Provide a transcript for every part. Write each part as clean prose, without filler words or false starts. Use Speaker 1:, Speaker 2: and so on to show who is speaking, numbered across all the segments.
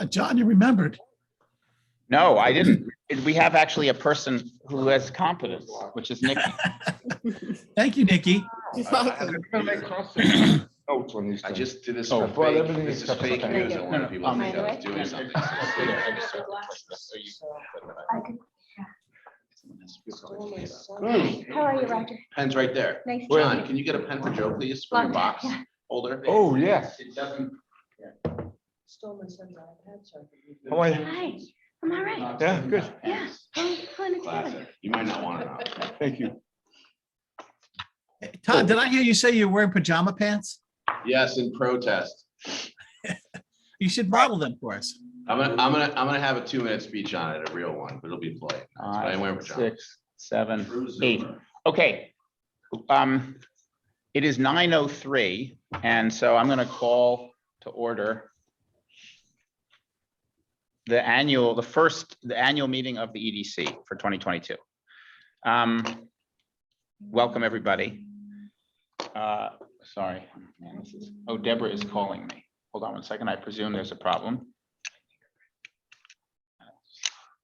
Speaker 1: John, you remembered.
Speaker 2: No, I didn't. We have actually a person who has competence, which is Nikki.
Speaker 1: Thank you, Nikki.
Speaker 3: I just did this
Speaker 4: Oh,
Speaker 3: for
Speaker 4: well,
Speaker 3: fake.
Speaker 4: everything
Speaker 3: This
Speaker 4: is
Speaker 3: is
Speaker 4: separate.
Speaker 3: fake
Speaker 4: Okay.
Speaker 3: news. I want people to think I was doing something.
Speaker 5: How are you, Roger?
Speaker 3: Pen's right there.
Speaker 5: Nice to
Speaker 3: John,
Speaker 5: meet you.
Speaker 3: can you get a pen for Joe, please, for your
Speaker 5: Long
Speaker 3: box
Speaker 5: time,
Speaker 3: holder?
Speaker 4: Oh, yeah.
Speaker 3: It doesn't.
Speaker 6: Stole my son's iPad, so I could read.
Speaker 4: How are you?
Speaker 5: Hi, I'm all right.
Speaker 4: Yeah, good.
Speaker 5: Yeah, pulling it together.
Speaker 3: Classic. You might not want it.
Speaker 4: Thank you.
Speaker 1: Todd, did I hear you say you're wearing pajama pants?
Speaker 3: Yes, in protest.
Speaker 1: You should model them for us.
Speaker 3: I'm gonna have a 2-minute speech on it, a real one, but it'll be polite. But I'm wearing pajamas.
Speaker 2: 6, 7, 8. Okay. It is 9:03, and so I'm going to call to order the annual meeting of the EDC for 2022. Welcome, everybody. Sorry, man, Deborah is calling me. Hold on one second. I presume there's a problem.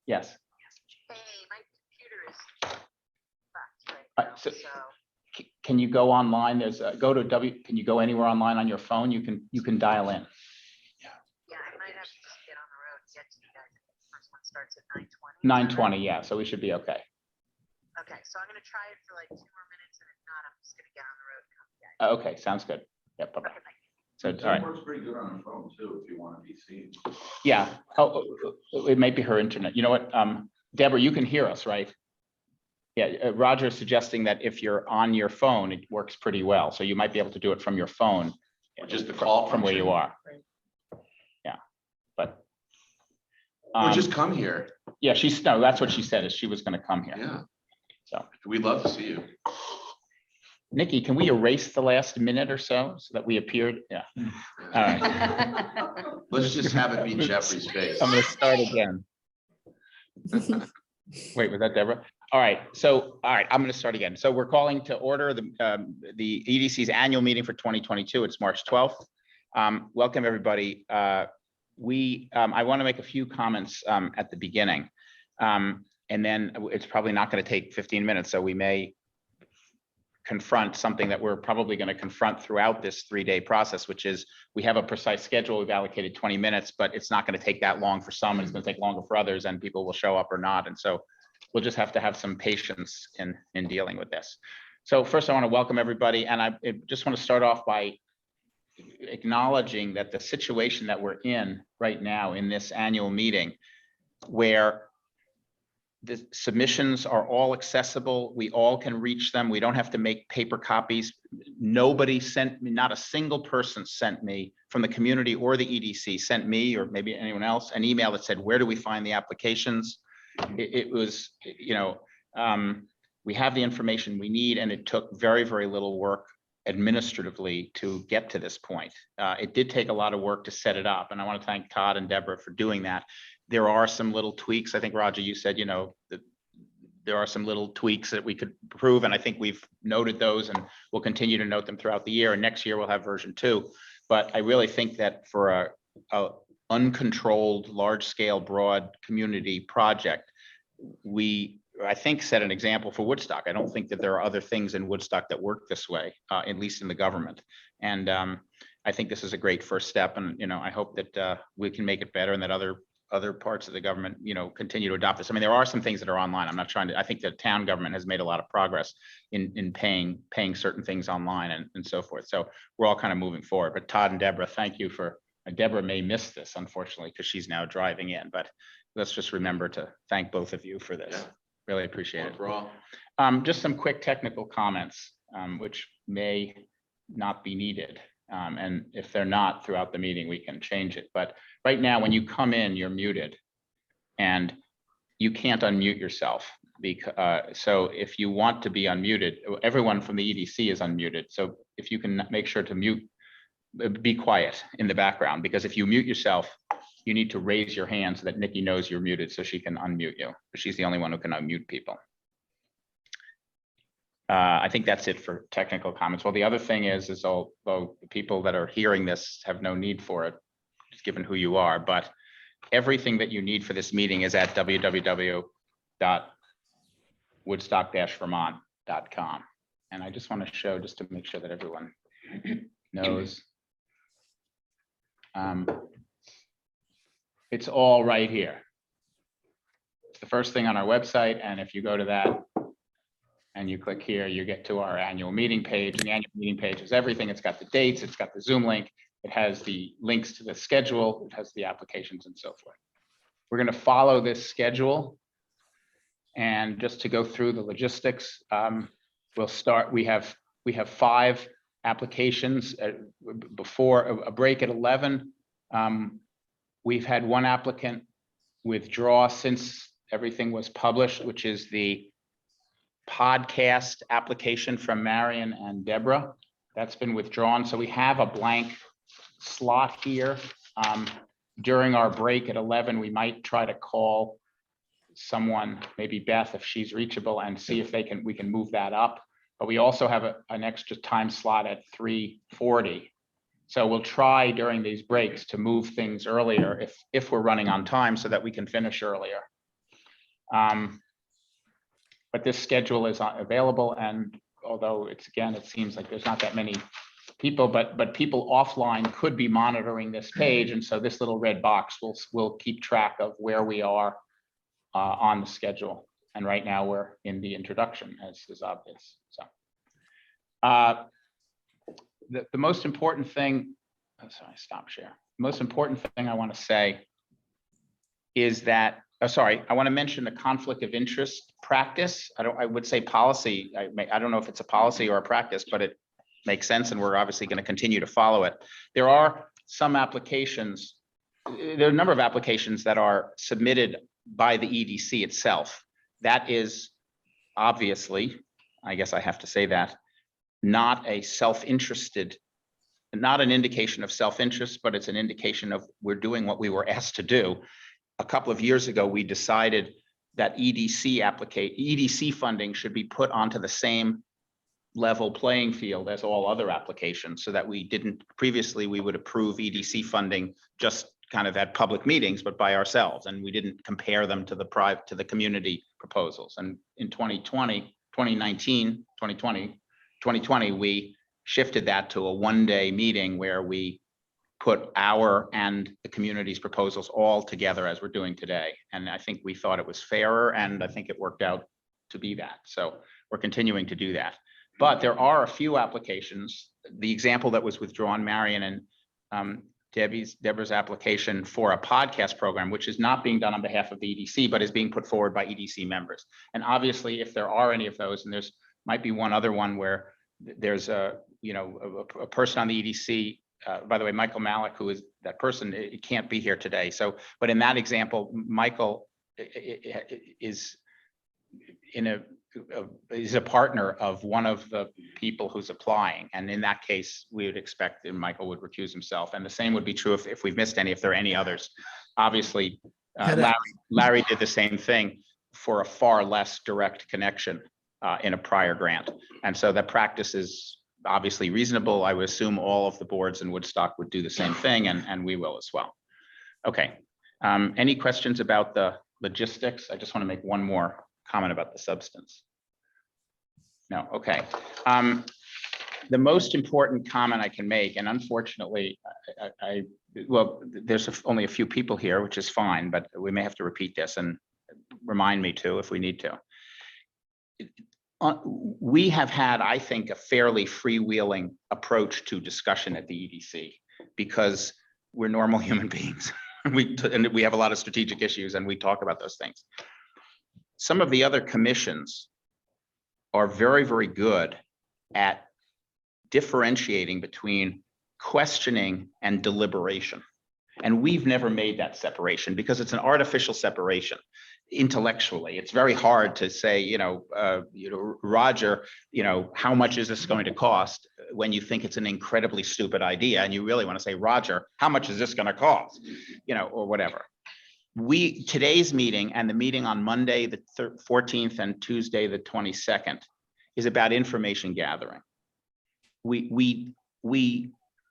Speaker 2: Yes.
Speaker 7: Hey, my computer is fucked right now,
Speaker 2: So
Speaker 7: so
Speaker 2: can you go online? There's can you go anywhere online on your phone? You can dial in.
Speaker 7: yeah, I might have to just get on the road and get to you guys. The first one starts at 9:20.
Speaker 2: 9:20, yeah, so we should be okay.
Speaker 7: Okay, so I'm gonna try it for like 2 more minutes, and if not, I'm just gonna get on the road and come to you guys.
Speaker 2: Okay, sounds good. Yep, bye-bye.
Speaker 7: Okay, bye.
Speaker 2: So, all right.
Speaker 8: Works pretty good on the phone too, if you want to be seen.
Speaker 2: Yeah, it might be her internet. You know what, Deborah, you can hear us, right? Yeah, Roger is suggesting that if you're on your phone, it works pretty well. So you might be able to do it from your phone.
Speaker 3: Or just the call
Speaker 2: from where you
Speaker 3: function.
Speaker 2: are. Yeah, but.
Speaker 3: Or just come here.
Speaker 2: Yeah, no, that's what she said, is she was gonna come here.
Speaker 3: Yeah.
Speaker 2: So.
Speaker 3: We'd love to see you.
Speaker 2: Nikki, can we erase the last minute or so that we appeared? Yeah. All right,
Speaker 3: Let's just have it be Jeffrey's face.
Speaker 2: I'm gonna start again. Wait, was that Deborah? All right, I'm gonna start again. So we're calling to order the EDC's annual meeting for 2022. It's March 12th. Welcome, everybody. I want to make a few comments at the beginning. And then it's probably not going to take 15 minutes, so we may confront something that we're probably going to confront throughout this 3-day process, which is we have a precise schedule. We've allocated 20 minutes, but it's not going to take that long for some, and it's going to take longer for others, and people will show up or not. And so we'll just have to have some patience in dealing with this. So first, I want to welcome everybody, and I just want to start off by acknowledging that the situation that we're in right now in this annual meeting, where the submissions are all accessible, we all can reach them, we don't have to make paper copies. Nobody sent me, not a single person sent me from the community or the EDC sent me, or maybe anyone else, an email that said, where do we find the applications? It was, we have the information we need, and it took very, very little work administratively to get to this point. It did take a lot of work to set it up, and I want to thank Todd and Deborah for doing that. There are some little tweaks. I think, Roger, you said, that there are some little tweaks that we could improve, and I think we've noted those, and we'll continue to note them throughout the year. And next year we'll have version 2. But I really think that for a uncontrolled, large-scale, broad community project, I think set an example for Woodstock. I don't think that there are other things in Woodstock that work this way, at least in the government. And I think this is a great first step. And I hope that we can make it better, and that other parts of the government, continue to adopt this. I mean, there are some things that are online. I'm not trying to. I think the town government has made a lot of progress in paying certain things online and so forth. So we're all kind of moving forward. But Todd and Deborah, thank you for. Deborah may miss this, unfortunately, because she's now driving in. But let's just remember to thank both of you for this.
Speaker 3: Yeah.
Speaker 2: Really appreciate it.
Speaker 3: Overall.
Speaker 2: Just some quick technical comments, which may not be needed. And if they're not throughout the meeting, we can change it. But right now, when you come in, you're muted and you can't unmute yourself. So if you want to be unmuted, everyone from the EDC is unmuted. So if you can make sure to mute, be quiet in the background, because if you mute yourself, you need to raise your hand so that Nikki knows you're muted so she can unmute you. She's the only one who can unmute people. I think that's it for technical comments. Well, the other thing is although the people that are hearing this have no need for it, just given who you are, but everything that you need for this meeting is at www.woodstock-vermont.com. And I just want to show, just to make sure that everyone knows. It's all right here. It's the first thing on our website, and if you go to that and you click here, you get to our annual meeting page, and the annual meeting page is everything. It's got the dates, it's got the Zoom link, it has the links to the schedule, it has the applications and so forth. We're going to follow this schedule. And just to go through the logistics, we'll start, we have 5 applications before a break at 11. We've had 1 applicant withdraw since everything was published, which is the podcast application from Marion and Deborah. That's been withdrawn. So we have a blank slot here. During our break at 11, we might try to call someone, maybe Beth, if she's reachable, and see if we can move that up. But we also have an extra time slot at 3:40. So we'll try during these breaks to move things earlier if we're running on time so that we can finish earlier. But this schedule is available, and although it seems like there's not that many people, but people offline could be monitoring this page, and so this little red box will keep track of where we are on the schedule. And right now we're in the introduction, as is obvious. So the most important thing, stop share. The most important thing I want to say is that, I want to mention the conflict of interest practice. I would say policy. I don't know if it's a policy or a practice, but it makes sense, and we're obviously going to continue to follow it. There are some applications, there are a number of applications that are submitted by the EDC itself. That is obviously, I guess I have to say that, not a self-interested, not an indication of self-interest, but it's an indication of we're doing what we were asked to do. A couple of years ago, we decided that EDC funding should be put onto the same level playing field as all other applications, so that we didn't, previously we would approve EDC funding just kind of at public meetings, but by ourselves, and we didn't compare them to the community proposals. And in 2020, we shifted that to a one-day meeting where we put our and the community's proposals all together as we're doing today. And I think we thought it was fairer, and I think it worked out to be that. So we're continuing to do that. But there are a few applications. The example that was withdrawn, Marion and Deborah's application for a podcast program, which is not being done on behalf of the EDC, but is being put forward by EDC members. And obviously, if there are any of those, and there's might be one other one where there's a person on the EDC. By the way, Michael Malik, who is that person, it can't be here today. So, but in that example, Michael is a partner of one of the people who's applying. And in that case, we would expect that Michael would recuse himself. And the same would be true if we've missed any, if there are any others. Obviously, Larry did the same thing for a far less direct connection in a prior grant. And so that practice is obviously reasonable. I would assume all of the boards in Woodstock would do the same thing, and we will as well. Okay. Any questions about the logistics? I just want to make one more comment about the substance. No, okay. The most important comment I can make, and unfortunately, well, there's only a few people here, which is fine, but we may have to repeat this and remind me to if we need to. We have had, I think, a fairly freewheeling approach to discussion at the EDC because we're normal human beings. And we have a lot of strategic issues, and we talk about those things. Some of the other commissions are very, very good at differentiating between questioning and deliberation. And we've never made that separation because it's an artificial separation. Intellectually, it's very hard to say, Roger, how much is this going to cost when you think it's an incredibly stupid idea, and you really want to say, Roger, how much is this going to cost, or whatever. Today's meeting and the meeting on Monday, the 14th, and Tuesday, the 22nd, is about information gathering. We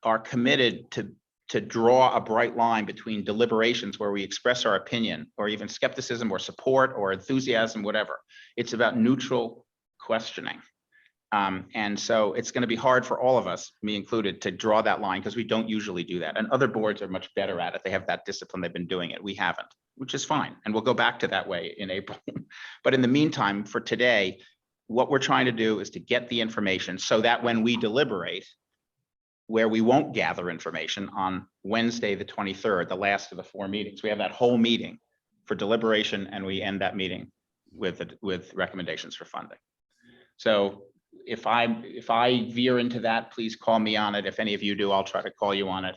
Speaker 2: are committed to draw a bright line between deliberations where we express our opinion or even skepticism or support or enthusiasm, whatever. It's about neutral questioning. And so it's going to be hard for all of us, me included, to draw that line because we don't usually do that. And other boards are much better at it. They have that discipline. They've been doing it. We haven't, which is fine. And we'll go back to that way in April. But in the meantime, for today, what we're trying to do is to get the information so that when we deliberate, where we won't gather information on Wednesday, the 23rd, the last of the 4 meetings, we have that whole meeting for deliberation and we end that meeting with recommendations for funding. So if I veer into that, please call me on it. If any of you do, I'll try to call you on it.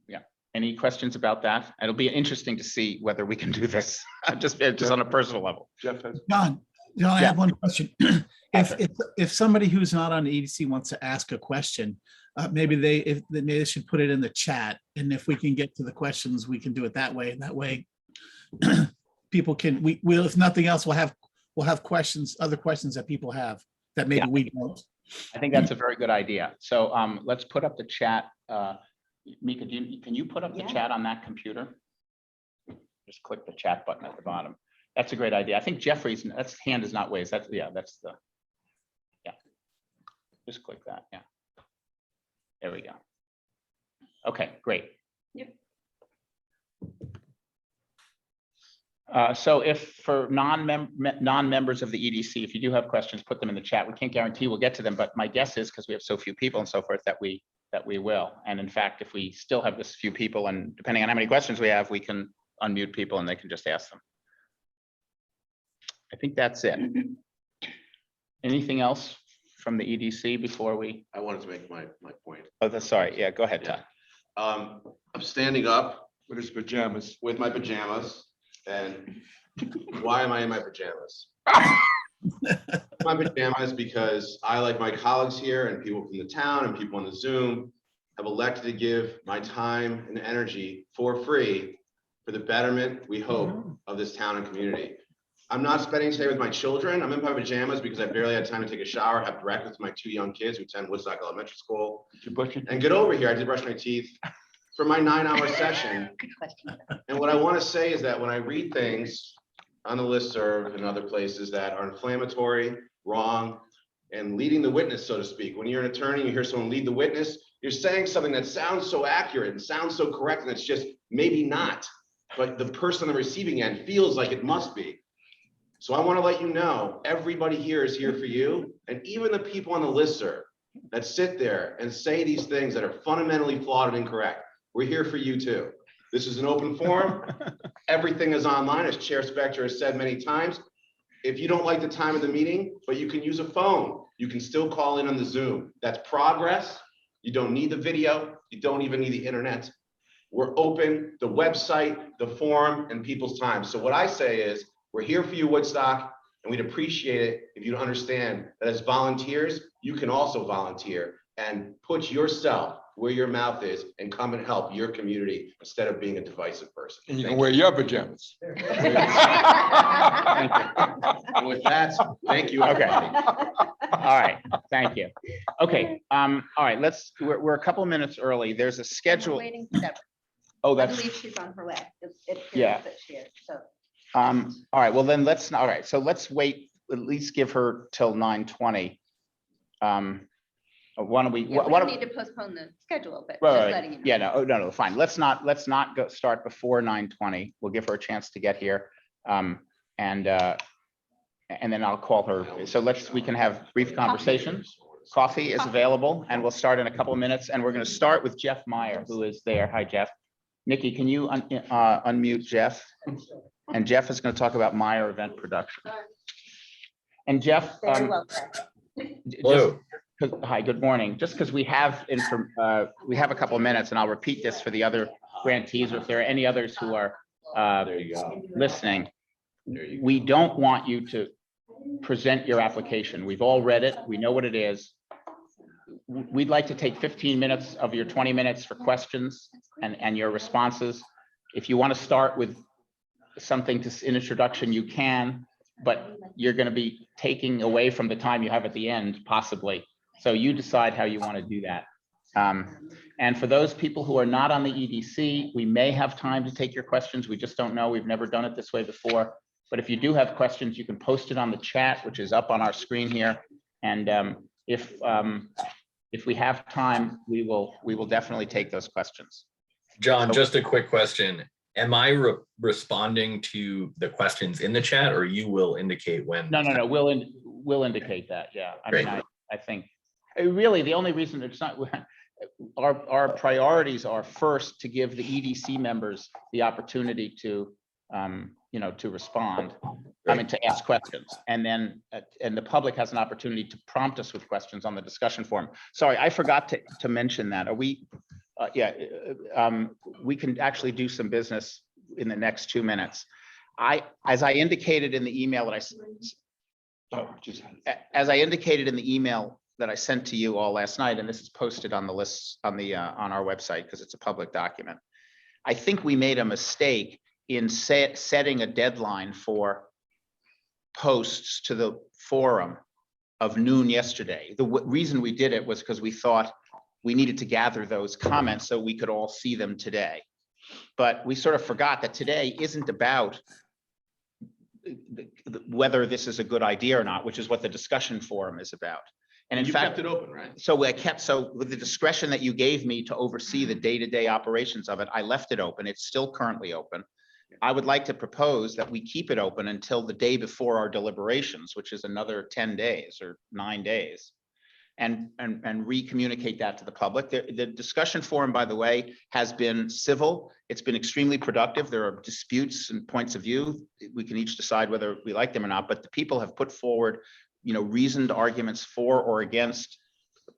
Speaker 2: Yeah. Any questions about that? It'll be interesting to see whether we can do this just on a personal level.
Speaker 8: Jeff has.
Speaker 1: John, I have one question. If somebody who's not on the EDC wants to ask a question, maybe they should put it in the chat. And if we can get to the questions, we can do it that way. And that way people can, we'll, if nothing else, we'll have questions, other questions that people have that maybe we don't.
Speaker 2: I think that's a very good idea. So let's put up the chat. Mika, can you put up the chat on that computer? Just click the chat button at the bottom. That's a great idea. I think Jeffrey's hand is not raised. That's just click that. Yeah. There we go. Okay, great.
Speaker 5: Yep.
Speaker 2: So if for non-members of the EDC, if you do have questions, put them in the chat. We can't guarantee we'll get to them, but my guess is because we have so few people and so forth that we will. And in fact, if we still have this few people and depending on how many questions we have, we can unmute people and they can just ask them. I think that's it. Anything else from the EDC before we?
Speaker 3: I wanted to make my point.
Speaker 2: Oh, that's sorry. Yeah, go ahead, Todd.
Speaker 3: I'm standing up
Speaker 8: With his pajamas.
Speaker 3: with my pajamas. And why am I in my pajamas? My pajamas because I, like my colleagues here and people from the town and people on the Zoom, have elected to give my time and energy for free for the betterment, we hope, of this town and community. I'm not spending today with my children. I'm in my pajamas because I barely had time to take a shower, have breakfast with my 2 young kids who attend Woodstock Elementary School. And get over here, I did brush my teeth for my 9-hour session.
Speaker 5: Good question.
Speaker 3: And what I want to say is that when I read things on the listserv and other places that are inflammatory, wrong, and leading the witness, so to speak, when you're an attorney, you hear someone lead the witness, you're saying something that sounds so accurate and sounds so correct, and it's just maybe not, but the person on the receiving end feels like it must be. So I want to let you know, everybody here is here for you, and even the people on the listserv that sit there and say these things that are fundamentally flawed and incorrect, we're here for you too. This is an open forum. Everything is online, as Chair Spector has said many times. If you don't like the time of the meeting, but you can use a phone, you can still call in on the Zoom. That's progress. You don't need the video. You don't even need the internet. We're open, the website, the forum, and people's time. So what I say is, we're here for you, Woodstock, and we'd appreciate it if you understand that as volunteers, you can also volunteer and put yourself where your mouth is and come and help your community instead of being a divisive person.
Speaker 8: And you can wear your pajamas.
Speaker 3: And with that, thank you.
Speaker 2: Okay.
Speaker 3: everybody.
Speaker 2: All right, thank you. Okay, all right, we're a couple minutes early. There's a
Speaker 5: We're
Speaker 2: schedule.
Speaker 5: waiting for Deborah.
Speaker 2: Oh,
Speaker 5: I
Speaker 2: that's,
Speaker 5: believe she's on her way. It appears
Speaker 2: Yeah.
Speaker 5: that she is, so.
Speaker 2: all right, well then all right, so let's wait, at least give her till 9:20. Why don't we?
Speaker 5: Yeah, we don't need to postpone the schedule, but just
Speaker 2: Right,
Speaker 5: letting you know.
Speaker 2: yeah, no, fine. Let's not go start before 9:20. We'll give her a chance to get here. And then I'll call her. So we can have brief conversation. Coffee is available and we'll start in a couple of minutes. And we're going to start with Jeff Meyer, who is there. Hi, Jeff. Nikki, can you unmute Jeff? And Jeff is going to talk about Meyer event production. And Jeff,
Speaker 5: Very well said.
Speaker 2: hi, good morning. Just because we have a couple of minutes, and I'll repeat this for the other grantees, or if there are any others who are
Speaker 3: There you go.
Speaker 2: listening.
Speaker 3: There you go.
Speaker 2: We don't want you to present your application. We've all read it. We know what it is. We'd like to take 15 minutes of your 20 minutes for questions and your responses. If you want to start with something to an introduction, you can. but you're going to be taking away from the time you have at the end, possibly. So you decide how you want to do that. And for those people who are not on the EDC, we may have time to take your questions. We just don't know. We've never done it this way before. But if you do have questions, you can post it on the chat, which is up on our screen here. And if we have time, we will definitely take those questions.
Speaker 4: John, just a quick question. Am I responding to the questions in the chat, or you will indicate when?
Speaker 2: No. We'll indicate that. Yeah. I
Speaker 4: Great.
Speaker 2: mean, I think really the only reason it's not our priorities are first to give the EDC members the opportunity to to respond. I mean, to ask questions, and then and the public has an opportunity to prompt us with questions on the discussion forum. Sorry, I forgot to mention that. Are we? We can actually do some business in the next 2 minutes. As I indicated in the email that I sent to you all last night, and this is posted on the list on our website because it's a public document. I think we made a mistake in setting a deadline for posts to the forum of noon yesterday. The reason we did it was because we thought we needed to gather those comments so we could all see them today. But we sort of forgot that today isn't about whether this is a good idea or not, which is what the discussion forum is about. And in
Speaker 3: You
Speaker 2: fact,
Speaker 3: kept it open, right?
Speaker 2: so with the discretion that you gave me to oversee the day-to-day operations of it, I left it open. It's still currently open. I would like to propose that we keep it open until the day before our deliberations, which is another 10 days or 9 days, and re-communicate that to the public. The discussion forum, by the way, has been civil. It's been extremely productive. There are disputes and points of view. We can each decide whether we like them or not, but the people have put forward, reasoned arguments for or against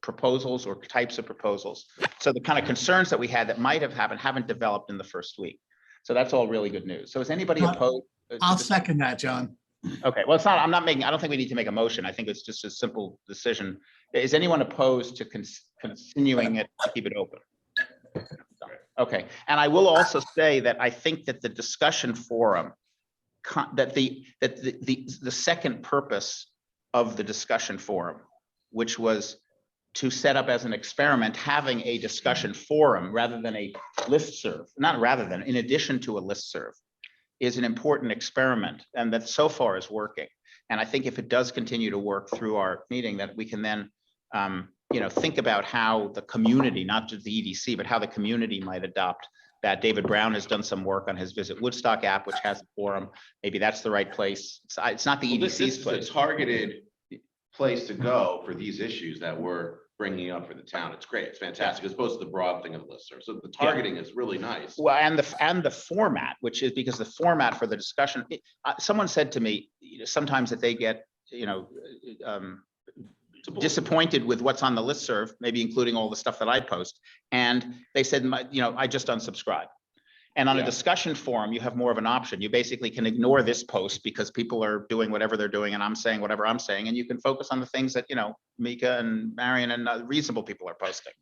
Speaker 2: proposals or types of proposals. So the kind of concerns that we had that might have happened haven't developed in the first week. So that's all really good news. So is anybody opposed?
Speaker 1: I'll second that, John.
Speaker 2: Okay, well, I don't think we need to make a motion. I think it's just a simple decision. Is anyone opposed to continuing it to keep it open? Okay, and I will also say that I think that the discussion forum, that the second purpose of the discussion forum, which was to set up as an experiment, having a discussion forum rather than a listserv, in addition to a listserv, is an important experiment, and that so far is working. And I think if it does continue to work through our meeting, that we can then, think about how the community, not just the EDC, but how the community might adopt that. David Brown has done some work on his Visit Woodstock app, which has a forum. Maybe that's the right place. It's not the
Speaker 3: This
Speaker 2: EDC's
Speaker 3: is
Speaker 2: place.
Speaker 3: a targeted place to go for these issues that we're bringing up for the town. It's great. It's fantastic, as opposed to the broad thing of the listserv. So the targeting is really nice.
Speaker 2: Well, and the format, which is because the format for the discussion, someone said to me, sometimes that they get, disappointed with what's on the listserv, maybe including all the stuff that I post. And they said, I just unsubscribe. And on a discussion forum, you have more of an option. You basically can ignore this post because people are doing whatever they're doing and I'm saying whatever I'm saying, and you can focus on the things that, Mika and Marion and reasonable people are posting.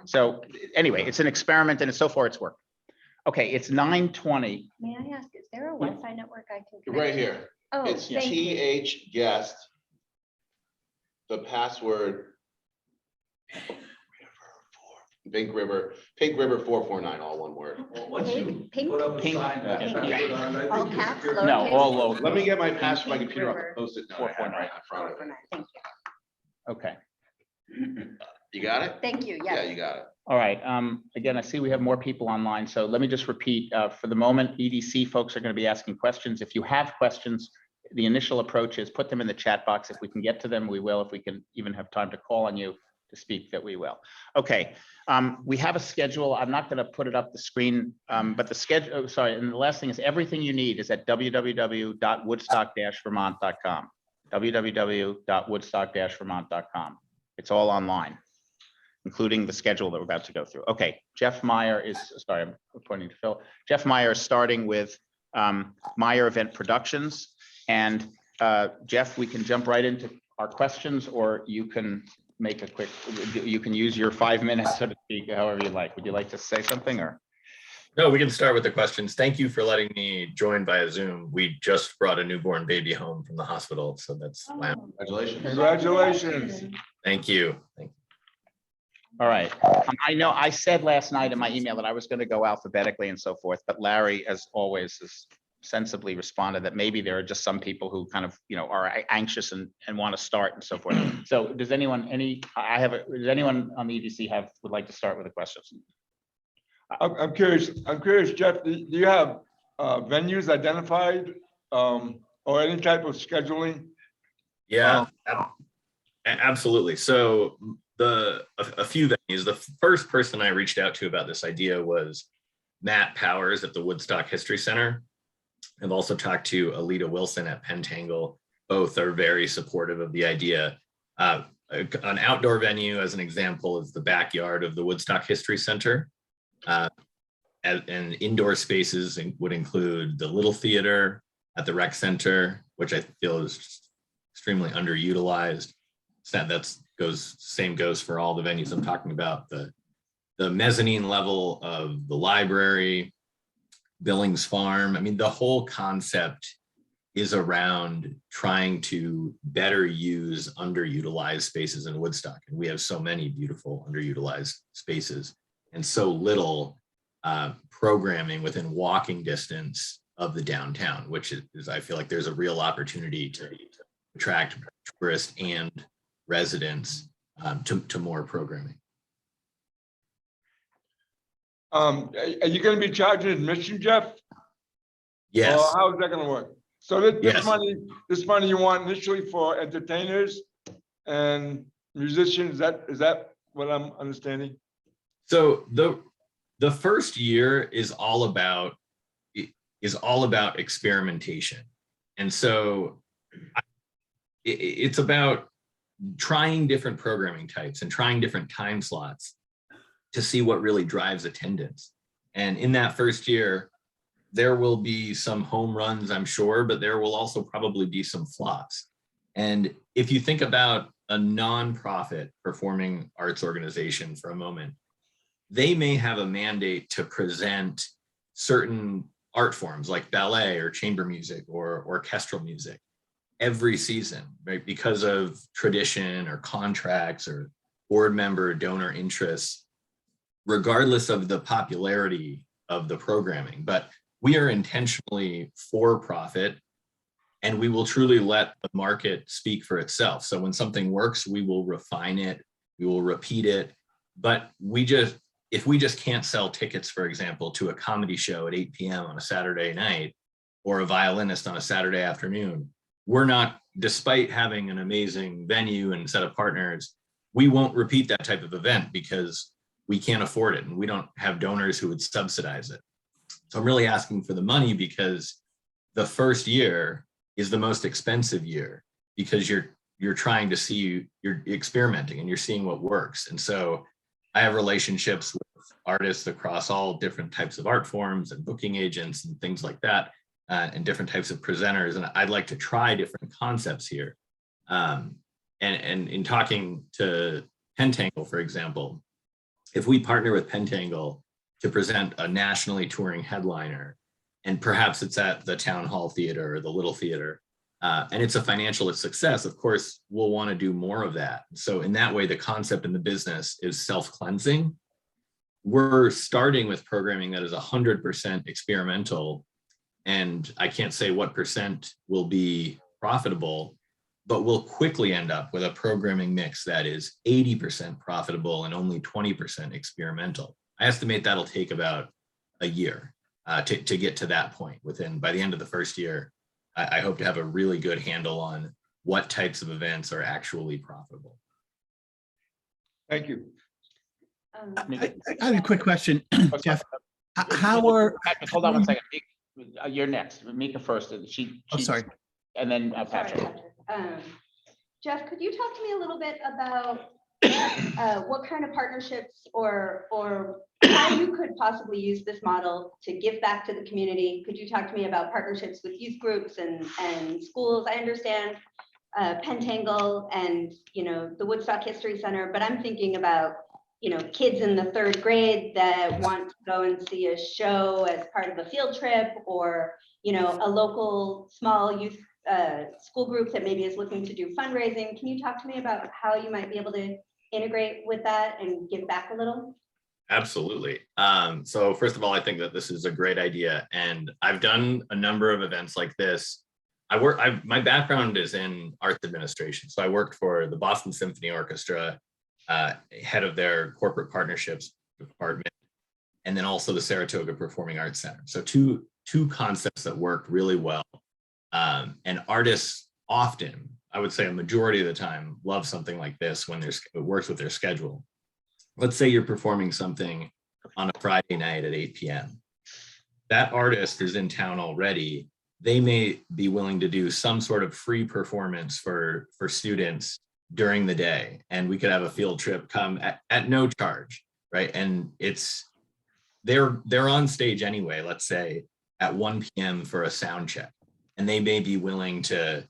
Speaker 2: So anyway, it's an experiment and so far it's worked. Okay, it's 9:20.
Speaker 5: May I ask, is there a Wi-Fi network I can connect?
Speaker 3: Right here.
Speaker 5: Oh,
Speaker 3: It's
Speaker 5: thank you.
Speaker 3: TH guest. The password. Pink River 449, all one word.
Speaker 5: Pink, pink,
Speaker 2: Pink,
Speaker 5: all caps, lowercase?
Speaker 2: No, all low.
Speaker 3: Let me get my password, my
Speaker 5: Pink
Speaker 3: computer,
Speaker 5: River.
Speaker 3: I'll post it. No, I have it right in front of me.
Speaker 5: Thank
Speaker 2: Okay.
Speaker 3: You got it?
Speaker 5: you. Thank you,
Speaker 3: Yeah,
Speaker 5: yes.
Speaker 3: you got it.
Speaker 2: All right. Again, I see we have more people online. So let me just repeat, for the moment, EDC folks are going to be asking questions. If you have questions, the initial approach is put them in the chat box. If we can get to them, we will. If we can even have time to call on you to speak, that we will. Okay. We have a schedule. I'm not going to put it up the screen, but the schedule, and the last thing is everything you need is at www.woodstock-vermont.com. www.woodstock-vermont.com. It's all online, including the schedule that we're about to go through. Okay, Jeff Meyer is, sorry, I'm pointing to Phil. Jeff Meyer is starting with Meyer Event Productions. And Jeff, we can jump right into our questions, or you can make a quick, you can use your 5 minutes, so to speak, however you like. Would you like to say something or?
Speaker 4: No, we can start with the questions. Thank you for letting me join via Zoom. We just brought a newborn baby home from the hospital, so that's why.
Speaker 3: Congratulations.
Speaker 8: Congratulations.
Speaker 4: Thank you. Thank you.
Speaker 2: All right. I know I said last night in my email that I was going to go alphabetically and so forth, but Larry, as always, has sensibly responded that maybe there are just some people who kind of, are anxious and want to start and so forth. So does anyone, does anyone on the EDC would like to start with a question?
Speaker 8: I'm curious, Jeff, do you have venues identified or any type of scheduling?
Speaker 4: Yeah, absolutely. So a few venues. The first person I reached out to about this idea was Matt Powers at the Woodstock History Center. I've also talked to Alita Wilson at Pentangle. Both are very supportive of the idea. An outdoor venue, as an example, is the backyard of the Woodstock History Center. And indoor spaces would include the Little Theater at the Rec Center, which I feel is extremely underutilized. Same goes for all the venues I'm talking about. The mezzanine level of the library, Billings Farm. I mean, the whole concept is around trying to better use underutilized spaces in Woodstock. And we have so many beautiful underutilized spaces and so little programming within walking distance of the downtown, which is I feel like there's a real opportunity to attract tourists and residents to more programming.
Speaker 8: Are you going to be charging admission, Jeff?
Speaker 4: Yes.
Speaker 8: Or how is that going to work? So this
Speaker 4: Yes.
Speaker 8: money you want initially for entertainers and musicians. Is that what I'm understanding?
Speaker 4: So the first year is all about experimentation, and so it's about trying different programming types and trying different time slots to see what really drives attendance. And in that first year, there will be some home runs, I'm sure, but there will also probably be some flops. And if you think about a nonprofit performing arts organization for a moment, they may have a mandate to present certain art forms like ballet or chamber music or orchestral music every season, right? Because of tradition or contracts or board member donor interests, regardless of the popularity of the programming. But we are intentionally for profit, and we will truly let the market speak for itself. So when something works, we will refine it, we will repeat it. But if we just can't sell tickets, for example, to a comedy show at 8 p.m. on a Saturday night or a violinist on a Saturday afternoon, we're not, despite having an amazing venue and set of partners, we won't repeat that type of event because we can't afford it and we don't have donors who would subsidize it. So I'm really asking for the money because the first year is the most expensive year because you're trying to see, you're experimenting and you're seeing what works. And so I have relationships with artists across all different types of art forms and booking agents and things like that, and different types of presenters. And I'd like to try different concepts here. And in talking to Pentangle, for example, if we partner with Pentangle to present a nationally touring headliner, and perhaps it's at the Town Hall Theater or the Little Theater, and it's a financial success, of course, we'll want to do more of that. So in that way, the concept in the business is self-cleansing. We're starting with programming that is 100% experimental, and I can't say what percent will be profitable, but we'll quickly end up with a programming mix that is 80% profitable and only 20% experimental. I estimate that'll take about a year to get to that point. By the end of the first year, I hope to have a really good handle on what types of events are actually profitable.
Speaker 8: Thank you.
Speaker 1: I have a quick question, Jeff. How are?
Speaker 2: Hold on one second. You're next. Mika first.
Speaker 1: Oh, sorry.
Speaker 2: And then
Speaker 5: Sorry,
Speaker 2: Patrick.
Speaker 5: Jeff, could you talk to me a little bit about what kind of partnerships or how you could possibly use this model to give back to the community? Could you talk to me about partnerships with youth groups and schools? I understand Pentangle and the Woodstock History Center, but I'm thinking about kids in the 3rd grade that want to go and see a show as part of a field trip, or, a local small youth school group that maybe is looking to do fundraising. Can you talk to me about how you might be able to integrate with that and give back a little?
Speaker 4: Absolutely. So first of all, I think that this is a great idea, and I've done a number of events like this. My background is in arts administration. So I worked for the Boston Symphony Orchestra, head of their corporate partnerships department, and then also the Saratoga Performing Arts Center. So two concepts that work really well. And artists often, I would say a majority of the time, love something like this when it works with their schedule. Let's say you're performing something on a Friday night at 8 p.m. That artist is in town already. They may be willing to do some sort of free performance for students during the day, and we could have a field trip come at no charge, right? And they're on stage anyway, let's say at 1 p.m. for a sound check, and they may be willing to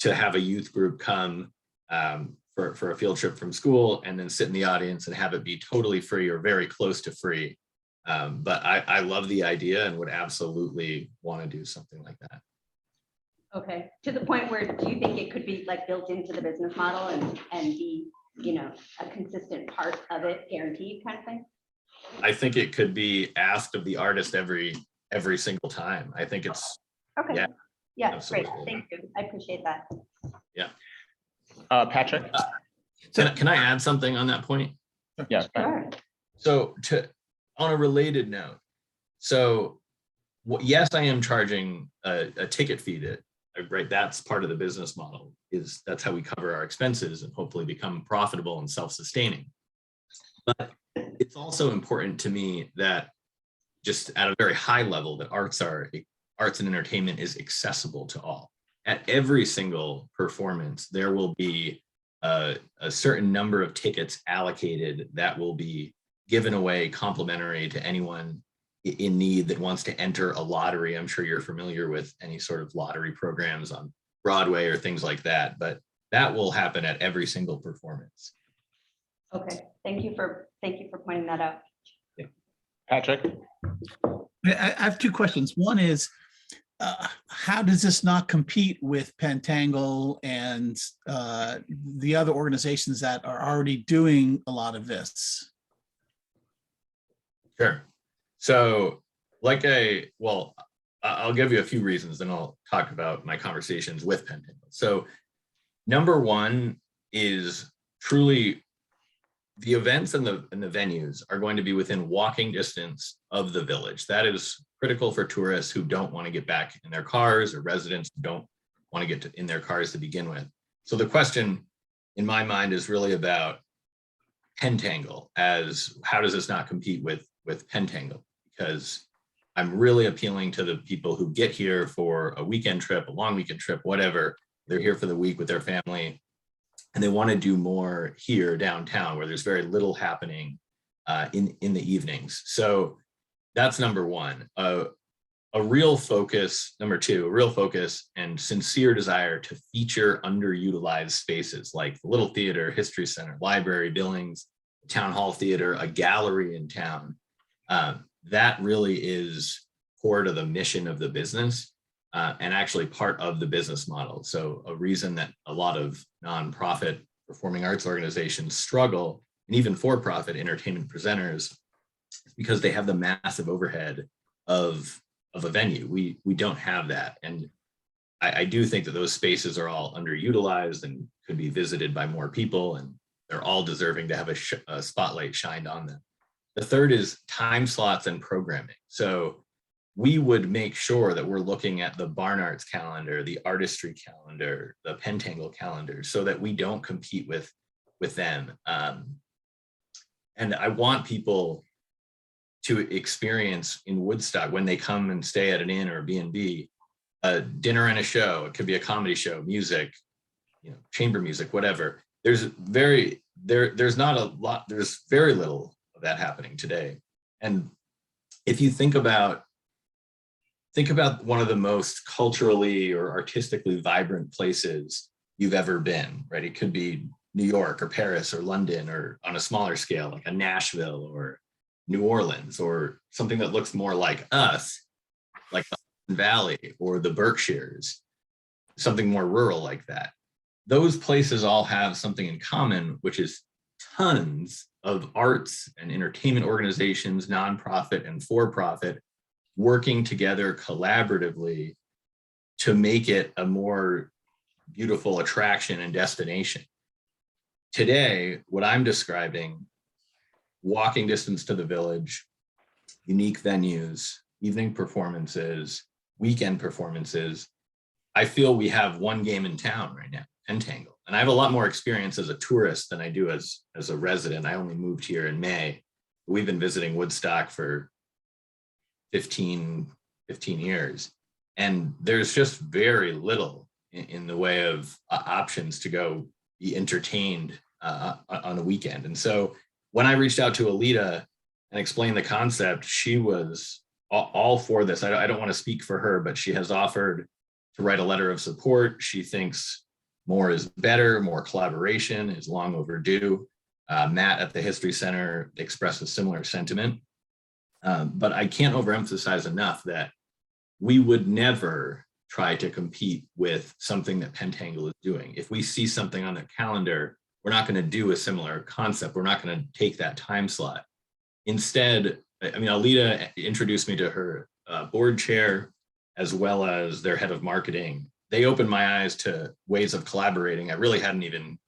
Speaker 4: have a youth group come for a field trip from school and then sit in the audience and have it be totally free or very close to free. But I love the idea and would absolutely want to do something like that.
Speaker 5: Okay, to the point where, do you think it could be like built into the business model and be, a consistent part of it, guaranteed kind of thing?
Speaker 4: I think it could be asked of the artist every single time. I think it's,
Speaker 5: Okay. Yeah, great.
Speaker 4: absolutely.
Speaker 5: Thank you. I appreciate that.
Speaker 2: Patrick?
Speaker 4: Can I add something on that point?
Speaker 2: Yeah.
Speaker 5: Sure.
Speaker 4: So on a related note, so yes, I am charging a ticket fee right? That's part of the business model, that's how we cover our expenses and hopefully become profitable and self-sustaining. But it's also important to me that just at a very high level that arts and entertainment is accessible to all. At every single performance, there will be a certain number of tickets allocated that will be given away complimentary to anyone in need that wants to enter a lottery. I'm sure you're familiar with any sort of lottery programs on Broadway or things like that, but that will happen at every single performance.
Speaker 5: Okay, thank you for pointing that out.
Speaker 2: Patrick?
Speaker 1: I have 2 questions. One is, how does this not compete with Pentangle and the other organizations that are already doing a lot of this?
Speaker 4: Sure. So I'll give you a few reasons, then I'll talk about my conversations with Pentangle. So number one is truly the events and the venues are going to be within walking distance of the village. That is critical for tourists who don't want to get back in their cars, or residents who don't want to get in their cars to begin with. So the question in my mind is really about Pentangle, as how does this not compete with Pentangle? Because I'm really appealing to the people who get here for a weekend trip, a long weekend trip, whatever. They're here for the week with their family, and they want to do more here downtown where there's very little happening in the evenings. So that's number one. A real focus, number two, a real focus and sincere desire to feature underutilized spaces like the Little Theater, History Center, Library, Billings, Town Hall Theater, a gallery in town. That really is core to the mission of the business and actually part of the business model. So a reason that a lot of nonprofit performing arts organizations struggle, and even for-profit entertainment presenters, is because they have the massive overhead of a venue. We don't have that. And I do think that those spaces are all underutilized and could be visited by more people, and they're all deserving to have a spotlight shined on them. The third is time slots and programming. So we would make sure that we're looking at the Barn Arts calendar, the artistry calendar, the Pentangle calendar, so that we don't compete with them. And I want people to experience in Woodstock, when they come and stay at an inn or a B&B, a dinner and a show. It could be a comedy show, music, chamber music, whatever. There's very little of that happening today. And if you think about one of the most culturally or artistically vibrant places you've ever been, right? It could be New York or Paris or London, or on a smaller scale, like a Nashville or New Orleans, or something that looks more like us, like the Hudson Valley or the Berkshires, something more rural like that. Those places all have something in common, which is tons of arts and entertainment organizations, nonprofit and for-profit, working together collaboratively to make it a more beautiful attraction and destination. Today, what I'm describing, walking distance to the village, unique venues, evening performances, weekend performances, I feel we have one game in town right now, Pentangle. And I have a lot more experience as a tourist than I do as a resident. I only moved here in May. We've been visiting Woodstock for 15 years. And there's just very little in the way of options to go be entertained on a weekend. And so when I reached out to Alita and explained the concept, she was all for this. I don't want to speak for her, but she has offered to write a letter of support. She thinks more is better, more collaboration is long overdue. Matt at the History Center expressed a similar sentiment. But I can't overemphasize enough that we would never try to compete with something that Pentangle is doing. If we see something on the calendar, we're not going to do a similar concept. We're not going to take that time slot. Instead, I mean, Alita introduced me to her board chair, as well as their head of marketing. They opened my eyes to ways of collaborating I really hadn't even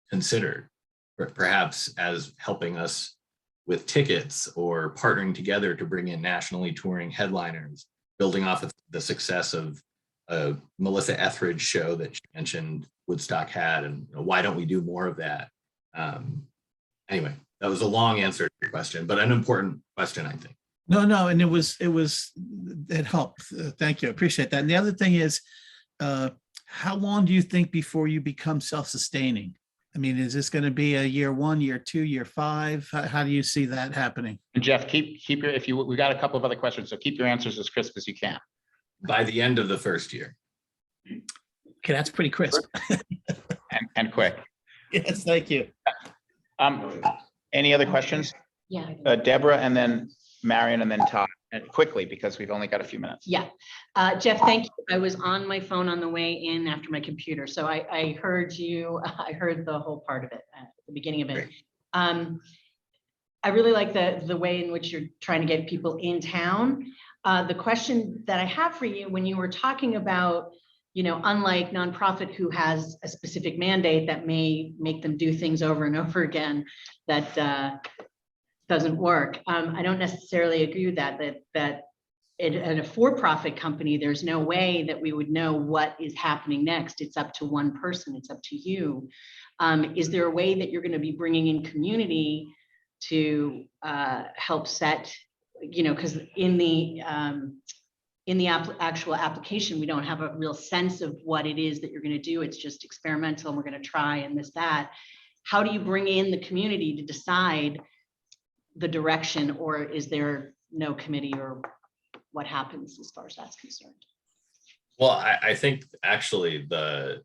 Speaker 4: considered, perhaps as helping us with tickets or partnering together to bring in nationally touring headliners, building off of the success of a Melissa Etheridge show that she mentioned Woodstock had, and why don't we do more of that? Anyway, that was a long answer to your question, but an important question, I think.
Speaker 1: No, and it helped. Thank you. I appreciate that. And the other thing is, how long do you think before you become self-sustaining? I mean, is this going to be a year 1, year 2, year 5? How do you see that happening?
Speaker 2: And Jeff, keep your, we got a couple of other questions, so keep your answers as crisp as you can.
Speaker 4: By the end of the first year.
Speaker 1: Okay, that's pretty crisp.
Speaker 2: And quick.
Speaker 1: Yes, thank you.
Speaker 2: Any other questions?
Speaker 9: Yeah.
Speaker 2: Deborah, and then Marion, and then Todd, and quickly, because we've only got a few minutes.
Speaker 9: Yeah. Jeff, thank you. I was on my phone on the way in after my computer. So I heard you, I heard the whole part of it at the beginning of it. I really like the way in which you're trying to get people in town. The question that I have for you, when you were talking about, unlike nonprofit who has a specific mandate that may make them do things over and over again, that doesn't work. I don't necessarily agree with that in a for-profit company, there's no way that we would know what is happening next. It's up to one person, it's up to you. Is there a way that you're going to be bringing in community to help set, because in the actual application, we don't have a real sense of what it is that you're going to do. It's just experimental and we're going to try and this, that. How do you bring in the community to decide the direction, or is there no committee, or what happens as far as that's concerned?
Speaker 4: Well, I think actually the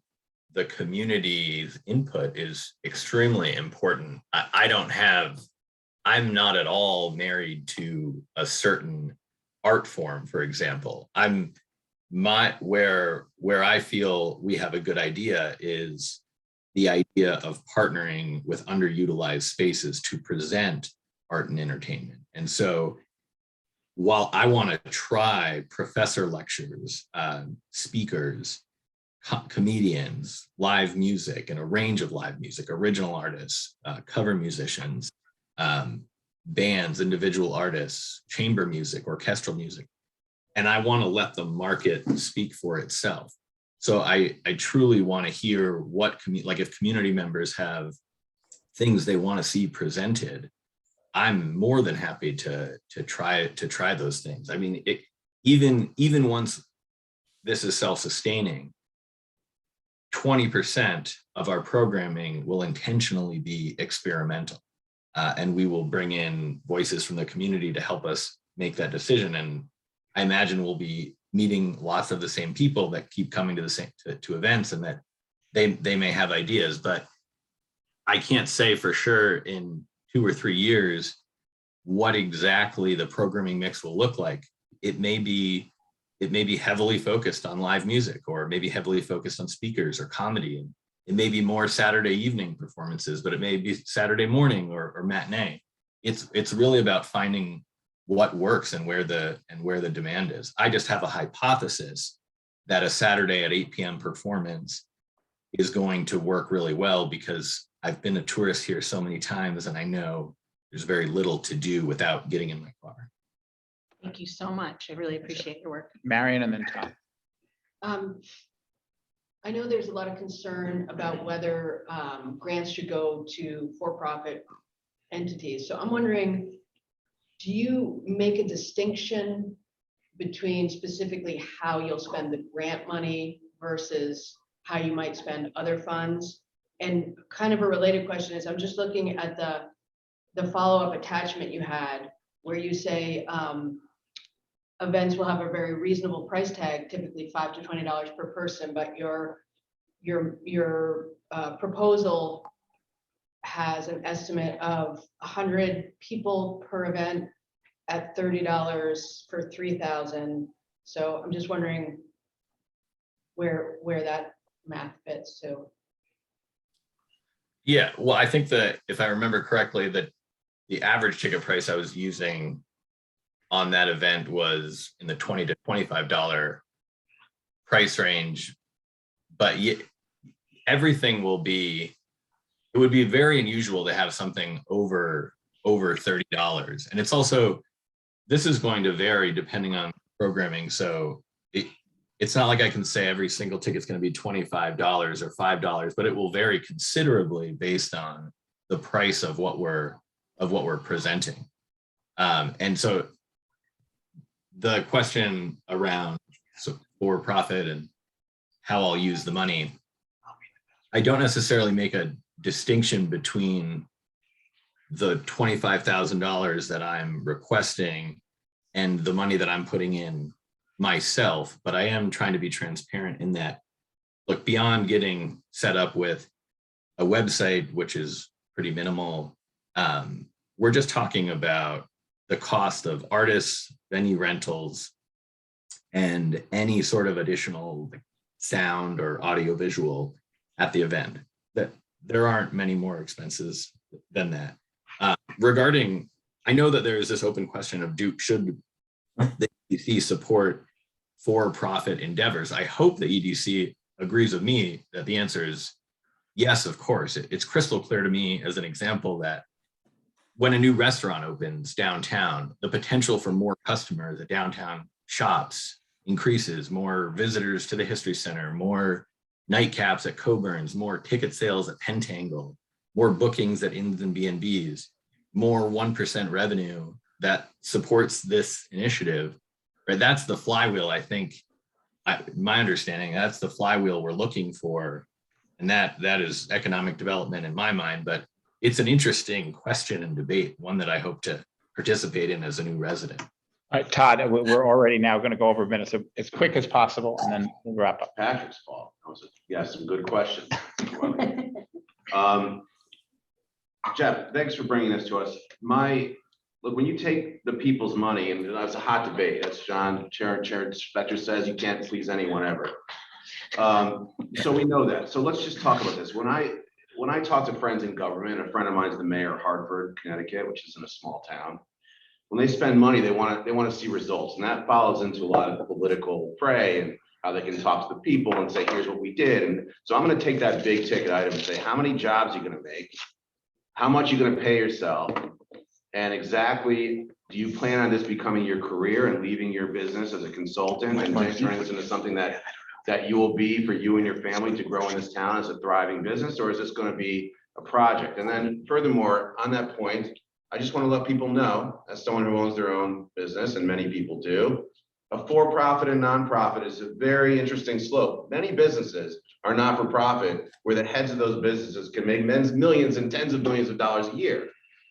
Speaker 4: community's input is extremely important. I'm not at all married to a certain art form, for example. Where I feel we have a good idea is the idea of partnering with underutilized spaces to present art and entertainment. And so while I want to try professor lectures, speakers, comedians, live music, and a range of live music, original artists, cover musicians, bands, individual artists, chamber music, orchestral music, and I want to let the market speak for itself. So I truly want to hear what, like if community members have things they want to see presented, I'm more than happy to try those things. I mean, even once this is self-sustaining, 20% of our programming will intentionally be experimental, and we will bring in voices from the community to help us make that decision. And I imagine we'll be meeting lots of the same people that keep coming to the same to events, and that they may have ideas, but I can't say for sure in 2 or 3 years what exactly the programming mix will look like. It may be heavily focused on live music, or maybe heavily focused on speakers or comedy. And it may be more Saturday evening performances, but it may be Saturday morning or matinee. It's really about finding what works and where the demand is. I just have a hypothesis that a Saturday at 8 p.m. performance is going to work really well, because I've been a tourist here so many times, and I know there's very little to do without getting in my car.
Speaker 9: Thank you so much. I really appreciate your work.
Speaker 2: Marion and then Todd.
Speaker 6: I know there's a lot of concern about whether grants should go to for-profit entities. So I'm wondering, do you make a distinction between specifically how you'll spend the grant money versus how you might spend other funds? And kind of a related question is, I'm just looking at the follow-up attachment you had, where you say events will have a very reasonable price tag, typically $5 to $20 per person, but your proposal has an estimate of 100 people per event at $30 for 3,000. So I'm just wondering where that math fits to.
Speaker 4: Yeah, well, I think that if I remember correctly, that the average ticket price I was using on that event was in the $20 to $25 price range. But yet everything will be, it would be very unusual to have something over $30. And it's also, this is going to vary depending on programming. So it's not like I can say every single ticket's going to be $25 or $5, but it will vary considerably based on the price of what we're presenting. And so the question around for profit and how I'll use the money, I don't necessarily make a distinction between the $25,000 that I'm requesting and the money that I'm putting in myself, but I am trying to be transparent in that, look, beyond getting set up with a website, which is pretty minimal, we're just talking about the cost of artists, venue rentals, and any sort of additional sound or audio visual at the event. That there aren't many more expenses than that. Regarding, I know that there is this open question of should the EDC support for-profit endeavors? I hope the EDC agrees with me that the answer is yes, of course. It's crystal clear to me, as an example, that when a new restaurant opens downtown, the potential for more customers at downtown shops increases, more visitors to the History Center, more nightcaps at Coburn's, more ticket sales at Pentangle, more bookings at Inns and B&Bs, more 1% revenue that supports this initiative. Right? That's the flywheel, I think, my understanding, that's the flywheel we're looking for. And that is economic development in my mind, but it's an interesting question and debate, one that I hope to participate in as a new resident.
Speaker 2: All right, Todd, we're already now going to go over a minute, so as quick as possible, and then we'll wrap up.
Speaker 3: Patrick's fault. Yeah, some good questions. Jeff, thanks for bringing this to us. Look, when you take the people's money, and that's a hot debate, as John Chair Spector says, you can't please anyone ever. So we know that. So let's just talk about this. When I talk to friends in government, a friend of mine is the mayor of Hartford, Connecticut, which is in a small town. When they spend money, they want to see results, and that follows into a lot of political fray and how they can talk to the people and say, here's what we did. And so I'm going to take that big ticket item and say, how many jobs are you going to make? How much are you going to pay yourself? And exactly, do you plan on this becoming your career and leaving your business as a consultant and turning this into something that you will be for you and your family to grow in this town as a thriving business, or is this going to be a project? And then furthermore, on that point, I just want to let people know, as someone who owns their own business, and many people do, a for-profit and nonprofit is a very interesting slope. Many businesses are not-for-profit, where the heads of those businesses can make millions and tens of millions of dollars a year.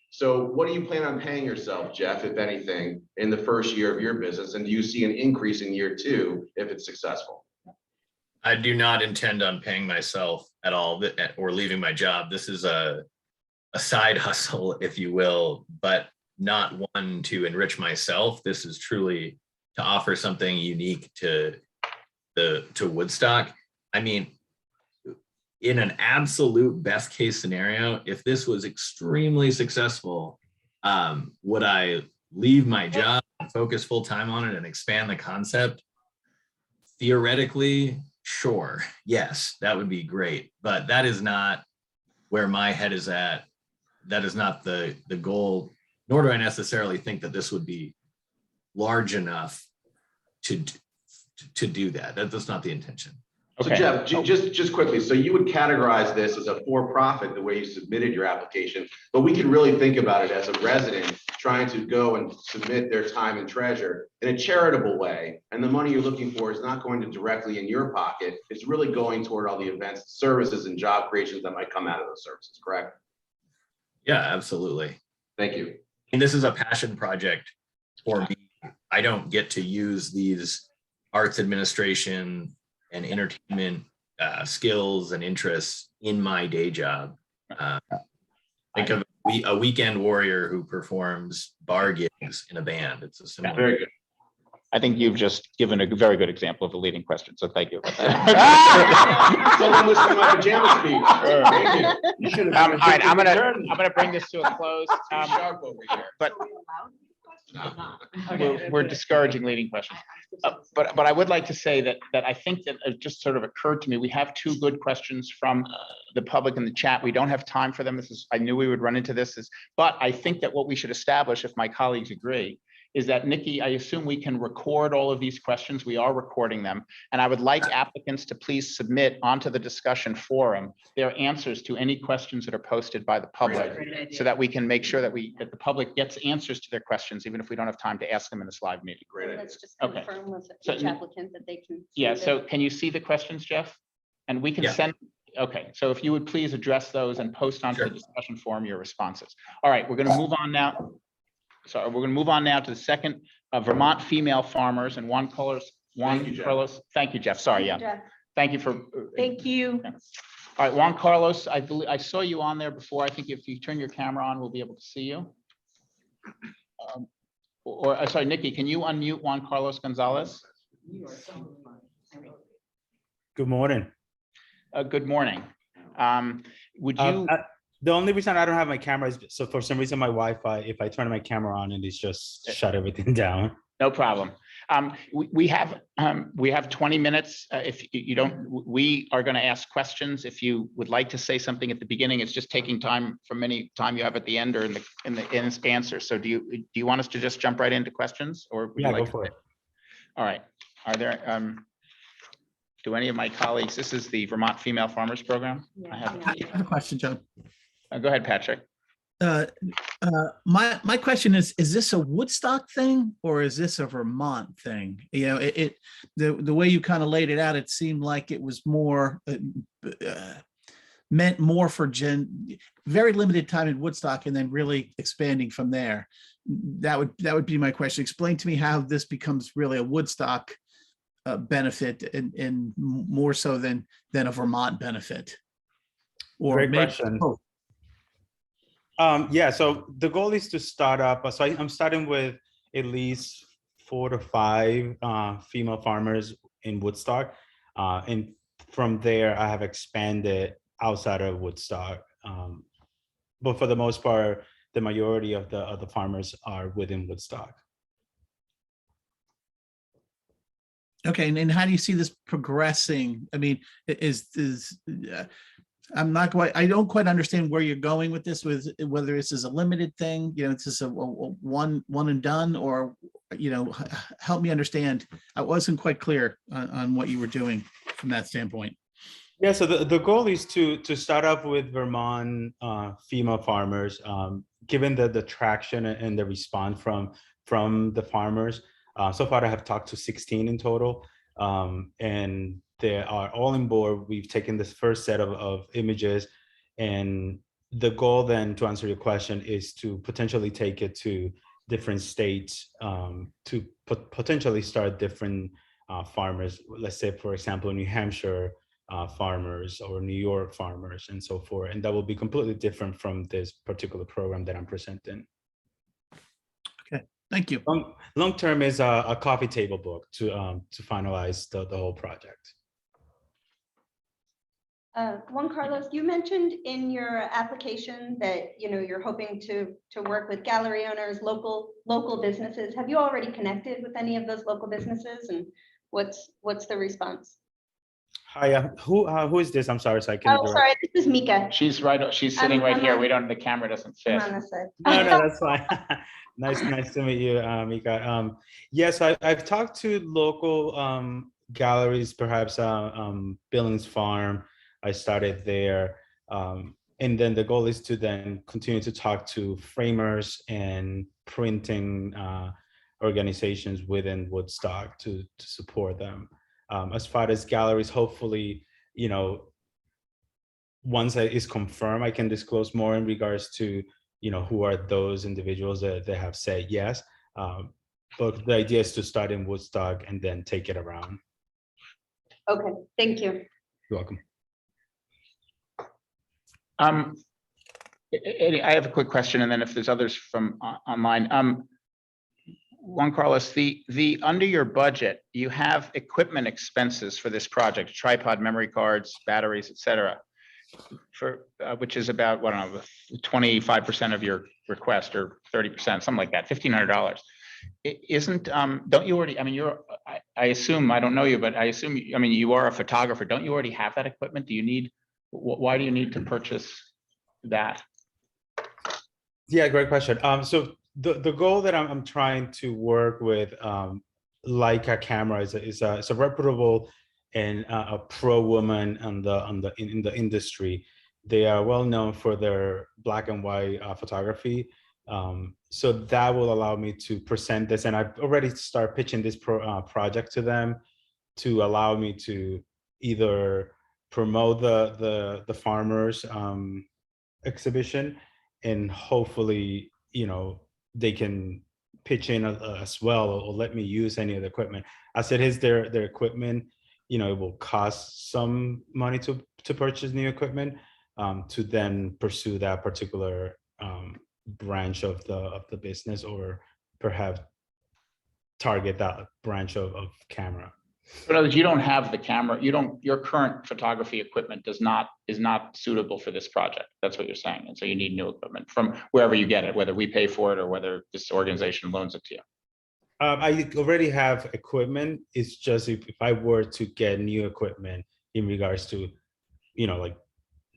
Speaker 3: So what do you plan on paying yourself, Jeff, if anything, in the first year of your business? And do you see an increase in year two if it's successful?
Speaker 4: I do not intend on paying myself at all or leaving my job. This is a side hustle, if you will, but not one to enrich myself. This is truly to offer something unique to Woodstock. I mean, in an absolute best case scenario, if this was extremely successful, would I leave my job, focus full time on it, and expand the concept? Theoretically, sure, yes, that would be great, but that is not where my head is at. That is not the goal, nor do I necessarily think that this would be large enough to do that. That's not the intention.
Speaker 3: So
Speaker 2: Okay.
Speaker 3: Jeff, just quickly, so you would categorize this as a for-profit, the way you submitted your application, but we could really think about it as a resident trying to go and submit their time and treasure in a charitable way. And the money you're looking for is not going to directly in your pocket. It's really going toward all the events, services, and job creations that might come out of those services, correct?
Speaker 4: Yeah, absolutely.
Speaker 3: Thank you.
Speaker 4: And this is a passion project for me. I don't get to use these arts administration and entertainment skills and interests in my day job. Think of a weekend warrior who performs bar gigs in a band. It's a similar.
Speaker 3: Very good.
Speaker 2: I think you've just given a very good example of a leading question, so thank you.
Speaker 3: Someone listening to my pajama speech. Thank you. You should have.
Speaker 2: All right, I'm gonna bring this to a close.
Speaker 3: Sharp over here.
Speaker 2: But we're discouraging leading questions. But I would like to say that I think that it just sort of occurred to me, we have two good questions from the public in the chat. We don't have time for them. I knew we would run into this, but I think that what we should establish, if my colleagues agree, is that, Nikki, I assume we can record all of these questions. We are recording them. And I would like applicants to please submit onto the discussion forum their answers to any questions that are posted by the public, so that we can make sure that the public gets answers to their questions, even if we don't have time to ask them in this live meeting.
Speaker 3: Great idea.
Speaker 5: Let's just
Speaker 2: Okay.
Speaker 5: confirm with
Speaker 2: So-
Speaker 5: each applicant that they can. see
Speaker 2: Yeah,
Speaker 5: the-
Speaker 2: so can you see the questions, Jeff? And we can
Speaker 4: Yeah.
Speaker 2: send, okay, so if you would please address those and post onto the
Speaker 4: Sure.
Speaker 2: discussion forum your responses. All right, we're gonna move on now. Sorry, we're gonna move on now to the second, Vermont female farmers and Juan Carlos. Thank you, Jeff. Sorry, yeah.
Speaker 5: Jeff,
Speaker 2: Thank you for.
Speaker 9: Thank you.
Speaker 2: All right, Juan Carlos, I believe, I saw you on there before. I think if you turn your camera on, we'll be able to see you. Sorry, Nikki, can you unmute Juan Carlos Gonzalez?
Speaker 10: Good morning.
Speaker 2: Good morning. Would you,
Speaker 10: The only reason I don't have my camera is so for some reason my Wi-Fi, if I turn my camera on, and it's just shut everything down.
Speaker 2: no problem. We have 20 minutes. If you don't, we are going to ask questions. If you would like to say something at the beginning, it's just taking time from any time you have at the end or in the answer. So do you want us to just jump right into questions, or would you
Speaker 10: Yeah,
Speaker 2: like
Speaker 10: go for it.
Speaker 2: All right. Are there, do any of my colleagues, this is the Vermont Female Farmers Program?
Speaker 9: Yeah,
Speaker 2: I have,
Speaker 1: I have a question, John.
Speaker 2: go ahead, Patrick.
Speaker 1: My question is this a Woodstock thing or is this a Vermont thing? You know, the way you kind of laid it out, it seemed like it was more meant more for very limited time in Woodstock and then really expanding from there. That would be my question. Explain to me how this becomes really a Woodstock benefit and more so than a Vermont benefit. Or
Speaker 10: Great
Speaker 1: maybe
Speaker 10: question.
Speaker 1: both.
Speaker 10: Yeah, so the goal is to start up. So I'm starting with at least 4 to 5 female farmers in Woodstock. And from there, I have expanded outside of Woodstock. But for the most part, the majority of the farmers are within Woodstock.
Speaker 1: Okay, and how do you see this progressing? I mean, I don't quite understand where you're going with this, whether this is a limited thing, you know, it's just a one and done, or, you know, help me understand. I wasn't quite clear on what you were doing from that standpoint.
Speaker 10: Yeah, so the goal is to start up with Vermont female farmers, given the traction and the response from the farmers. So far, I have talked to 16 in total, and they are all on board. We've taken this first set of images, and the goal then, to answer your question, is to potentially take it to different states to potentially start different farmers, let's say, for example, New Hampshire farmers or New York farmers and so forth. And that will be completely different from this particular program that I'm presenting.
Speaker 1: Thank you.
Speaker 10: Long term is a coffee table book to finalize the whole project.
Speaker 5: Juan Carlos, you mentioned in your application that you're hoping to work with gallery owners, local businesses. Have you already connected with any of those local businesses, and what's the response?
Speaker 10: Hi, who is this? I'm sorry, so I can.
Speaker 5: Oh, sorry, this is Mika.
Speaker 2: She's right, she's sitting right
Speaker 5: I'm
Speaker 2: here.
Speaker 5: on-
Speaker 2: We don't, the camera doesn't
Speaker 5: I'm
Speaker 2: fit.
Speaker 5: on this side.
Speaker 10: No, that's fine. Nice to meet you, Mika. Yes, I've talked to local galleries, perhaps Billings Farm. I started there. And then the goal is to then continue to talk to framers and printing organizations within Woodstock to support them. As far as galleries, hopefully, once that is confirmed, I can disclose more in regards to who are those individuals that have said yes. But the idea is to start in Woodstock and then take it around.
Speaker 5: Okay, thank you.
Speaker 10: You're welcome.
Speaker 2: I have a quick question, and then if there's others from online. Juan Carlos, the under your budget, you have equipment expenses for this project: tripod, memory cards, batteries, etc. For which is about, I don't know, 25% of your request, or 30%, something like that, $1,500. Isn't don't you already? I mean, I assume, I don't know you, but I assume, I mean, you are a photographer. Don't you already have that equipment? Do you need? Why do you need to purchase that?
Speaker 10: Yeah, great question. So the goal that I'm trying to work with Leica camera is a reputable and a pro woman in the industry. They are well known for their black and white photography. So that will allow me to present this, and I've already started pitching this project to them to allow me to either promote the farmers exhibition, and hopefully they can pitch in as well, or let me use any of the equipment. As it is their equipment, it will cost some money to purchase new equipment to then pursue that particular branch of the business, or perhaps target that branch of camera.
Speaker 2: In other words, you don't have the camera. Your current photography equipment is not suitable for this project. That's what you're saying, and so you need new equipment from wherever you get it, whether we pay for it or whether this organization loans it to you.
Speaker 10: I already have equipment. It's just if I were to get new equipment in regards to, like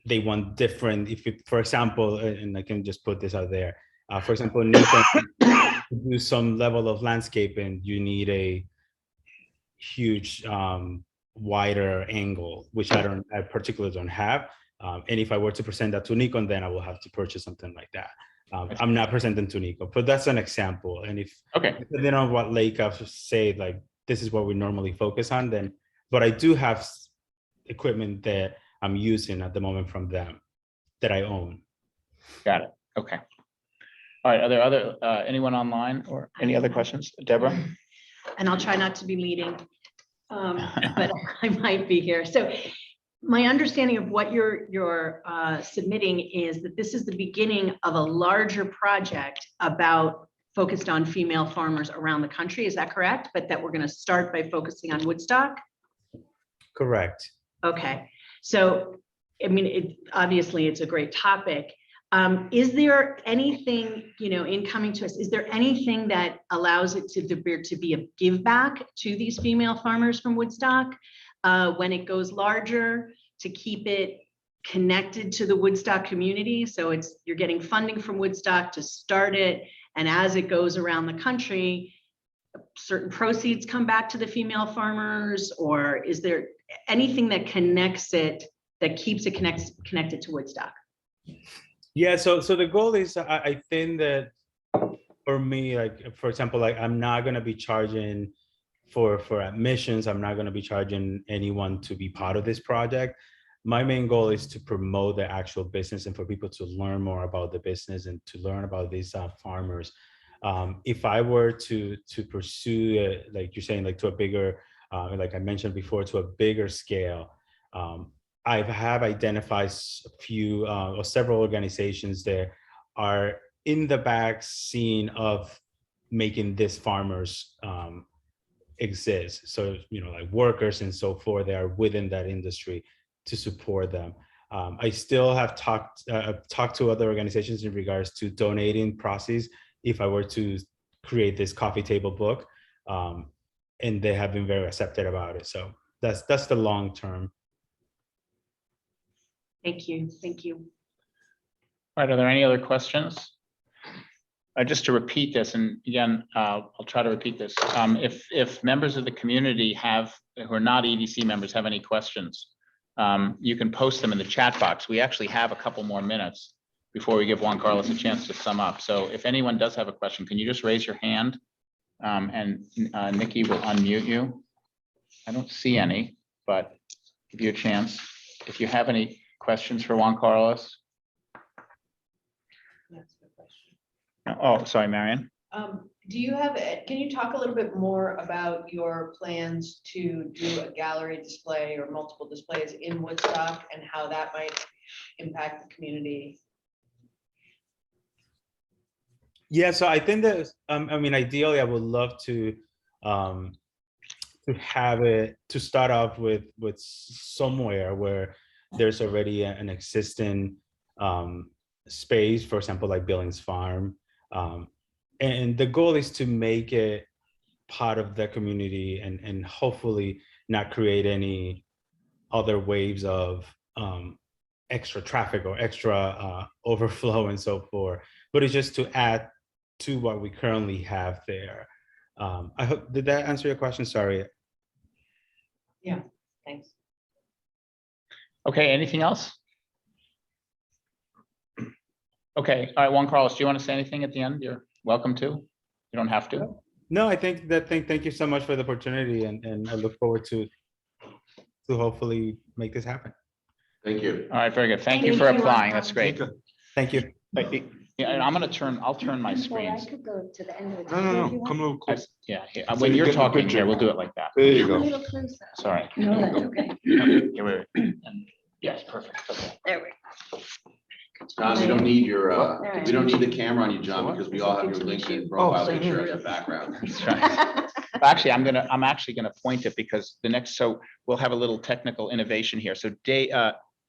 Speaker 10: they want different. For example, and I can just put this out there. For example, Nikon, to do some level of landscaping, you need a huge wider angle, which I particularly don't have. And if I were to present that to Nikon, then I will have to purchase something like that. I'm not presenting to Nikon, but that's an example. And if depending on what Leica say, like this is what we normally focus on, then, but I do have equipment that I'm using at the moment from them that I own.
Speaker 2: Got it. Okay. All right. Are there anyone online or any other questions? Deborah?
Speaker 9: And I'll try not to be leading, but I might be here. So my understanding of what you're submitting is that this is the beginning of a larger project focused on female farmers around the country. Is that correct? But that we're going to start by focusing on Woodstock?
Speaker 10: Correct.
Speaker 9: Okay. So, I mean, obviously it's a great topic. Is there anything, in coming to us, is there anything that allows it to be a give back to these female farmers from Woodstock when it goes larger, to keep it connected to the Woodstock community? So you're getting funding from Woodstock to start it, and as it goes around the country, certain proceeds come back to the female farmers, or is there anything that connects it, that keeps it connected to Woodstock?
Speaker 10: Yeah, so the goal is, I think that for me, like, for example, like I'm not going to be charging for admissions. I'm not going to be charging anyone to be part of this project. My main goal is to promote the actual business and for people to learn more about the business and to learn about these farmers. If I were to pursue, like you're saying, like to a bigger like I mentioned before, to a bigger scale. I have identified a few or several organizations that are in the back scene of making this farmers exist. So, like workers and so forth, they are within that industry to support them. I still have talked to other organizations in regards to donating proceeds if I were to create this coffee table book, and they have been very receptive about it. So that's the long term.
Speaker 9: Thank you. Thank you.
Speaker 2: All right, are there any other questions? Just to repeat this, and again, I'll try to repeat this. If members of the community who are not EDC members have any questions, you can post them in the chat box. We actually have a couple more minutes before we give Juan Carlos a chance to sum up. So if anyone does have a question, can you just raise your hand? And Nikki will unmute you. I don't see any, but give you a chance. If you have any questions for Juan Carlos.
Speaker 6: That's the question.
Speaker 2: Oh, sorry, Marion.
Speaker 6: Can you talk a little bit more about your plans to do a gallery display or multiple displays in Woodstock and how that might impact the community?
Speaker 10: Yeah, so I think that, ideally, I would love to have it, to start off with somewhere where there's already an existing space, for example, like Billings Farm. And the goal is to make it part of the community and hopefully not create any other waves of extra traffic or extra overflow and so forth. But it's just to add to what we currently have there. I hope, did that answer your question? Sorry.
Speaker 6: Yeah, thanks.
Speaker 2: Okay, anything else? Okay, all right, Juan Carlos, do you want to say anything at the end? You're welcome to. You don't have to.
Speaker 10: No, I think thank you so much for the opportunity, and I look forward to hopefully make this happen.
Speaker 3: Thank you.
Speaker 2: All right, very good. Thank you
Speaker 9: Thank
Speaker 2: for
Speaker 9: you,
Speaker 2: applying.
Speaker 9: Juan
Speaker 2: That's great.
Speaker 10: Thank you.
Speaker 2: Yeah, and I'll turn my screens.
Speaker 5: could go to the end of the.
Speaker 8: No, come a little closer.
Speaker 2: Yeah, here,
Speaker 8: So
Speaker 2: when
Speaker 8: you
Speaker 2: you're
Speaker 8: get the
Speaker 2: talking
Speaker 8: picture.
Speaker 2: here, we'll do it like that.
Speaker 8: There you go.
Speaker 2: Sorry.
Speaker 5: No, that's okay.
Speaker 2: Here, wait, wait. Yes, perfect. Okay.
Speaker 5: There we go.
Speaker 3: John, we don't need your,
Speaker 5: Alright.
Speaker 3: we don't need the camera on you, John, because we all have your LinkedIn profile
Speaker 8: same
Speaker 3: picture
Speaker 8: here.
Speaker 3: as the background.
Speaker 2: That's right. Actually, I'm actually gonna point it because so we'll have a little technical innovation here. So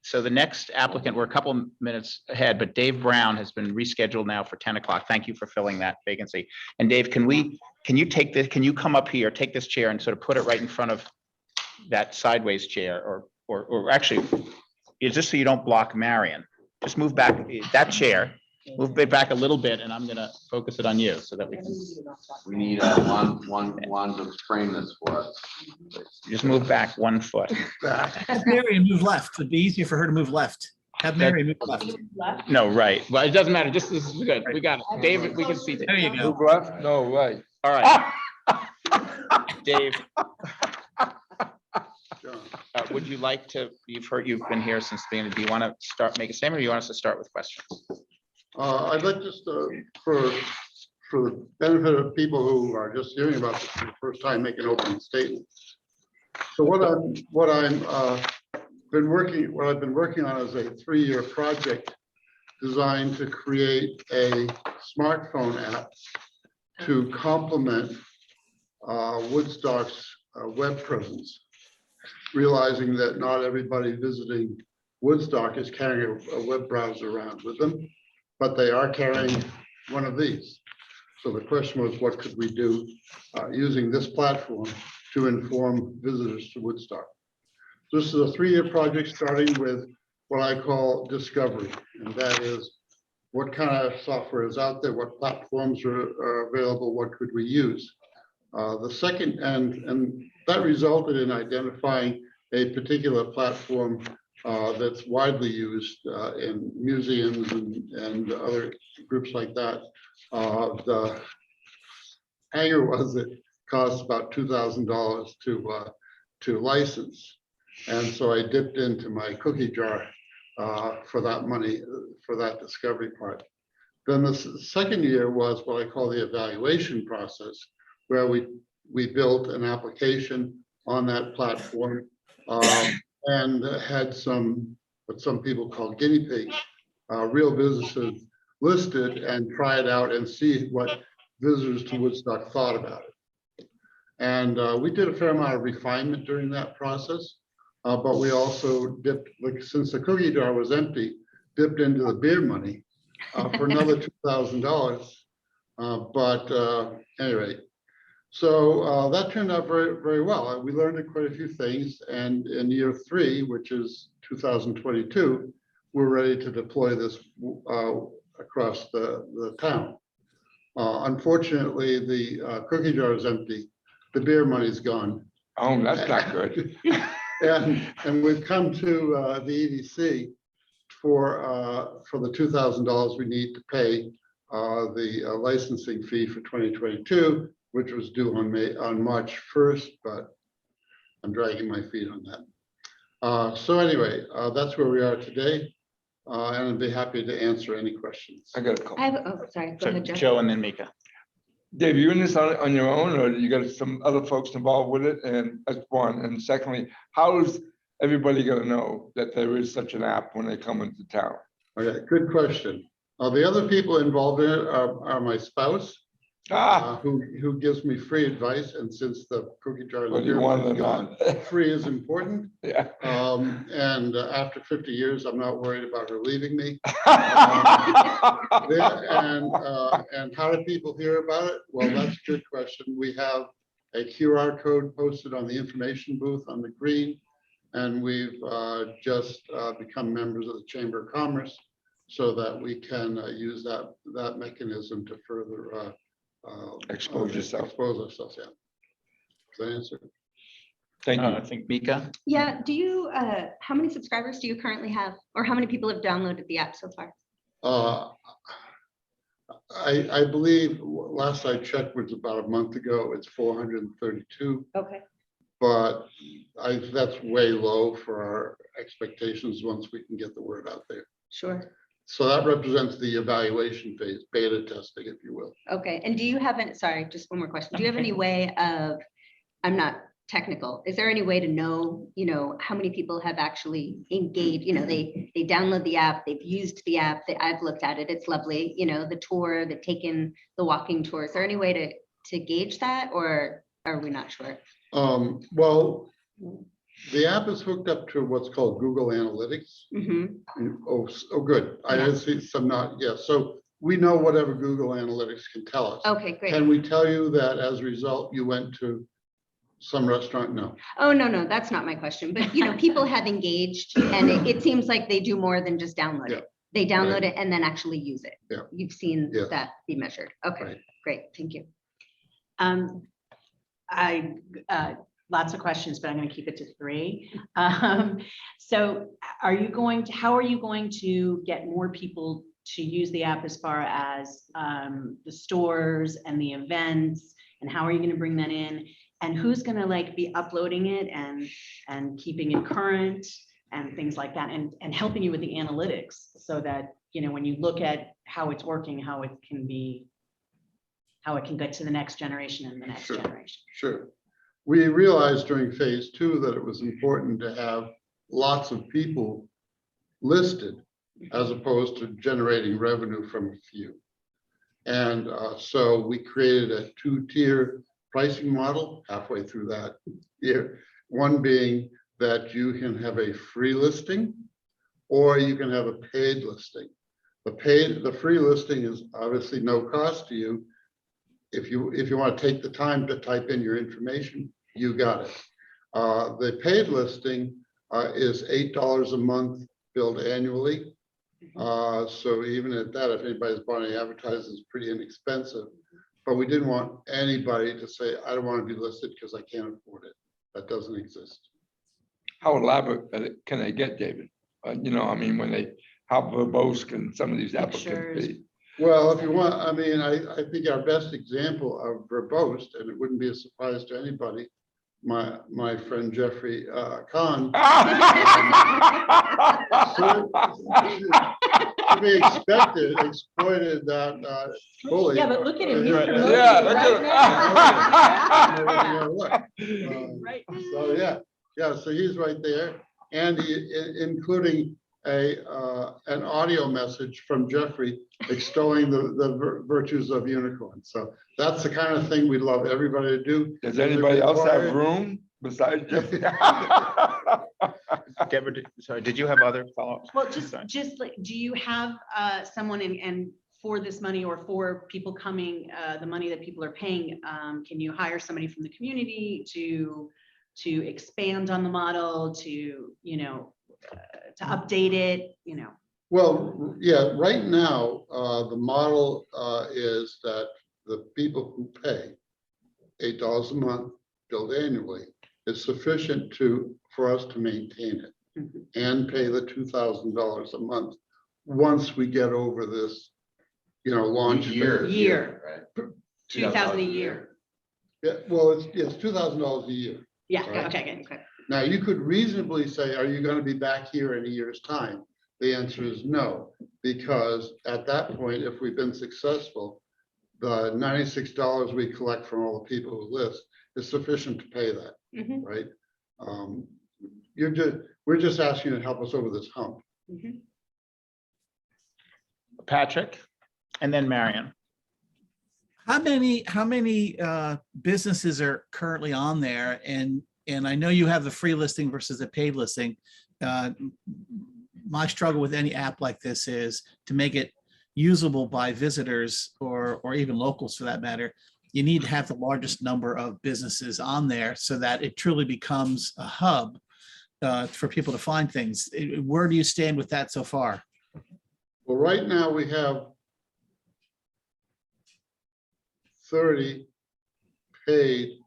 Speaker 2: so the next applicant, we're a couple minutes ahead, but Dave Brown has been rescheduled now for 10 o'clock. Thank you for filling that vacancy. And Dave, can you take this, can you come up here, take this chair and sort of put it right in front of that sideways chair, or actually, just so you don't block Marion, just move back that chair, move it back a little bit, and I'm gonna focus it on you so that we can.
Speaker 3: We need one to frame this for us.
Speaker 2: Just move back 1 foot.
Speaker 1: Have Mary move left. It'd be easier for her to move left. Have Mary move left.
Speaker 6: Left?
Speaker 2: No, right. Well, it doesn't matter. Just this is good. We got it. David, we can see.
Speaker 1: There you go.
Speaker 8: Move left? No, right.
Speaker 2: All right. Dave, would you like to, you've been here since the beginning. Do you want to make a statement, or do you want us to start with questions?
Speaker 11: I'd like just for the benefit of people who are just hearing about this for the first time, make an opening statement. So what I've been working on is a 3-year project designed to create a smartphone app to complement Woodstock's web presence, realizing that not everybody visiting Woodstock is carrying a web browser around with them, but they are carrying one of these. So the question was, what could we do using this platform to inform visitors to Woodstock? This is a 3-year project starting with what I call discovery, and that is what kind of software is out there, what platforms are available, what could we use? The second, and that resulted in identifying a particular platform that's widely used in museums and other groups like that. The hanger was it costs about $2,000 to license. And so I dipped into my cookie jar for that money, for that discovery part. Then the second year was what I call the evaluation process, where we built an application on that platform, and had some, what some people call guinea pigs, real businesses listed, and try it out and see what visitors to Woodstock thought about it. And we did a fair amount of refinement during that process, but we also dipped, like, since the cookie jar was empty, dipped into the beer money for another $2,000. But anyway, so that turned out very, very well. We learned quite a few things, and in year 3, which is 2022, we're ready to deploy this across the town. Unfortunately, the cookie jar is empty. The beer money's gone.
Speaker 8: Oh, that's not good.
Speaker 11: And we've come to the EDC for the $2,000 we need to pay the licensing fee for 2022, which was due on March 1st, but I'm dragging my feet on that. So anyway, that's where we are today, and I'd be happy to answer any questions.
Speaker 8: I got a couple.
Speaker 5: I have, oh, sorry, go
Speaker 2: So
Speaker 5: ahead, Jeff.
Speaker 2: Joe and then Mika.
Speaker 8: Dave, you in this on your own, or you got some other folks involved with it? And that's one. And secondly, how is everybody gonna know that there is such an app when they come into town?
Speaker 11: Okay, good question. The other people involved in it are my spouse, who gives me free advice, and since the cookie jar
Speaker 8: Well, you want to
Speaker 11: gone, free is important.
Speaker 8: Yeah.
Speaker 11: And after 50 years, I'm not worried about her leaving me. And how do people hear about it? Well, that's a good question. We have a QR code posted on the information booth on the green, and we've just become members of the Chamber of Commerce, so that we can use that mechanism to further
Speaker 8: Expose yourself.
Speaker 11: Expose ourselves, yeah. Does that answer?
Speaker 8: Thank you.
Speaker 2: I think Mika.
Speaker 5: Yeah, do you, how many subscribers do you currently have? Or how many people have downloaded the app so far?
Speaker 11: I believe last I checked was about a month ago, it's 432,
Speaker 5: Okay.
Speaker 11: but that's way low for our expectations once we can get the word out there.
Speaker 5: Sure.
Speaker 11: So that represents the evaluation phase, beta testing, if you will.
Speaker 5: Okay, and do you have any, sorry, just one more question. Do you have any way of, I'm not technical, is there any way to know, how many people have actually engaged, they download the app, they've used the app, I've looked at it, it's lovely, the tour, they've taken the walking tour. Is there any way to gauge that, or are we not sure?
Speaker 11: Well, the app is hooked up to what's called Google Analytics.
Speaker 5: Mm-hmm.
Speaker 11: Oh, good. I see some not, yeah. So we know whatever Google Analytics can tell us.
Speaker 5: Okay, great.
Speaker 11: Can we tell you that as a result, you went to some restaurant? No.
Speaker 5: Oh, no, that's not my question. But, people have engaged, and it seems like they do more than just download it. They download it and then actually use it.
Speaker 11: Yeah.
Speaker 5: You've seen
Speaker 11: Yeah.
Speaker 5: that be measured. Okay,
Speaker 11: Right.
Speaker 5: great. Thank you.
Speaker 9: Lots of questions, but I'm going to keep it to 3. So how are you going to get more people to use the app as far as the stores and the events, and how are you going to bring that in? And who's going to be uploading it and keeping it current and things like that, and helping you with the analytics, so that, when you look at how it's working, how it can get to the next generation and the next
Speaker 11: Sure.
Speaker 9: generation.
Speaker 11: Sure. We realized during phase 2 that it was important to have lots of people listed as opposed to generating revenue from a few. And so we created a 2-tier pricing model halfway through that year. One being that you can have a free listing, or you can have a paid listing. The free listing is obviously no cost to you. If you want to take the time to type in your information, you got it. The paid listing is $8 a month billed annually. So even at that, if anybody's bought any advertising, it's pretty inexpensive. But we didn't want anybody to say, I don't want to be listed because I can't afford it. That doesn't exist.
Speaker 8: How elaborate can they get, David? How verbose can some of these applicants
Speaker 9: Pictures.
Speaker 8: be?
Speaker 11: Well, if you want, I think our best example of verbose, and it wouldn't be a surprise to anybody, my friend Jeffrey Kahn, to be expected, exploited that fully.
Speaker 9: Yeah, but look at him. He's
Speaker 11: Right.
Speaker 9: promoting
Speaker 8: Yeah,
Speaker 9: it
Speaker 8: look
Speaker 9: right
Speaker 8: at
Speaker 9: now.
Speaker 11: Right.
Speaker 9: Right.
Speaker 11: So, yeah, so he's right there, and including an audio message from Jeffrey extolling the virtues of unicorns. So that's the kind of thing we love everybody to do.
Speaker 8: Does anybody else have room besides Jeffrey?
Speaker 2: Deborah, sorry, did you have other follow-ups?
Speaker 9: Well,
Speaker 2: Sorry.
Speaker 9: just like, do you have someone and for this money or for people coming, the money that people are paying, can you hire somebody from the community to expand on the model, to, you know, to update it, you know?
Speaker 11: Well, yeah, right now, the model is that the people who pay $8 a month billed annually is sufficient for us to maintain it
Speaker 9: Mhm.
Speaker 11: and pay the $2,000 a month once we get over this, launch phase.
Speaker 9: Year.
Speaker 3: Right.
Speaker 9: 2,000 a year.
Speaker 11: Yeah, well, it's $2,000 a year.
Speaker 9: Yeah,
Speaker 11: Right.
Speaker 9: okay.
Speaker 11: Now, you could reasonably say, are you going to be back here in a year's time? The answer is no, because at that point, if we've been successful, the $96 we collect from all the people who list is sufficient to pay that,
Speaker 9: Mhm,
Speaker 11: right? We're just asking you to help us over this hump.
Speaker 9: mhm.
Speaker 2: Patrick, and then Marion.
Speaker 1: How many businesses are currently on there? And I know you have the free listing versus the paid listing. My struggle with any app like this is to make it usable by visitors or even locals for that matter. You need to have the largest number of businesses on there so that it truly becomes a hub for people to find things. Where do you stand with that so far?
Speaker 11: Well, right now we have 30 paid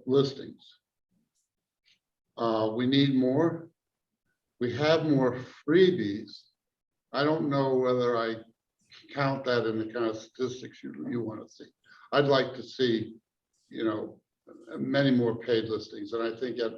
Speaker 11: listings. We need more. We have more freebies. I don't know whether I count that in the kind of statistics you want to see. I'd like to see, many more paid listings, and I think at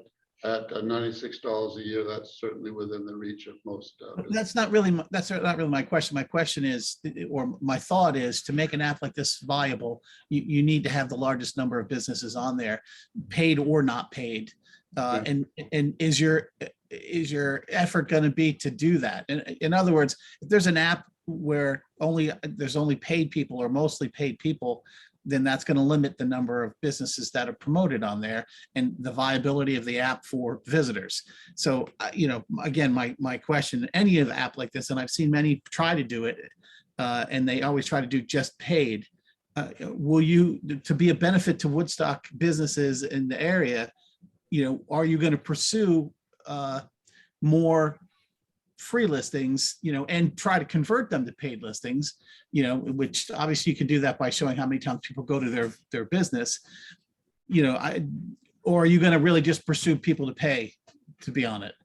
Speaker 11: $96 a year, that's certainly within the reach of most.
Speaker 1: That's not really my question. My question is, or my thought is, to make an app like this viable, you need to have the largest number of businesses on there, paid or not paid. And is your effort going to be to do that? In other words, if there's an app where there's only paid people or mostly paid people, then that's going to limit the number of businesses that are promoted on there and the viability of the app for visitors. So, again, my question, any of the app like this, and I've seen many try to do it, and they always try to do just paid. Will you, to be a benefit to Woodstock businesses in the area, are you going to pursue more free listings, and try to convert them to paid listings, which obviously you can do that by showing how many times people go to their business, or are you going to really just pursue people to pay to be on it?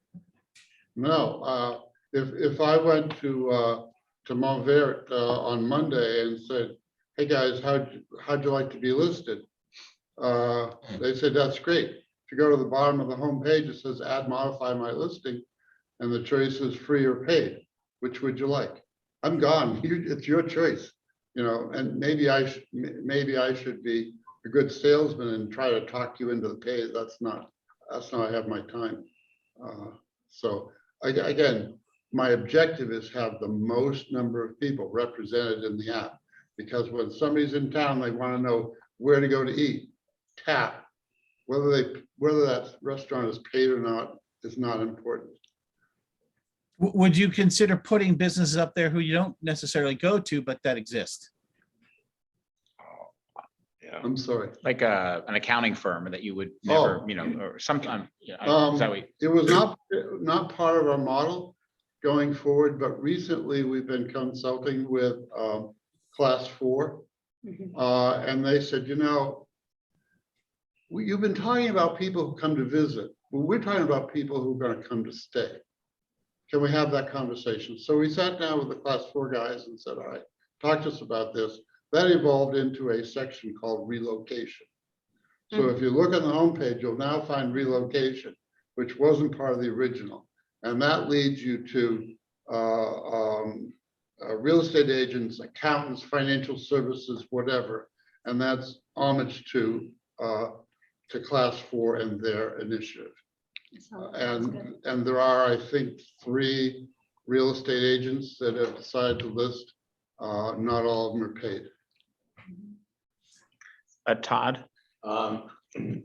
Speaker 11: No, if I went to Montverde on Monday and said, hey guys, how'd you like to be listed? They said, that's great. If you go to the bottom of the homepage, it says add, modify my listing. And the choice is free or paid. Which would you like? I'm gone. It's your choice, and maybe I should be a good salesman and try to talk you into the pay. That's not I have my time. So again, my objective is to have the most number of people represented in the app, because when somebody's in town, they want to know where to go to eat, tap, whether that restaurant is paid or not is not important.
Speaker 1: Would you consider putting businesses up there who you don't necessarily go to, but that exist?
Speaker 11: I'm sorry.
Speaker 2: Like an accounting firm that you would never, or sometime.
Speaker 11: It was not part of our model going forward, but recently we've been consulting with Class 4, and they said, you've been talking about people who come to visit. Well, we're talking about people who are going to come to stay. Can we have that conversation? So we sat down with the Class 4 guys and said, all right, talk to us about this. That evolved into a section called relocation. So if you look on the homepage, you'll now find relocation, which wasn't part of the original. And that leads you to real estate agents, accountants, financial services, whatever. And that's homage to to class 4 and their initiative.
Speaker 5: Sounds good.
Speaker 11: And there are, I think, 3 real estate agents that have decided to list. Not all of them are paid.
Speaker 2: Todd?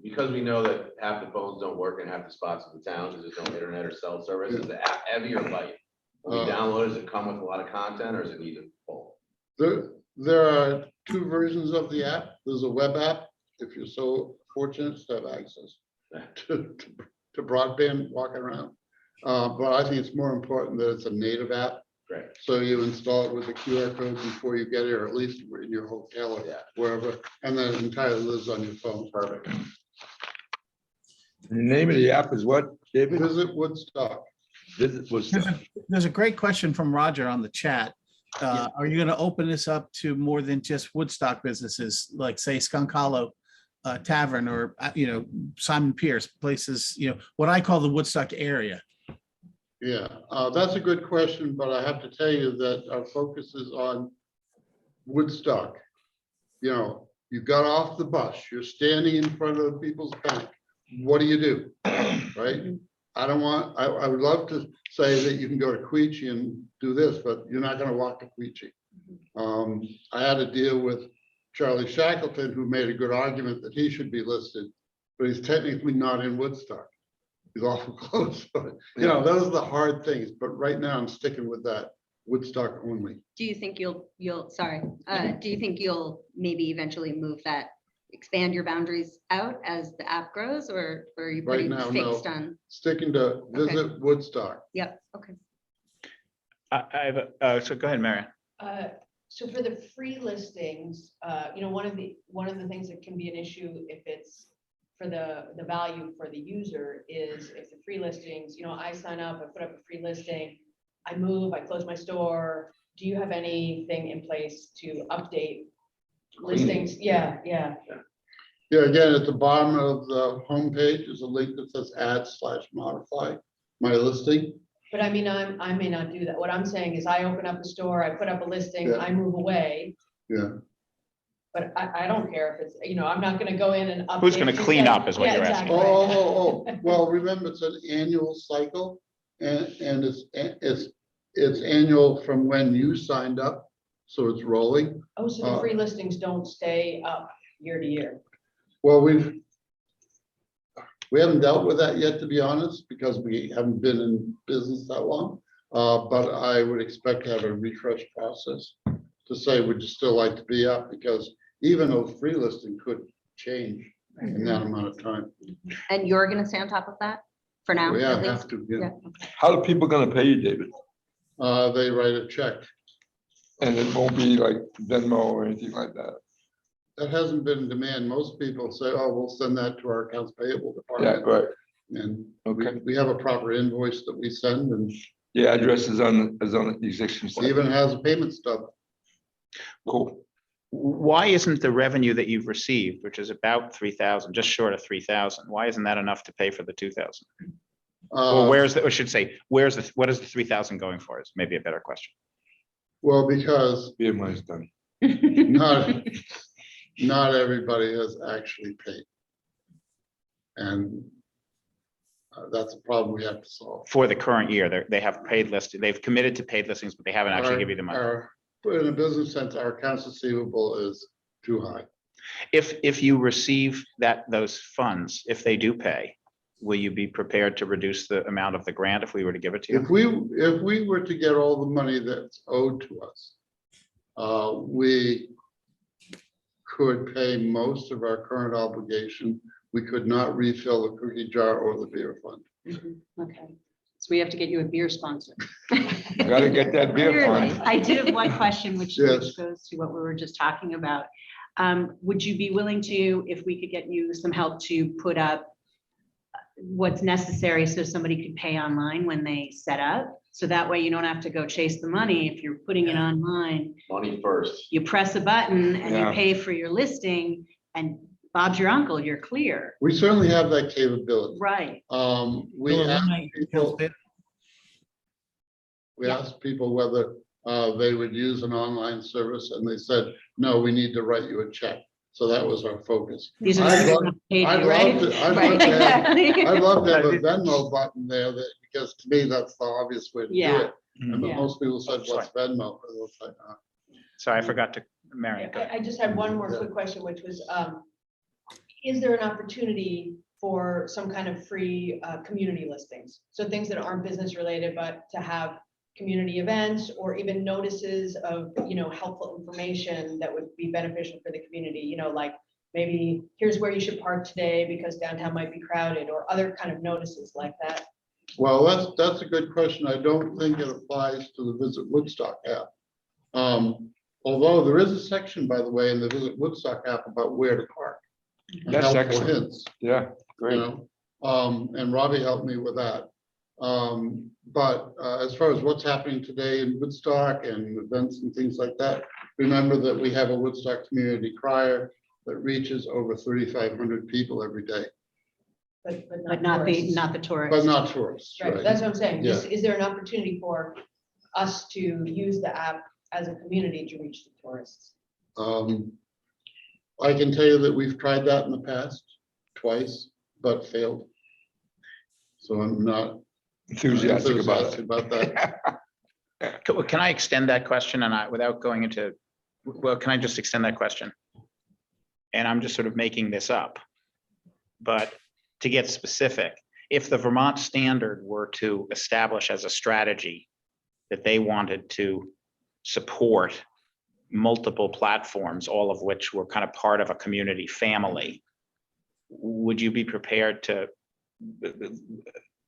Speaker 3: Because we know that half the phones don't work in half the spots of the town, because there's no internet or cell service, is the app heavy or light? When we download, does it come with a lot of content, or is it even full?
Speaker 11: There are 2 versions of the app. There's a web app, if you're so fortunate to have access to broadband walking around. But I think it's more important that it's a native app.
Speaker 3: Great.
Speaker 11: So you install it with a QR code before you get it, or at least in your hotel or wherever, and then it entirely lives on your phone.
Speaker 3: Perfect.
Speaker 8: The name of the app is what, David?
Speaker 11: Visit Woodstock.
Speaker 8: Visit Woodstock.
Speaker 1: There's a great question from Roger on the chat. Are you going to open this up to more than just Woodstock businesses, like say Skunk Hollow Tavern, or Simon Pierce, places, what I call the Woodstock area?
Speaker 11: Yeah, that's a good question, but I have to tell you that our focus is on Woodstock. You got off the bus, you're standing in front of the people's bank. What do? Right? I would love to say that you can go to Queechee and do this, but you're not going to walk to Queechee. I had a deal with Charlie Shackleton, who made a good argument that he should be listed, but he's technically not in Woodstock. He's awful close. But, those are the hard things. But right now I'm sticking with that Woodstock only.
Speaker 5: Do you think you'll do you think you'll maybe eventually move that, expand your boundaries out as the app grows, or are you
Speaker 11: Right
Speaker 5: pretty
Speaker 11: now,
Speaker 5: fixed
Speaker 11: no.
Speaker 5: on?
Speaker 11: Sticking to visit Woodstock.
Speaker 5: Yep, okay.
Speaker 2: I have so go ahead, Marion.
Speaker 6: So for the free listings, one of the things that can be an issue if it's for the value for the user is if the free listings, I sign up, I put up a free listing, I move, I close my store. Do you have anything in place to update listings? Yeah.
Speaker 11: Yeah, again, at the bottom of the homepage is a link that says add/modify my listing.
Speaker 6: But I mean, I may not do that. What I'm saying is I open up a store, I put up a listing,
Speaker 11: Yeah.
Speaker 6: I move away.
Speaker 11: Yeah.
Speaker 6: But I don't care if it's, I'm not gonna go in and update.
Speaker 2: Who's gonna clean up is what
Speaker 6: Yeah,
Speaker 2: you're asking.
Speaker 6: exactly.
Speaker 11: Oh, well, remember, it's an annual cycle, and it's annual from when you signed up, so it's rolling.
Speaker 6: Oh, so the free listings don't stay up year to year.
Speaker 11: Well, we haven't dealt with that yet, to be honest, because we haven't been in business that long. But I would expect to have a refresh process to say, would you still like to be up? Because even though free listing could change in that amount of time.
Speaker 5: And you're gonna stay on top of that for now?
Speaker 11: Yeah,
Speaker 5: at
Speaker 11: I have
Speaker 5: least?
Speaker 11: to, yeah.
Speaker 8: How are people gonna pay you, David?
Speaker 11: They write a check.
Speaker 8: And it won't be like Venmo or anything like that.
Speaker 11: That hasn't been in demand. Most people say, oh, we'll send that to our accounts payable
Speaker 8: Yeah,
Speaker 11: department.
Speaker 8: right.
Speaker 11: And
Speaker 8: Okay.
Speaker 11: we have a proper invoice that we send, and
Speaker 8: Yeah, address is on the existing
Speaker 11: it
Speaker 8: site.
Speaker 11: even has a payment stub.
Speaker 8: Cool.
Speaker 2: Why isn't the revenue that you've received, which is about 3,000, just short of 3,000, why isn't that enough to pay for the 2,000? Or I should say, what is the 3,000 going for is maybe a better question.
Speaker 11: Well, because
Speaker 8: BMI is done.
Speaker 11: not everybody has actually paid. And that's a problem we have to solve.
Speaker 2: For the current year, they have paid listing, they've committed to paid listings, but they haven't actually given you the money.
Speaker 11: In a business sense, our accounts receivable is too high.
Speaker 2: If you receive those funds, if they do pay, will you be prepared to reduce the amount of the grant if we were to give it to you?
Speaker 11: If we were to get all the money that's owed to us, we could pay most of our current obligation. We could not refill the cookie jar or the beer fund.
Speaker 9: Okay, so we have to get you a beer sponsor.
Speaker 8: Gotta get that beer
Speaker 9: Clearly,
Speaker 8: fund.
Speaker 9: I did have one question, which
Speaker 11: Yes.
Speaker 9: goes to what we were just talking about. Would you be willing to, if we could get you some help to put up what's necessary so somebody could pay online when they set up? So that way you don't have to go chase the money. If you're putting it online,
Speaker 3: Money first.
Speaker 9: you press a button and you
Speaker 8: Yeah.
Speaker 9: pay for your listing and Bob's your uncle, you're clear.
Speaker 11: We certainly have that capability.
Speaker 9: Right.
Speaker 11: We
Speaker 1: Will
Speaker 11: asked
Speaker 1: eliminate
Speaker 11: people,
Speaker 1: bid.
Speaker 11: we asked people whether they would use an online service, and they said, no, we need to write you a check. So that was our focus.
Speaker 9: These are the
Speaker 11: I'd
Speaker 9: people
Speaker 11: love-
Speaker 9: who paid
Speaker 11: I'd
Speaker 9: you,
Speaker 11: love
Speaker 9: right?
Speaker 11: to- I'd
Speaker 9: Right,
Speaker 11: love to have-
Speaker 9: exactly.
Speaker 11: I'd love to have a Venmo button there that, because to me, that's the obvious way to do
Speaker 9: Yeah.
Speaker 11: it. And
Speaker 9: Yeah.
Speaker 11: most people said,
Speaker 2: Sorry.
Speaker 11: what's Venmo? And I was like,
Speaker 2: Sorry, I forgot to, Marion. go ahead.
Speaker 6: I just had one more quick question, which was, is there an opportunity for some kind of free community listings? So things that aren't business related, but to have community events or even notices of, helpful information that would be beneficial for the community, like maybe here's where you should park today because downtown might be crowded, or other kind of notices like that.
Speaker 11: well, that's a good question. I don't think it applies to the Visit Woodstock app. Although there is a section, by the way, in the Visit Woodstock app about where to park. and
Speaker 8: That's
Speaker 11: helpful
Speaker 8: excellent.
Speaker 11: hints.
Speaker 8: Yeah,
Speaker 11: you
Speaker 8: great.
Speaker 11: know, and Robbie helped me with that. But as far as what's happening today in Woodstock and events and things like that, remember that we have a Woodstock community crier that reaches over 3,500 people every day,
Speaker 6: But
Speaker 9: But not
Speaker 6: tourists.
Speaker 9: the tourists.
Speaker 11: but not tourists,
Speaker 6: Right,
Speaker 11: right?
Speaker 6: that's what I'm saying.
Speaker 11: Yeah.
Speaker 6: Is there an opportunity for us to use the app as a community to reach the tourists?
Speaker 11: I can tell you that we've tried that in the past twice, but failed. So I'm not
Speaker 8: Enthusiastic about it.
Speaker 11: about that.
Speaker 2: Can I extend that question without going into, well, can I just extend that question? And I'm just sort of making this up. But to get specific, if the Vermont standard were to establish as a strategy that they wanted to support multiple platforms, all of which were kind of part of a community family, would you be prepared to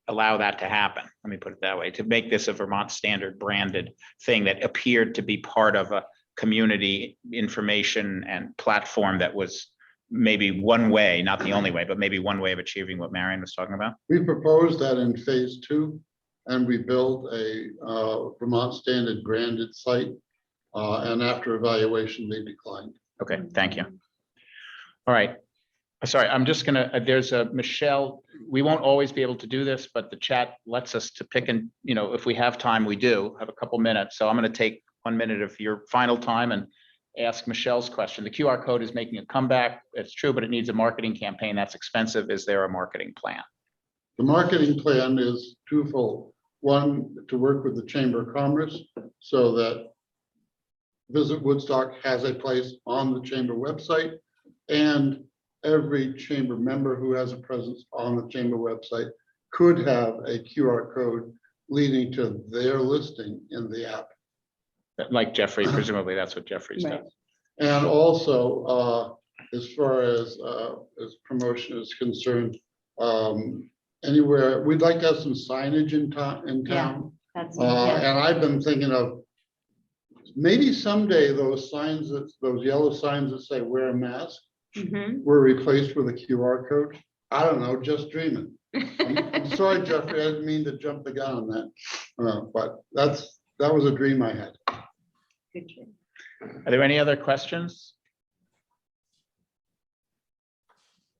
Speaker 2: allow that to happen? Let me put it that way, to make this a Vermont standard branded thing that appeared to be part of a community information and platform that was maybe one way, not the only way, but maybe one way of achieving what Marion was talking about?
Speaker 11: We proposed that in phase 2, and we built a Vermont standard branded site. And after evaluation, they declined.
Speaker 2: Okay, thank you. All right. Sorry, I'm just gonna, there's a Michelle, we won't always be able to do this, but the chat lets us to pick and, if we have time, we do have a couple minutes. So I'm gonna take 1 minute of your final time and ask Michelle's question. The QR code is making a comeback. It's true, but it needs a marketing campaign. That's expensive. Is there a marketing plan?
Speaker 11: The marketing plan is twofold. One, to work with the Chamber of Commerce so that Visit Woodstock has a place on the Chamber website, and every Chamber member who has a presence on the Chamber website could have a QR code leading to their listing in the app.
Speaker 2: Like Jeffrey, presumably that's what Jeffrey's
Speaker 9: Right.
Speaker 2: does.
Speaker 11: And also, as far as promotion is concerned, anywhere, we'd like to have some signage in town.
Speaker 9: That's,
Speaker 11: And I've been thinking of maybe someday those signs, those yellow signs that say wear a mask
Speaker 9: Mhm.
Speaker 11: were replaced with a QR code. I don't know, just dreaming. I'm sorry, Jeffrey, I didn't mean to jump the gun on that. But that was a dream I had.
Speaker 9: Good job.
Speaker 2: Are there any other questions?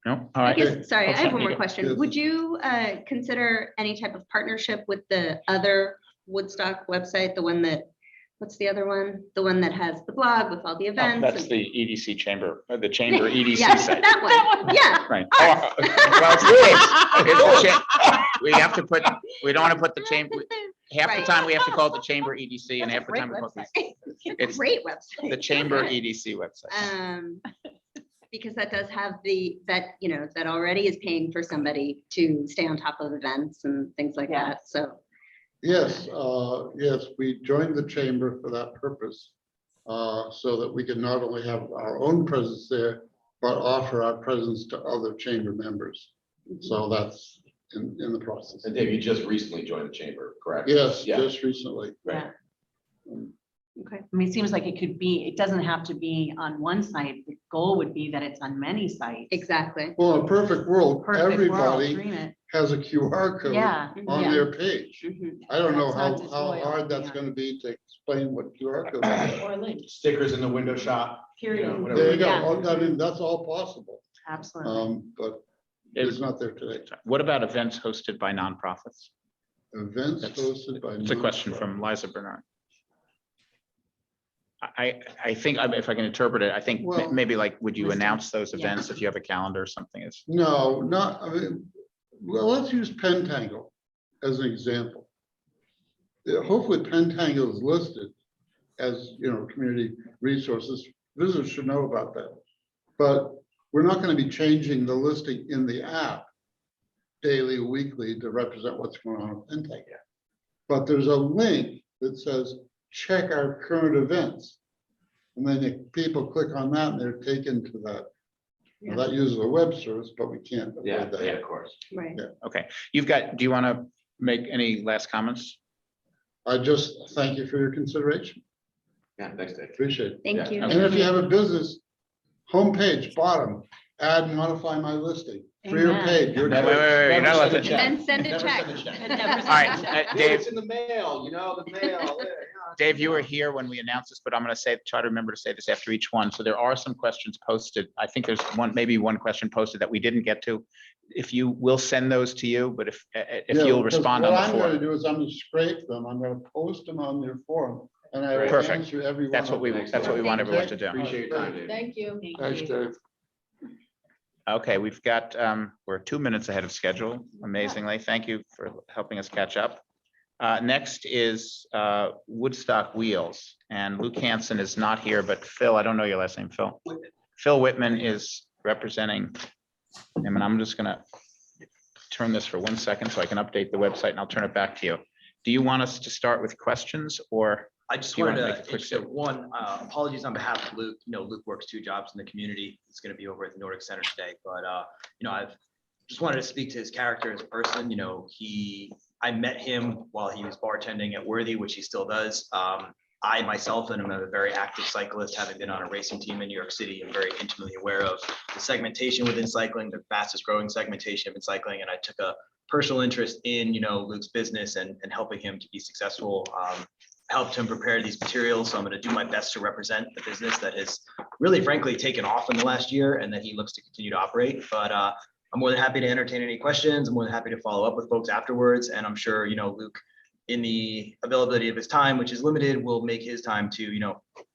Speaker 2: No? All
Speaker 5: I
Speaker 2: right.
Speaker 5: guess, sorry, I have one more
Speaker 2: Yes.
Speaker 5: question. Would you consider any type of partnership with the other Woodstock website, the one that, what's the other one? The one that has the blog with all the
Speaker 2: Oh,
Speaker 5: events?
Speaker 2: that's
Speaker 5: and-
Speaker 2: the EDC chamber, the chamber EDC
Speaker 5: Yes,
Speaker 2: site.
Speaker 5: that one, yeah.
Speaker 2: Right. Oh, well, it's this. It's the we have to put, we don't want to put the chamber, half the
Speaker 5: Right.
Speaker 2: time we have to call it the chamber EDC and
Speaker 5: That's a
Speaker 2: half the
Speaker 5: great
Speaker 2: time we call it
Speaker 5: website.
Speaker 2: it's
Speaker 5: Great website.
Speaker 2: the chamber EDC website.
Speaker 5: Because that does have that already is paying for somebody to stay on top of events and things like
Speaker 9: Yeah.
Speaker 5: that, so.
Speaker 11: Yes, yes, we joined the chamber for that purpose. So that we can not only have our own presence there, but offer our presence to other chamber members. So that's in the process.
Speaker 12: And Dave, you just recently joined the chamber, correct?
Speaker 11: Yes,
Speaker 12: Yeah.
Speaker 11: just recently.
Speaker 9: Yeah.
Speaker 5: Okay.
Speaker 9: I mean, it seems like it doesn't have to be on one site. The goal would be that it's on many sites.
Speaker 5: Exactly.
Speaker 11: Well, in a perfect world,
Speaker 9: Perfect world,
Speaker 11: everybody
Speaker 9: dream it.
Speaker 11: has a QR code
Speaker 9: Yeah.
Speaker 11: on
Speaker 9: yeah.
Speaker 11: their page.
Speaker 5: Mhm.
Speaker 11: I don't know
Speaker 9: That's
Speaker 11: how
Speaker 9: not disloyal,
Speaker 11: hard that's
Speaker 9: yeah.
Speaker 11: gonna be to explain what QR code is.
Speaker 6: Or a link,
Speaker 12: Stickers in the window shop.
Speaker 9: Period.
Speaker 12: whatever.
Speaker 11: There you go.
Speaker 9: Yeah.
Speaker 11: I mean, that's all possible.
Speaker 9: Absolutely.
Speaker 11: But it's not there today.
Speaker 2: What about events hosted by nonprofits?
Speaker 11: Events
Speaker 2: That's-
Speaker 11: hosted by.
Speaker 2: It's a question
Speaker 11: nonprofit.
Speaker 2: from Liza Bernard. I think, if I can interpret it, I think
Speaker 11: Well-
Speaker 2: maybe like, would you
Speaker 9: Listing.
Speaker 2: announce those
Speaker 9: Yeah.
Speaker 2: events if you have a calendar or something? Is
Speaker 11: No, not, I mean, well, let's use Pentangle as an example. Yeah, hopefully Pentangle is listed as, community resources. Visitors should know about that. But we're not going to be changing the listing in the app daily, weekly to represent what's going on in Pentangle. But there's a link that says, check our current events. And then if people click on that and they're taken to that. Now, that uses a web service, but we can't
Speaker 12: Yeah,
Speaker 11: avoid that.
Speaker 12: yeah, of course.
Speaker 9: Right.
Speaker 2: okay. Do you want to make any last comments?
Speaker 11: I just thank you for your consideration.
Speaker 12: Yeah, thanks, Dave.
Speaker 11: Appreciate it.
Speaker 5: Thank
Speaker 12: Yeah.
Speaker 5: you.
Speaker 11: And if you have a business, homepage, bottom, add, modify my listing, free or
Speaker 9: Amen.
Speaker 11: paid. Your
Speaker 2: Wait, wait,
Speaker 11: choice.
Speaker 2: wait, you're not allowed to-
Speaker 5: And then send a check.
Speaker 2: All right, Dave,
Speaker 12: It's in the mail, the mail.
Speaker 2: Dave, you were here when we announced this, but I'm going to try to remember to say this after each one. So there are some questions posted. I think there's maybe one question posted that we didn't get to. If you will send those to you, but if
Speaker 11: Yeah,
Speaker 2: you'll
Speaker 11: because
Speaker 2: respond on
Speaker 11: what
Speaker 2: the
Speaker 11: I'm gonna
Speaker 2: forum.
Speaker 11: do is I'm gonna scrape them, I'm gonna post them on your forum, and I will
Speaker 2: Perfect.
Speaker 11: answer every one.
Speaker 2: That's what
Speaker 11: of
Speaker 2: we,
Speaker 11: them.
Speaker 2: that's what we want everyone to do.
Speaker 12: Appreciate your time, Dave.
Speaker 6: Thank you.
Speaker 8: Thanks, Dave.
Speaker 2: Okay, we've got, we're 2 minutes ahead of schedule, amazingly. Thank you for helping us catch up. Next is Woodstock Wheels, and Luke Hansen is not here, but Phil, I don't know your last name, Phil. Phil Whitman is representing him, and I'm just gonna turn this for 1 second so I can update the website, and I'll turn it back to you. Do you want us to start with questions, or?
Speaker 13: I just
Speaker 2: Do you
Speaker 13: wanted
Speaker 2: wanna
Speaker 13: to,
Speaker 2: make a quick
Speaker 13: insert one, apologies on behalf of Luke. Luke works 2 jobs in the community. He's going to be over at the Nordic Center today, but, I've just wanted to speak to his character as a person. I met him while he was bartending at Worthy, which he still does. I myself am a very active cyclist, having been on a racing team in New York City. I'm very intimately aware of the segmentation within cycling, the fastest growing segmentation in cycling. And I took a personal interest in, Luke's business and helping him to be successful. Helped him prepare these materials. So I'm going to do my best to represent the business that has really frankly taken off in the last year and that he looks to continue to operate. But I'm more than happy to entertain any questions. I'm more than happy to follow up with folks afterwards. And I'm sure, Luke, in the availability of his time, which is limited, will make his time to,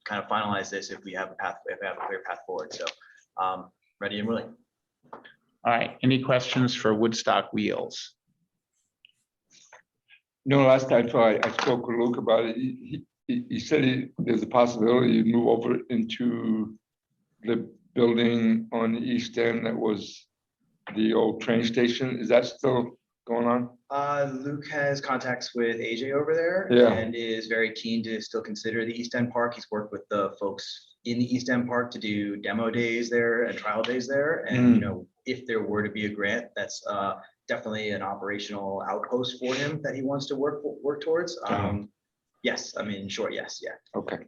Speaker 13: kind of finalize this if we have a clear path forward. So ready and willing.
Speaker 2: All right, any questions for Woodstock Wheels?
Speaker 8: Last time I spoke with Luke about it. He said there's a possibility you move over into the building on the east end that was the old train station. Is that still going on?
Speaker 13: Luke has contacts with AJ over there
Speaker 8: Yeah.
Speaker 13: and is very keen to still consider the East End Park. He's worked with the folks in the East End Park to do demo days there and trial days there. And, if there were to be a grant, that's definitely an operational outpost for him that he wants to work towards. Yes, in short, yes, yeah.
Speaker 8: Okay.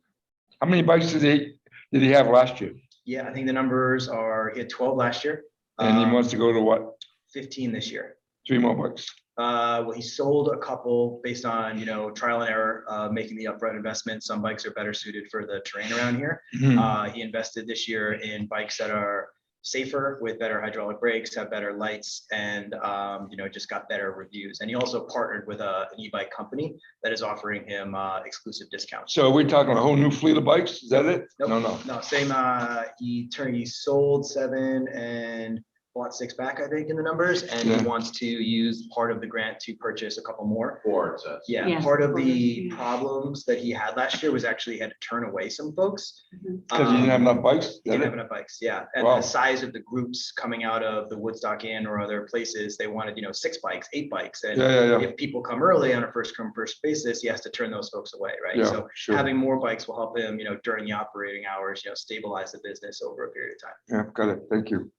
Speaker 8: How many bikes did he have last year?
Speaker 13: Yeah, I think the numbers are, he had 12 last year.
Speaker 8: And he wants to go to what?
Speaker 13: 15 this year.
Speaker 8: 3 more bikes?
Speaker 13: Well, he sold a couple based on, trial and error, making the upfront investment. Some bikes are better suited for the terrain around here. He invested this year in bikes that are safer with better hydraulic brakes, have better lights, and just got better reviews. And he also partnered with an e-bike company that is offering him exclusive discounts.
Speaker 8: So we're talking a whole new fleet of bikes? Is that it?
Speaker 13: Nope. No, same. He sold 7 and bought 6 back, I think, in the numbers, and he wants to use part of the grant to purchase a couple more.
Speaker 12: 4, it says.
Speaker 13: Yeah,
Speaker 9: Yes,
Speaker 13: part of
Speaker 9: for
Speaker 13: the
Speaker 9: the-
Speaker 13: problems that he had last year was actually he had to turn away some folks.
Speaker 8: Because he didn't have enough bikes?
Speaker 13: He didn't have enough bikes, yeah. And
Speaker 8: Wow.
Speaker 13: the size of the groups coming out of the Woodstock Inn or other places, they wanted, 6 bikes, 8 bikes. And
Speaker 8: Yeah.
Speaker 13: if people come early on a first come first basis, he has to turn those folks away, right?
Speaker 8: Yeah,
Speaker 13: So
Speaker 8: sure.
Speaker 13: having more bikes will help him, during the operating hours, stabilize the business over a period of time.
Speaker 8: Yeah, got it. Thank you.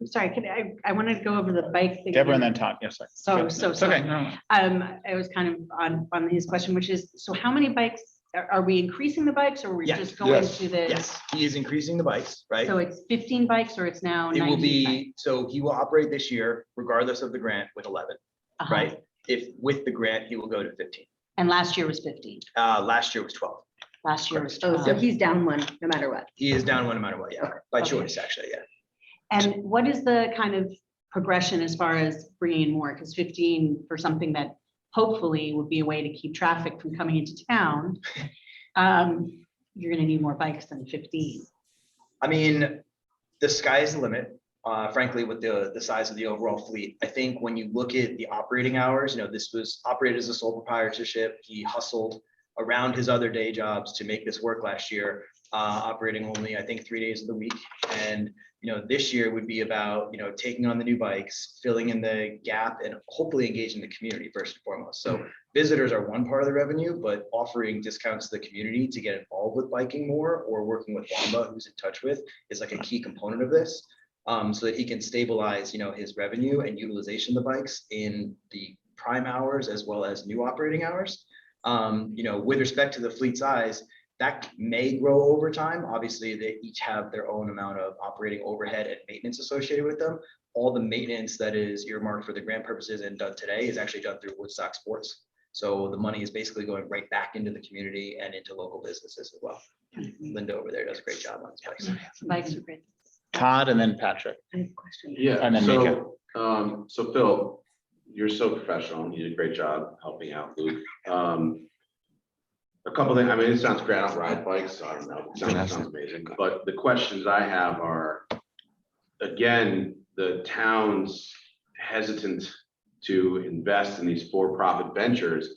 Speaker 9: I'm sorry, I wanted to go over the bike thing.
Speaker 2: Deborah and then Tom, yes, sir.
Speaker 9: So
Speaker 2: It's okay.
Speaker 9: sorry.
Speaker 2: No.
Speaker 9: I was kind of on his question, which is, so how many bikes, are we increasing the bikes or are we
Speaker 13: Yeah.
Speaker 9: just going
Speaker 8: Yes.
Speaker 9: to the?
Speaker 13: Yes, he is increasing the bikes, right?
Speaker 9: So it's 15 bikes or it's now
Speaker 13: It will
Speaker 9: 19 bikes?
Speaker 13: be, so he will operate this year regardless of the grant with 11,
Speaker 9: Uh-huh.
Speaker 13: right? If with the grant, he will go to 15.
Speaker 9: And last year was 15.
Speaker 13: Last year was 12.
Speaker 9: Last year was
Speaker 5: Oh,
Speaker 9: 12.
Speaker 5: so he's down one, no matter what.
Speaker 13: He is down one no matter what, yeah, by
Speaker 9: Okay.
Speaker 13: choice, actually, yeah.
Speaker 9: And what is the kind of progression as far as bringing in more? Because 15 for something that hopefully would be a way to keep traffic from coming into town. you're gonna need more bikes than 15.
Speaker 13: I mean, the sky is the limit, frankly, with the size of the overall fleet. I think when you look at the operating hours, this was operated as a sole proprietorship. He hustled around his other day jobs to make this work last year, operating only, I think, 3 days of the week. And, this year would be about, taking on the new bikes, filling in the gap, and hopefully engaging the community first and foremost. So visitors are one part of the revenue, but offering discounts to the community to get involved with biking more, or working with Wamba, who's in touch with, is like a key component of this. So that he can stabilize, his revenue and utilization of the bikes in the prime hours as well as new operating hours. With respect to the fleet size, that may grow over time. Obviously, they each have their own amount of operating overhead and maintenance associated with them. All the maintenance that is earmarked for the grant purposes and done today is actually done through Woodstock Sports. So the money is basically going right back into the community and into local businesses as well. Linda over there does a great job on his bikes.
Speaker 9: Bikes are great.
Speaker 2: Todd and then Patrick.
Speaker 9: I have a question.
Speaker 12: Yeah,
Speaker 2: And then Mika.
Speaker 12: so Phil, you're so professional. You did a great job helping out Luke. A couple things, I mean, it sounds great. I don't ride bikes, so I don't know. It sounds amazing. But the questions I have are, again, the town's hesitant to invest in these for-profit ventures.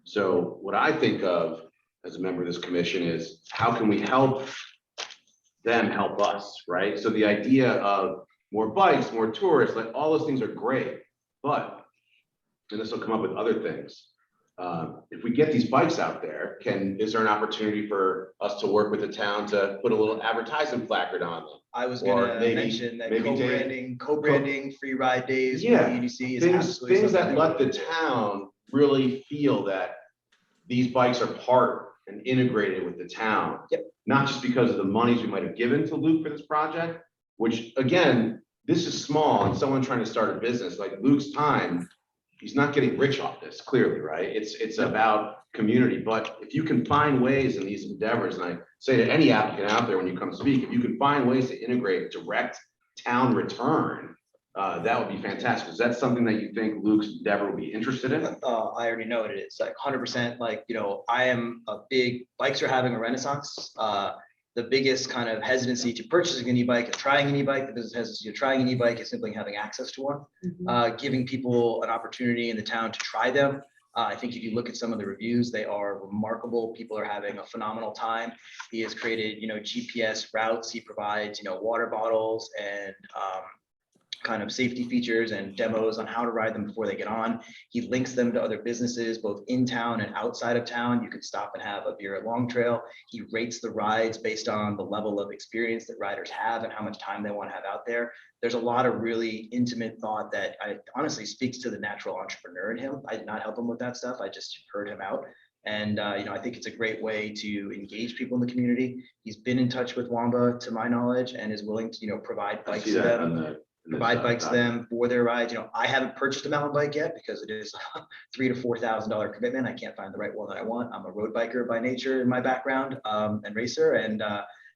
Speaker 12: So what I think of as a member of this commission is, how can we help them help us, right? So the idea of more bikes, more tourists, like all those things are great, but, and this will come up with other things. If we get these bikes out there, is there an opportunity for us to work with the town to put a little advertising placard on them?
Speaker 13: I was
Speaker 12: Or
Speaker 13: gonna
Speaker 12: maybe-
Speaker 13: mention that
Speaker 12: maybe
Speaker 13: co-branding, free ride days, with
Speaker 12: Yeah,
Speaker 13: EDC is
Speaker 12: Things
Speaker 13: absolutely
Speaker 12: that
Speaker 13: something
Speaker 12: let the
Speaker 13: we do.
Speaker 12: town really feel that these bikes are part and integrated with the town.
Speaker 13: Yep.
Speaker 12: Not just because of the monies we might have given to Luke for this project, which again, this is small and someone trying to start a business, like Luke's time, he's not getting rich off this, clearly, right? It's about community, but if you can find ways in these endeavors, and I say to any applicant out there when you come speak, if you can find ways to integrate direct town return, that would be fantastic. Is that something that you think Luke's endeavor would be interested in?
Speaker 13: I already know what it is, like 100%, like, I am a big, bikes are having a renaissance. The biggest kind of hesitancy to purchasing an e-bike and trying an e-bike, the business hesitancy to trying an e-bike is simply having access to one. Giving people an opportunity in the town to try them. I think if you look at some of the reviews, they are remarkable. People are having a phenomenal time. He has created, GPS routes. He provides, water bottles and kind of safety features and demos on how to ride them before they get on. He links them to other businesses, both in town and outside of town. You can stop and have a beer at Long Trail. He rates the rides based on the level of experience that riders have and how much time they want to have out there. There's a lot of really intimate thought that I honestly speaks to the natural entrepreneur in him. I did not help him with that stuff. I just heard him out. And, I think it's a great way to engage people in the community. He's been in touch with Wamba, to my knowledge, and is willing to, provide
Speaker 12: I
Speaker 13: bikes
Speaker 12: see
Speaker 13: to
Speaker 12: that
Speaker 13: them.
Speaker 12: on the.
Speaker 13: Provide bikes to them for their rides. I haven't purchased a mountain bike yet because it is a $3,000 to $4,000 commitment. I can't find the right one that I want. I'm a road biker by nature in my background, and racer. And,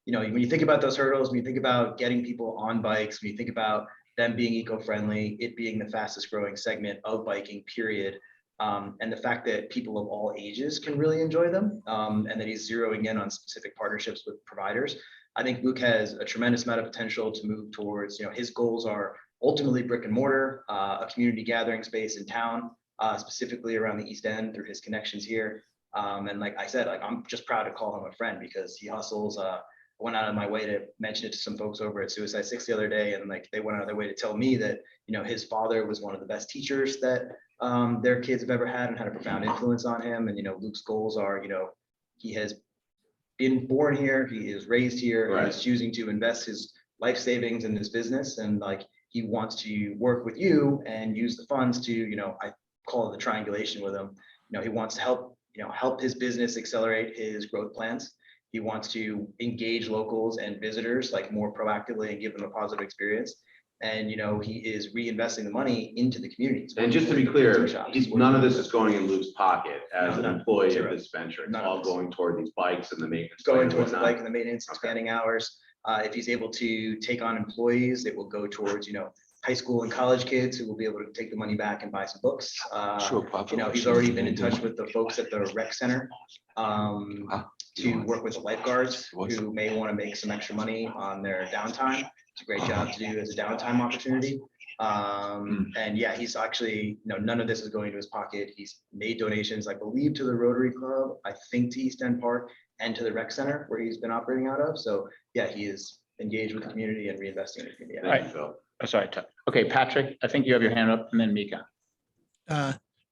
Speaker 13: when you think about those hurdles, when you think about getting people on bikes, when you think about them being eco-friendly, it being the fastest growing segment of biking, period. And the fact that people of all ages can really enjoy them, and that he's zeroing in on specific partnerships with providers. I think Luke has a tremendous amount of potential to move towards, his goals are ultimately brick and mortar, a community gathering space in town, specifically around the East End through his connections here. And like I said, I'm just proud to call him a friend because he hustles. I went out of my way to mention it to some folks over at Suicide Six the other day, and they went out of their way to tell me that, his father was one of the best teachers that their kids have ever had and had a profound influence on him. And, Luke's goals are, he has been born here, he is raised here,
Speaker 12: Right.
Speaker 13: he's choosing to invest his life savings in this business, and he wants to work with you and use the funds to, I call it the triangulation with him. He wants to help his business accelerate his growth plans. He wants to engage locals and visitors more proactively and give them a positive experience. And, he is reinvesting the money into the community.
Speaker 12: And just to be clear, none of this is going in Luke's pocket as
Speaker 13: No,
Speaker 12: an employee
Speaker 13: zero.
Speaker 12: of this venture. It's
Speaker 13: None of
Speaker 12: all
Speaker 13: this.
Speaker 12: going toward these bikes and the maintenance.
Speaker 13: Going
Speaker 12: and
Speaker 13: towards the
Speaker 12: whatnot.
Speaker 13: bike and the maintenance, expanding hours. If he's able to take on employees, it will go towards, high school and college kids who will be able to take the money back and buy some books.
Speaker 8: Sure, Papa.
Speaker 13: You know, he's already been in touch with the folks at the rec center to work with the lifeguards who may want to make some extra money on their downtime. It's a great job to do as a downtime opportunity. And yeah, he's actually, you know, none of this is going into his pocket. He's made donations, I believe, to the Rotary Club, I think to East End Park, and to the rec center where he's been operating out of. So yeah, he is engaged with the community and reinvesting in the community.
Speaker 2: All right. Oh, sorry. Okay, Patrick, I think you have your hand up, and then Mika.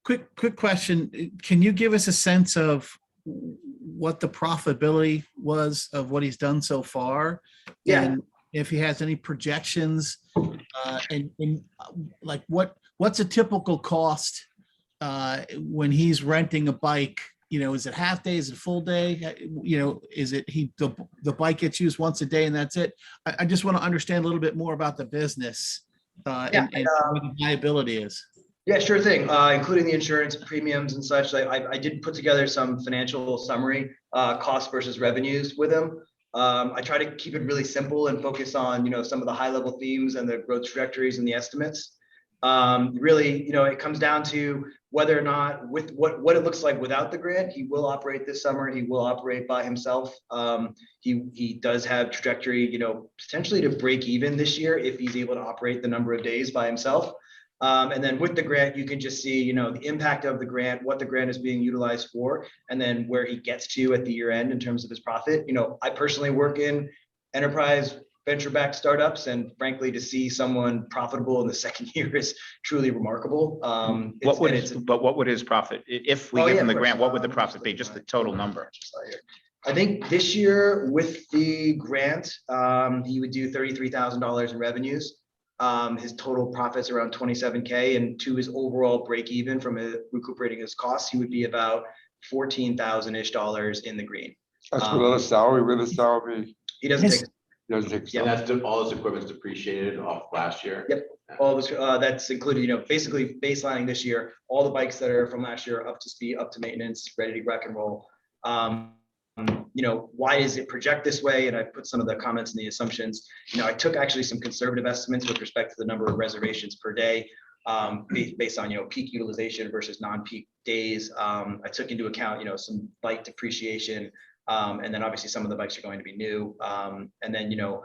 Speaker 1: Quick question. Can you give us a sense of what the profitability was of what he's done so far?
Speaker 13: Yeah.
Speaker 1: And if he has any projections, and like what's a typical cost when he's renting a bike? You know, is it half day? Is it full day? You know, is it the bike gets used once a day and that's it? I just want to understand a little bit more about the business and what the liability is.
Speaker 13: Yeah, sure thing. Including the insurance premiums and such. I did put together some financial summary, cost versus revenues with him. I try to keep it really simple and focus on, you know, some of the high level themes and the growth trajectories and the estimates. Really, you know, it comes down to whether or not with what it looks like without the grant. He will operate this summer. He will operate by himself. He does have trajectory, you know, potentially to break even this year if he's able to operate the number of days by himself. And then with the grant, you can just see, you know, the impact of the grant, what the grant is being utilized for, and then where he gets to at the year end in terms of his profit. You know, I personally work in enterprise venture-backed startups, and frankly, to see someone profitable in the second year is truly remarkable.
Speaker 2: What would his profit, if we give him the grant, what would the profit be? Just the total number.
Speaker 13: I think this year with the grant, he would do $33,000 in revenues. His total profits around 27K, and to his overall break even from recuperating his costs, he would be about $14,000-ish in the green.
Speaker 8: That's without a salary, with a salary.
Speaker 13: He doesn't take.
Speaker 8: Yeah,
Speaker 12: And that's all this equipment's depreciated off last year.
Speaker 13: Yep. All this, that's included, you know, basically baselining this year, all the bikes that are from last year up to speed, up to maintenance, ready to rock and roll. You know, why does it project this way? And I put some of the comments and the assumptions. You know, I took actually some conservative estimates with respect to the number of reservations per day, based on, you know, peak utilization versus non-peak days. I took into account, you know, some bike depreciation, and then obviously some of the bikes are going to be new. And then, you know,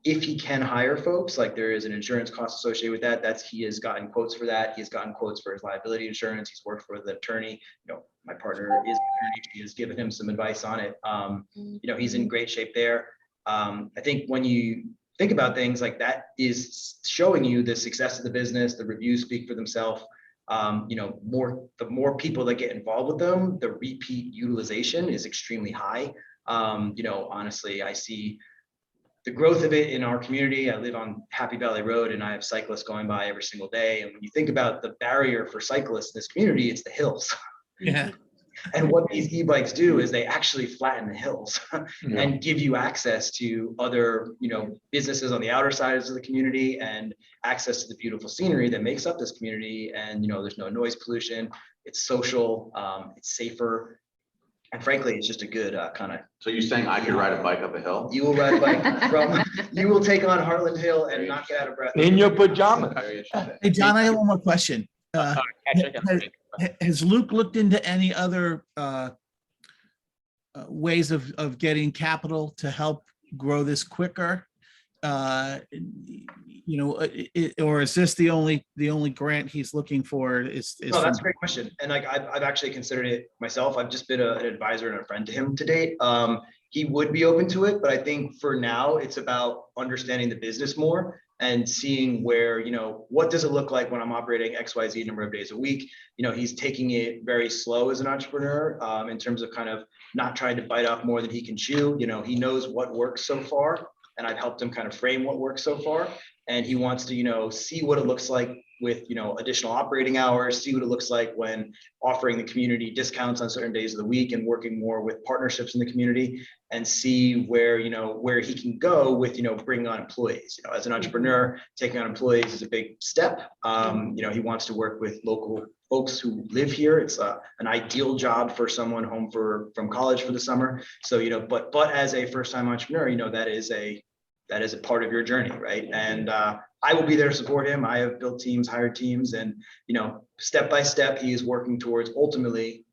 Speaker 13: if he can hire folks, like there is an insurance cost associated with that. He has gotten quotes for that. He's gotten quotes for his liability insurance. He's worked for the attorney. You know, my partner is an attorney. She has given him some advice on it. You know, he's in great shape there. I think when you think about things like that, is showing you the success of the business. The reviews speak for themselves. You know, the more people that get involved with them, the repeat utilization is extremely high. You know, honestly, I see the growth of it in our community. I live on Happy Valley Road and I have cyclists going by every single day. And when you think about the barrier for cyclists in this community, it's the hills.
Speaker 1: Yeah.
Speaker 13: And what these e-bikes do is they actually flatten the hills and give you access to other, you know, businesses on the outer sides of the community and access to the beautiful scenery that makes up this community. And, you know, there's no noise pollution. It's social, it's safer. And frankly, it's just a good kind of.
Speaker 12: So you're saying I could ride a bike up a hill?
Speaker 13: You will ride a bike from, you will take on Heartland Hill and not get out of breath.
Speaker 8: In your pajamas.
Speaker 1: Hey, John, I have one more question. Has Luke looked into any other ways of getting capital to help grow this quicker? You know, or is this the only grant he's looking for?
Speaker 13: No, that's a great question. And like I've actually considered it myself. I've just been an advisor and a friend to him to date. He would be open to it, but I think for now it's about understanding the business more and seeing where, you know, what does it look like when I'm operating XYZ number of days a week? You know, he's taking it very slow as an entrepreneur, in terms of kind of not trying to bite off more than he can chew. You know, he knows what works so far, and I've helped him kind of frame what works so far. And he wants to, you know, see what it looks like with, you know, additional operating hours, see what it looks like when offering the community discounts on certain days of the week and working more with partnerships in the community, and see where, you know, where he can go with, you know, bringing on employees. You know, as an entrepreneur, taking on employees is a big step. You know, he wants to work with local folks who live here. It's an ideal job for someone home from college for the summer. So, you know, but as a first-time entrepreneur, you know, that is a part of your journey, right? And I will be there to support him. I have built teams, hired teams, and, you know, step by step, he is working towards ultimately,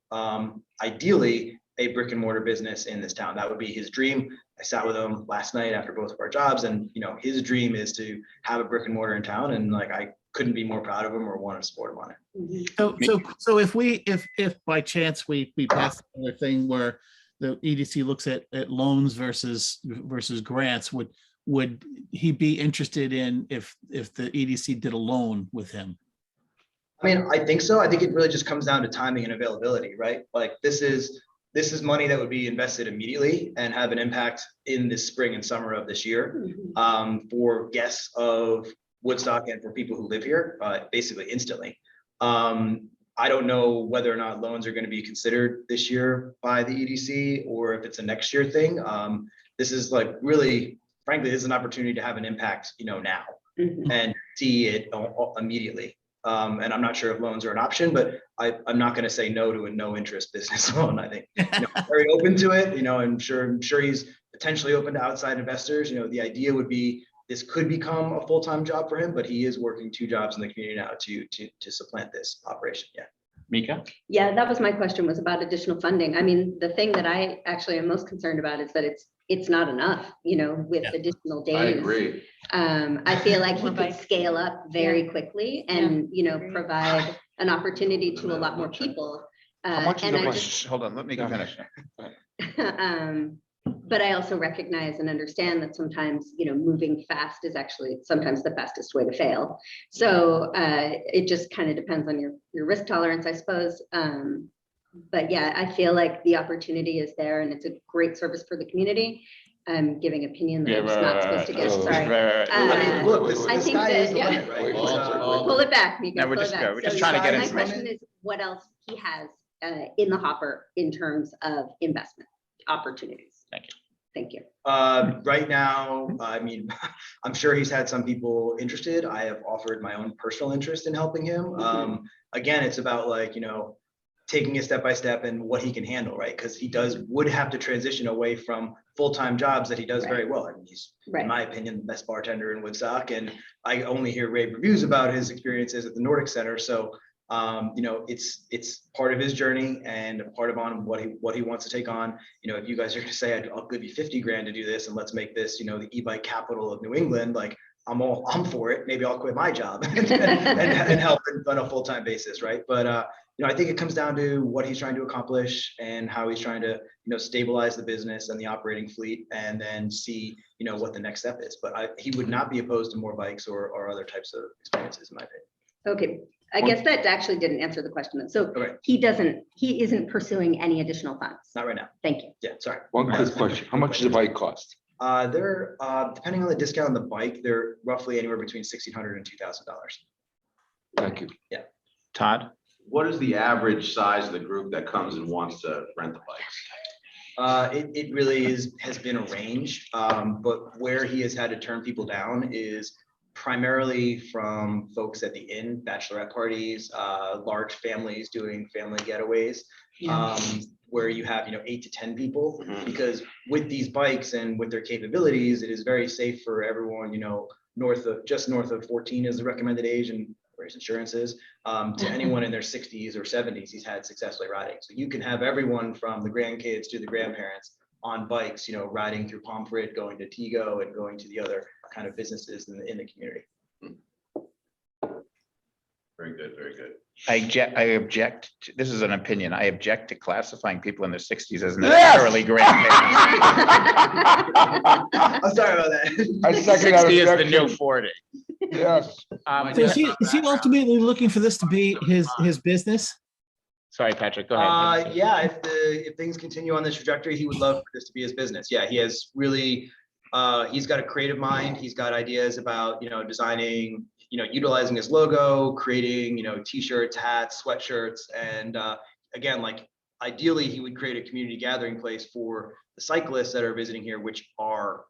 Speaker 13: ideally, a brick and mortar business in this town. That would be his dream. I sat with him last night after both of our jobs, and, you know, his dream is to have a brick and mortar in town, and like, I couldn't be more proud of him or want to support him on it.
Speaker 1: So if by chance we pass another thing where the EDC looks at loans versus grants, would he be interested in if the EDC did a loan with him?
Speaker 13: I mean, I think so. I think it really just comes down to timing and availability, right? Like this is money that would be invested immediately and have an impact in the spring and summer of this year, for guests of Woodstock and for people who live here, basically instantly. I don't know whether or not loans are going to be considered this year by the EDC or if it's a next year thing. This is like really, frankly, this is an opportunity to have an impact, you know, now and see it immediately. And I'm not sure if loans are an option, but I'm not going to say no to a no interest business loan. I think, you know, I'm very open to it, you know, I'm sure he's potentially open to outside investors. You know, the idea would be this could become a full-time job for him, but he is working 2 jobs in the community now to supplant this operation. Yeah.
Speaker 2: Mika?
Speaker 5: Yeah, that was my question, was about additional funding. I mean, the thing that I actually am most concerned about is that it's not enough, you know, with additional days.
Speaker 12: I agree.
Speaker 5: I feel like he
Speaker 9: More
Speaker 5: could
Speaker 9: bikes.
Speaker 5: scale up very quickly and, you know, provide an opportunity to a lot more people.
Speaker 2: How much is
Speaker 5: and
Speaker 2: the
Speaker 5: I
Speaker 2: budget?
Speaker 5: just-
Speaker 2: Hold on, let me finish.
Speaker 5: But I also recognize and understand that sometimes, you know, moving fast is actually sometimes the fastest way to fail. So it just kind of depends on your risk tolerance, I suppose. But yeah, I feel like the opportunity is there and it's a great service for the community. I'm giving opinion that I'm just not supposed to give, sorry.
Speaker 13: I mean, look,
Speaker 5: I
Speaker 13: the
Speaker 5: think
Speaker 13: sky is
Speaker 5: that,
Speaker 13: the
Speaker 5: yeah.
Speaker 13: limit, right?
Speaker 5: Pull it back, Mika.
Speaker 2: No, we're
Speaker 5: pull it
Speaker 2: just-
Speaker 5: back.
Speaker 2: we're just
Speaker 5: So
Speaker 2: trying to get
Speaker 5: my
Speaker 2: into
Speaker 5: question is what else he has in the hopper in terms of investment opportunities.
Speaker 2: Thank you.
Speaker 5: Thank you.
Speaker 13: Right now, I mean, I'm sure he's had some people interested. I have offered my own personal interest in helping him. Again, it's about like, you know, taking it step by step and what he can handle, right? Because he would have to transition away from full-time jobs that he does very well. I mean, he's, in my opinion, the best bartender in Woodstock, and I only hear rave reviews about his experiences at the Nordic Center. So, you know, it's part of his journey and part of what he wants to take on. You know, if you guys are going to say, I'll give you 50 grand to do this, and let's make this, you know, the e-bike capital of New England, like I'm for it. Maybe I'll quit my job and help on a full-time basis, right? But you know, I think it comes down to what he's trying to accomplish and how he's trying to, you know, stabilize the business and the operating fleet, and then see, you know, what the next step is. But he would not be opposed to more bikes or other types of experiences, in my opinion.
Speaker 5: Okay, I guess that actually didn't answer the question. So he isn't pursuing any additional funds.
Speaker 13: Not right now.
Speaker 5: Thank you.
Speaker 13: Yeah, sorry.
Speaker 8: One quick question. How much does a bike cost?
Speaker 13: They're depending on the discount on the bike, they're roughly anywhere between $1,600 and $2,000.
Speaker 8: Thank you.
Speaker 13: Yeah.
Speaker 2: Todd?
Speaker 12: What is the average size of the group that comes and wants to rent the bikes?
Speaker 13: It really has been a range, but where he has had to turn people down is primarily from folks at the inn, bachelorette parties, large families doing family getaways, where you have, you know, 8 to 10 people, because with these bikes and with their capabilities, it is very safe for everyone, you know, just north of 14 is the recommended age, and where his insurance is, to anyone in their 60s or 70s he's had successfully riding. So you can have everyone from the grandkids to the grandparents on bikes, you know, riding through Pomfret, going to Tego and going to the other kind of businesses in the community.
Speaker 12: Very good, very good.
Speaker 2: I object, this is an opinion, I object to classifying people in their 60s as necessarily grandparents.
Speaker 13: I'm sorry about that.
Speaker 8: I second that
Speaker 2: 60 is the
Speaker 8: objection.
Speaker 2: new 40.
Speaker 8: Yes.
Speaker 1: So is he ultimately looking for this to be his business?
Speaker 2: Sorry, Patrick, go ahead.
Speaker 13: Yeah, if things continue on this trajectory, he would love for this to be his business. Yeah, he has really, he's got a creative mind. He's got ideas about, you know, designing, you know, utilizing his logo, creating, you know, t-shirts, hats, sweatshirts. And again, like ideally he would create a community gathering place for the cyclists that are visiting here, which are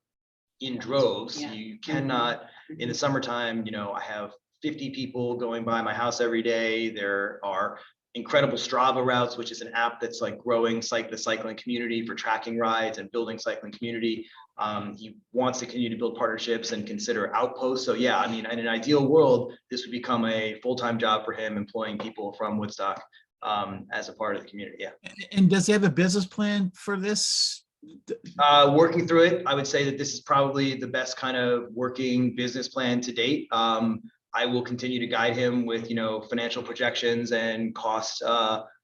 Speaker 13: in droves. You cannot, in the summertime, you know, I have 50 people going by my house every day. There are incredible Strava routes, which is an app that's like growing the cycling community for tracking rides and building cycling community. He wants to continue to build partnerships and consider outposts. So yeah, I mean, in an ideal world, this would become a full-time job for him, employing people from Woodstock as a part of the community. Yeah.
Speaker 1: And does he have a business plan for this?
Speaker 13: Working through it, I would say that this is probably the best kind of working business plan to date. I will continue to guide him with, financial projections and cost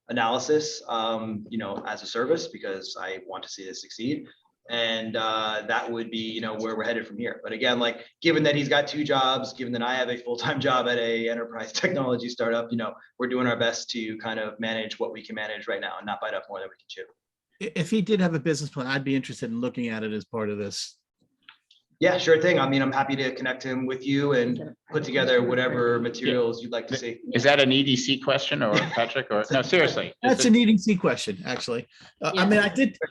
Speaker 13: analysis, as a service, because I want to see this succeed. And that would be, where we're headed from here. But again, like, given that he's got 2 jobs, given that I have a full-time job at a enterprise technology startup, we're doing our best to kind of manage what we can manage right now and not bite off more than we can chew.
Speaker 1: If he did have a business plan, I'd be interested in looking at it as part of this.
Speaker 13: Yeah, sure thing. I mean, I'm happy to connect him with you and put together whatever materials you'd like to see.
Speaker 2: Is that an EDC question or Patrick, or no, seriously?
Speaker 1: That's an EDC question, actually. I mean,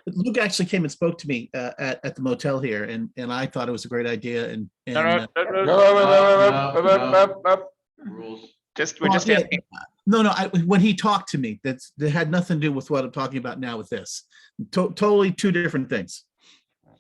Speaker 1: Luke actually came and spoke to me at the motel here, and I thought it was a great idea. And
Speaker 12: Rules.
Speaker 2: We're just asking.
Speaker 1: No, when he talked to me, that had nothing to do with what I'm talking about now with this. Totally 2 different things.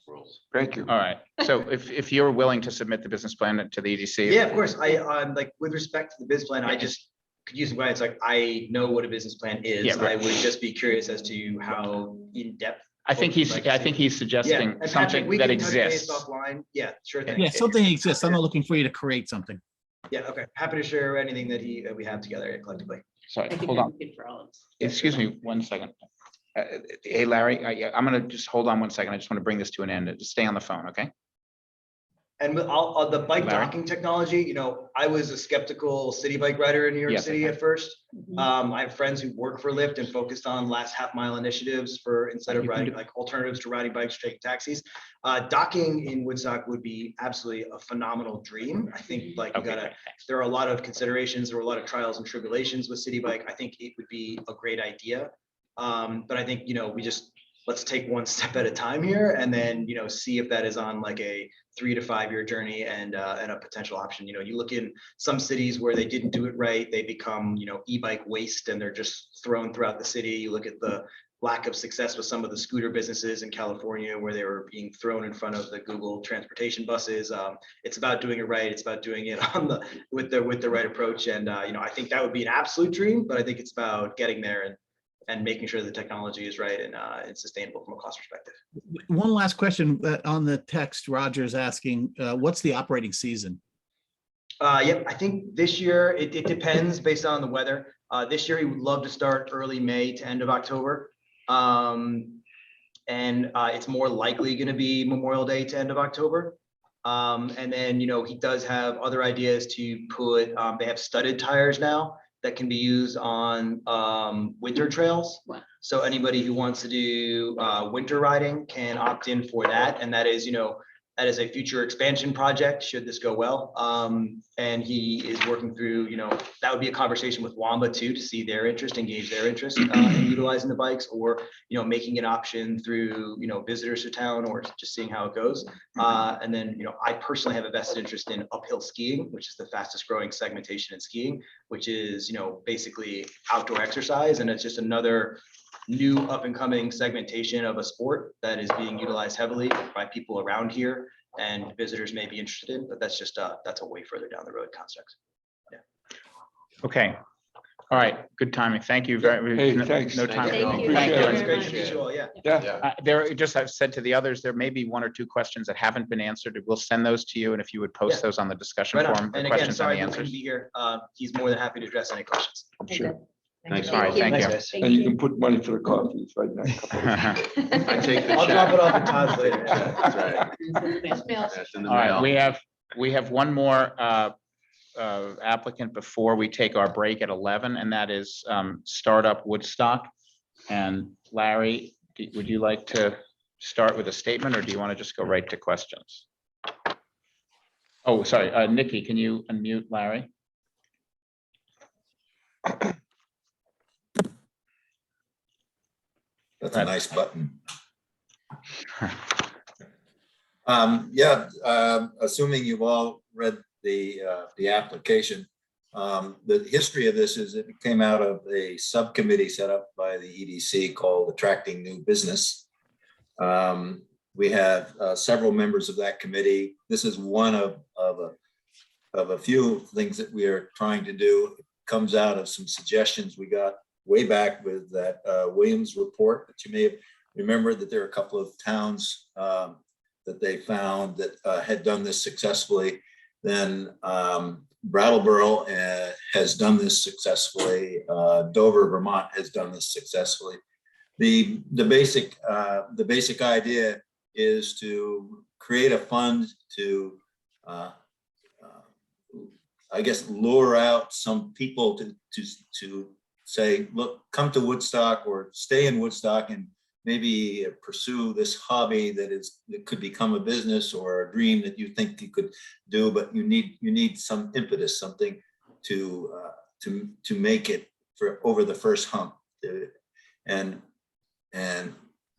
Speaker 12: Rules.
Speaker 8: Thank you.
Speaker 2: All right. So if you're willing to submit the business plan to the EDC.
Speaker 13: Yeah, of course. I'm like, with respect to the business plan, I just could use some guidance. Like, I know what a business plan is.
Speaker 2: Yeah, right.
Speaker 13: I would just be curious as to how in depth.
Speaker 2: I think he's suggesting
Speaker 13: and
Speaker 2: something
Speaker 13: Patrick, we
Speaker 2: that
Speaker 13: can touch base
Speaker 2: exists.
Speaker 13: offline. Yeah, sure thing.
Speaker 1: Yeah, something exists. I'm not looking for you to create something.
Speaker 13: Yeah, okay. Happy to share anything that we have together collectively.
Speaker 2: Sorry, hold on. Excuse me 1 second. Hey, Larry, I'm gonna just hold on 1 second. I just want to bring this to an end. Just stay on the phone, okay?
Speaker 13: And with all the bike
Speaker 2: Larry?
Speaker 13: docking technology, I was a skeptical city bike rider in New York
Speaker 2: Yes,
Speaker 13: City
Speaker 2: okay.
Speaker 13: at first. I have friends who work for Lyft and focused on last half-mile initiatives instead of riding, like, alternatives to riding bikes, taking taxis. Docking in Woodstock would be absolutely a phenomenal dream. I think, like, there are a lot of considerations, there were a lot of trials and tribulations with City Bike. I think it would be a great idea. But I think, let's take one step at a time here, and then, see if that is on like a 3 to 5 year journey and a potential option. You look in some cities where they didn't do it right, they become, e-bike waste, and they're just thrown throughout the city. You look at the lack of success with some of the scooter businesses in California, where they were being thrown in front of the Google transportation buses. It's about doing it right. It's about doing it with the right approach. And, I think that would be an absolute dream, but I think it's about getting there and making sure the technology is right and it's sustainable from a cost perspective.
Speaker 1: One last question on the text. Roger's asking, what's the operating season?
Speaker 13: Yep, I think this year it depends based on the weather. This year he would love to start early May to end of October. And it's more likely going to be Memorial Day to end of October. And then, he does have other ideas to put, they have studded tires now that can be used on winter trails.
Speaker 9: Wow.
Speaker 13: So anybody who wants to do winter riding can opt in for that. And that is, that is a future expansion project should this go well. And he is working through, that would be a conversation with Wamba too, to see their interest, engage their interest in utilizing the bikes, or, making an option through, visitors to town, or just seeing how it goes. And then, I personally have a vested interest in uphill skiing, which is the fastest growing segmentation in skiing, which is, basically outdoor exercise. And it's just another new up and coming segmentation of a sport that is being utilized heavily by people around here, and visitors may be interested in, but that's just that's a way further down the road concept. Yeah.
Speaker 2: Okay. All right. Good timing. Thank you very
Speaker 8: Hey,
Speaker 2: much.
Speaker 8: thanks.
Speaker 2: No time.
Speaker 5: Thank you.
Speaker 2: Thank
Speaker 13: It's
Speaker 2: you.
Speaker 13: great to meet you all. Yeah.
Speaker 8: Yeah.
Speaker 2: I've said to the others, there may be 1 or 2 questions that haven't been answered. We'll send those to you, and if you would post those on the discussion
Speaker 13: Right on.
Speaker 2: forum, the
Speaker 13: And again,
Speaker 2: questions and
Speaker 13: sorry
Speaker 2: the
Speaker 13: he couldn't
Speaker 2: answers.
Speaker 13: be here. He's more than happy to address any questions.
Speaker 8: Sure.
Speaker 12: Thanks.
Speaker 2: All right. Thank you.
Speaker 13: guys.
Speaker 8: And you can put money for the coffee right now.
Speaker 12: I take the
Speaker 13: I'll
Speaker 12: check.
Speaker 13: drop it off at Todd's later.
Speaker 12: That's right. That's in the
Speaker 2: All right,
Speaker 12: mail.
Speaker 2: we have one more applicant before we take our break at 11, and that is Startup Woodstock. And Larry, would you like to start with a statement, or do you want to just go right to questions? Oh, sorry, Nikki, can you unmute Larry?
Speaker 14: That's a nice button. Yeah, assuming you've all read the application, The history of this is it came out of a subcommittee set up by the EDC called Attracting New Business. We have several members of that committee. This is one of a few things that we are trying to do. It comes out of some suggestions we got way back with that Williams report, that you may have remembered that there are a couple of towns that they found that had done this successfully. Then Brattleboro has done this successfully. Dover, Vermont has done this successfully. The basic idea is to create a fund to, I guess, lure out some people to say, look, come to Woodstock or stay in Woodstock and maybe pursue this hobby that could become a business or a dream that you think you could do, but you need some impetus, something to make it for over the first hump. And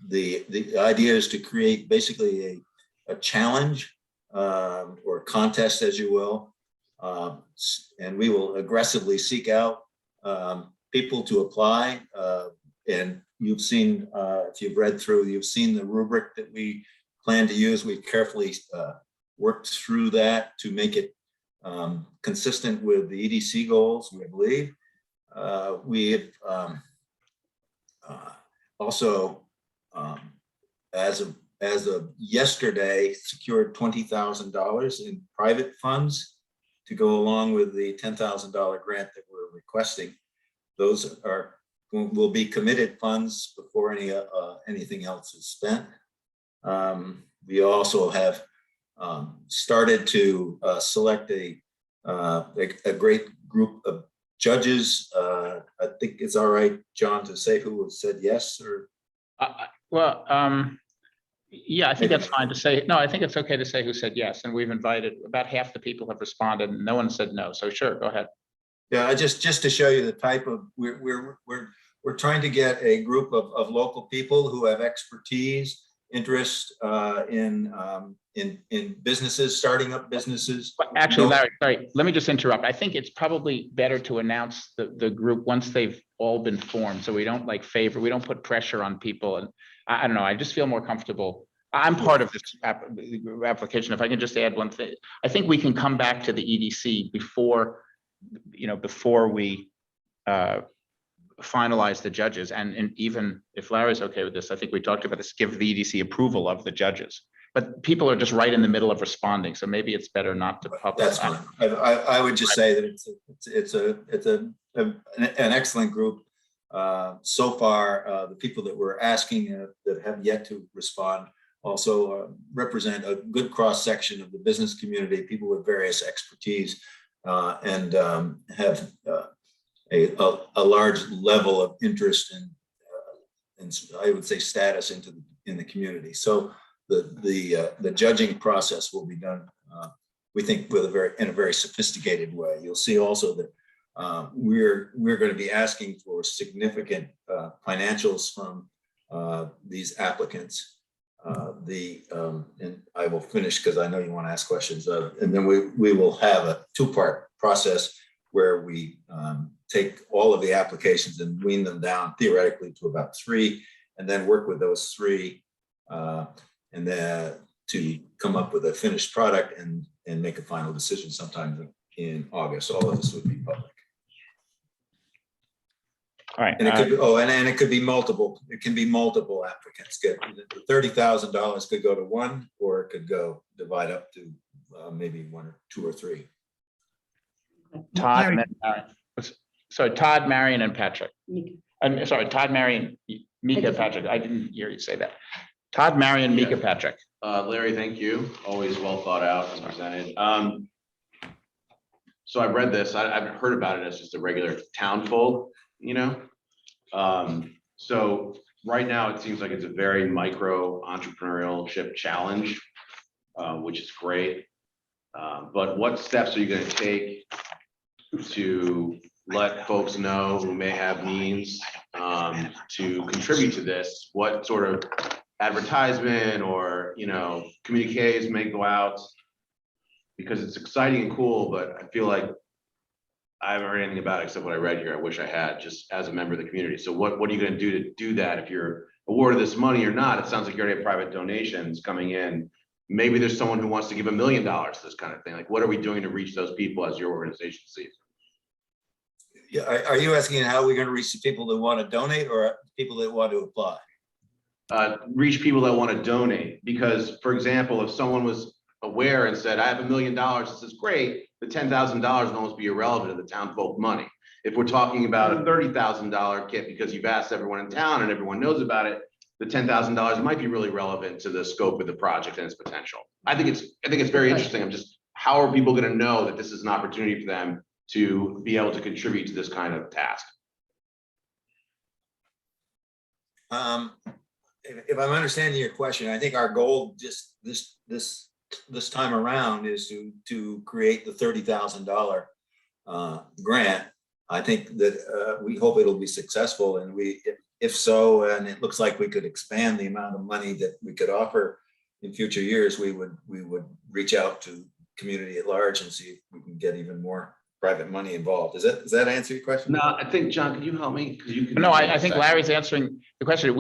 Speaker 14: the idea is to create basically a challenge or a contest, as you will, and we will aggressively seek out people to apply. And you've seen, if you've read through, you've seen the rubric that we plan to use. We carefully worked through that to make it consistent with the EDC goals, we believe. We have also, as of yesterday, secured $20,000 in private funds to go along with the $10,000 grant that we're requesting. Those will be committed funds before anything else is spent. We also have started to select a great group of judges. I think it's all right, John, to say who has said yes or.
Speaker 2: Yeah, I think that's fine to say. No, I think it's okay to say who said yes. And we've invited, about half the people have responded and no one said no. So sure, go ahead.
Speaker 14: Yeah, just to show you the type of, we're trying to get a group of local people who have expertise, interest in businesses, starting up businesses.
Speaker 2: Actually, Larry, sorry, let me just interrupt. I think it's probably better to announce the group once they've all been formed, so we don't we don't put pressure on people. And I don't know, I just feel more comfortable. I'm part of this application. If I can just add one thing, I think we can come back to the EDC before we finalize the judges. And even if Larry's okay with this, I think we talked about this, give the EDC approval of the judges. But people are just right in the middle of responding, so maybe it's better not to publish.
Speaker 14: That's fine. I would just say that it's an excellent group. So far, the people that we're asking that have yet to respond also represent a good cross section of the business community, people with various expertise, and have a large level of interest and I would say status in the community. So the judging process will be done, we think, in a very sophisticated way. You'll see also that we're going to be asking for significant financials from these applicants. And I will finish because I know you want to ask questions. And then we will have a two-part process where we take all of the applications and wean them down theoretically to about 3, and then work with those 3 and then to come up with a finished product and make a final decision sometime in August. All of this would be public.
Speaker 2: All right.
Speaker 14: And it could be, and it could be multiple. It can be multiple applicants. Get $30,000 could go to 1, or it could go divide up to maybe 1 or 2 or 3.
Speaker 2: Todd, Todd, Marion, and Patrick. I'm sorry, Todd, Marion, Mika, Patrick. I didn't hear you say that. Todd, Marion, Mika, Patrick.
Speaker 12: Larry, thank you. Always well thought out and presented. So I've read this. I've heard about it as just a regular town fold, So right now it seems like it's a very micro entrepreneurship challenge, which is great. But what steps are you going to take to let folks know who may have means to contribute to this? What sort of advertisement or communiques may go out? Because it's exciting and cool, but I feel like I haven't heard anything about it except what I read here. I wish I had, just as a member of the community. So what are you gonna do to do that? If you're awarded this money or not? It sounds like you already have private donations coming in. Maybe there's someone who wants to give $1 million to this kind of thing. Like, what are we doing to reach those people as your organization sees?
Speaker 14: Yeah, are you asking how we're gonna reach the people that want to donate or people that want to apply?
Speaker 12: Reach people that want to donate, because, for example, if someone was aware and said, I have $1 million, this is great, the $10,000 will almost be irrelevant to the town's bulk money. If we're talking about a $30,000 kit because you've asked everyone in town and everyone knows about it, the $10,000 might be really relevant to the scope of the project and its potential. I think it's very interesting. I'm just, how are people going to know that this is an opportunity for them to be able to contribute to this kind of task?
Speaker 14: If I'm understanding your question, I think our goal just this time around is to create the $30,000 grant. I think that we hope it'll be successful, and if so, and it looks like we could expand the amount of money that we could offer in future years, we would reach out to community at large and see if we can get even more private money involved. Does that answer your question?
Speaker 12: No, I think, John, could you help me?
Speaker 2: No, I think Larry's answering the question.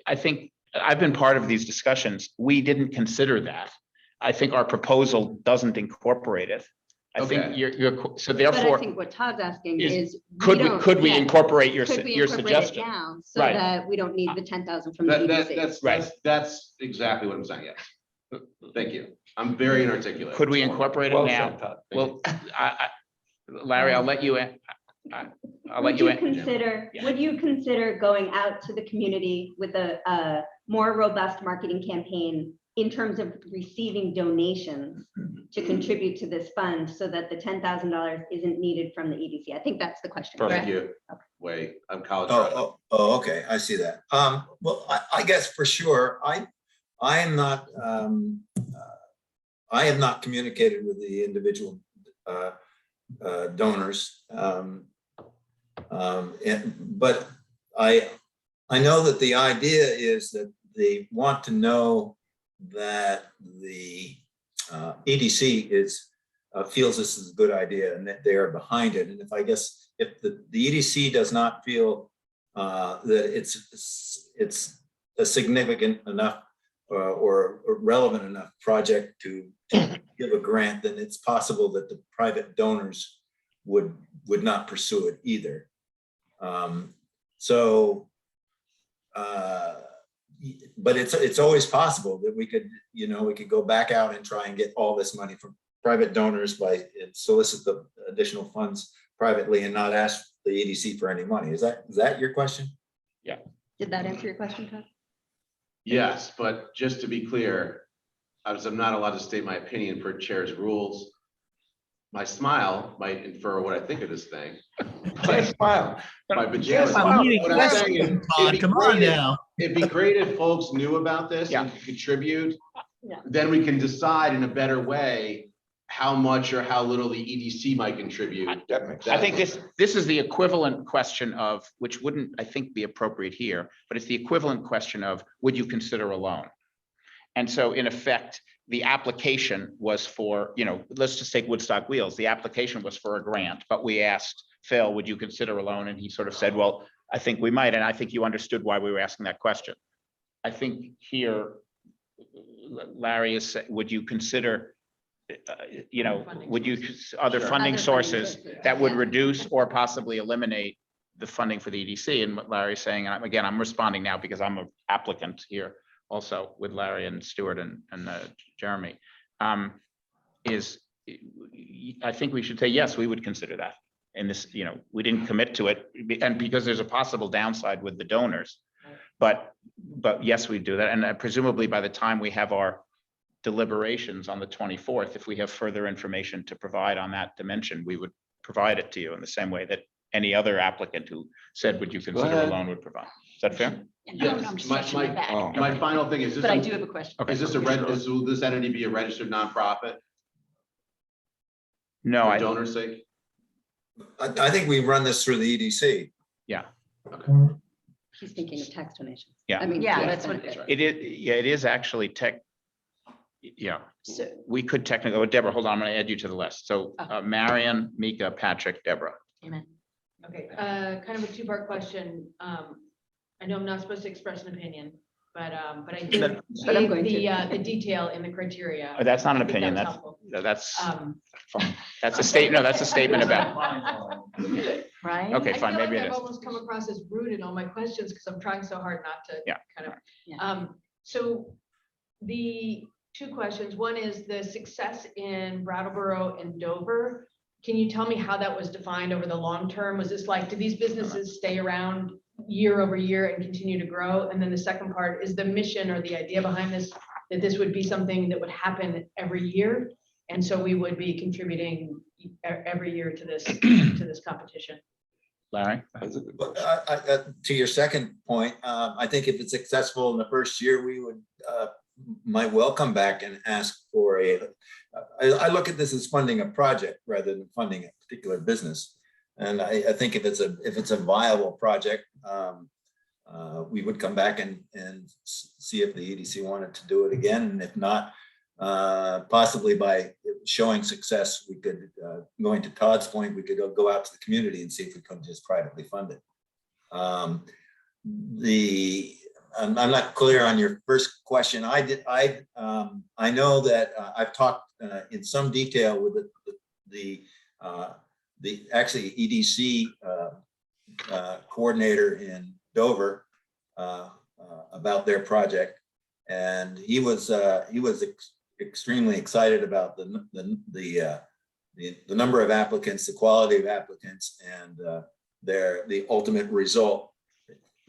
Speaker 2: I think I've been part of these discussions. We didn't consider that. I think our proposal doesn't incorporate it. I think so
Speaker 5: But I
Speaker 2: therefore,
Speaker 5: think what Todd's asking is.
Speaker 2: could we incorporate your
Speaker 5: Could we
Speaker 2: your
Speaker 5: incorporate it
Speaker 2: suggestion?
Speaker 5: now so
Speaker 2: Right.
Speaker 5: that we don't need the 10,000 from the EDC?
Speaker 12: That's exactly what I'm saying, yes. Thank you. I'm very inarticulate.
Speaker 2: Could we incorporate it
Speaker 8: Well
Speaker 2: now?
Speaker 8: said, Todd.
Speaker 2: Well, Larry, I'll let you in. I'll let you in.
Speaker 5: Would you consider going out to the community with a more robust marketing campaign in terms of receiving donations to contribute to this fund so that the $10,000 isn't needed from the EDC? I think that's the question.
Speaker 12: Thank
Speaker 5: correct?
Speaker 12: you. Wait, I'm college.
Speaker 14: Oh, okay, I see that. Well, I guess for sure, I am not, I have not communicated with the individual donors. But I know that the idea is that they want to know that the EDC feels this is a good idea and that they are behind it. And if the EDC does not feel that it's a significant enough or relevant enough project to give a grant, then it's possible that the private donors would not pursue it either. But it's always possible that we could go back out and try and get all this money from private donors and solicit the additional funds privately and not ask the EDC for any money. Is that your question?
Speaker 2: Yeah.
Speaker 5: Did that answer your question, Todd?
Speaker 12: Yes, but just to be clear, as I'm not allowed to state my opinion per chair's rules, my smile might infer what I think of this thing.
Speaker 8: Smile.
Speaker 12: My pajamas.
Speaker 1: Wow,
Speaker 12: What I'm saying is,
Speaker 1: Todd,
Speaker 12: it'd be
Speaker 1: come on
Speaker 12: great if-
Speaker 1: now.
Speaker 12: It'd be great if folks knew about this and could contribute.
Speaker 5: Yeah.
Speaker 12: Then we can decide in a better way how much or how little the EDC might contribute.
Speaker 2: I think this is the equivalent question of, which wouldn't, I think, be appropriate here, but it's the equivalent question of, would you consider a loan? And so in effect, the application was for, let's just take Woodstock Wheels. The application was for a grant, but we asked Phil, would you consider a loan? And he sort of said, well, I think we might. And I think you understood why we were asking that question. I think here, Larry is, would you consider, would you, other funding sources that would reduce or possibly eliminate the funding for the EDC? And what Larry's saying, and again, I'm responding now because I'm an applicant here also with Larry and Stuart and Jeremy, is I think we should say, yes, we would consider that. And this, we didn't commit to it, and because there's a possible downside with the donors, but yes, we do that. And presumably by the time we have our deliberations on the 24th, if we have further information to provide on that dimension, we would provide it to you in the same way that any other applicant who said, would you consider a loan would provide. Is that fair?
Speaker 12: Yes, my final thing is this.
Speaker 9: But I do have a question.
Speaker 12: Is this will this entity be a registered nonprofit?
Speaker 2: No,
Speaker 12: For donors' sake?
Speaker 14: I think we run this through the EDC.
Speaker 2: Yeah.
Speaker 5: He's thinking of tax donations.
Speaker 2: Yeah.
Speaker 5: I mean,
Speaker 9: Yeah,
Speaker 5: yes,
Speaker 9: that's what
Speaker 12: That's right.
Speaker 2: It is actually Yeah,
Speaker 9: So,
Speaker 2: we could technically, oh, Deborah, hold on, I'm gonna add you to the list. So Marion, Mika, Patrick, Deborah.
Speaker 9: amen.
Speaker 6: Okay, kind of a two-part question. I know I'm not supposed to express an opinion, but I did
Speaker 9: But I'm
Speaker 6: see
Speaker 9: going to.
Speaker 6: the detail in the criteria.
Speaker 2: Oh, that's not an
Speaker 6: I think that
Speaker 2: opinion,
Speaker 6: was
Speaker 2: that's,
Speaker 6: helpful.
Speaker 2: that's a statement, no, that's a statement about,
Speaker 9: Right?
Speaker 2: okay,
Speaker 6: I
Speaker 2: fine,
Speaker 6: feel
Speaker 2: maybe
Speaker 6: like
Speaker 2: it
Speaker 6: I've
Speaker 2: is.
Speaker 6: almost come across as rude in all my questions because I'm trying so hard not to.
Speaker 2: Yeah.
Speaker 6: Kind of.
Speaker 9: Yeah.
Speaker 6: So the two questions, one is the success in Brattleboro and Dover. Can you tell me how that was defined over the long term? Was this like, do these businesses stay around year over year and continue to grow? And then the second part is the mission or the idea behind this, that this would be something that would happen every year. And so we would be contributing every year to this, to this competition.
Speaker 2: Larry?
Speaker 14: But, to your second point, I think if it's successful in the first year, we would might well come back and ask for I look at this as funding a project rather than funding a particular business. And I think if it's a viable project, we would come back and see if the EDC wanted to do it again. And if not, possibly by showing success, we could, going to Todd's point, we could go out to the community and see if we could just privately fund it. I'm not clear on your first question. I know that I've talked in some detail with the actually EDC coordinator in Dover about their project, and he was extremely excited about the number of applicants, the quality of applicants, and the ultimate result.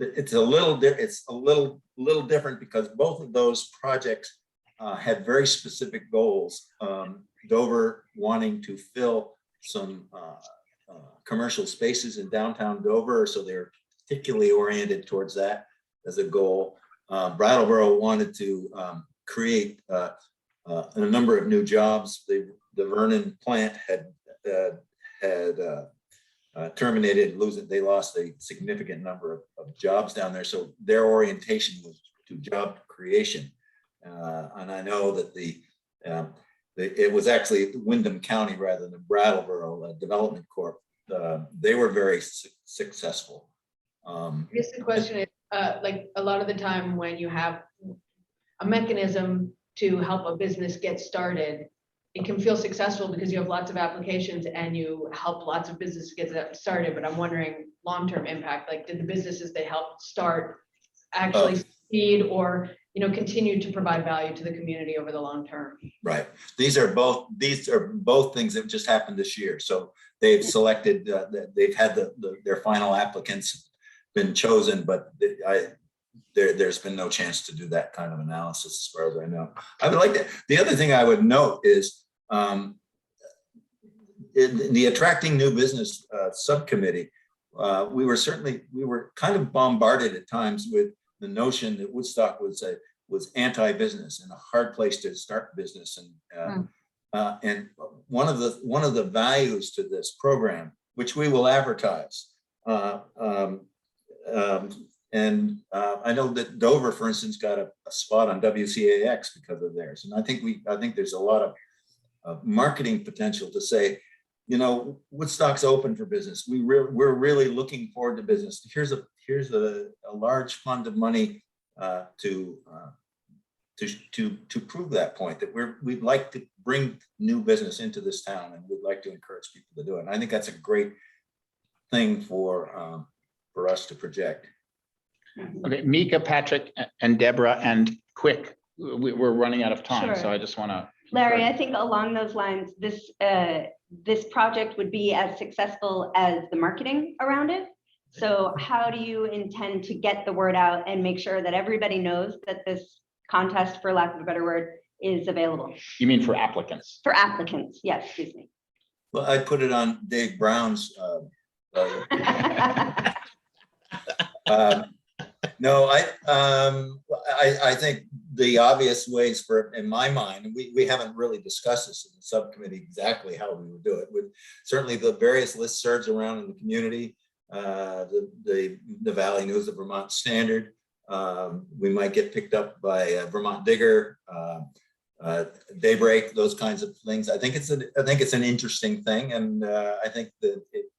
Speaker 14: It's a little different because both of those projects had very specific goals. Dover wanting to fill some commercial spaces in downtown Dover, so they're particularly oriented towards that as a goal. Brattleboro wanted to create a number of new jobs. The Vernon plant had terminated, they lost a significant number of jobs down there. So their orientation was to job creation. And I know that it was actually Windham County rather than Brattleboro Development Corp. They were very successful.
Speaker 6: I guess the question is, like a lot of the time when you have a mechanism to help a business get started, it can feel successful because you have lots of applications and you help lots of businesses get that started. But I'm wondering long-term impact, like did the businesses they helped start actually succeed or, continue to provide value to the community over the long term?
Speaker 14: Right. These are both things that just happened this year. So they've selected, they've had their final applicants been chosen, but there's been no chance to do that kind of analysis as far as I know. I would like to, the other thing I would note is in the Attracting New Business subcommittee, we were kind of bombarded at times with the notion that Woodstock was anti-business and a hard place to start business. And one of the values to this program, which we will advertise, and I know that Dover, for instance, got a spot on WCAX because of theirs. And I think there's a lot of marketing potential to say, Woodstock's open for business. We're really looking forward to business. Here's a large fund of money to prove that point, that we'd like to bring new business into this town and we'd like to encourage people to do it. And I think that's a great thing for us to project.
Speaker 2: Okay, Mika, Patrick, and Deborah, and quick, we're running out of time,
Speaker 5: Sure.
Speaker 2: so I just want to.
Speaker 5: Larry, I think along those lines, this project would be as successful as the marketing around it. So how do you intend to get the word out and make sure that everybody knows that this contest, for lack of a better word, is available?
Speaker 2: You mean for applicants?
Speaker 5: For applicants, yes, excuse me.
Speaker 14: Well, I put it on Dave Brown's. No, I think the obvious ways in my mind, and we haven't really discussed this in the subcommittee exactly how we would do it. With certainly the various listservs around in the community, the Valley News, the Vermont Standard. We might get picked up by Vermont Digger. daybreak, those kinds of things. I think it's an interesting thing, and I think that it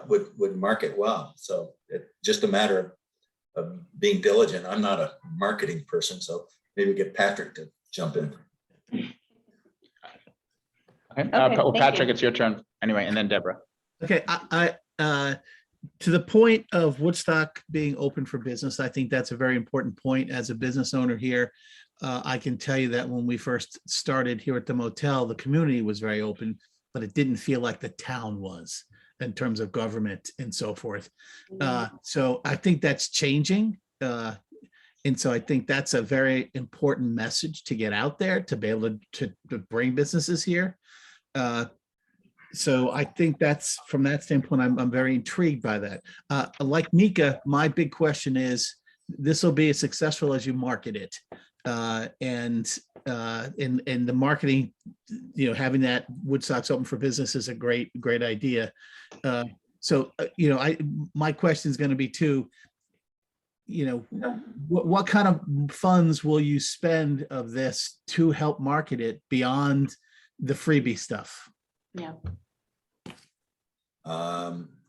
Speaker 14: would market well. So it's just a matter of being diligent. I'm not a marketing person, so maybe get Patrick to jump in.
Speaker 2: Okay,
Speaker 5: thank
Speaker 2: Patrick,
Speaker 5: you.
Speaker 2: it's your turn anyway, and then Deborah.
Speaker 1: Okay, to the point of Woodstock being open for business, I think that's a very important point. As a business owner here, I can tell you that when we first started here at the motel, the community was very open, but it didn't feel like the town was in terms of government and so forth. So I think that's changing. And so I think that's a very important message to get out there, to be able to bring businesses here. So I think that's, from that standpoint, I'm very intrigued by that. Like Mika, my big question is, this will be as successful as you market it. And the marketing, having that Woodstock's open for business is a great idea. So my question is going to be too, what kind of funds will you spend of this to help market it beyond the freebie stuff?
Speaker 9: Yeah.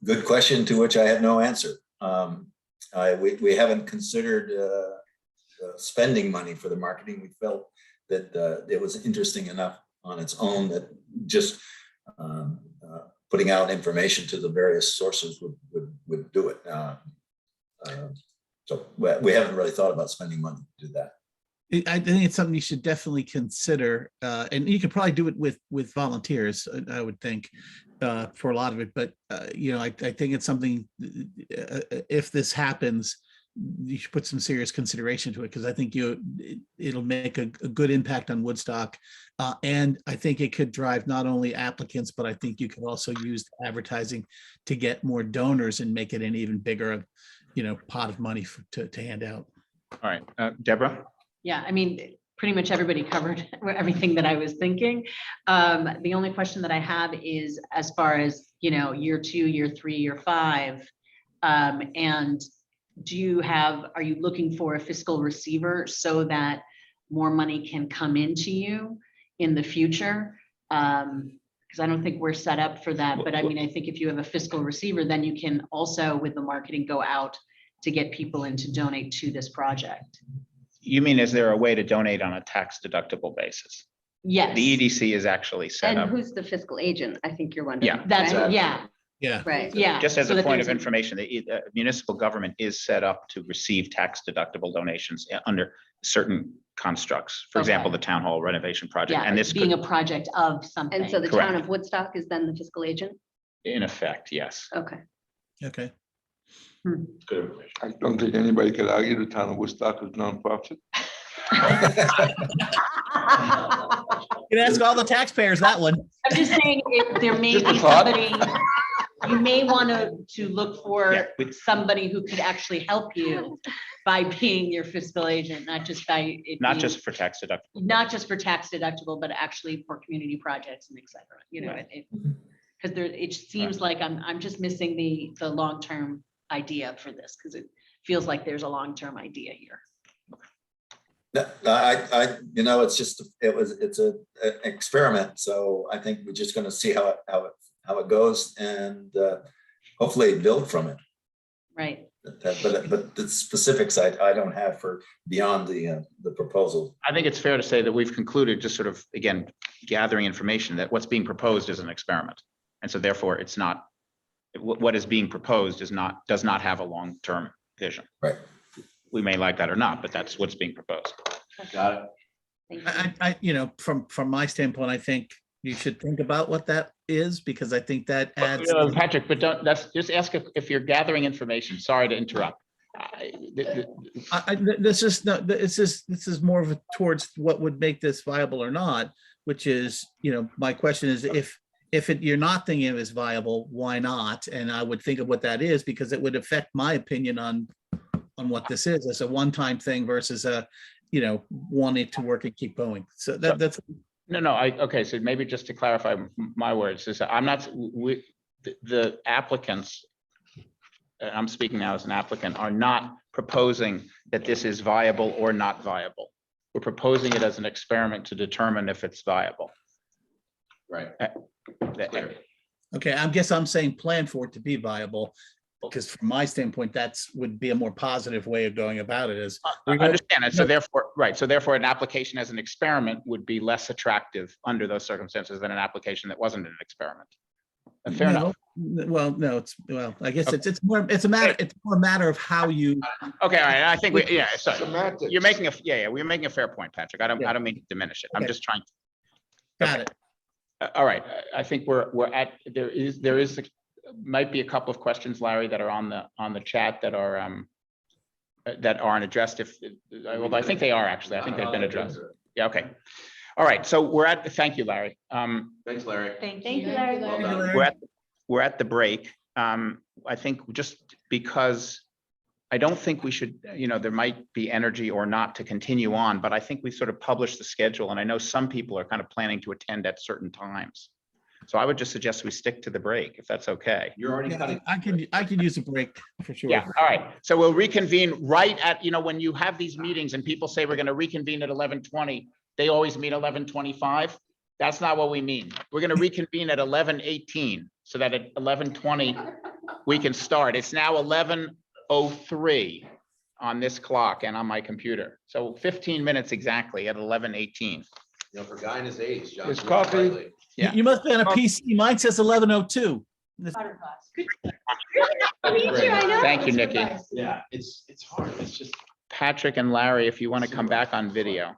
Speaker 14: Good question, to which I have no answer. We haven't considered spending money for the marketing. We felt that it was interesting enough on its own that just putting out information to the various sources would do it. So we haven't really thought about spending money to do that.
Speaker 1: I think it's something you should definitely consider, and you could probably do it with volunteers, I would think, for a lot of it. But I think it's something. If this happens, you should put some serious consideration to it, because I think it'll make a good impact on Woodstock, and I think it could drive not only applicants, but I think you could also use advertising to get more donors and make it an even bigger, pot of money to hand out.
Speaker 2: All right, Deborah.
Speaker 9: Yeah, I mean, pretty much everybody covered everything that I was thinking. The only question that I have is, as far as, year 2, year 3, year 5, and are you looking for a fiscal receiver so that more money can come into you in the future? Because I don't think we're set up for that. But I mean, I think if you have a fiscal receiver, then you can also, with the marketing, go out to get people in to donate to this project.
Speaker 2: You mean, is there a way to donate on a tax deductible basis?
Speaker 9: Yes.
Speaker 2: The EDC is actually set
Speaker 5: And
Speaker 2: up.
Speaker 5: who's the fiscal agent? I think you're wondering.
Speaker 2: Yeah.
Speaker 9: That's,
Speaker 5: right?
Speaker 1: Yeah.
Speaker 5: Right.
Speaker 9: Yeah.
Speaker 2: Just as
Speaker 9: so
Speaker 2: a
Speaker 9: that
Speaker 2: point
Speaker 9: there's
Speaker 2: of information, the municipal government is set up to receive tax deductible donations under certain constructs. For example, the town hall renovation project.
Speaker 9: Yeah,
Speaker 2: And this
Speaker 9: being
Speaker 2: could,
Speaker 9: a project of something.
Speaker 5: And so the
Speaker 2: Correct.
Speaker 5: town of Woodstock is then the fiscal agent?
Speaker 2: in effect, yes.
Speaker 5: Okay.
Speaker 1: Okay.
Speaker 3: Good information.
Speaker 8: I don't think anybody could argue the town of Woodstock is nonprofit.
Speaker 1: You can ask all the taxpayers that one.
Speaker 9: I'm just saying, if there may
Speaker 8: Just a
Speaker 9: be
Speaker 8: thought.
Speaker 9: somebody, you may want to look for
Speaker 2: Yeah.
Speaker 9: somebody who could actually help you by being your fiscal agent, not just by. it
Speaker 2: Not
Speaker 9: being-
Speaker 2: just for tax deductible.
Speaker 9: Not just for tax deductible, but actually for community projects and et cetera,
Speaker 2: Right.
Speaker 9: Because there, it seems like I'm just missing the long-term idea for this, because it feels like there's a long-term idea here.
Speaker 14: It's an experiment. So I think we're just going to see how it goes, and hopefully build from it.
Speaker 9: Right.
Speaker 14: But the specifics I don't have for beyond the proposal.
Speaker 2: I think it's fair to say that we've concluded, just sort of, again, gathering information, that what's being proposed is an experiment. And so therefore it's not, what is being proposed does not have a long-term vision.
Speaker 14: Right.
Speaker 2: We may like that or not, but that's what's being proposed.
Speaker 3: Got it.
Speaker 9: Thank you.
Speaker 1: From my standpoint, I think you should think about what that is, because I think that adds.
Speaker 2: Patrick, but just ask if you're gathering information. Sorry to interrupt.
Speaker 1: This is more of a towards what would make this viable or not, which is, my question is, if you're not thinking of it as viable, why not? And I would think of what that is, because it would affect my opinion on what this is as a one-time thing versus wanting to work and keep going. So that's.
Speaker 2: No, okay, so maybe just to clarify my words, is I'm not, the applicants, I'm speaking now as an applicant, are not proposing that this is viable or not viable. We're proposing it as an experiment to determine if it's viable.
Speaker 12: Right.
Speaker 2: That-
Speaker 1: Okay, I guess I'm saying plan for it to be viable, because from my standpoint, that's would be a more positive way of going about it is.
Speaker 2: I understand it. So therefore, right, so therefore an application as an experiment would be less attractive under those circumstances than an application that wasn't an experiment. Fair enough.
Speaker 1: Well, no, I guess it's more a matter of how you.
Speaker 2: Okay, all right, I think sorry.
Speaker 3: Semantics.
Speaker 2: You're making we're making a fair point, Patrick. I don't mean to diminish it. I'm
Speaker 1: Okay.
Speaker 2: just trying.
Speaker 1: Got it.
Speaker 2: All right, I think we're at, there is, might be a couple of questions, Larry, that are on the chat that are, that aren't addressed well, I think they are actually. I think they've been addressed. Yeah, okay. All right, so thank you, Larry.
Speaker 12: Thanks, Larry.
Speaker 5: Thank you, Larry.
Speaker 12: Well done.
Speaker 2: We're at the break. I think just because I don't think we should, there might be energy or not to continue on, but I think we sort of published the schedule, and I know some people are kind of planning to attend at certain times. So I would just suggest we stick to the break, if that's okay.
Speaker 12: You're already
Speaker 1: Yeah,
Speaker 12: cutting.
Speaker 1: I could use a break for sure.
Speaker 2: Yeah, all right. So we'll reconvene right at, when you have these meetings and people say we're going to reconvene at 11:20, they always mean 11:25. That's not what we mean. We're going to reconvene at 11:18 so that at 11:20 we can start. It's now 11:03 on this clock and on my computer. So 15 minutes exactly at 11:18.
Speaker 12: For a guy in his age, John.
Speaker 8: It's coffee.
Speaker 12: rightly.
Speaker 2: Yeah.
Speaker 1: You must be on a PC. Mine says 11:02.
Speaker 5: Water glass. Me too, I know.
Speaker 2: Thank you, Nikki.
Speaker 12: Yeah, it's hard. It's just.
Speaker 2: Patrick and Larry, if you want to come back on video.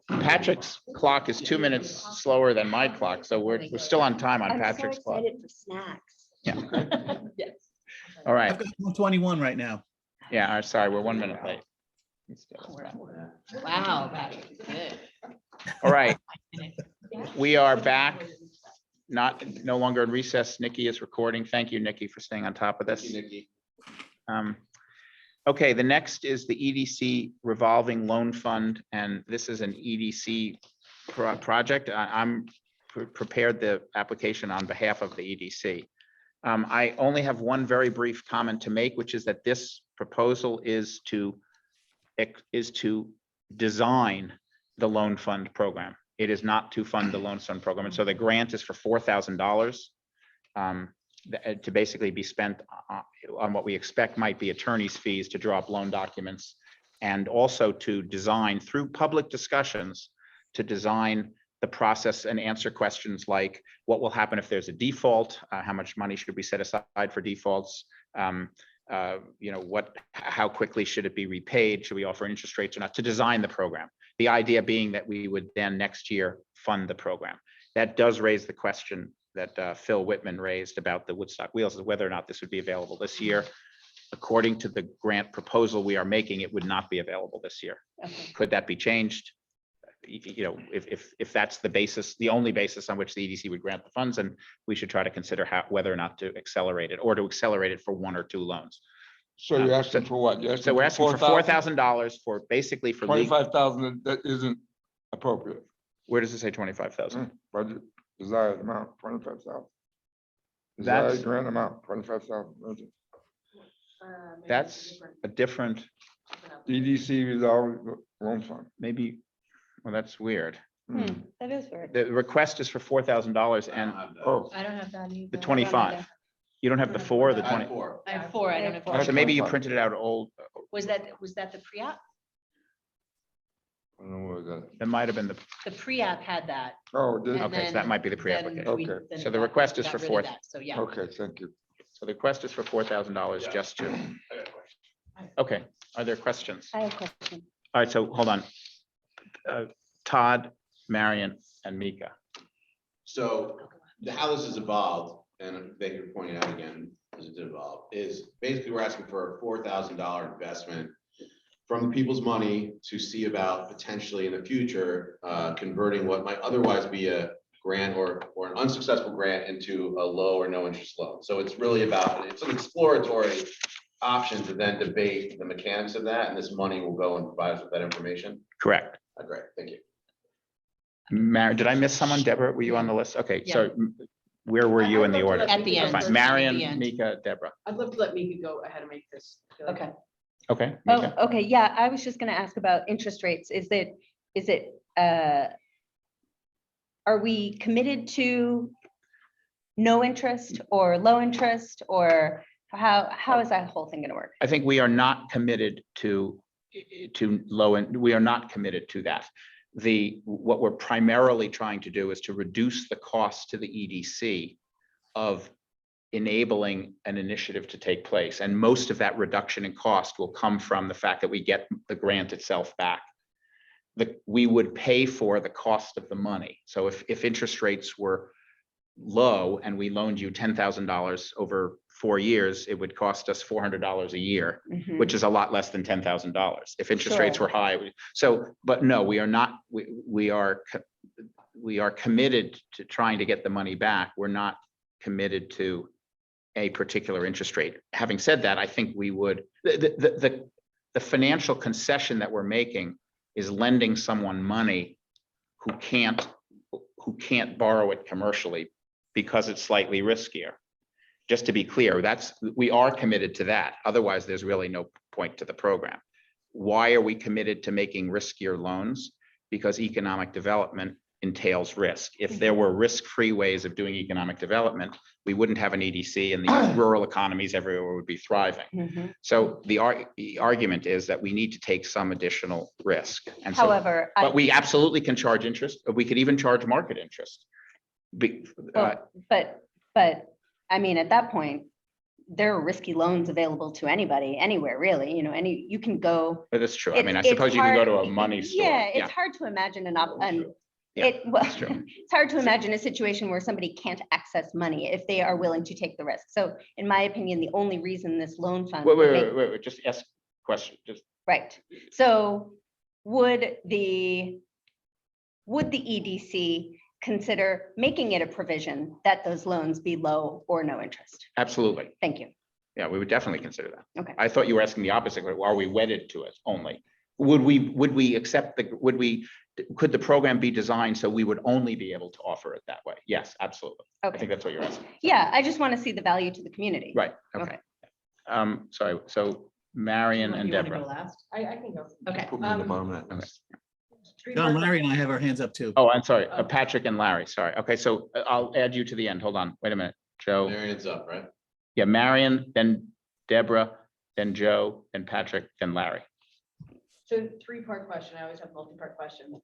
Speaker 2: Patrick's clock is 2 minutes slower than my clock, so we're still on time on Patrick's clock.
Speaker 5: For snacks.
Speaker 2: Yeah.
Speaker 5: Yes.
Speaker 2: All right.
Speaker 1: I've got 121 right now.
Speaker 2: Yeah, all right, sorry, we're 1 minute late.
Speaker 9: Wow, Patrick, good.
Speaker 2: All right, we are back, no longer in recess. Nikki is recording. Thank you, Nikki, for staying on top of
Speaker 12: Thank
Speaker 2: this.
Speaker 12: you, Nikki.
Speaker 2: Okay, the next is the EDC revolving loan fund, and this is an EDC project. I'm prepared the application on behalf of the EDC. I only have one very brief comment to make, which is that this proposal is to design the loan fund program. It is not to fund the loan fund program. And so the grant is for $4,000 to basically be spent on what we expect might be attorney's fees to draw up loan documents, and also to design through public discussions to design the process and answer questions like what will happen if there's a default, how much money should we set aside for defaults, how quickly should it be repaid, should we offer interest rates or not, to design the program. The idea being that we would then next year fund the program. That does raise the question that Phil Whitman raised about the Woodstock Wheels, is whether or not this would be available this year. According to the grant proposal we are making, it would not be available this year.
Speaker 5: Okay.
Speaker 2: Could that be changed? If that's the basis, the only basis on which the EDC would grant the funds, and we should try to consider whether or not to accelerate it, or to accelerate it for 1 or 2 loans.
Speaker 8: So you're asking for what? You're
Speaker 2: So we're asking for $4,000 for basically for legal.
Speaker 8: 25,000, that isn't appropriate.
Speaker 2: Where does it say 25,000?
Speaker 8: Budget, desired amount, 25,000.
Speaker 2: That's-
Speaker 8: Desired grant amount, 25,000. budget.
Speaker 2: That's a different,
Speaker 8: EDC resolving loan fund.
Speaker 2: maybe, well, that's weird.
Speaker 5: That is weird.
Speaker 2: The request is for $4,000 and
Speaker 8: Oh,
Speaker 9: I don't have that either.
Speaker 2: the 25. You don't have the 4 or the 20?
Speaker 9: I have 4, I don't have.
Speaker 2: So maybe you
Speaker 8: 25.
Speaker 2: printed it out old.
Speaker 9: Was that the pre-app?
Speaker 8: I don't know what that.
Speaker 2: That might have been
Speaker 9: The pre-app had that.
Speaker 8: Oh, did-
Speaker 9: and
Speaker 2: Okay, so that might be the
Speaker 9: then
Speaker 2: pre-application.
Speaker 9: we-
Speaker 8: Okay.
Speaker 9: then
Speaker 2: So the
Speaker 9: got-
Speaker 2: request is
Speaker 9: got
Speaker 2: for
Speaker 9: rid of
Speaker 2: 4th.
Speaker 9: that, So, yeah.
Speaker 8: Okay, thank you.
Speaker 2: So the request is for $4,000 just to. Okay, are there questions?
Speaker 5: I have a question.
Speaker 2: All right, so hold on. Todd, Marion, and Mika.
Speaker 12: So how this has evolved, and thank you for pointing out again, as it did evolve, is basically we're asking for a $4,000 investment from the people's money to see about potentially in the future, converting what might otherwise be a grant or an unsuccessful grant into a low or no interest loan. So it's really about, it's an exploratory option to then debate the mechanics of that, and this money will go and provide us with that information.
Speaker 2: Correct.
Speaker 12: Great, thank you.
Speaker 2: Marion, did I miss someone? Deborah, were you on the list? Okay, so where were you in the order?
Speaker 9: At the end.
Speaker 2: Fine.
Speaker 9: At the
Speaker 2: Marion,
Speaker 9: end.
Speaker 2: Mika, Deborah.
Speaker 6: I'd love to let Mika go ahead and make this.
Speaker 9: Okay.
Speaker 2: Okay.
Speaker 5: Oh,
Speaker 2: Mika?
Speaker 5: okay, yeah, I was just gonna ask about interest rates. Are we committed to no interest or low interest, or how is that whole thing gonna work?
Speaker 2: I think we are not committed to low end, we are not committed to that. What we're primarily trying to do is to reduce the cost to the EDC of enabling an initiative to take place. And most of that reduction in cost will come from the fact that we get the grant itself back. We would pay for the cost of the money. So if interest rates were low and we loaned you $10,000 over 4 years, it would cost us $400 a year,
Speaker 5: Mhm.
Speaker 2: which is a lot less than $10,000. If interest rates
Speaker 5: Sure.
Speaker 2: were high, but no, we are not, we are committed to trying to get the money back. We're not committed to a particular interest rate. Having said that, I think we would, the financial concession that we're making is lending someone money who can't borrow it commercially because it's slightly riskier. Just to be clear, we are committed to that. Otherwise, there's really no point to the program. Why are we committed to making riskier loans? Because economic development entails risk. If there were risk-free ways of doing economic development, we wouldn't have an EDC and the rural economies everywhere would be thriving.
Speaker 5: Mhm.
Speaker 2: So the argument is that we need to take some additional risk. And so,
Speaker 5: However,
Speaker 2: but we absolutely can charge interest. We could even charge market interest.
Speaker 5: but I mean, at that point, there are risky loans available to anybody, anywhere, really, you can go.
Speaker 2: But that's true. I mean, I
Speaker 5: It's
Speaker 2: suppose you could go to a
Speaker 5: hard-
Speaker 2: money store.
Speaker 5: Yeah, it's hard to imagine
Speaker 2: Yeah,
Speaker 5: well,
Speaker 2: that's true.
Speaker 5: it's hard to imagine a situation where somebody can't access money if they are willing to take the risk. So in my opinion, the only reason this loan fund. would make-
Speaker 2: Wait, just ask a question, just.
Speaker 5: Right, so would the EDC consider making it a provision that those loans be low or no interest?
Speaker 2: Absolutely.
Speaker 5: Thank you.
Speaker 2: Yeah, we would definitely consider that.
Speaker 5: Okay.
Speaker 2: I thought you were asking the opposite. Are we wedded to it only? Would we accept could the program be designed so we would only be able to offer it that way? Yes, absolutely. I
Speaker 5: Okay.
Speaker 2: think that's what you're asking.
Speaker 5: Yeah, I just want to see the value to the community.
Speaker 2: Right, okay. Sorry, so Marion and
Speaker 6: You wanna go
Speaker 2: Deborah.
Speaker 6: last? I can go.
Speaker 5: Okay.
Speaker 12: Put me on the bottom of that.
Speaker 2: Okay.
Speaker 1: John, Larry and I have our hands up too.
Speaker 2: Oh, I'm sorry,
Speaker 6: Oh.
Speaker 2: Patrick and Larry, sorry. Okay, so I'll add you to the end. Hold on, wait a minute. Joe,
Speaker 12: Marion's up, right?
Speaker 2: yeah, Marion, then Deborah, then Joe, then Patrick, then Larry.
Speaker 6: So three-part question. I always have multi-part questions.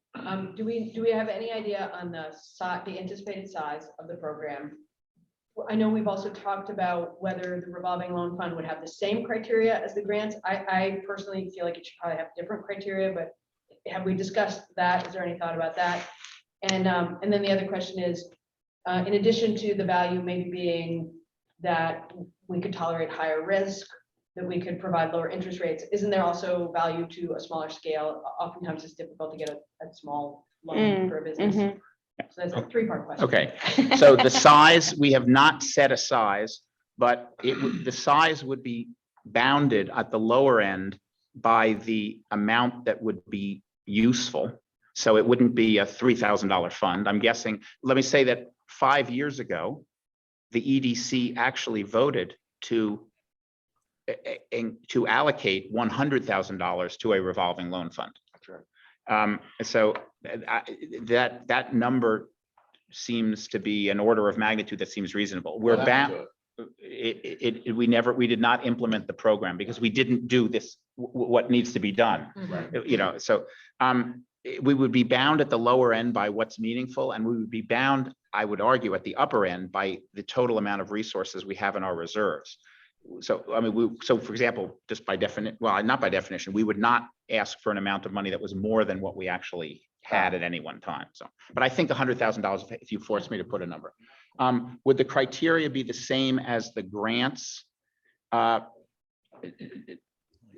Speaker 6: Do we have any idea on the anticipated size of the program? I know we've also talked about whether the revolving loan fund would have the same criteria as the grants. I personally feel like it should probably have different criteria, but have we discussed that? Is there any thought about that? And then the other question is, in addition to the value maybe being that we could tolerate higher risk, that we could provide lower interest rates, isn't there also value to a smaller scale? Oftentimes it's difficult to get a small loan for a business. So that's a three-part question.
Speaker 2: Okay, so the size, we have not set a size, but the size would be bounded at the lower end by the amount that would be useful. So it wouldn't be a $3,000 fund. I'm guessing, let me say that 5 years ago, the EDC actually voted to allocate $100,000 to a revolving loan fund. So that number seems to be an order of magnitude that seems reasonable. We're bound. We did not implement the program because we didn't do this, what needs to be done.
Speaker 6: Mhm.
Speaker 2: So we would be bound at the lower end by what's meaningful, and we would be bound, I would argue, at the upper end by the total amount of resources we have in our reserves. So, I mean, so for example, just by definition, well, not by definition, we would not ask for an amount of money that was more than what we actually had at any one time. So, but I think $100,000, if you force me to put a number. Would the criteria be the same as the grants?
Speaker 1: It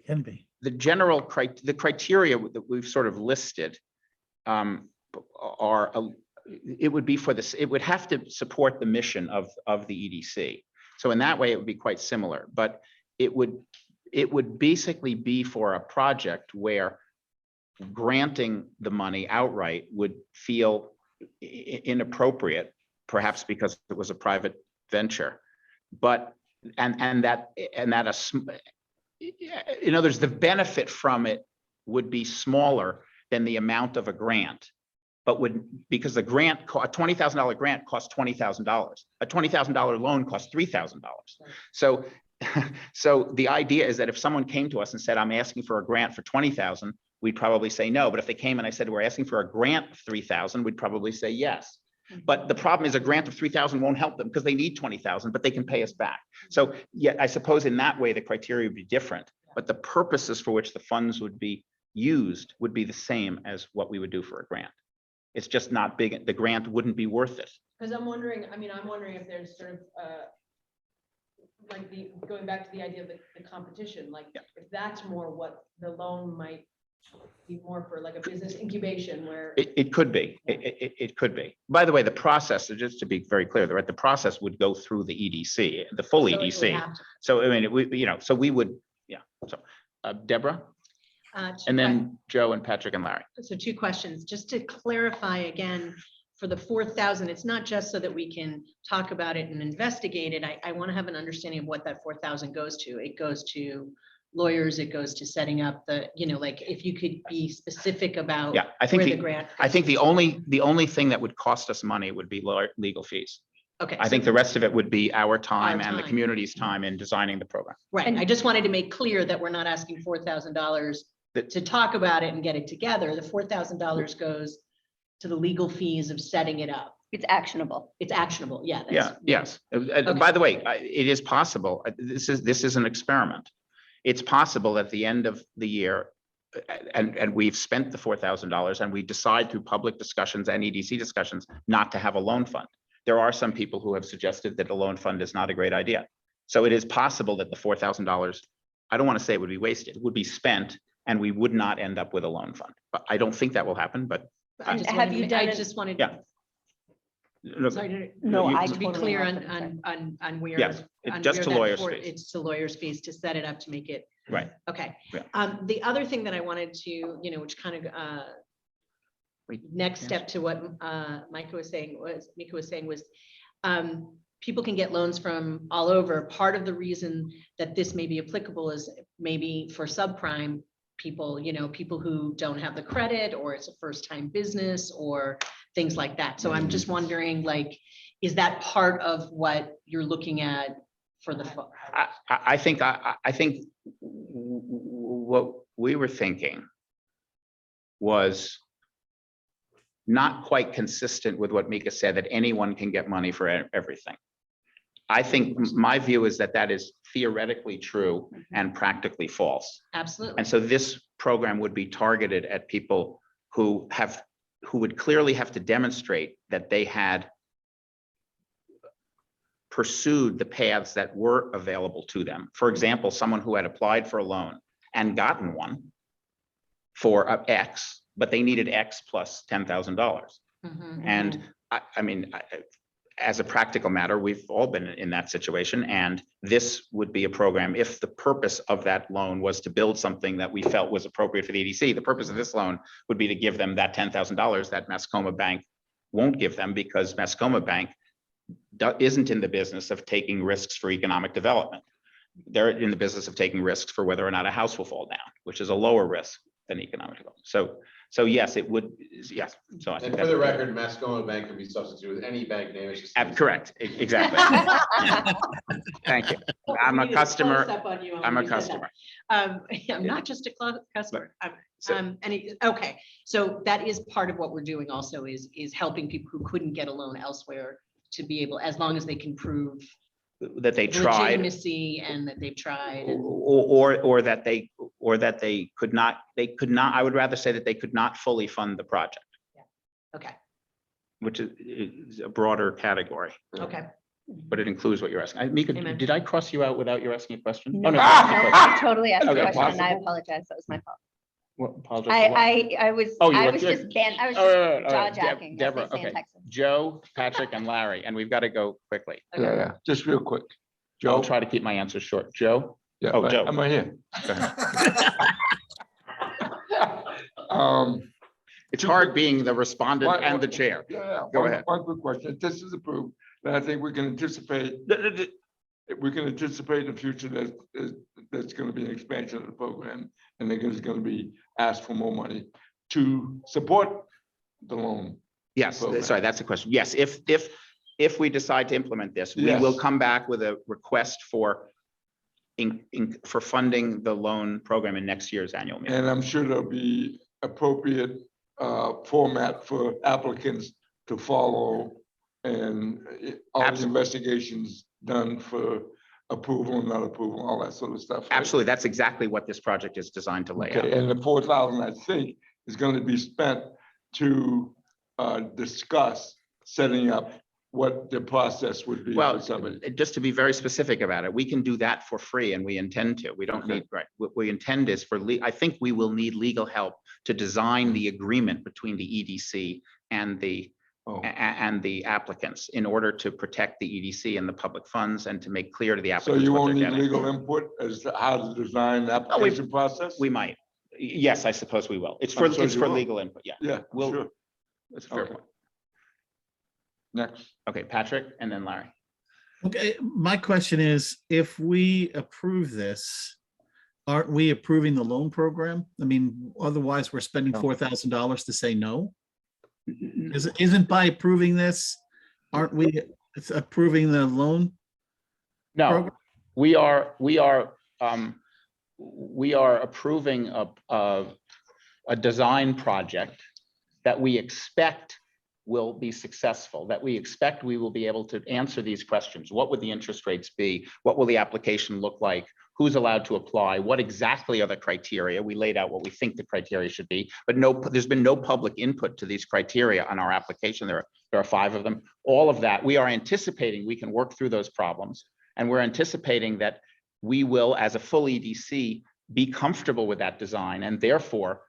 Speaker 1: can be.
Speaker 2: The general criteria that we've sort of listed it would be for this, it would have to support the mission of the EDC. So in that way, it would be quite similar, but it would basically be for a project where granting the money outright would feel inappropriate, perhaps because it was a private venture. But in others, the benefit from it would be smaller than the amount of a grant. But because the grant, a $20,000 grant costs $20,000. A $20,000 loan costs $3,000. So, so the idea is that if someone came to us and said, I'm asking for a grant for 20,000, we'd probably say no. But if they came and I said, we're asking for a grant of 3,000, we'd probably say yes. But the problem is a grant of 3,000 won't help them because they need 20,000, but they can pay us back. So yeah, I suppose in that way, the criteria would be different, but the purposes for which the funds would be used would be the same as what we would do for a grant. It's just not big. The grant wouldn't be worth it.
Speaker 6: Because I'm wondering, I'm wondering if there's sort of, like going back to the idea of the competition, like if that's more what the loan might be more for, like a business incubation where.
Speaker 2: It could be, it could be. By the way, the process, just to be very clear, the process would go through the EDC, the full
Speaker 9: So it would
Speaker 2: EDC.
Speaker 9: have to-
Speaker 2: So I mean, so we would, yeah. So Deborah, and then Joe and Patrick and Larry.
Speaker 9: So 2 questions, just to clarify again, for the 4,000, it's not just so that we can talk about it and investigate it. I want to have an understanding of what that 4,000 goes to. It goes to lawyers, it goes to setting up the, like if you could be specific about
Speaker 2: Yeah, I think
Speaker 9: where the grant.
Speaker 2: I think the only thing that would cost us money would be legal fees.
Speaker 9: Okay.
Speaker 2: I
Speaker 9: so-
Speaker 2: think the rest of it would be our time
Speaker 9: Our
Speaker 2: and the
Speaker 9: time.
Speaker 2: community's time in designing the program.
Speaker 9: Right, I just wanted to make clear that we're not asking $4,000 to talk about it and get it together. The $4,000 goes to the legal fees of setting it up.
Speaker 5: It's actionable.
Speaker 9: It's actionable, yeah.
Speaker 2: Yeah, yes. By the way, it is possible, this is an experiment. It's possible at the end of the year, and we've spent the $4,000 and we decide through public discussions and EDC discussions not to have a loan fund. There are some people who have suggested that a loan fund is not a great idea. So it is possible that the $4,000, I don't want to say it would be wasted, it would be spent and we would not end up with a loan fund. But I don't think that will happen, but.
Speaker 9: I just
Speaker 5: Have
Speaker 9: wanted
Speaker 5: you
Speaker 9: to-
Speaker 5: done
Speaker 9: I
Speaker 5: it?
Speaker 9: just wanted.
Speaker 2: Yeah. Look,
Speaker 9: Sorry to-
Speaker 5: No, I
Speaker 9: To be
Speaker 5: totally
Speaker 9: clear
Speaker 5: have to
Speaker 9: on where.
Speaker 2: Yes,
Speaker 9: on
Speaker 2: just
Speaker 9: where
Speaker 2: to
Speaker 9: that
Speaker 2: lawyers'
Speaker 9: for-
Speaker 2: fees.
Speaker 9: It's to lawyers' fees to set it up to make it.
Speaker 2: Right.
Speaker 9: Okay.
Speaker 2: Yeah.
Speaker 9: The other thing that I wanted to, which kind of, next step to what Mika was saying was, people can get loans from all over. Part of the reason that this may be applicable is maybe for subprime people, people who don't have the credit, or it's a first-time business or things like that. So I'm just wondering, like, is that part of what you're looking at for the?
Speaker 2: I think what we were thinking was not quite consistent with what Mika said, that anyone can get money for everything. I think my view is that is theoretically true and practically false.
Speaker 9: Absolutely.
Speaker 2: And so this program would be targeted at people who would clearly have to demonstrate that they had pursued the paths that were available to them. For example, someone who had applied for a loan and gotten one for X, but they needed X plus $10,000. And I mean, as a practical matter, we've all been in that situation. And this would be a program, if the purpose of that loan was to build something that we felt was appropriate for the EDC, the purpose of this loan would be to give them that $10,000 that Mascoma Bank won't give them, because Mascoma Bank isn't in the business of taking risks for economic development. They're in the business of taking risks for whether or not a house will fall down, which is a lower risk than economic development. So yes, it would, yes. So I think
Speaker 3: And for the
Speaker 2: that's
Speaker 3: record, Mascoma Bank could be substituted with any bank name. It's just-
Speaker 2: correct, exactly. Thank you. I'm a customer. I'm a customer.
Speaker 9: I'm not just a customer. Okay, so that is part of what we're doing also is helping people who couldn't get a loan elsewhere to be able, as long as they can prove
Speaker 2: That they tried,
Speaker 9: legitimacy and that they've tried.
Speaker 2: or that they could not, I would rather say that they could not fully fund the project,
Speaker 9: Okay,
Speaker 2: which is a broader category,
Speaker 9: okay.
Speaker 2: but it includes what you're asking. Mika,
Speaker 9: Amen.
Speaker 2: did I cross you out without you asking a question?
Speaker 5: No,
Speaker 2: Oh,
Speaker 5: no,
Speaker 2: you asked a question.
Speaker 5: I totally asked a
Speaker 2: Okay,
Speaker 5: question and I
Speaker 2: possible.
Speaker 5: apologize. That was my fault.
Speaker 2: What, apologize for what?
Speaker 5: I was,
Speaker 2: Oh, you
Speaker 5: I
Speaker 2: were
Speaker 5: was
Speaker 2: good.
Speaker 5: just, I was
Speaker 2: Oh,
Speaker 5: just
Speaker 2: all right.
Speaker 5: jaw-jacking, as
Speaker 2: Deborah,
Speaker 5: they say in
Speaker 2: okay.
Speaker 5: Texas.
Speaker 2: Joe, Patrick, and Larry, and we've got to go quickly.
Speaker 8: Yeah, just real quick.
Speaker 2: I'll
Speaker 8: Joe?
Speaker 2: try to keep my answers short. Joe?
Speaker 8: Yeah,
Speaker 2: Oh, Joe.
Speaker 8: I'm right here.
Speaker 2: Go ahead. It's hard being the respondent
Speaker 8: One-
Speaker 2: and the chair.
Speaker 8: Yeah,
Speaker 2: Go
Speaker 8: one-
Speaker 2: ahead.
Speaker 8: One quick question. If this is approved, then I think we can anticipate in the future that there's gonna be an expansion of the program, and there's gonna be asked for more money to support the loan.
Speaker 2: Yes,
Speaker 8: program.
Speaker 2: sorry, that's the question. Yes, if we decide to implement this, we will
Speaker 8: Yes.
Speaker 2: come back with a request for for funding the loan program in next year's annual meeting.
Speaker 8: And I'm sure there'll be appropriate format for applicants to follow and all the
Speaker 2: Absolutely.
Speaker 8: investigations done for approval and not approval, all that sort of stuff. right?
Speaker 2: Absolutely, that's exactly what this project is designed to lay out.
Speaker 8: Okay, and the 4,000, I think, is going to be spent to discuss setting up what the process would be
Speaker 2: Well,
Speaker 8: for somebody.
Speaker 2: just to be very specific about it, we can do that for free and we intend to. We don't
Speaker 8: Okay.
Speaker 2: need, right, what we intend is for, I think we will need legal help to design the agreement between the EDC and the
Speaker 8: Oh.
Speaker 2: and the applicants in order to protect the EDC and the public funds and to make clear to the
Speaker 8: So
Speaker 2: applicants
Speaker 8: you
Speaker 2: what
Speaker 8: won't
Speaker 2: they're
Speaker 8: need
Speaker 2: getting.
Speaker 8: legal input as to how to design the application process?
Speaker 2: We might. Yes, I suppose we will. It's
Speaker 8: I'm sure
Speaker 2: it's
Speaker 8: you
Speaker 2: for
Speaker 8: will.
Speaker 2: legal input, yeah.
Speaker 8: Yeah,
Speaker 2: We'll-
Speaker 8: sure.
Speaker 2: That's a fair
Speaker 8: Okay.
Speaker 2: point.
Speaker 8: Next.
Speaker 2: Okay, Patrick and then Larry.
Speaker 1: Okay, my question is, if we approve this, aren't we approving the loan program? I mean, otherwise we're spending
Speaker 2: No.
Speaker 1: $4,000 to say no? Isn't by approving this, aren't we approving the loan?
Speaker 2: No,
Speaker 1: program?
Speaker 2: we are approving a design project that we expect will be successful, that we expect we will be able to answer these questions. What would the interest rates be? What will the application look like? Who's allowed to apply? What exactly are the criteria? We laid out what we think the criteria should be, but there's been no public input to these criteria on our application. There are 5 of them. All of that, we are anticipating we can work through those problems. And we're anticipating that we will, as a full EDC, be comfortable with that design and therefore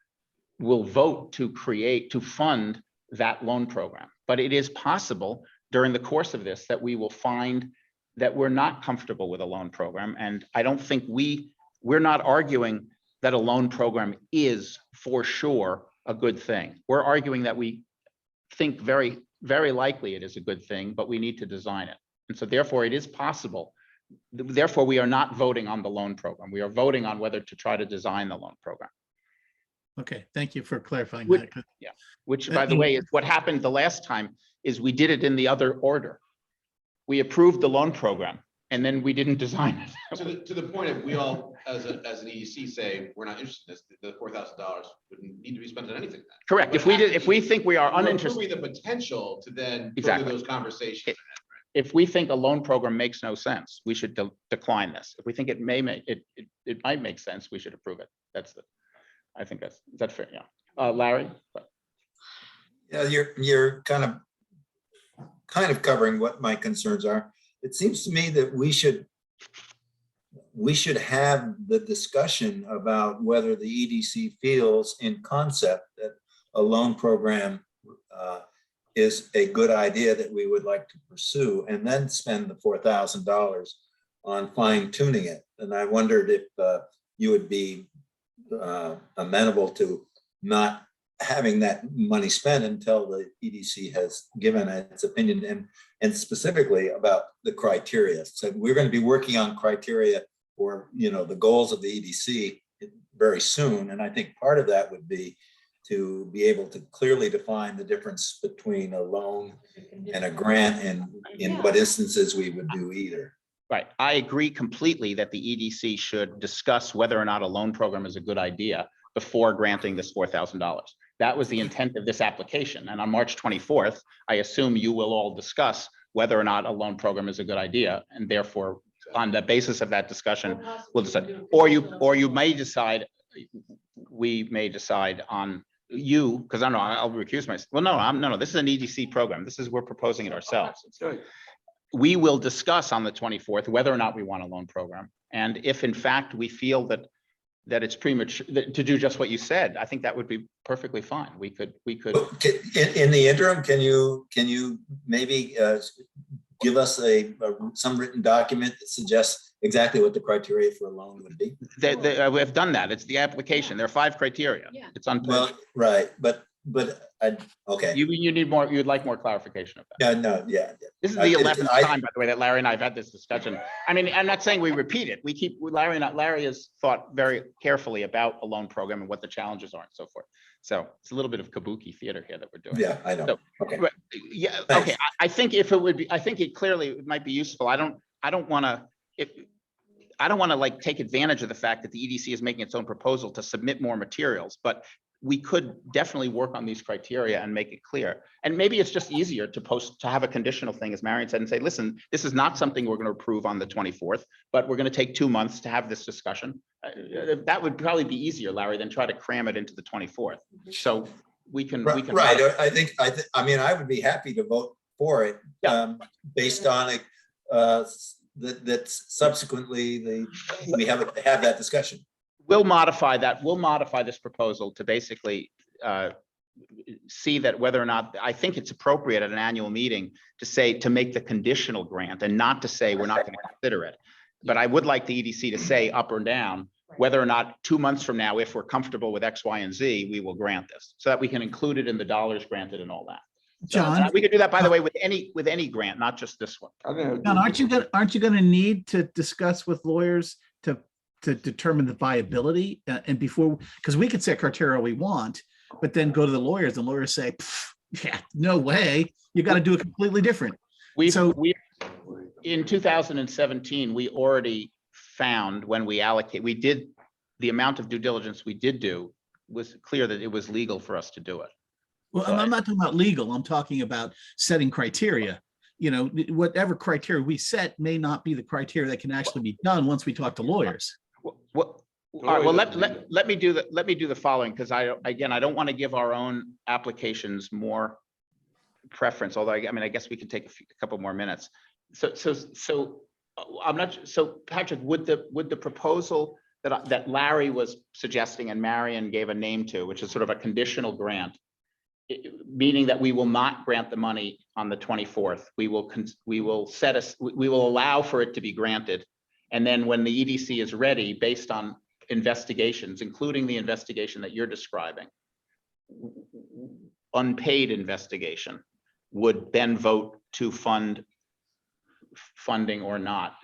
Speaker 2: will vote to fund that loan program. But it is possible during the course of this that we will find that we're not comfortable with a loan program. And I don't think we're not arguing that a loan program is for sure a good thing. We're arguing that we think very, very likely it is a good thing, but we need to design it. And so therefore it is possible. Therefore, we are not voting on the loan program. We are voting on whether to try to design the loan program.
Speaker 1: Okay, thank you for clarifying
Speaker 2: Would-
Speaker 1: that.
Speaker 2: Which, by the way, is what happened the last time is we did it in the other order. We approved the loan program and then we didn't design it.
Speaker 3: To the point of we all, as an EDC say, we're not interested in this, the $4,000 wouldn't need to be spent on anything. Then.
Speaker 2: Correct. If we think we are
Speaker 3: We're
Speaker 2: uninterested,
Speaker 3: approving the potential to then further
Speaker 2: Exactly.
Speaker 3: those conversations.
Speaker 2: if we think a loan program makes no sense, we should decline this. If we think it may make it might make sense, we should approve it. I think is that fair? Yeah. Larry?
Speaker 14: Yeah, you're kind of covering what my concerns are. It seems to me that we should have the discussion about whether the EDC feels in concept that a loan program is a good idea that we would like to pursue, and then spend the $4,000 on fine tuning it. And I wondered if you would be amenable to not having that money spent until the EDC has given its opinion, and specifically about the criteria. So we're going to be working on criteria for, the goals of the EDC very soon. And I think part of that would be to be able to clearly define the difference between a loan and a grant, and in what instances we would do either.
Speaker 2: Right. I agree completely that the EDC should discuss whether or not a loan program is a good idea before granting this $4,000. That was the intent of this application. And on March 24th, I assume you will all discuss whether or not a loan program is a good idea. And therefore, on the basis of that discussion, we'll decide, or you may decide, we may decide on because I don't know, I'll recuse myself. Well, no, this is an EDC program. We're proposing it ourselves. We will discuss on the 24th whether or not we want a loan program. And if in fact we feel that it's premature to do just what you said, I think that would be perfectly fine. We could.
Speaker 14: In the interim, can you maybe give us some written document that suggests exactly what the criteria for a loan would be?
Speaker 2: We have done that. It's the application. There are 5 criteria.
Speaker 6: Yeah.
Speaker 2: It's on.
Speaker 14: Well, right, but okay.
Speaker 2: You need more, you'd like more clarification of that.
Speaker 14: Yeah, no, yeah.
Speaker 2: This is
Speaker 14: I-
Speaker 2: the
Speaker 14: it-
Speaker 2: 11th
Speaker 14: I-
Speaker 2: time, by the way, that Larry and I have had this discussion. I mean, I'm not saying we repeat it. Larry has thought very carefully about a loan program and what the challenges are and so forth. So it's a little bit of kabuki theater here that we're doing.
Speaker 14: Yeah, I know.
Speaker 2: So,
Speaker 14: Okay.
Speaker 2: Right, yeah,
Speaker 14: Thanks.
Speaker 2: okay. I think if it would be, I think it clearly it might be useful. I don't want to, like take advantage of the fact that the EDC is making its own proposal to submit more materials, but we could definitely work on these criteria and make it clear. And maybe it's just easier to have a conditional thing, as Marion said, and say, listen, this is not something we're going to approve on the 24th, but we're going to take 2 months to have this discussion. That would probably be easier, Larry, than try to cram it into the 24th. So we can.
Speaker 14: Right, I mean, I would be happy to vote for it, based on it, that subsequently we have that discussion.
Speaker 2: We'll modify that. We'll modify this proposal to basically see that whether or not, I think it's appropriate at an annual meeting to make the conditional grant and not to say we're not going to consider it. But I would like the EDC to say up or down, whether or not 2 months from now, if we're comfortable with X, Y, and Z, we will grant this, so that we can include it in the dollars granted and all that.
Speaker 1: John,
Speaker 2: We could do that, by the way, with any grant, not just this one.
Speaker 1: John, aren't you gonna need to discuss with lawyers to determine the viability and before, because we could set criteria we want, but then go to the lawyers and lawyers say, yeah, no way, you got to do it completely different.
Speaker 2: We in 2017, we already found when we did the amount of due diligence we did do was clear that it was legal for us to do it.
Speaker 1: Well, I'm not talking about legal. I'm talking about setting criteria. You know, whatever criteria we set may not be the criteria that can actually be done once we talk to lawyers.
Speaker 2: All right, well, let me do the following, because I don't want to give our own applications more preference, although I mean, I guess we could take a couple more minutes. So I'm not, so Patrick, would the proposal that Larry was suggesting and Marion gave a name to, which is sort of a conditional grant, meaning that we will not grant the money on the 24th, we will allow for it to be granted. And then when the EDC is ready, based on investigations, including the investigation that you're describing, unpaid investigation, would then vote to funding or not.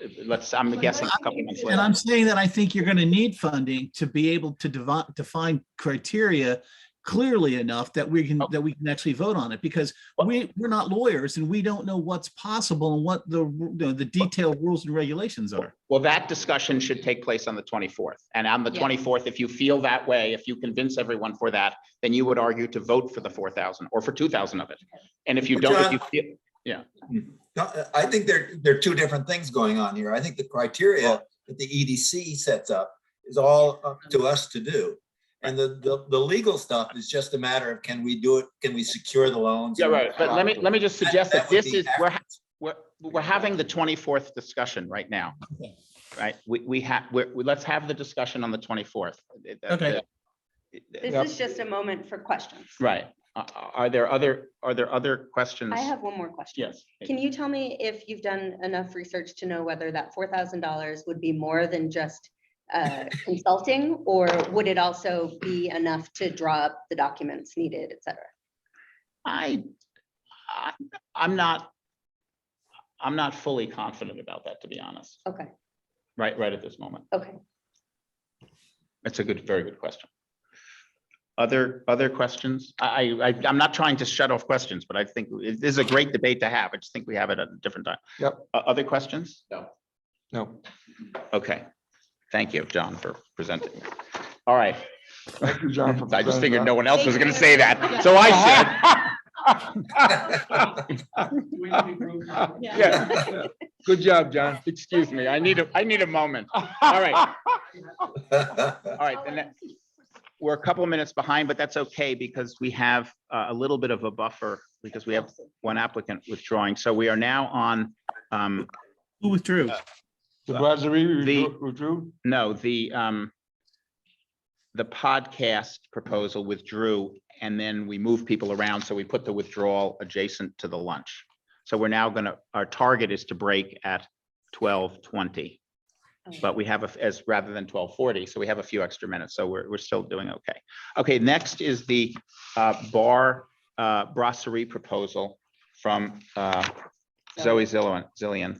Speaker 2: I'm guessing a couple months later.
Speaker 1: And I'm saying that I think you're going to need funding to be able to define criteria clearly enough that we can actually vote on it, because we're not lawyers and we don't know what's possible and what the detailed rules and regulations are.
Speaker 2: Well, that discussion should take place on the 24th. And on the 24th, if you feel that way, if you convince everyone for that, then you would argue to vote for the 4,000 or for 2,000 of it. And if you don't, if you feel, yeah.
Speaker 14: No, I think there are two different things going on here. I think the criteria that the EDC sets up is all up to us to do. And the legal stuff is just a matter of, can we do it? Can we secure the loans?
Speaker 2: Yeah, right. But let me just suggest that
Speaker 14: would
Speaker 2: this
Speaker 14: be
Speaker 2: is, we're having the 24th discussion right now. Right? Let's have the discussion on the 24th.
Speaker 1: Okay.
Speaker 5: This is just a moment for questions.
Speaker 2: Right. Are there other questions?
Speaker 5: I have one more question.
Speaker 2: Yes.
Speaker 5: Can you tell me if you've done enough research to know whether that $4,000 would be more than just consulting, or would it also be enough to draw up the documents needed, et cetera?
Speaker 2: I'm not fully confident about that, to be honest.
Speaker 5: Okay.
Speaker 2: Right at this moment.
Speaker 5: Okay.
Speaker 2: That's a very good question. Other questions? I'm not trying to shut off questions, but I think this is a great debate to have. I just think we have it at a different time.
Speaker 8: Yep.
Speaker 2: Other questions?
Speaker 8: No.
Speaker 2: Okay. Thank you, John, for presenting. All right.
Speaker 8: Thank you, John.
Speaker 2: I just figured no one else was going to say that, so I said.
Speaker 8: Yeah. Good job, John.
Speaker 2: Excuse me. I need a moment. All right. All right. We're a couple of minutes behind, but that's okay because we have a little bit of a buffer because we have one applicant withdrawing. So we are now on.
Speaker 1: Who withdrew?
Speaker 8: The Brasserie withdrew?
Speaker 2: No, the podcast proposal withdrew, and then we moved people around. So we put the withdrawal adjacent to the lunch. So we're now our target is to break at 12:20. but we have as rather than 12:40, so we have a few extra minutes, so we're still doing okay. Okay, next is the bar brasserie proposal from Zoe Zillian.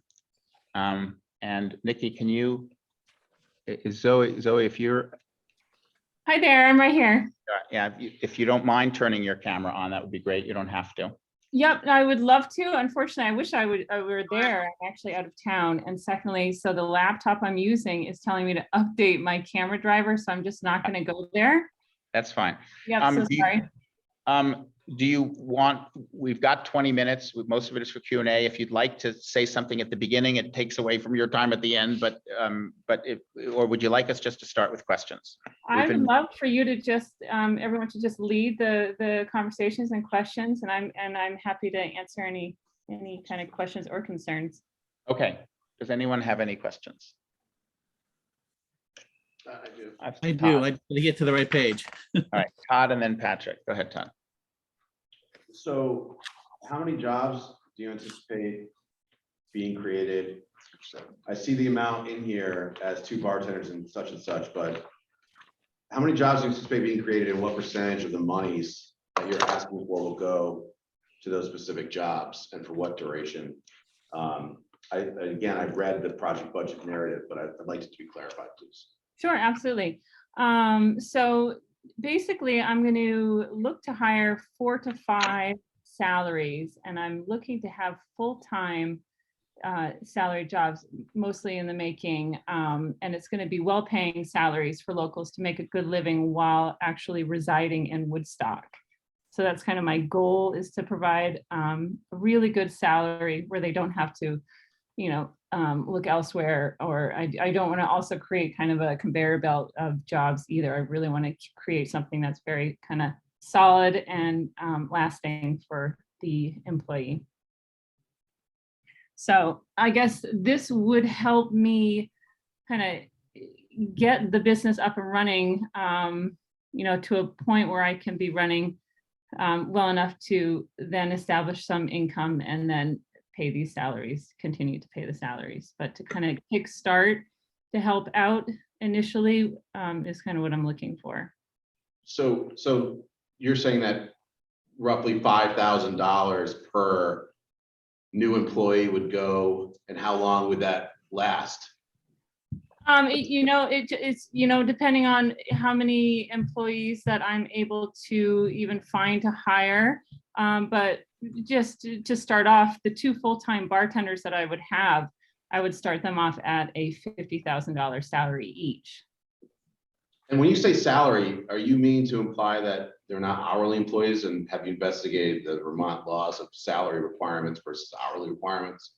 Speaker 2: And Nikki, can you, is Zoe, if you're,
Speaker 15: Hi there, I'm right here.
Speaker 2: yeah, if you don't mind turning your camera on, that would be great. You don't have to.
Speaker 15: Yep, I would love to. Unfortunately, I wish I were there. I'm actually out of town. And secondly, so the laptop I'm using is telling me to update my camera driver, so I'm just not going to go there.
Speaker 2: That's fine.
Speaker 15: Yep, so sorry.
Speaker 2: Do you want, we've got 20 minutes, most of it is for Q&A. If you'd like to say something at the beginning, it takes away from your time at the end, or would you like us just to start with questions?
Speaker 15: I would love for you to just, everyone to just lead the conversations and questions, and I'm happy to answer any kind of questions or concerns.
Speaker 2: Okay, does anyone have any questions?
Speaker 11: I do.
Speaker 1: I do. I did get to the right page.
Speaker 2: All right, Todd and then Patrick. Go ahead, Todd.
Speaker 3: So how many jobs do you anticipate being created? I see the amount in here as 2 bartenders and such, but how many jobs do you anticipate being created and what percentage of the monies that you're asking for will go to those specific jobs and for what duration? Again, I've read the project budget narrative, but I'd like it to be clarified, please.
Speaker 15: Sure, absolutely. So basically, I'm going to look to hire 4 to 5 salaries, and I'm looking to have full-time salary jobs, mostly in the making, and it's going to be well-paying salaries for locals to make a good living while actually residing in Woodstock. So that's kind of my goal, is to provide a really good salary where they don't have to, look elsewhere, or I don't want to also create kind of a conveyor belt of jobs either. I really want to create something that's very kind of solid and lasting for the employee. So I guess this would help me kind of get the business up and running, to a point where I can be running well enough to then establish some income and then pay these salaries, continue to pay the salaries. But to kind of kickstart, to help out initially, is kind of what I'm looking for.
Speaker 3: So you're saying that roughly $5,000 per new employee would go, and how long would that last?
Speaker 15: It's depending on how many employees that I'm able to even find to hire. But just to start off, the 2 full-time bartenders that I would have, I would start them off at a $50,000 salary each.
Speaker 3: And when you say salary, are you meaning to imply that they're not hourly employees, and have you investigated the Vermont laws of salary requirements versus hourly requirements?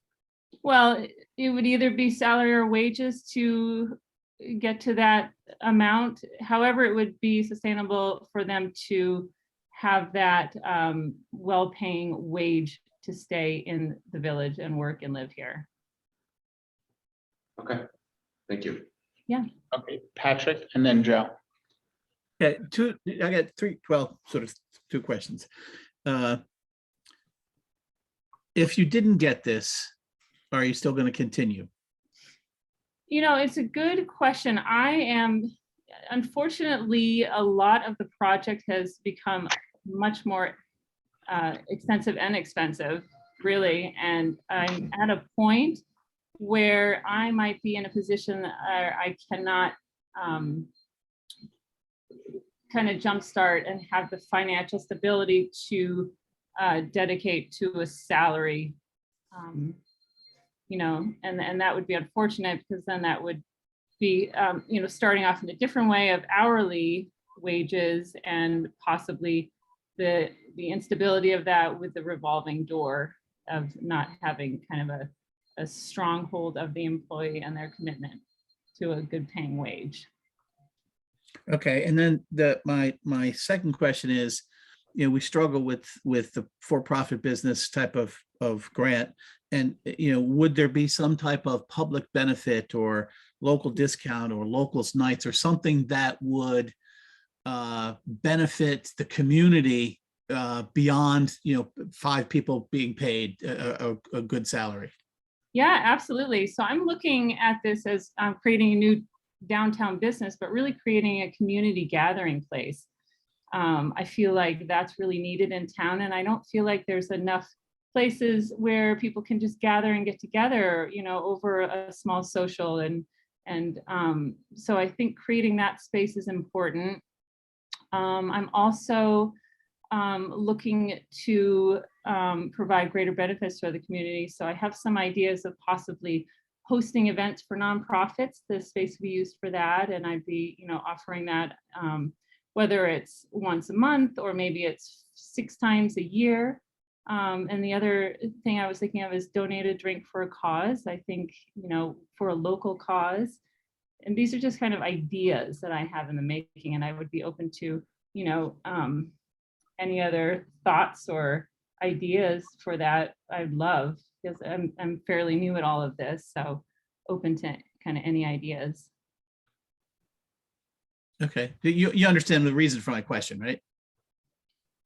Speaker 15: Well, it would either be salary or wages to get to that amount. However, it would be sustainable for them to have that well-paying wage to stay in the village and work and live here.
Speaker 3: Okay, thank you.
Speaker 15: Yeah.
Speaker 2: Okay, Patrick and then Joe.
Speaker 1: Yeah, I got 2 questions. If you didn't get this, are you still going to continue?
Speaker 15: It's a good question. Unfortunately, a lot of the project has become much more extensive and expensive, really. And I'm at a point where I might be in a position that I cannot kind of jumpstart and have the financial stability to dedicate to a salary, and that would be unfortunate, because then that would be, starting off in a different way of hourly wages, and possibly the instability of that with the revolving door of not having kind of a stronghold of the employee and their commitment to a good paying wage.
Speaker 1: Okay, and then my second question is, we struggle with the for-profit business type of grant, and would there be some type of public benefit or local discount or locals nights or something that would benefit the community beyond 5 people being paid a good salary?
Speaker 15: Yeah, absolutely. So I'm looking at this as creating a new downtown business, but really creating a community gathering place. I feel like that's really needed in town, and I don't feel like there's enough places where people can just gather and get together, you know, over a small social. And so I think creating that space is important. I'm also looking to provide greater benefits to the community. So I have some ideas of possibly hosting events for nonprofits. The space we used for that, and I'd be, you know, offering that whether it's once a month or maybe it's 6 times a year. And the other thing I was thinking of is donate a drink for a cause. I think, you know, for a local cause. And these are just kind of ideas that I have in the making, and I would be open to, you know, any other thoughts or ideas for that. I'd love, because I'm fairly new at all of this, so open to kind of any ideas.
Speaker 1: Okay, you understand the reason for my question, right?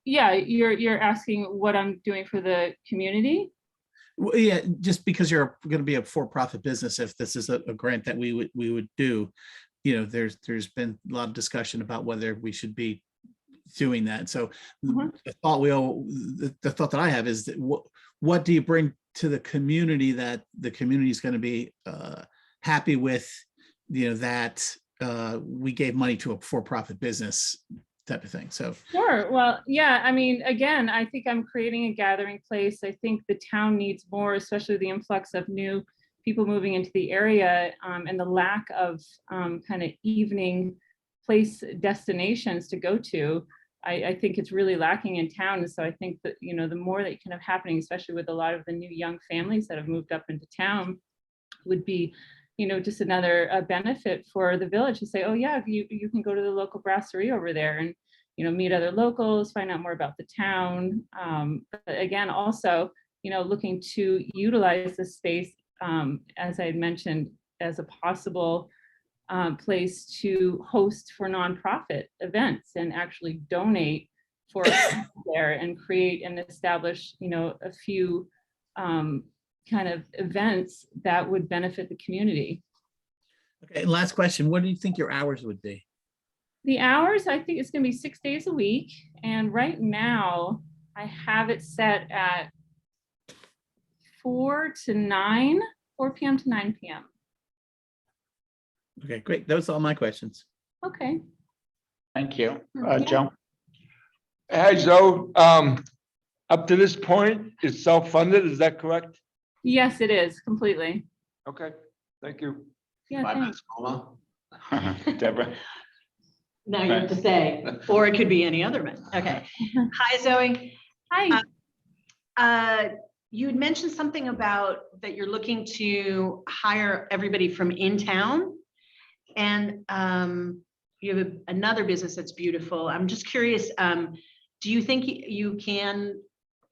Speaker 15: Yeah, you're asking what I'm doing for the community?
Speaker 1: Well, yeah, just because you're going to be a for-profit business, if this is a grant that we would do, you know, there's been a lot of discussion about whether we should be doing that. So the thought that I have is that what do you bring to the community that the community is going to be happy with, you know, that we gave money to a for-profit business type of thing. So
Speaker 15: sure. Well, yeah, I mean, again, I think I'm creating a gathering place. I think the town needs more, especially the influx of new people moving into the area, and the lack of kind of evening place destinations to go to. I think it's really lacking in town. And so I think that, you know, the more that you can have happening, especially with a lot of the new young families that have moved up into town, would be, you know, just another benefit for the village to say, oh yeah, you can go to the local brasserie over there and, you know, meet other locals, find out more about the town. But again, also, you know, looking to utilize the space, as I had mentioned, as a possible place to host for nonprofit events and actually donate for there and create and establish, you know, a few kind of events that would benefit the community.
Speaker 1: okay, and last question, what do you think your hours would be?
Speaker 15: The hours, I think it's going to be 6 days a week. And right now I have it set at 4 p.m. to 9 p.m.
Speaker 1: Okay, great. Those are all my questions.
Speaker 15: Okay.
Speaker 2: Thank you.
Speaker 15: Yeah.
Speaker 2: Joe?
Speaker 8: Hey, Joe, up to this point, it's self-funded, is that correct?
Speaker 15: Yes, it is completely.
Speaker 8: Okay, thank you.
Speaker 15: Yeah,
Speaker 3: 5
Speaker 15: thanks.
Speaker 3: minutes, Coma.
Speaker 2: Deborah?
Speaker 9: Now you have to say, or it could be any other one. Okay. Hi, Zoe.
Speaker 15: Hi.
Speaker 9: You had mentioned something about that you're looking to hire everybody from in town. And you have another business that's beautiful. I'm just curious, do you think you can,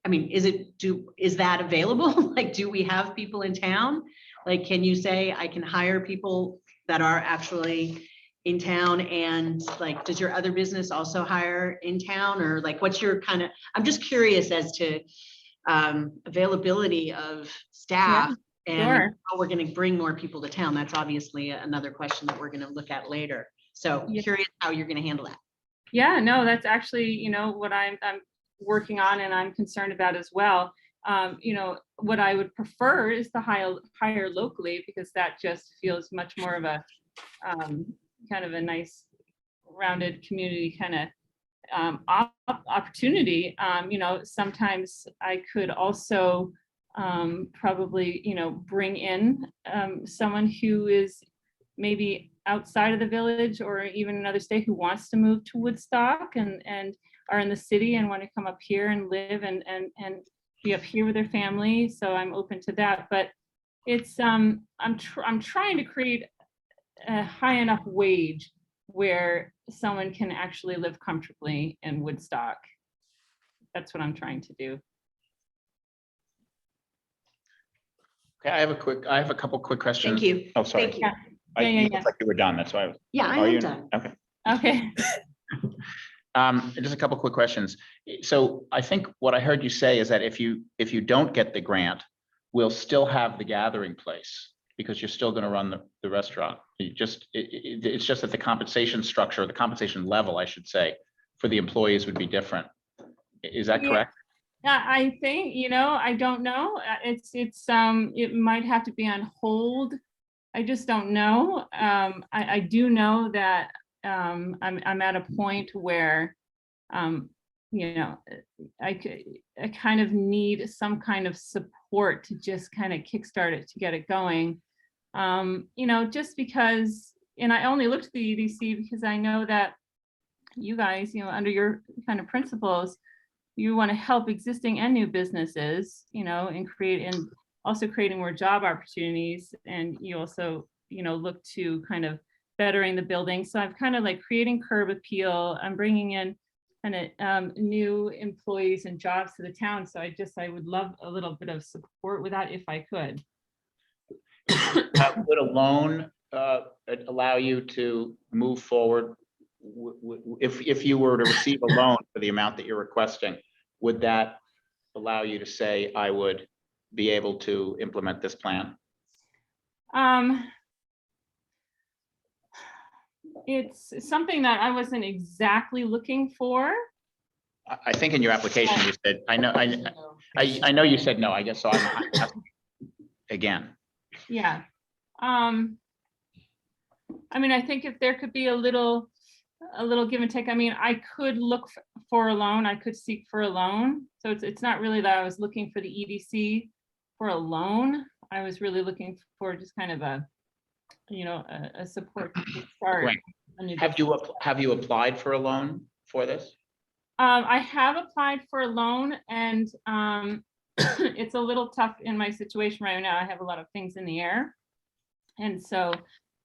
Speaker 9: I mean, is that available? Like, do we have people in town? Like, can you say I can hire people that are actually in town, and like, does your other business also hire in town, or like, what's your kind of, I'm just curious as to availability of staff.
Speaker 15: Yeah,
Speaker 9: and
Speaker 15: sure.
Speaker 9: how we're going to bring more people to town. That's obviously another question that we're going to look at later. So
Speaker 15: Yeah.
Speaker 9: curious how you're going to handle that.
Speaker 15: Yeah, no, that's actually, you know, what I'm working on and I'm concerned about as well. You know, what I would prefer is to hire locally, because that just feels much more of a kind of a nice rounded community kind of opportunity. You know, sometimes I could also probably, you know, bring in someone who is maybe outside of the village or even another state who wants to move to Woodstock and are in the city and want to come up here and live and be up here with their family. So I'm open to that. But it's I'm trying to create a high enough wage where someone can actually live comfortably in Woodstock. That's what I'm trying to do.
Speaker 2: Okay, I have a couple quick questions.
Speaker 9: Thank you.
Speaker 2: Oh, sorry.
Speaker 9: Thank you.
Speaker 2: You looked like you were done, that's why I was.
Speaker 9: Yeah, I
Speaker 2: Are
Speaker 9: am
Speaker 2: you?
Speaker 9: done.
Speaker 2: Okay.
Speaker 15: Okay.
Speaker 2: Just a couple quick questions. So I think what I heard you say is that if you don't get the grant, will still have the gathering place because you're still going to run the restaurant. It's just that the compensation structure, the compensation level, I should say, for the employees would be different. Is that
Speaker 15: Yeah.
Speaker 2: correct?
Speaker 15: Yeah, I think, I don't know. It might have to be on hold. I just don't know. I do know that I'm at a point where, I kind of need some kind of support to just kind of kickstart it, to get it going. Just because, and I only looked at the EDC because I know that you guys, under your kind of principles, you want to help existing and new businesses, and also creating more job opportunities. And you also, look to kind of bettering the building. So I'm kind of like creating curb appeal. I'm bringing in kind of new employees and jobs to the town. So I would love a little bit of support with that if I could.
Speaker 2: Would a loan allow you to move forward? If you were to receive a loan for the amount that you're requesting, would that allow you to say, I would be able to implement this plan?
Speaker 15: It's something that I wasn't exactly looking for.
Speaker 2: I think in your application you said, I know you said no, I guess, so I'm asking again.
Speaker 15: Yeah. I think if there could be a little give and take. I could look for a loan. I could seek for a loan. So it's not really that I was looking for the EDC for a loan. I was really looking for just kind of a support to start.
Speaker 2: Right. Have you applied for a loan for this?
Speaker 15: I have applied for a loan, and it's a little tough in my situation right now. I have a lot of things in the air. And so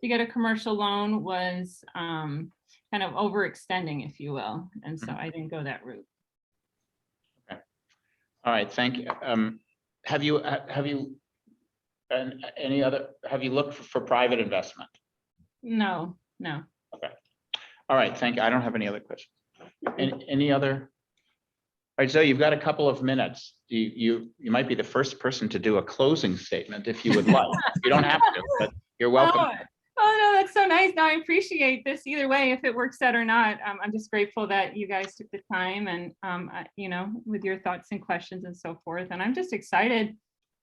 Speaker 15: to get a commercial loan was kind of overextending, if you will. And so I didn't go that route.
Speaker 2: Okay. All right, thank you. Have you looked for private investment?
Speaker 15: No.
Speaker 2: Okay. All right, thank you. I don't have any other questions. Any other? All right, so you've got a couple of minutes. You might be the first person to do a closing statement if you would like. You don't have to, but you're welcome.
Speaker 15: Oh, no, that's so nice. No, I appreciate this either way, if it works out or not. I'm just grateful that you guys took the time and, with your thoughts and questions and so forth. And I'm just excited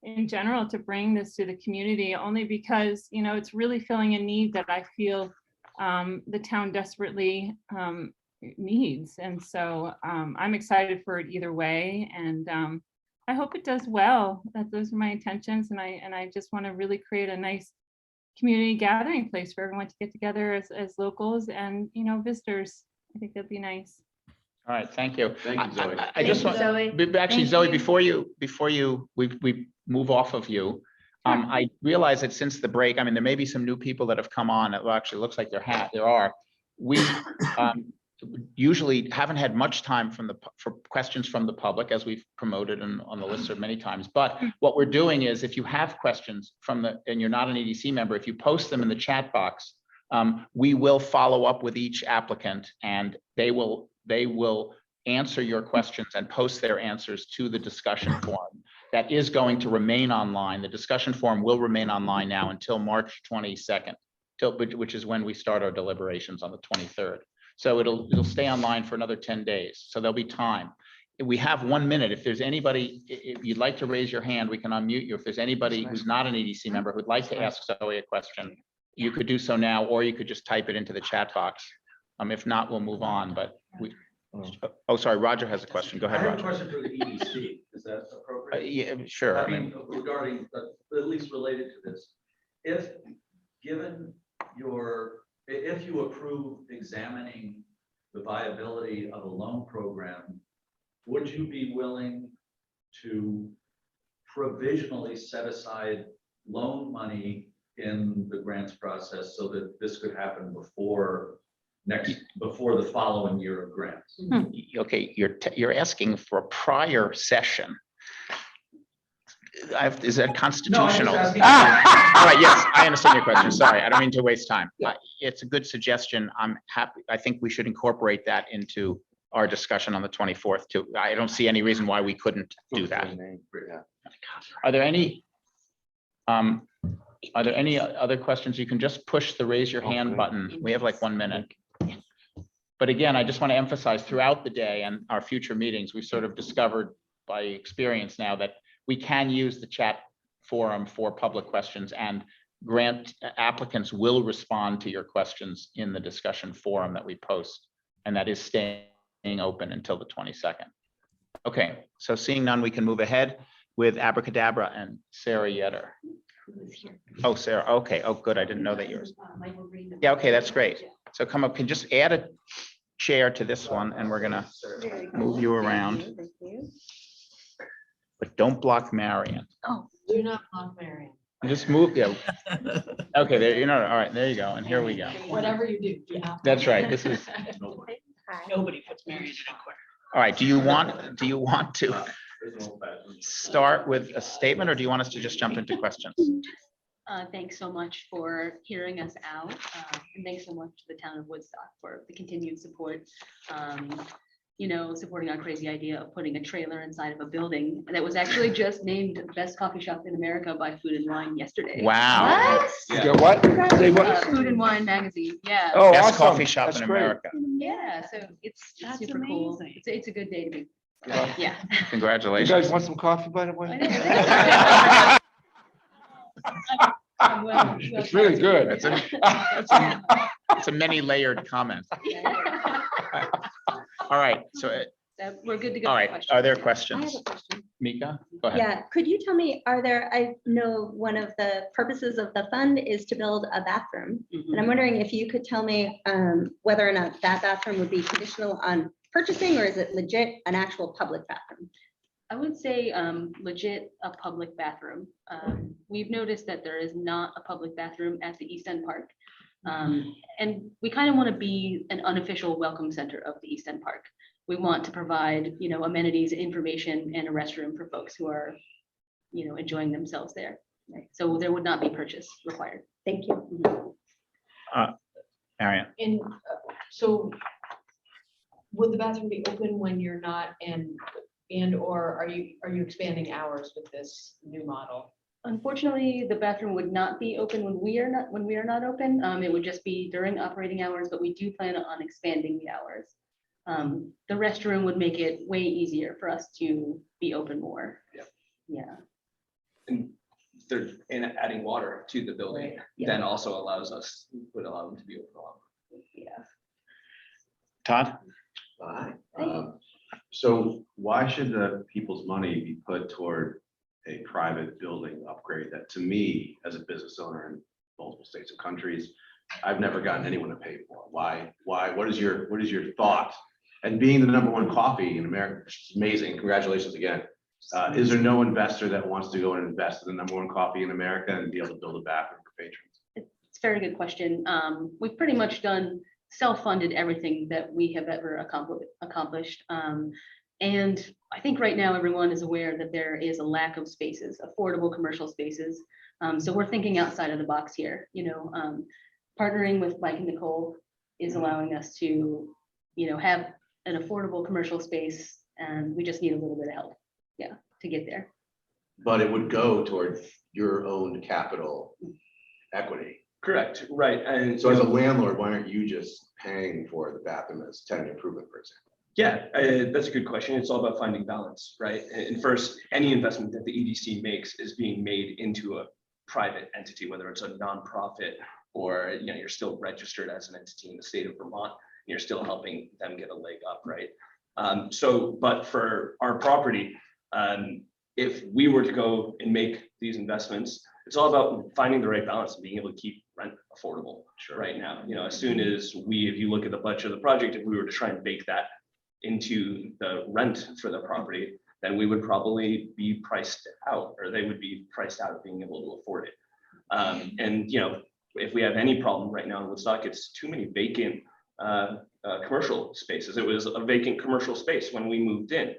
Speaker 15: in general to bring this to the community, only because, it's really filling a need that I feel the town desperately needs. And so I'm excited for it either way. And I hope it does well. Those are my intentions. And I just want to really create a nice community gathering place for everyone to get together as locals and, visitors. I think that'd be nice.
Speaker 2: All right, thank you.
Speaker 3: Thank you, Zoe.
Speaker 2: I just want, actually, Zoe, before we move off of you, I realize that since the break, there may be some new people that have come on. It actually looks like there are. We usually haven't had much time for questions from the public, as we've promoted on the listserv many times. But what we're doing is, if you have questions and you're not an EDC member, if you post them in the chat box, we will follow up with each applicant, and they will answer your questions and post their answers to the discussion forum that is going to remain online. The discussion forum will remain online now until March 22nd, which is when we start our deliberations on the 23rd. So it'll stay online for another 10 days. So there'll be time. We have 1 minute. If there's anybody, if you'd like to raise your hand, we can unmute you. If there's anybody who's not an EDC member who'd like to ask Zoe a question, you could do so now, or you could just type it into the chat box. If not, we'll move on. But oh, sorry, Roger has a question. Go ahead,
Speaker 16: I have a
Speaker 2: Roger.
Speaker 16: question for the EDC. Is that appropriate?
Speaker 2: Yeah, sure.
Speaker 16: Regarding, at least related to this, if you approve examining the viability of a loan program, would you be willing to provisionally set aside loan money in the grants process so that this could happen before the following year of grants?
Speaker 2: Okay, you're asking for a prior session. Is that constitutional?
Speaker 16: No, I'm just asking.
Speaker 2: All right, yes, I understand your question. Sorry, I don't mean to waste time. It's a good suggestion. I'm happy. I think we should incorporate that into our discussion on the 24th too. I don't see any reason why we couldn't do that. Are there any Are there any other questions? You can just push the raise your hand button. We have like 1 minute. But again, I just want to emphasize throughout the day and our future meetings, we've sort of discovered by experience now that we can use the chat forum for public questions, and grant applicants will respond to your questions in the discussion forum that we post. And that is staying open until the 22nd. Okay, so seeing none, we can move ahead with Abracadabra and Sarah Yetter. Oh, Sarah, okay. Oh, good. I didn't know that yours. Yeah, okay, that's great. So come up, can just add a chair to this one and we're gonna move you around. But don't block Marion.
Speaker 6: Oh, do not block Marion.
Speaker 2: Just move, yeah. Okay, there, you know, all right, there you go. And here we go.
Speaker 6: Whatever you do. Yeah.
Speaker 2: That's right. This is,
Speaker 9: Nobody puts Marion in a corner.
Speaker 2: all right. Do you want to start with a statement, or do you want us to just jump into questions?
Speaker 17: Thanks so much for hearing us out. And thanks so much to the town of Woodstock for the continued support. You know, supporting our crazy idea of putting a trailer inside of a building that was actually just named best coffee shop in America by Food and Wine yesterday.
Speaker 2: Wow.
Speaker 8: Yeah, what? Say what?
Speaker 17: Food and Wine magazine, yeah.
Speaker 8: Oh,
Speaker 2: Best
Speaker 8: awesome.
Speaker 2: coffee shop
Speaker 8: That's
Speaker 2: in
Speaker 8: great.
Speaker 2: America.
Speaker 17: Yeah, so it's
Speaker 15: That's
Speaker 17: super cool.
Speaker 15: amazing.
Speaker 17: It's a good day to be,
Speaker 8: Yeah.
Speaker 17: yeah.
Speaker 8: You
Speaker 2: Congratulations.
Speaker 8: guys want some coffee, by the way? It's really good.
Speaker 2: It's a many layered comment. All right, so,
Speaker 17: We're good to go.
Speaker 2: all
Speaker 17: for
Speaker 2: right,
Speaker 17: questions.
Speaker 2: are there
Speaker 5: I have
Speaker 2: questions?
Speaker 5: a question.
Speaker 2: Mika, go ahead.
Speaker 5: Yeah, could you tell me, I know one of the purposes of the fund is to build a bathroom. And I'm wondering if you could tell me whether or not that bathroom would be conditional on purchasing, or is it legit an actual public bathroom?
Speaker 17: I would say legit a public bathroom. We've noticed that there is not a public bathroom at the East End Park. And we kind of want to be an unofficial welcome center of the East End Park. We want to provide, you know, amenities, information, and a restroom for folks who are, you know, enjoying themselves there. So there would not be purchase required.
Speaker 5: Thank you.
Speaker 2: Marion.
Speaker 6: And so would the bathroom be open when you're not, or are you expanding hours with this new model?
Speaker 17: Unfortunately, the bathroom would not be open when we are not open. It would just be during operating hours, but we do plan on expanding the hours. The restroom would make it way easier for us to be open more. Yeah.
Speaker 13: And they're adding water to the building,
Speaker 17: Right, yeah.
Speaker 13: then also would allow them to be open longer.
Speaker 17: Yeah.
Speaker 2: Todd?
Speaker 12: Hi. So why should the people's money be put toward a private building upgrade that, to me, as a business owner in multiple states and countries, I've never gotten anyone to pay for? Why, what is your thought? And being the #1 coffee in America, which is amazing, congratulations again. Is there no investor that wants to go and invest in the #1 coffee in America and be able to build a bathroom for patrons?
Speaker 17: It's a very good question. We've pretty much done self-funded everything that we have ever accomplished. And I think right now everyone is aware that there is a lack of spaces, affordable commercial spaces. So we're thinking outside of the box here, you know, partnering with Mike and Nicole is allowing us to, you know, have an affordable commercial space, and we just need a little bit of help, yeah, to get there.
Speaker 12: But it would go toward your own capital equity.
Speaker 13: Correct, right. And
Speaker 12: So as a landlord, why aren't you just paying for the bathroom as tenant improvement, for example?
Speaker 13: yeah, that's a good question. It's all about finding balance, right? And first, any investment that the EDC makes is being made into a private entity, whether it's a nonprofit or, you know, you're still registered as an entity in the state of Vermont. You're still helping them get a leg up, right? But for our property, if we were to go and make these investments, it's all about finding the right balance and being able to keep rent affordable right now. You know, as soon as if you look at the budget of the project, if we were to try and bake that into the rent for the property, then we would probably be priced out, or they would be priced out of being able to afford it. And, you know, if we have any problem right now in Woodstock, it's too many vacant commercial spaces. It was a vacant commercial space when we moved in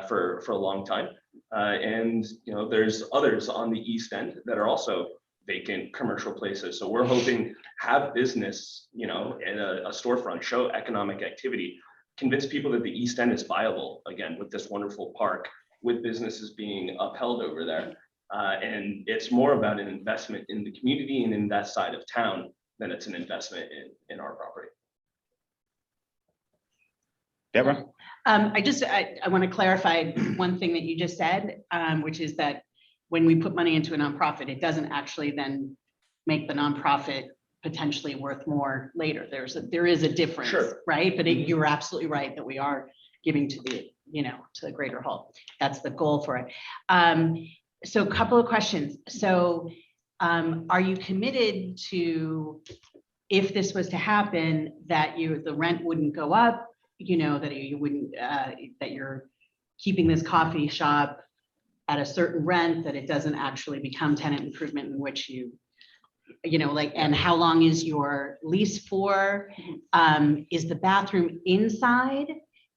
Speaker 13: for a long time. And, you know, there's others on the East End that are also vacant commercial places. So we're hoping have business, you know, in a storefront, show economic activity, convince people that the East End is viable again with this wonderful park, with businesses being upheld over there.
Speaker 18: And it's more about an investment in the community and in that side of town than it's an investment in our property.
Speaker 2: Deborah?
Speaker 9: I want to clarify one thing that you just said, which is that when we put money into a nonprofit, it doesn't actually then make the nonprofit potentially worth more later. There is a difference,
Speaker 18: Sure.
Speaker 9: right? But you're absolutely right that we are giving to the, to the greater whole. That's the goal for it. So a couple of questions. So are you committed to, if this was to happen, that the rent wouldn't go up, that you wouldn't, that you're keeping this coffee shop at a certain rent, that it doesn't actually become tenant improvement in which and how long is your lease for? Is the bathroom inside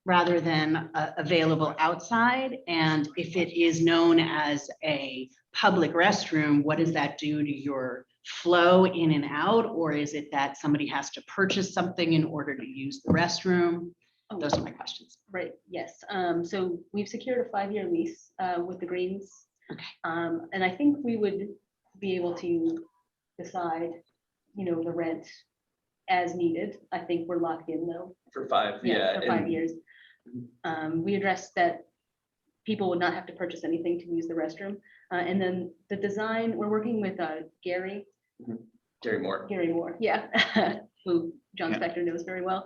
Speaker 9: rather than available outside? And if it is known as a public restroom, what does that do to your flow in and out? Or is it that somebody has to purchase something in order to use the restroom? Those are my questions.
Speaker 17: Right, yes. So we've secured a 5-year lease with the Greens.
Speaker 9: Okay.
Speaker 17: And I think we would be able to decide, the rent as needed. I think we're locked in though.
Speaker 18: For 5,
Speaker 17: For 5 years. We addressed that people would not have to purchase anything to use the restroom. And then the design, we're working with Gary Moore, yeah, who John Spector knows very well.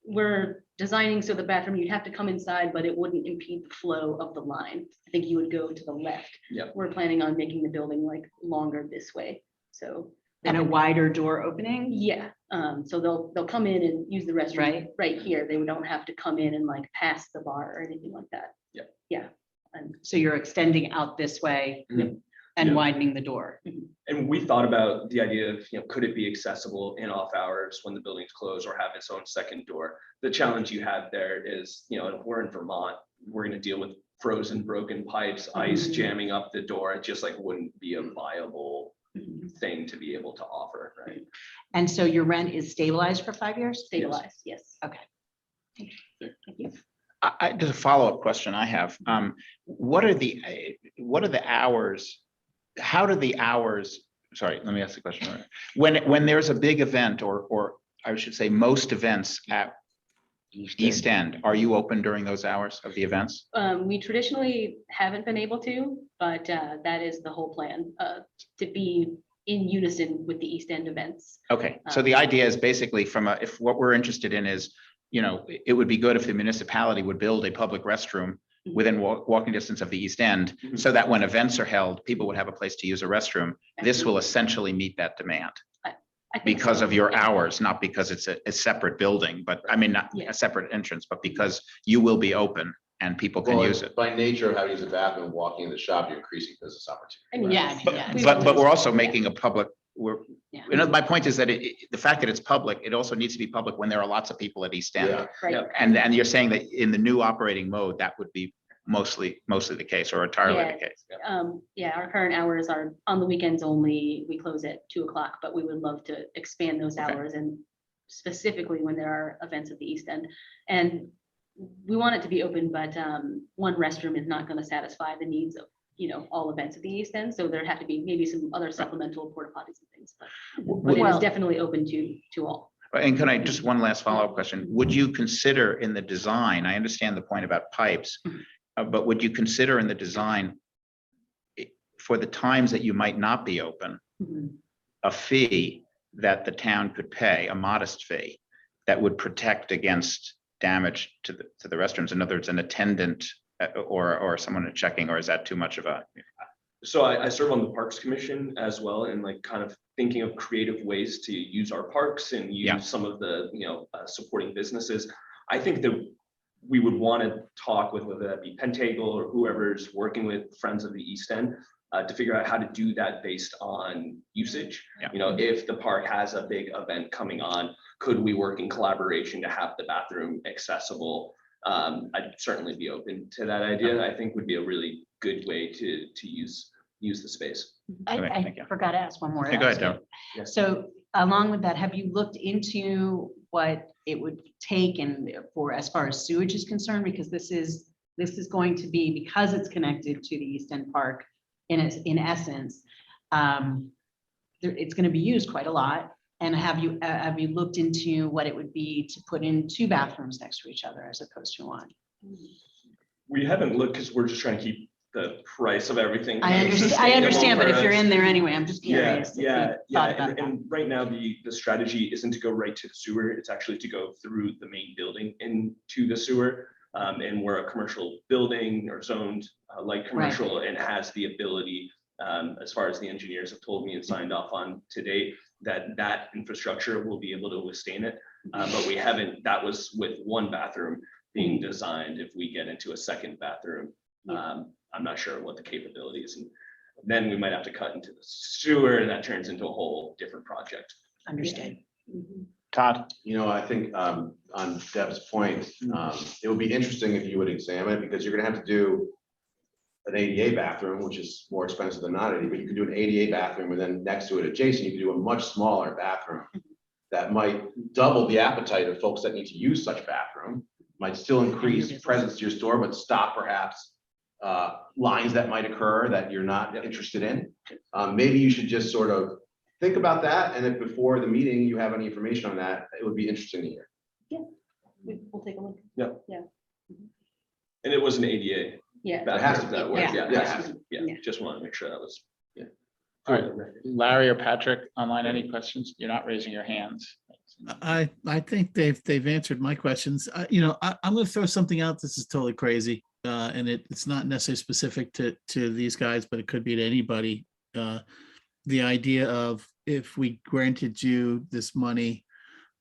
Speaker 17: We're designing so the bathroom, you'd have to come inside, but it wouldn't impede the flow of the line. I think you would go to the left.
Speaker 18: Yep.
Speaker 17: We're planning on making the building like longer this way, so.
Speaker 9: And a wider door opening?
Speaker 17: Yeah, so they'll come in and use the restroom right here. They don't have to come in and like pass the bar or anything like that.
Speaker 18: Yeah.
Speaker 17: Yeah. And
Speaker 9: So you're extending out this way and
Speaker 18: Yeah.
Speaker 9: widening the door.
Speaker 18: And we thought about the idea of, could it be accessible in off hours when the building's closed or have its own second door? The challenge you have there is, if we're in Vermont, we're going to deal with frozen, broken pipes, ice jamming up the door. It just wouldn't be a viable thing to be able to offer, right?
Speaker 9: And so your rent is stabilized for 5 years?
Speaker 17: stabilized, yes.
Speaker 9: Okay.
Speaker 17: Thank you.
Speaker 2: There's a follow-up question I have. What are the hours? How do the hours, sorry, let me ask the question. When there's a big event or I should say most events at East End, are you open during those hours of the events?
Speaker 17: We traditionally haven't been able to, but that is the whole plan, to be in unison with the East End events.
Speaker 2: Okay, so the idea is basically if what we're interested in is, it would be good if the municipality would build a public restroom within walking distance of the East End, so that when events are held, people would have a place to use a restroom. This will essentially meet that demand
Speaker 17: I think
Speaker 2: because
Speaker 17: so.
Speaker 2: of your hours, not because it's a separate building, but I mean, not a separate entrance, but because you will be open and people can use it.
Speaker 3: By nature of how to use a bathroom, walking in the shop, you're increasing business opportunity.
Speaker 17: I mean,
Speaker 9: Yeah.
Speaker 2: But we're also making a public, my point is that the fact that it's public, it also needs to be public when there are lots of people at East End.
Speaker 3: Yeah.
Speaker 17: Right.
Speaker 2: And you're saying that in the new operating mode, that would be mostly the case or entirely the case.
Speaker 17: Yeah, our current hours are on the weekends only. We close at 2:00, but we would love to expand those hours and specifically when there are events at the East End. And we want it to be open, but one restroom is not going to satisfy the needs of, all events at the East End. So there have to be maybe some other supplemental porta potties and things, but it is definitely open to all.
Speaker 2: And can I just one last follow-up question? Would you consider in the design, I understand the point about pipes, but would you consider in the design for the times that you might not be open, a fee that the town could pay, a modest fee that would protect against damage to the restrooms? In other words, an attendant or someone checking, or is that too much of a?
Speaker 18: So I serve on the Parks Commission as well, and kind of thinking of creative ways to use our parks and use some of the supporting businesses. I think that we would want to talk with whether that be Pentagle or whoever's working with Friends of the East End to figure out how to do that based on usage. If the park has a big event coming on, could we work in collaboration to have the bathroom accessible? I'd certainly be open to that idea. I think would be a really good way to use the space.
Speaker 9: I forgot to ask one more.
Speaker 2: Go ahead, Joe.
Speaker 9: So along with that, have you looked into what it would take and for as far as sewage is concerned? Because this is going to be, because it's connected to the East End Park, in essence, it's going to be used quite a lot. And have you looked into what it would be to put in 2 bathrooms next to each other as opposed to 1?
Speaker 18: We haven't looked because we're just trying to keep the price of everything.
Speaker 9: I understand, but if you're in there anyway, I'm just
Speaker 18: Yeah,
Speaker 9: curious. if you
Speaker 18: yeah,
Speaker 9: thought
Speaker 18: yeah.
Speaker 9: about
Speaker 18: And,
Speaker 9: that.
Speaker 18: and right now, the strategy isn't to go right to the sewer. It's actually to go through the main building into the sewer. And we're a commercial building or zoned light commercial and has the ability, as far as the engineers have told me and signed off on to date, that infrastructure will be able to withstand it. But we haven't, that was with 1 bathroom being designed. If we get into a 2nd bathroom, I'm not sure what the capability is. And then we might have to cut into the sewer and that turns into a whole different project.
Speaker 9: Understood.
Speaker 2: Todd?
Speaker 3: You know, I think on Deb's point, it would be interesting if you would examine it, because you're gonna have to do an ADA bathroom, which is more expensive than not ADA, but you could do an ADA bathroom and then next to it adjacent, you could do a much smaller bathroom that might double the appetite of folks that need to use such bathroom, might still increase presence to your store, but stop perhaps lines that might occur that you're not interested in. Maybe you should just sort of think about that, and if before the meeting you have any information on that, it would be interesting to hear.
Speaker 17: We'll take a look.
Speaker 18: Yeah.
Speaker 17: Yeah.
Speaker 18: And it was an ADA.
Speaker 17: Yeah.
Speaker 3: It has to
Speaker 18: bathroom
Speaker 3: be.
Speaker 18: that works.
Speaker 17: Yeah.
Speaker 18: Yeah, it has to. Yeah, just want to make sure that was.
Speaker 2: All right, Larry or Patrick online, any questions? You're not raising your hands.
Speaker 1: I think they've answered my questions. You know, I'm going to throw something out. This is totally crazy, and it's not necessarily specific to these guys, but it could be to anybody. The idea of, if we granted you this money,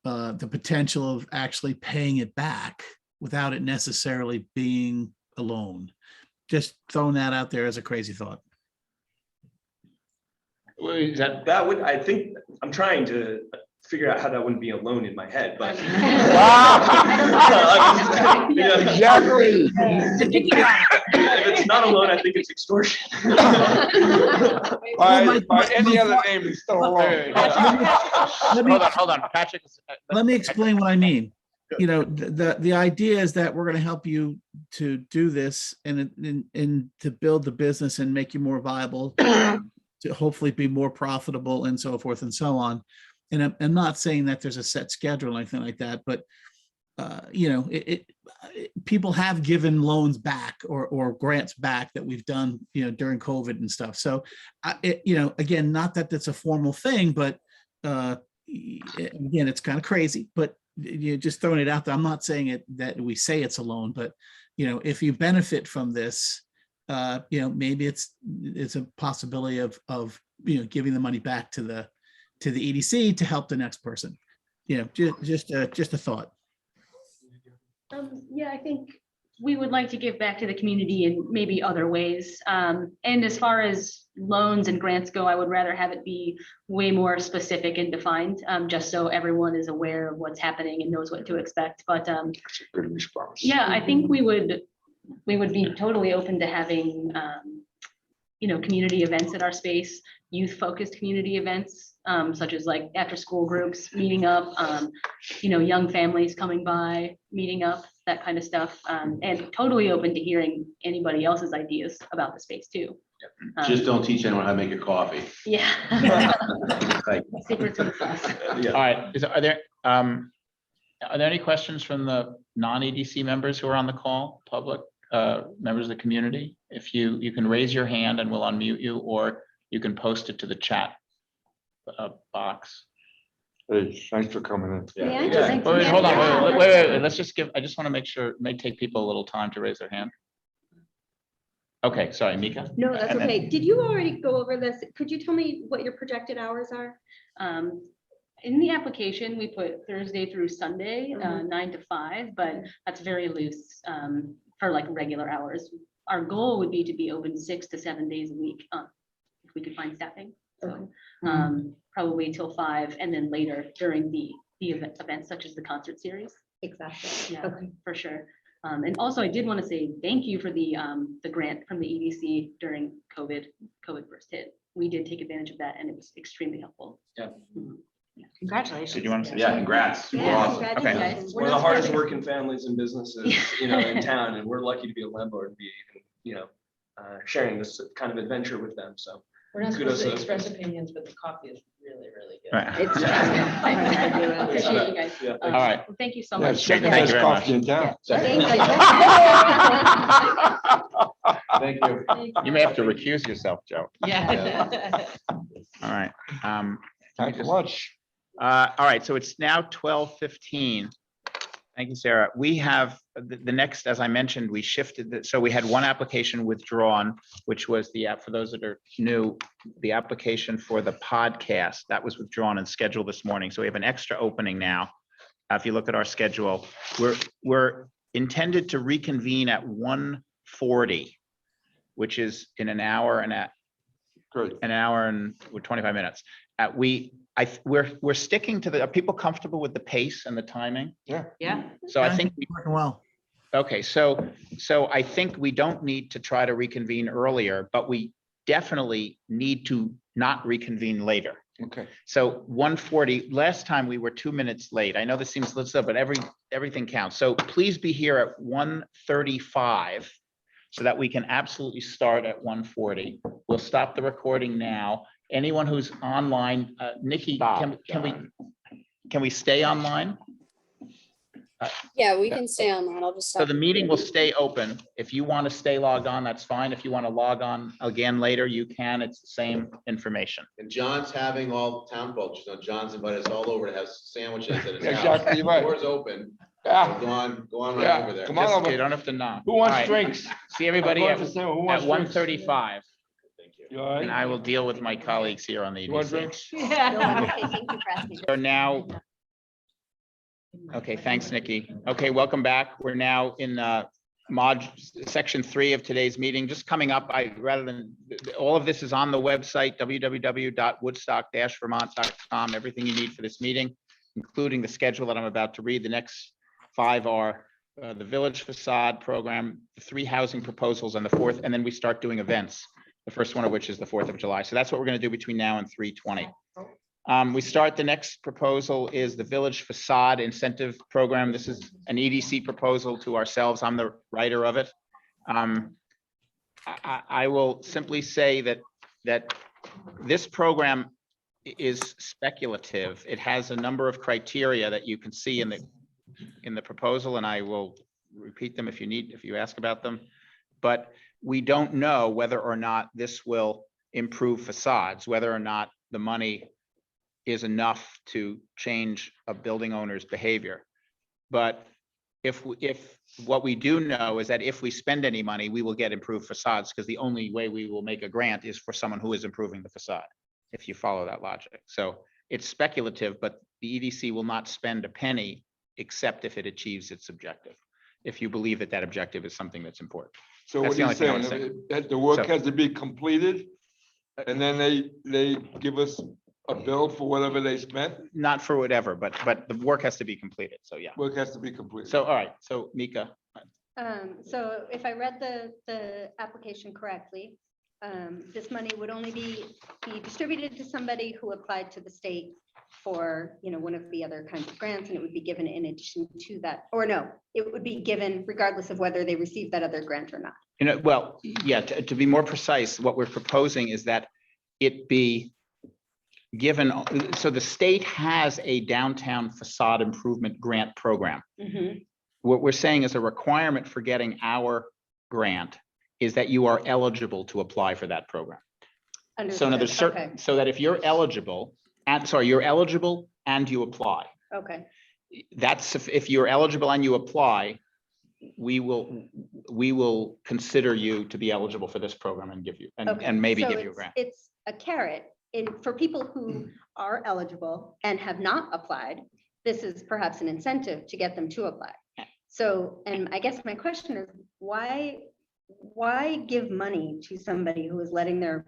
Speaker 1: the potential of actually paying it back without it necessarily being a loan. Just throwing that out there as a crazy thought.
Speaker 18: That would, I think, I'm trying to figure out how that wouldn't be a loan in my head, but.
Speaker 8: Exactly.
Speaker 18: If it's not a loan, I think it's extortion.
Speaker 8: By any other name, it's still a loan.
Speaker 2: Hold on, Patrick.
Speaker 1: Let me explain what I mean. You know, the idea is that we're going to help you to do this and to build the business and make you more viable, to hopefully be more profitable and so forth and so on. And I'm not saying that there's a set schedule or anything like that, but you know, people have given loans back or grants back that we've done, you know, during COVID and stuff. So, you know, again, not that that's a formal thing, but again, it's kind of crazy, but you're just throwing it out there. I'm not saying it that we say it's a loan, but you know, if you benefit from this, you know, maybe it's a possibility of you know, giving the money back to the EDC to help the next person. You know, just a thought.
Speaker 17: Yeah, I think we would like to give back to the community in maybe other ways. And as far as loans and grants go, I would rather have it be way more specific and defined, just so everyone is aware of what's happening and knows what to expect. But
Speaker 8: That's a good response.
Speaker 17: yeah, I think we would be totally open to having, you know, community events at our space, youth-focused community events, such as like after-school groups meeting up, you know, young families coming by, meeting up, that kind of stuff, and totally open to hearing anybody else's ideas about the space too.
Speaker 3: Just don't teach anyone how to make a coffee.
Speaker 17: Yeah. Secrets of the sauce.
Speaker 2: All right, are there any questions from the non-EDC members who are on the call, public members of the community? If you can raise your hand and we'll unmute you, or you can post it to the chat box.
Speaker 8: Hey, thanks for coming in.
Speaker 2: Wait, hold on, wait, let's just I just want to make sure, it may take people a little time to raise their hand. Okay, sorry, Mika.
Speaker 5: No, that's
Speaker 2: And then-
Speaker 5: okay. Did you already go over this? Could you tell me what your projected hours are?
Speaker 17: In the application, we put Thursday through Sunday, 9 to 5, but that's very loose for like regular hours. Our goal would be to be open 6 to 7 days a week, if we could find staffing. So probably till 5, and then later during the events such as the concert series.
Speaker 5: Exactly.
Speaker 17: Yeah,
Speaker 5: Okay.
Speaker 17: for sure. And also, I did want to say thank you for the grant from the EDC during COVID first hit. We did take advantage of that, and it was extremely helpful.
Speaker 2: Yeah.
Speaker 9: Congratulations.
Speaker 2: Did you want to say?
Speaker 3: Yeah, congrats. Super
Speaker 17: Yeah,
Speaker 3: awesome.
Speaker 2: Okay.
Speaker 18: It's one of the hardest working families and businesses, you know, in town, and we're lucky to be a landlord and be, you know, sharing this kind of adventure with them. So
Speaker 6: We're not
Speaker 18: kudos
Speaker 6: supposed to
Speaker 18: to those
Speaker 6: express
Speaker 18: folks.
Speaker 6: opinions, but the coffee is really, really good.
Speaker 2: Right.
Speaker 17: It's, I appreciate you guys.
Speaker 18: Yeah,
Speaker 2: All right.
Speaker 17: Well, thank you so
Speaker 8: Yeah,
Speaker 17: much.
Speaker 8: second
Speaker 2: Thank you
Speaker 8: best
Speaker 2: very
Speaker 8: coffee
Speaker 2: much.
Speaker 8: in town.
Speaker 3: Thank you.
Speaker 2: You may have to recuse yourself, Joe.
Speaker 9: Yeah.
Speaker 2: All right.
Speaker 8: Time for lunch.
Speaker 2: All right, so it's now 12:15. Thank you, Sarah. We have the next, as I mentioned, we shifted, so we had one application withdrawn, which was the app, for those that are new, the application for the podcast that was withdrawn and scheduled this morning. So we have an extra opening now. If you look at our schedule, we're intended to reconvene at 1:40, which is in an hour and
Speaker 8: Great.
Speaker 2: an hour and 25 minutes. We're sticking to are people comfortable with the pace and the timing?
Speaker 8: Yeah.
Speaker 9: Yeah.
Speaker 2: So I think,
Speaker 1: Working well.
Speaker 2: okay, so I think we don't need to try to reconvene earlier, but we definitely need to not reconvene later.
Speaker 8: Okay.
Speaker 2: So 1:40, last time we were 2 minutes late. I know this seems little, but everything counts. So please be here at 1:35 so that we can absolutely start at 1:40. We'll stop the recording now. Anyone who's online, Nikki, can we stay online?
Speaker 19: Yeah, we can stay online. I'll just
Speaker 2: So
Speaker 19: stop.
Speaker 2: the meeting will stay open. If you want to stay logged on, that's fine. If you want to log on again later, you can. It's the same information.
Speaker 3: And John's having all town folks, you know, John's invited us all over to have sandwiches at his house.
Speaker 8: Exactly right.
Speaker 3: Doors open.
Speaker 8: Yeah.
Speaker 3: So go on right
Speaker 8: Yeah,
Speaker 3: over there.
Speaker 8: come on
Speaker 2: Just-
Speaker 8: over.
Speaker 2: You don't have to knock.
Speaker 8: Who wants
Speaker 2: All right.
Speaker 8: drinks?
Speaker 2: See everybody
Speaker 8: I'm
Speaker 2: at
Speaker 8: going to say, who wants drinks?
Speaker 2: 1:35.
Speaker 3: Thank you.
Speaker 8: You all right?
Speaker 2: And I will deal with my colleagues here on the
Speaker 8: You want
Speaker 2: EDC.
Speaker 8: drinks?
Speaker 9: Yeah.
Speaker 5: Okay, thank you for asking.
Speaker 2: So now, okay, thanks, Nikki. Okay, welcome back. We're now in section 3 of today's meeting. Just coming up, all of this is on the website, www.woodstock-vermont.com. Everything you need for this meeting, including the schedule that I'm about to read. The next 5 are the village facade program, the 3 housing proposals, and the 4th, and then we start doing events. The first one of which is the 4th of July. So that's what we're going to do between now and 3:20. The next proposal is the village facade incentive program. This is an EDC proposal to ourselves. I'm the writer of it. I will simply say that this program is speculative. It has a number of criteria that you can see in the proposal, and I will repeat them if you ask about them. But we don't know whether or not this will improve facades, whether or not the money is enough to change a building owner's behavior. But if what we do know is that if we spend any money, we will get improved facades, because the only way we will make a grant is for someone who is improving the facade, if you follow that logic. So it's speculative, but the EDC will not spend a penny except if it achieves its objective, if you believe that objective is something that's important.
Speaker 8: So
Speaker 2: That's
Speaker 8: what
Speaker 2: the
Speaker 8: are
Speaker 2: only
Speaker 8: you
Speaker 2: thing I
Speaker 8: saying?
Speaker 2: would say.
Speaker 8: That the work
Speaker 2: So-
Speaker 8: has to be completed? And then they give us a bill for whatever they spent?
Speaker 2: Not for whatever, but the work has to be completed. So yeah.
Speaker 8: Work has to be completed.
Speaker 2: So, all right. So Mika,
Speaker 5: So if I read the application correctly, this money would only be distributed to somebody who applied to the state for, one of the other kinds of grants, and it would be given in addition to that, or no, it would be given regardless of whether they received that other grant or not.
Speaker 2: well, yeah, to be more precise, what we're proposing is that it be given, so the state has a downtown facade improvement grant program. What we're saying is a requirement for getting our grant is that you are eligible to apply for that program. So now there's
Speaker 5: Understood. Okay.
Speaker 2: so that if you're eligible, you're eligible and you apply.
Speaker 5: Okay.
Speaker 2: That's if you're eligible and you apply, we will consider you to be eligible for this program and give you,
Speaker 5: Okay,
Speaker 2: and maybe
Speaker 5: so
Speaker 2: give you a
Speaker 5: it's-
Speaker 2: grant.
Speaker 5: It's a carrot for people who are eligible and have not applied. This is perhaps an incentive to get them to apply. So, and I guess my question is, why give money to somebody who is letting their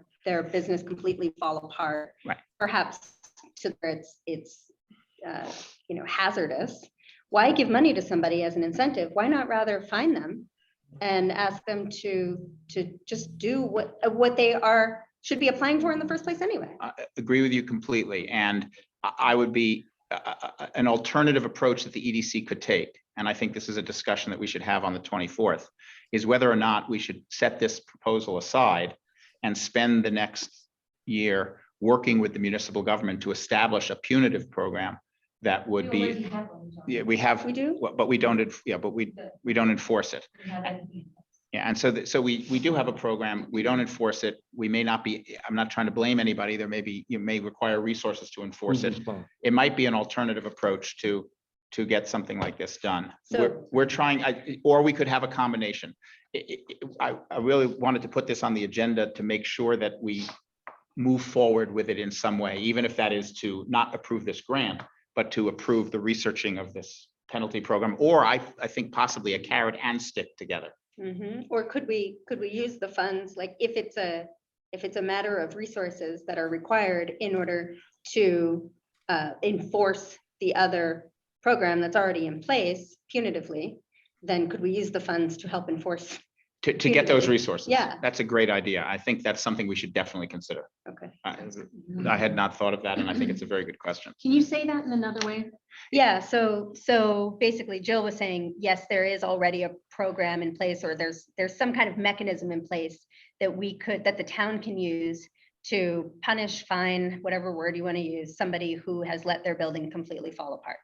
Speaker 5: business completely fall apart?
Speaker 2: Right.
Speaker 5: Perhaps to where it's hazardous. Why give money to somebody as an incentive? Why not rather find them and ask them to just do what they should be applying for in the first place anyway?
Speaker 2: I agree with you completely. And I would be an alternative approach that the EDC could take and I think this is a discussion that we should have on the 24th, is whether or not we should set this proposal aside and spend the next year working with the municipal government to establish a punitive program that would be, yeah, we have,
Speaker 5: We do?
Speaker 2: but we don't, yeah, but we don't enforce it. Yeah, and so, so we do have a program, we don't enforce it, we may not be, I'm not trying to blame anybody, there may be, you may require resources to enforce it. It might be an alternative approach to get something like this done. We're trying, or we could have a combination. I really wanted to put this on the agenda to make sure that we move forward with it in some way, even if that is to not approve this grant, but to approve the researching of this penalty program, or I think possibly a carrot and stick together.
Speaker 5: Or could we use the funds, like if it's a matter of resources that are required in order to enforce the other program that's already in place punitively, then could we use the funds to help enforce?
Speaker 2: To get those
Speaker 5: punitively?
Speaker 2: resources.
Speaker 5: Yeah.
Speaker 2: That's a great idea. I think that's something we should definitely consider.
Speaker 5: Okay.
Speaker 2: I had not thought of that, and I think it's a very good question.
Speaker 9: Can you say that in another way?
Speaker 5: Yeah, so basically Jill was saying, yes, there is already a program in place, or there's some kind of mechanism in place that the town can use to punish, fine, whatever word you want to use, somebody who has let their building completely fall apart.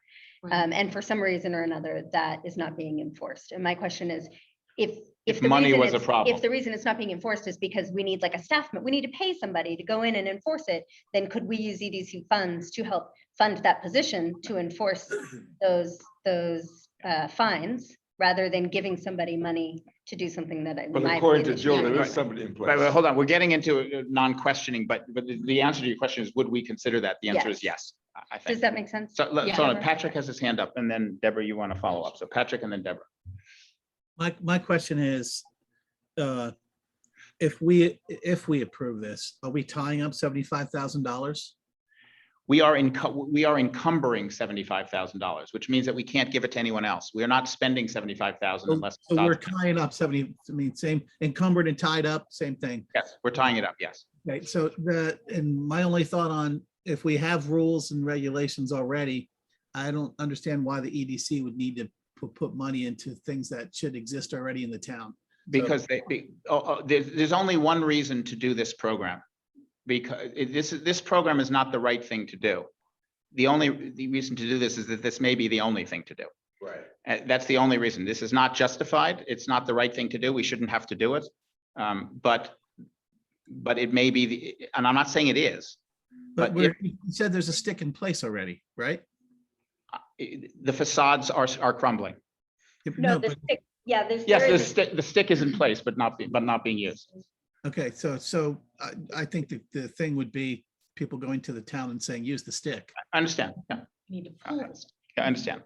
Speaker 5: And for some reason or another, that is not being enforced. And my question is, if the
Speaker 2: money
Speaker 5: reason
Speaker 2: was a
Speaker 5: it's-
Speaker 2: problem.
Speaker 5: If the reason it's not being enforced is because we need like a staff, we need to pay somebody to go in and enforce it, then could we use EDC funds to help fund that position to enforce those fines, rather than giving somebody money to do something that I.
Speaker 8: But
Speaker 5: my
Speaker 8: according to
Speaker 5: opinion,
Speaker 8: Jill, there
Speaker 5: is
Speaker 8: is somebody in
Speaker 2: Right,
Speaker 8: place.
Speaker 2: hold on, we're getting into non-questioning, but the answer to your question is, would we consider that? The answer is yes, I
Speaker 5: Does
Speaker 2: think.
Speaker 5: that make sense?
Speaker 2: So,
Speaker 5: Yeah.
Speaker 2: so Patrick has his hand up, and then Deborah, you want to follow up. So Patrick and then Deborah.
Speaker 1: My question is, if we approve this, are we tying up $75,000?
Speaker 2: We are encumbering $75,000, which means that we can't give it to anyone else. We are not spending $75,000 unless.
Speaker 1: So we're tying up 70, I mean, same encumbered and tied up, same thing.
Speaker 2: Yes, we're tying it up, yes.
Speaker 1: Okay, so and my only thought on, if we have rules and regulations already, I don't understand why the EDC would need to put money into things that should exist already in the town.
Speaker 2: Because there's only one reason to do this program. Because this program is not the right thing to do. The reason to do this is that this may be the only thing to do.
Speaker 3: Right.
Speaker 2: That's the only reason. This is not justified. It's not the right thing to do. We shouldn't have to do it. But it may be, and I'm not saying it is.
Speaker 1: But
Speaker 2: But
Speaker 1: you said there's a stick in place already, right?
Speaker 2: the facades are crumbling.
Speaker 5: No, the stick, yeah, there's.
Speaker 2: Yes, the stick is in place, but not being used.
Speaker 1: Okay, so I think that the thing would be people going to the town and saying, use the stick.
Speaker 2: I understand, yeah.
Speaker 9: Need to pull it.
Speaker 2: I understand.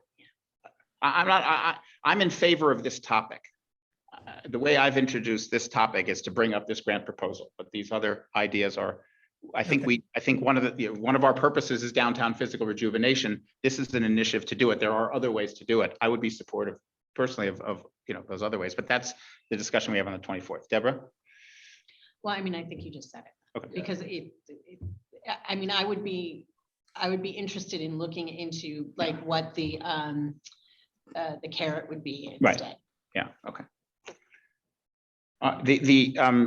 Speaker 2: I'm in favor of this topic. The way I've introduced this topic is to bring up this grant proposal, but these other ideas are, I think one of our purposes is downtown physical rejuvenation. This is an initiative to do it. There are other ways to do it. I would be supportive personally of those other ways, but that's the discussion we have on the 24th. Deborah?
Speaker 9: Well, I mean, I think you just said it.
Speaker 2: Okay.
Speaker 9: Because I mean, I would be interested in looking into like what the carrot would be
Speaker 2: Right.
Speaker 9: instead.
Speaker 2: Yeah, okay.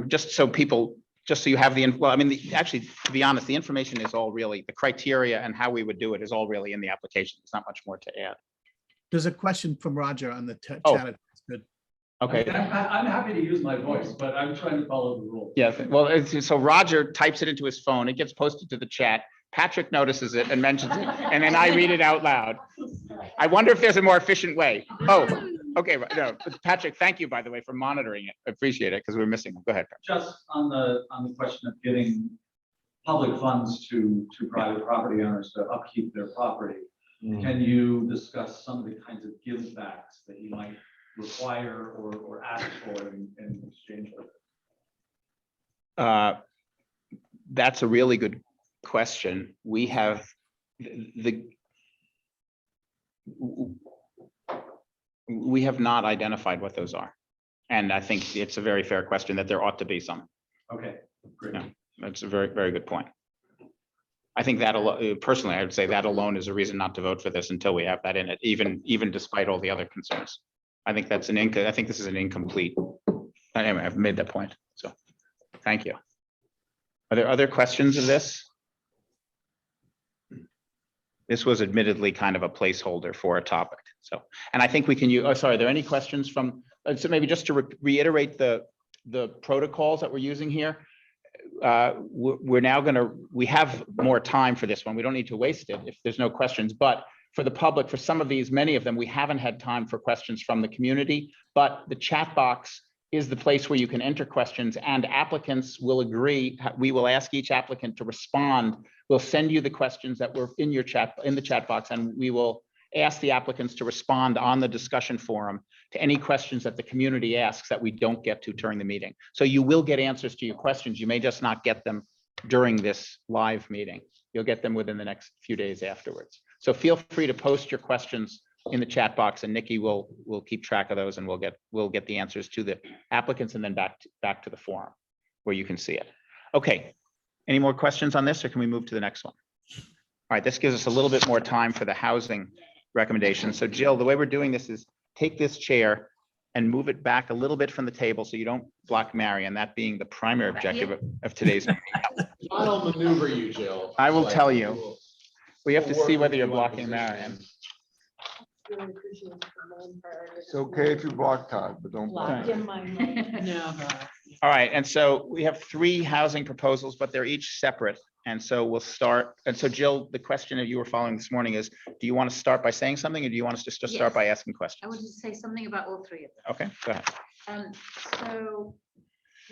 Speaker 2: Just so you have well, I mean, actually, to be honest, the information is all really, the criteria and how we would do it is all really in the application. There's not much more to add.
Speaker 1: There's a question from Roger on the chat. It's good.
Speaker 2: Okay.
Speaker 16: I'm happy to use my voice, but I'm trying to follow the rules.
Speaker 2: Yes, well, so Roger types it into his phone, it gets posted to the chat, Patrick notices it and mentions it, and then I read it out loud. I wonder if there's a more efficient way. Oh, okay, no, Patrick, thank you, by the way, for monitoring it. I appreciate it, because we're missing. Go ahead.
Speaker 16: Just on the question of getting public funds to private property owners to upkeep their property, can you discuss some of the kinds of give backs that you might require or ask for in exchange for it?
Speaker 2: That's a really good question. We have we have not identified what those are. And I think it's a very fair question that there ought to be some.
Speaker 16: Okay, great.
Speaker 2: Yeah, that's a very, very good point. I think that personally, I would say that alone is a reason not to vote for this until we have that in it, even despite all the other concerns. I think that's I think this is an incomplete. Anyway, I've made that point. So thank you. Are there other questions of this? This was admittedly kind of a placeholder for a topic. So, and I think we can use, oh, sorry, are there any questions from, so maybe just to reiterate the protocols that we're using here. We're now we have more time for this one. We don't need to waste it if there's no questions, but for the public, for some of these, many of them, we haven't had time for questions from the community, but the chat box is the place where you can enter questions, and applicants will agree. We will ask each applicant to respond. We'll send you the questions that were in the chat box, and we will ask the applicants to respond on the discussion forum to any questions that the community asks that we don't get to during the meeting. So you will get answers to your questions. You may just not get them during this live meeting. You'll get them within the next few days afterwards. So feel free to post your questions in the chat box, and Nikki will keep track of those, and we'll get the answers to the applicants and then back to the forum where you can see it. Okay, any more questions on this, or can we move to the next one? All right, this gives us a little bit more time for the housing recommendation. So Jill, the way we're doing this is take this chair and move it back a little bit from the table so you don't block Marion, that being the primary objective of today's meeting.
Speaker 3: I'll maneuver you, Jill.
Speaker 2: I will tell you. We have to see whether you're blocking Marion.
Speaker 8: It's okay if you block Todd, but don't block.
Speaker 2: All right, and so we have 3 housing proposals, but they're each separate. And so we'll start. And so Jill, the question that you were following this morning is, do you want to start by saying something, or do you want us to just start by asking
Speaker 20: I
Speaker 2: questions?
Speaker 20: wanted to say something about all 3 of them.
Speaker 2: Okay, go ahead.
Speaker 20: So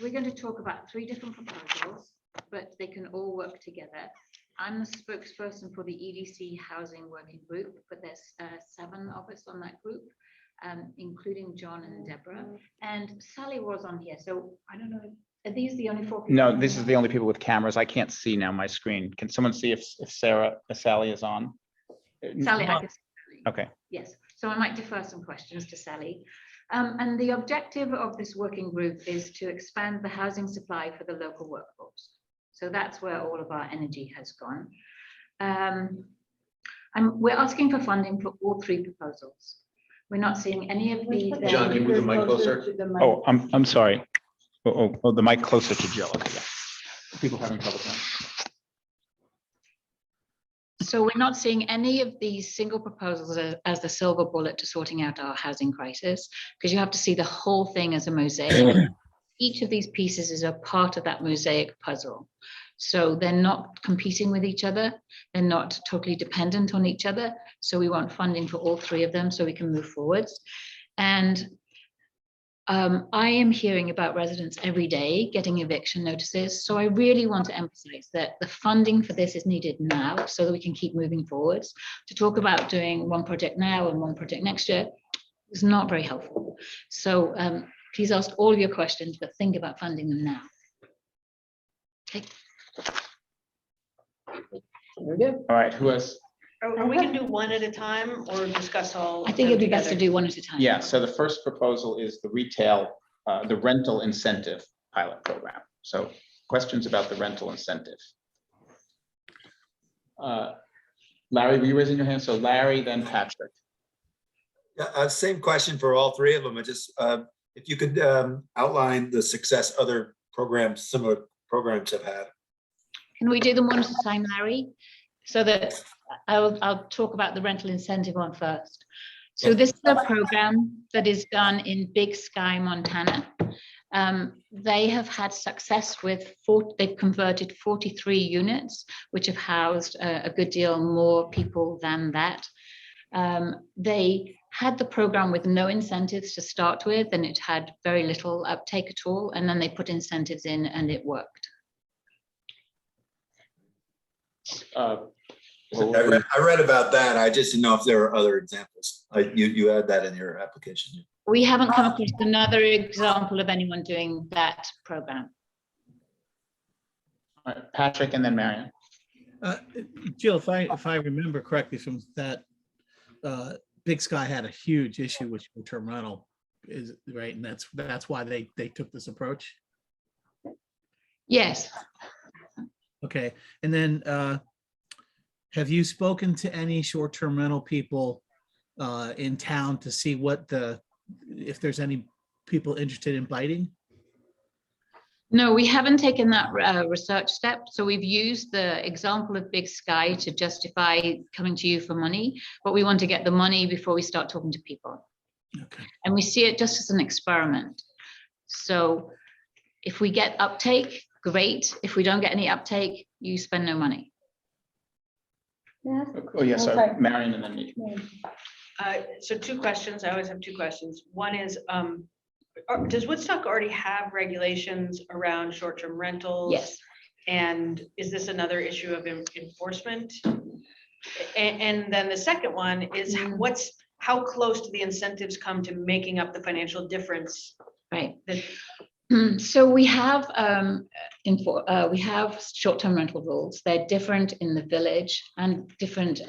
Speaker 20: we're going to talk about 3 different proposals, but they can all work together. I'm the spokesperson for the EDC Housing Working Group, but there's 7 of us on that group, including John and Deborah. And Sally was on here, so I don't know, are these the only 4 people?
Speaker 2: No, this is the only people with cameras. I can't see now my screen. Can someone see if Sally is on?
Speaker 20: Sally, I can see Sally.
Speaker 2: Okay.
Speaker 20: Yes, so I might defer some questions to Sally. And the objective of this working group is to expand the housing supply for the local workforce. So that's where all of our energy has gone. We're asking for funding for all 3 proposals. We're not seeing any of these.
Speaker 3: John, can you move the mic closer?
Speaker 2: Oh, I'm sorry. Oh, the mic closer to Jill. Okay, yeah. People having trouble.
Speaker 20: So we're not seeing any of these single proposals as the silver bullet to sorting out our housing crisis, because you have to see the whole thing as a mosaic. Each of these pieces is a part of that mosaic puzzle. So they're not competing with each other. They're not totally dependent on each other. So we want funding for all 3 of them so we can move forwards. And I am hearing about residents every day getting eviction notices. So I really want to emphasize that the funding for this is needed now so that we can keep moving forwards. To talk about doing 1 project now and 1 project next year is not very helpful. So please ask all of your questions, but think about funding them now. Okay.
Speaker 2: All right, who has?
Speaker 6: Are we gonna do one at a time or discuss all?
Speaker 20: I think it'd be best to do one at a time.
Speaker 2: Yeah, so the first proposal is the rental incentive pilot program. So questions about the rental incentive. Larry, were you raising your hand? So Larry, then Patrick.
Speaker 14: Yeah, same question for all 3 of them. I just, if you could outline the success other programs, similar programs have had.
Speaker 20: Can we do them one at a time, Larry? So that I'll talk about the rental incentive one first. So this is a program that is done in Big Sky, Montana. They have had success with they've converted 43 units, which have housed a good deal more people than that. They had the program with no incentives to start with, and it had very little uptake at all. And then they put incentives in and it worked.
Speaker 14: I read about that. I just didn't know if there are other examples. You had that in your application.
Speaker 20: We haven't come across another example of anyone doing that program.
Speaker 2: All right, Patrick, and then Marion.
Speaker 1: Jill, if I remember correctly from that, Big Sky had a huge issue with short-term rental, is right, and that's why they took this approach.
Speaker 20: Yes.
Speaker 1: Okay, and then have you spoken to any short-term rental people in town to see if there's any people interested in biting?
Speaker 20: No, we haven't taken that research step. So we've used the example of Big Sky to justify coming to you for money, but we want to get the money before we start talking to people.
Speaker 1: Okay.
Speaker 20: And we see it just as an experiment. So if we get uptake, great. If we don't get any uptake, you spend no money.
Speaker 5: Yeah.
Speaker 2: Oh, yes,
Speaker 5: Okay.
Speaker 2: sorry, Marion and then me.
Speaker 6: So two questions. I always have two questions. One is, does Woodstock already have regulations around short-term rentals?
Speaker 20: Yes.
Speaker 6: And is this another issue of enforcement? And then the second one is how close do the incentives come to making up the financial difference?
Speaker 20: Right. So we have short-term rental rules. They're different in the village and different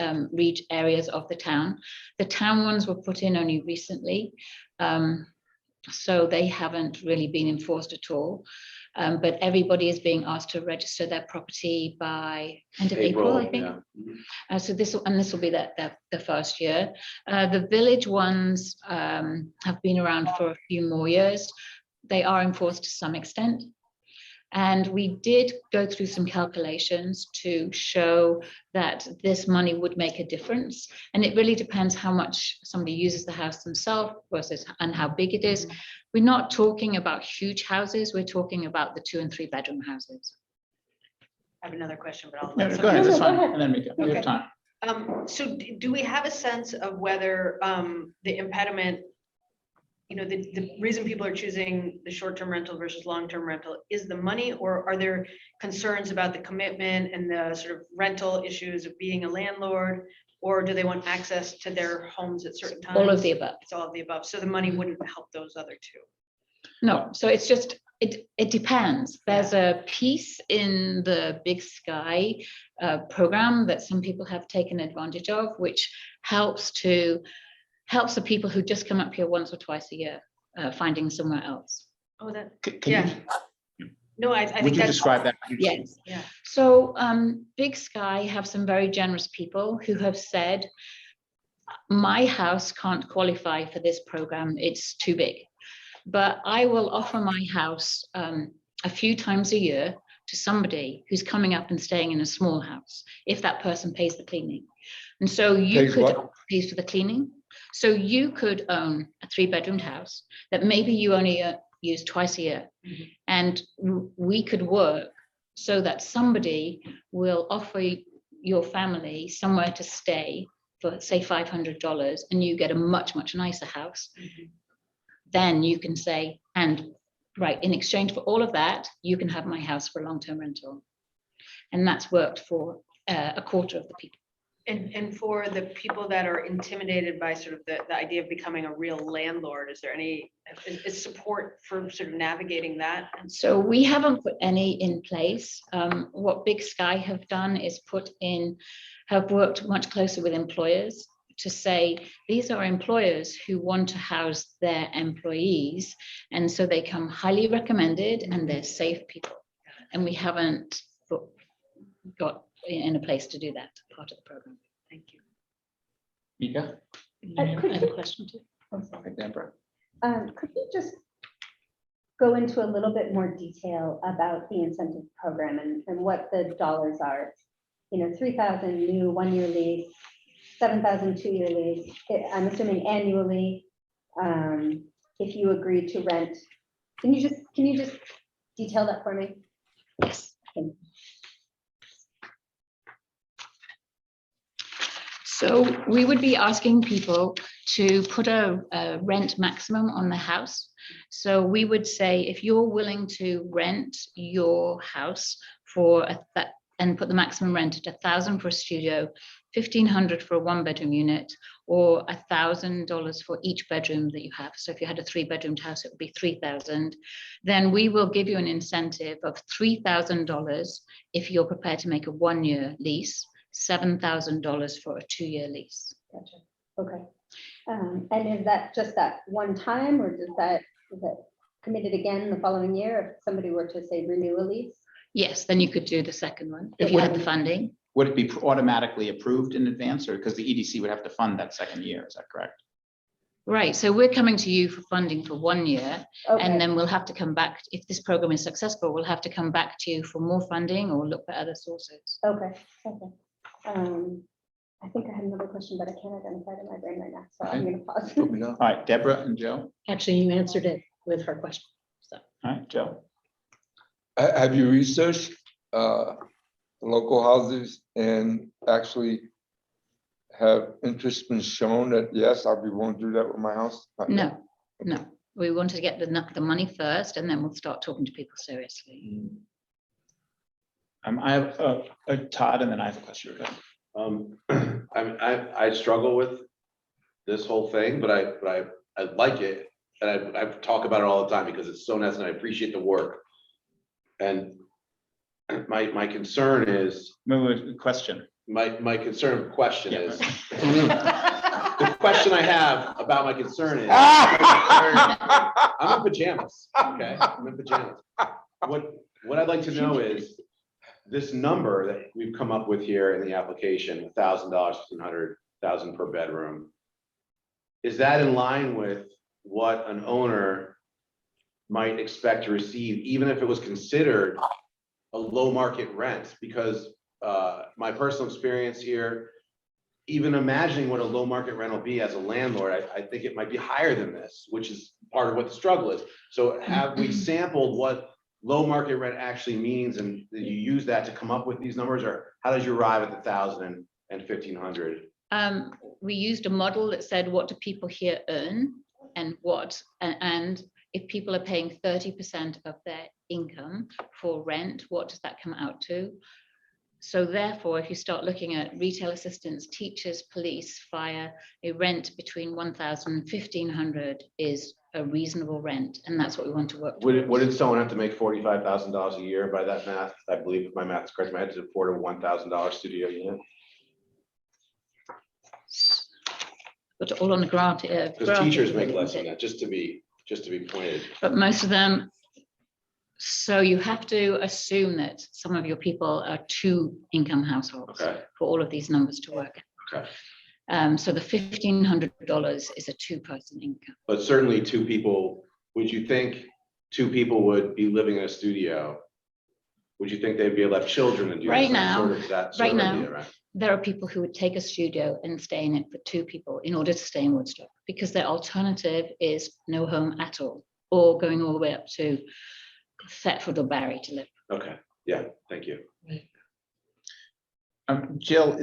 Speaker 20: areas of the town. The town ones were put in only recently, so they haven't really been enforced at all. But everybody is being asked to register their property by end of April, I think.
Speaker 12: Yeah.
Speaker 20: So this will be the first year. The village ones have been around for a few more years. They are enforced to some extent. And we did go through some calculations to show that this money would make a difference. And it really depends how much somebody uses the house themselves versus and how big it is. We're not talking about huge houses. We're talking about the 2 and 3 bedroom houses.
Speaker 6: I have another question, but I'll.
Speaker 2: No,
Speaker 6: let
Speaker 2: go ahead, that's
Speaker 6: someone-
Speaker 2: fine, and then we have
Speaker 6: Okay.
Speaker 2: time.
Speaker 6: So do we have a sense of whether the impediment, the reason people are choosing the short-term rental versus long-term rental is the money, or are there concerns about the commitment and the sort of rental issues of being a landlord, or do they want access to their homes at certain times?
Speaker 20: All of the above.
Speaker 6: It's all of the above. So the money wouldn't help those other two.
Speaker 20: No, so it's just, it depends. There's a piece in the Big Sky program that some people have taken advantage of, which helps the people who just come up here once or twice a year, finding somewhere else.
Speaker 6: Oh, that,
Speaker 2: Can
Speaker 6: yeah. No, I think
Speaker 2: Would you
Speaker 6: that's.
Speaker 2: describe that?
Speaker 20: Yes.
Speaker 6: Yeah.
Speaker 20: So Big Sky have some very generous people who have said, my house can't qualify for this program, it's too big. But I will offer my house a few times a year to somebody who's coming up and staying in a small house, if that person pays the cleaning. And so you pays for the cleaning. So you could own a 3-bedroomed house that maybe you only use twice a year. And we could work so that somebody will offer your family somewhere to stay for, say, $500, and you get a much, much nicer house. Then you can say, and right, in exchange for all of that, you can have my house for long-term rental. And that's worked for a quarter of the people.
Speaker 6: And for the people that are intimidated by sort of the idea of becoming a real landlord, is there any is support for sort of navigating that?
Speaker 20: So we haven't put any in place. What Big Sky have done is have worked much closer with employers to say, these are employers who want to house their employees. And so they come highly recommended and they're safe people. And we haven't got in a place to do that part of the program. Thank you.
Speaker 2: Mika?
Speaker 5: Could
Speaker 20: I have a question too.
Speaker 2: Okay, Deborah.
Speaker 5: Could you just go into a little bit more detail about the incentive program and what the dollars are? 3,000 new 1-year lease, 7,000 2-year lease. I'm assuming annually. If you agree to rent, can you just detail that for me?
Speaker 20: Yes.
Speaker 5: Thank you.
Speaker 20: So we would be asking people to put a rent maximum on the house. So we would say, if you're willing to rent your house for and put the maximum rent at $1,000 for a studio, $1,500 for a 1-bedroom unit, or $1,000 for each bedroom that you have. So if you had a 3-bedroomed house, it would be $3,000. Then we will give you an incentive of $3,000 if you're prepared to make a 1-year lease, $7,000 for a 2-year lease.
Speaker 5: Gotcha. Okay. And is that just that one time, or is that committed again the following year if somebody were to say renew a lease?
Speaker 20: Yes, then you could do the second one if you had the funding.
Speaker 2: would it be automatically approved in advance, or because the EDC would have to fund that second year? Is that correct?
Speaker 20: Right, so we're coming to you for funding for 1 year,
Speaker 5: Okay.
Speaker 20: and then we'll have to come back, if this program is successful, we'll have to come back to you for more funding or look for other sources.
Speaker 5: Okay, okay. I think I had another question, but I can't identify it in my brain right now, so I'm gonna pause.
Speaker 2: All right, Deborah and Joe.
Speaker 9: Actually, you answered it with her question. So
Speaker 2: All right, Joe.
Speaker 8: Have you researched local houses and actually have interest been shown that, yes, I'll be willing to do that with my house? Not yet.
Speaker 20: No, no, we wanted to get the money first, and then we'll start talking to people seriously.
Speaker 2: I have Todd, and then I have a question.
Speaker 12: I struggle with this whole thing, but I like it. And I talk about it all the time because it's so nice and I appreciate the work. And my concern is.
Speaker 2: Question.
Speaker 12: My concern question is. The question I have about my concern is. I'm in pajamas, okay? I'm in pajamas. What I'd like to know is this number that we've come up with here in the application, $1,000, $1,500 per bedroom. Is that in line with what an owner might expect to receive, even if it was considered a low market rent? Because my personal experience here, even imagining what a low market rent will be as a landlord, I think it might be higher than this, which is part of what the struggle is. So have we sampled what low market rent actually means, and did you use that to come up with these numbers, or how did you arrive at the 1,000 and 1,500?
Speaker 20: We used a model that said, what do people here earn, and and if people are paying 30% of their income for rent, what does that come out to? So therefore, if you start looking at retail assistants, teachers, police, fire, a rent between 1,000 and 1,500 is a reasonable rent, and that's what we want to work towards.
Speaker 12: Would someone have to make $45,000 a year by that math? I believe if my math is correct, I had to afford a $1,000 studio unit.
Speaker 20: But all on a grant.
Speaker 12: Because teachers make less than that, just to be pointed.
Speaker 20: But most of them, so you have to assume that some of your people are 2-income households for all of these numbers to work.
Speaker 12: Okay.
Speaker 20: So the $1,500 is a 2-person income.
Speaker 12: But certainly 2 people, would you think 2 people would be living in a studio? Would you think they'd be able to have children and do
Speaker 20: Right
Speaker 12: that?
Speaker 20: now,
Speaker 12: Sort of that sort
Speaker 20: right
Speaker 12: of
Speaker 20: now,
Speaker 12: idea, right?
Speaker 20: there are people who would take a studio and stay in it for 2 people in order to stay in Woodstock, because their alternative is no home at all, or going all the way up to Thetford or Barry to live.
Speaker 12: Okay, yeah, thank you.
Speaker 2: Jill,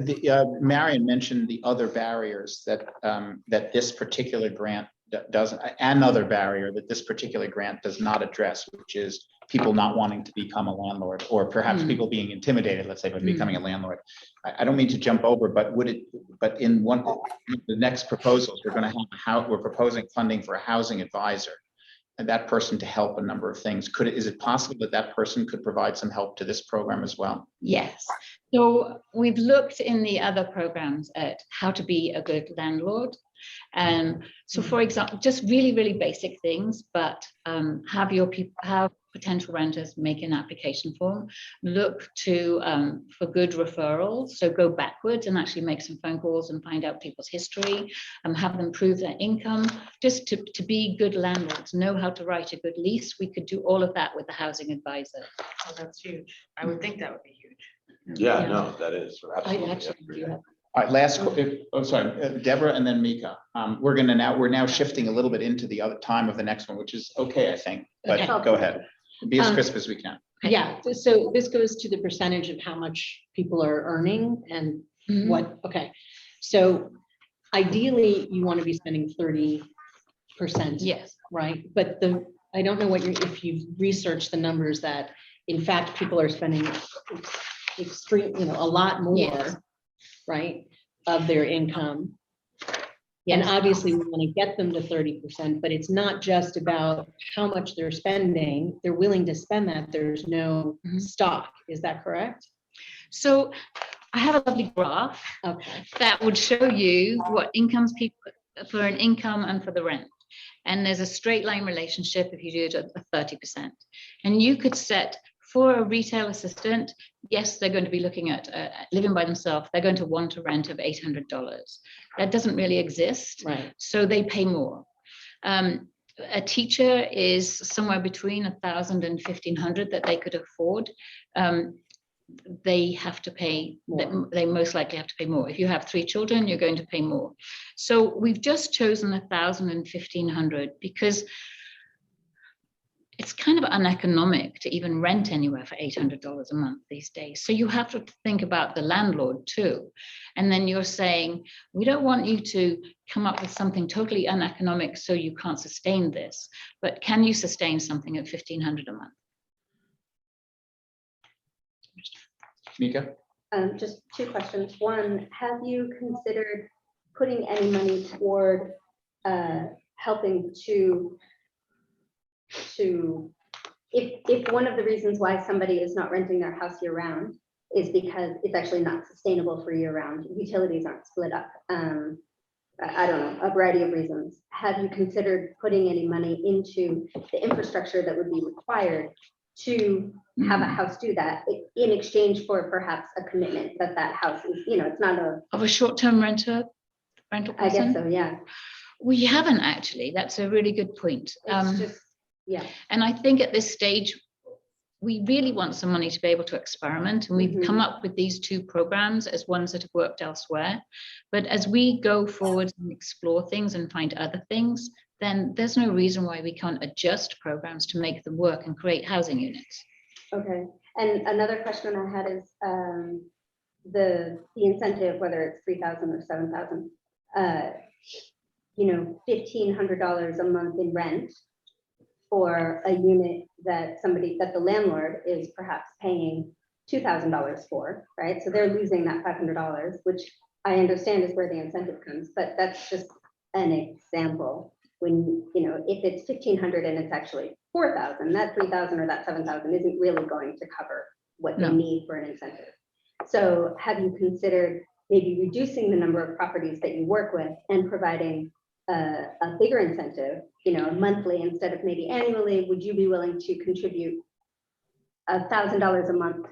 Speaker 2: Marion mentioned the other barriers that that this particular grant doesn't, another barrier that this particular grant does not address, which is people not wanting to become a landlord, or perhaps people being intimidated, let's say, by becoming a landlord. I don't mean to jump over, but but in one of the next proposals, we're going to have we're proposing funding for a housing advisor, and that person to help a number of things. Is it possible that that person could provide some help to this program as well?
Speaker 20: Yes. So we've looked in the other programs at how to be a good landlord. So for example, just really, really basic things, but have potential renters make an application form, look to for good referrals. So go backwards and actually make some phone calls and find out people's history, have them prove their income, just to be good landlords, know how to write a good lease. We could do all of that with the housing advisor.
Speaker 9: Oh, that's huge. I would think that would be huge.
Speaker 12: Yeah, no, that is absolutely.
Speaker 2: All right, sorry, Deborah and then Mika. We're now shifting a little bit into the other time of the next one, which is okay, I think, but
Speaker 9: Okay.
Speaker 2: go ahead. Be as crisp as we can.
Speaker 9: Yeah, so this goes to the percentage of how much people are earning and what, okay. So ideally, you want to be spending 30%.
Speaker 20: Yes.
Speaker 9: Right, but I don't know if you've researched the numbers that, in fact, people are spending a lot more, right, of their income. And obviously, we want to get them to 30%, but it's not just about how much they're spending. They're willing to spend that. There's no stock. Is that correct?
Speaker 20: So I have a lovely graph that would show you what incomes people for an income and for the rent. And there's a straight line relationship if you do it at 30%. And you could set For a retail assistant, yes, they're going to be looking at living by themselves. They're going to want a rent of $800. That doesn't really exist.
Speaker 9: Right.
Speaker 20: So they pay more. A teacher is somewhere between 1,000 and 1,500 that they could afford. They have to pay, they most likely have to pay more. If you have 3 children, you're going to pay more. So we've just chosen 1,000 and 1,500 because it's kind of uneconomic to even rent anywhere for $800 a month these days. So you have to think about the landlord too. And then you're saying, we don't want you to come up with something totally uneconomic so you can't sustain this, but can you sustain something at $1,500 a month?
Speaker 2: Mika?
Speaker 5: Just 2 questions. One, have you considered putting any money toward helping to if one of the reasons why somebody is not renting their house year round is because it's actually not sustainable for year round, utilities aren't split up. I don't know, a variety of reasons. Have you considered putting any money into the infrastructure that would be required to have a house do that in exchange for perhaps a commitment that that house is, you know, it's not
Speaker 20: of a short-term rental person?
Speaker 5: I guess so, yeah.
Speaker 20: We haven't actually. That's a really good point.
Speaker 5: It's just, yeah.
Speaker 20: And I think at this stage, we really want some money to be able to experiment. And we've come up with these 2 programs as ones that have worked elsewhere. But as we go forward and explore things and find other things, then there's no reason why we can't adjust programs to make them work and create housing units.
Speaker 5: Okay. And another question I had is the incentive, whether it's 3,000 or 7,000, you know, $1,500 a month in rent for a unit that the landlord is perhaps paying $2,000 for, right? So they're losing that $500, which I understand is where the incentive comes, but that's just an example. When, you know, if it's 1,500 and it's actually 4,000, that 3,000 or that 7,000 isn't really going to cover what they need for an incentive. So have you considered maybe reducing the number of properties that you work with and providing a bigger incentive, you know, monthly instead of maybe annually? Would you be willing to contribute $1,000 a month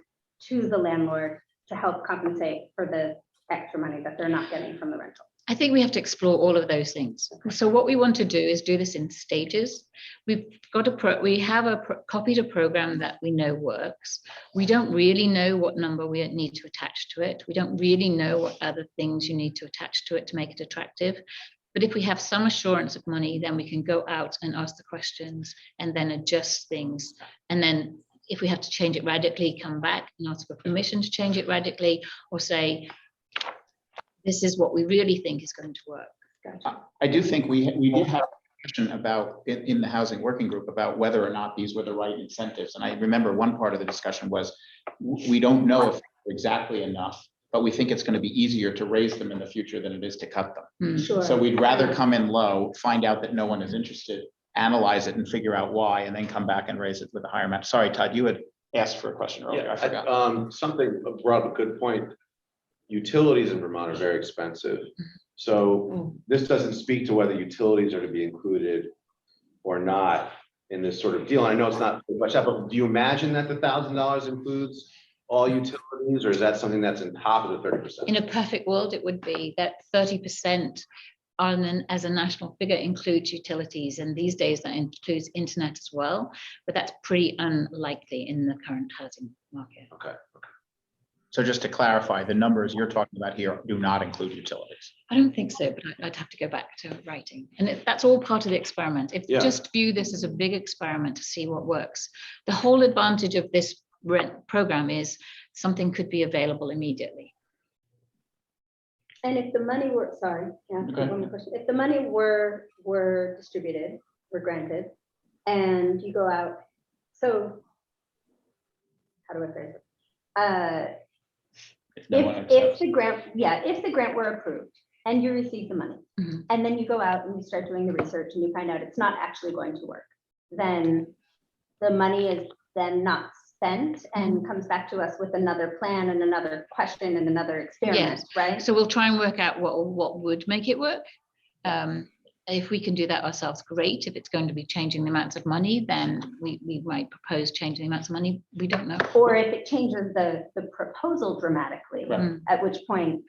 Speaker 5: to the landlord to help compensate for the extra money that they're not getting from the rental?
Speaker 20: I think we have to explore all of those things. So what we want to do is do this in stages. We have copied a program that we know works. We don't really know what number we need to attach to it. We don't really know what other things you need to attach to it to make it attractive. But if we have some assurance of money, then we can go out and ask the questions and then adjust things. And then if we have to change it radically, come back and ask for permission to change it radically, or say, this is what we really think is going to work.
Speaker 5: Gotcha.
Speaker 2: I do think we did have a question about in the housing working group about whether or not these were the right incentives. And I remember one part of the discussion was we don't know if they're exactly enough, but we think it's going to be easier to raise them in the future than it is to cut them.
Speaker 5: Sure.
Speaker 2: So we'd rather come in low, find out that no one is interested, analyze it and figure out why, and then come back and raise it with a higher amount. Sorry, Todd, you had asked for a question earlier. I forgot.
Speaker 3: Something brought up a good point. Utilities in Vermont are very expensive. So this doesn't speak to whether utilities are to be included or not in this sort of deal. I know it's not much, but do you imagine that the $1,000 includes all utilities, or is that something that's on top of the 30%?
Speaker 20: In a perfect world, it would be that 30% as a national figure includes utilities. And these days that includes internet as well, but that's pretty unlikely in the current housing market.
Speaker 3: Okay.
Speaker 2: So just to clarify, the numbers you're talking about here do not include utilities.
Speaker 20: I don't think so, but I'd have to go back to writing. And that's all part of the experiment. Just view this as a big experiment to see what works. The whole advantage of this rent program is something could be available immediately.
Speaker 5: And if the money were, sorry, one more question. If the money were distributed, were granted, and you go out, so how do I phrase it? If the grant were approved and you receive the money, and then you go out and you start doing the research and you find out it's not actually going to work, then the money is then not spent and comes back to us with another plan and another question and another experiment, right?
Speaker 20: So we'll try and work out what would make it work. if we can do that ourselves, great. If it's going to be changing the amounts of money, then we might propose changing the amounts of money. We don't know.
Speaker 5: Or if it changes the proposal dramatically,
Speaker 2: Right.
Speaker 5: at which point,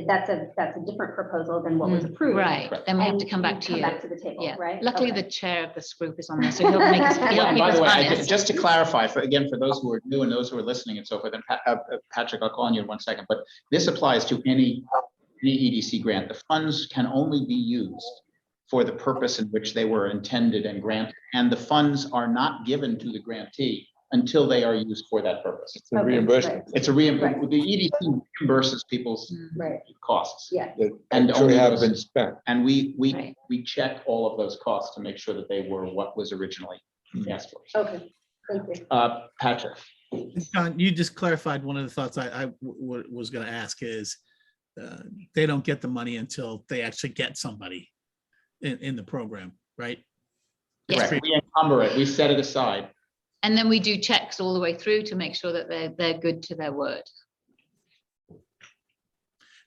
Speaker 5: that's a different proposal than what was approved.
Speaker 20: Right, then we have
Speaker 5: And
Speaker 20: to come back to
Speaker 5: come
Speaker 20: you.
Speaker 5: back to the table,
Speaker 20: Yeah,
Speaker 5: right?
Speaker 20: luckily
Speaker 5: Okay.
Speaker 20: the chair of this group is on there, so he'll make us. he'll
Speaker 2: And
Speaker 20: keep
Speaker 2: by
Speaker 20: us
Speaker 2: the way,
Speaker 20: honest.
Speaker 2: just to clarify, for those who are new and those who are listening and so forth, and Patrick, I'll call on you in 1 second, but this applies to any EDC grant. The funds can only be used for the purpose in which they were intended and granted, and the funds are not given to the grantee until they are used for that purpose.
Speaker 8: It's a reimbursement.
Speaker 2: It's a reimbursement. The EDC reimburses people's costs.
Speaker 5: Yeah.
Speaker 8: That
Speaker 2: And
Speaker 8: actually
Speaker 2: only
Speaker 8: have
Speaker 2: those-
Speaker 8: been spent.
Speaker 2: And we check all of those costs to make sure that they were what was originally asked for.
Speaker 5: Okay, thank you.
Speaker 2: Patrick.
Speaker 1: John, you just clarified one of the thoughts I was going to ask is they don't get the money until they actually get somebody in the program, right?
Speaker 20: Yes.
Speaker 2: Correct. We encumber it. We set it aside.
Speaker 20: And then we do checks all the way through to make sure that they're good to their word.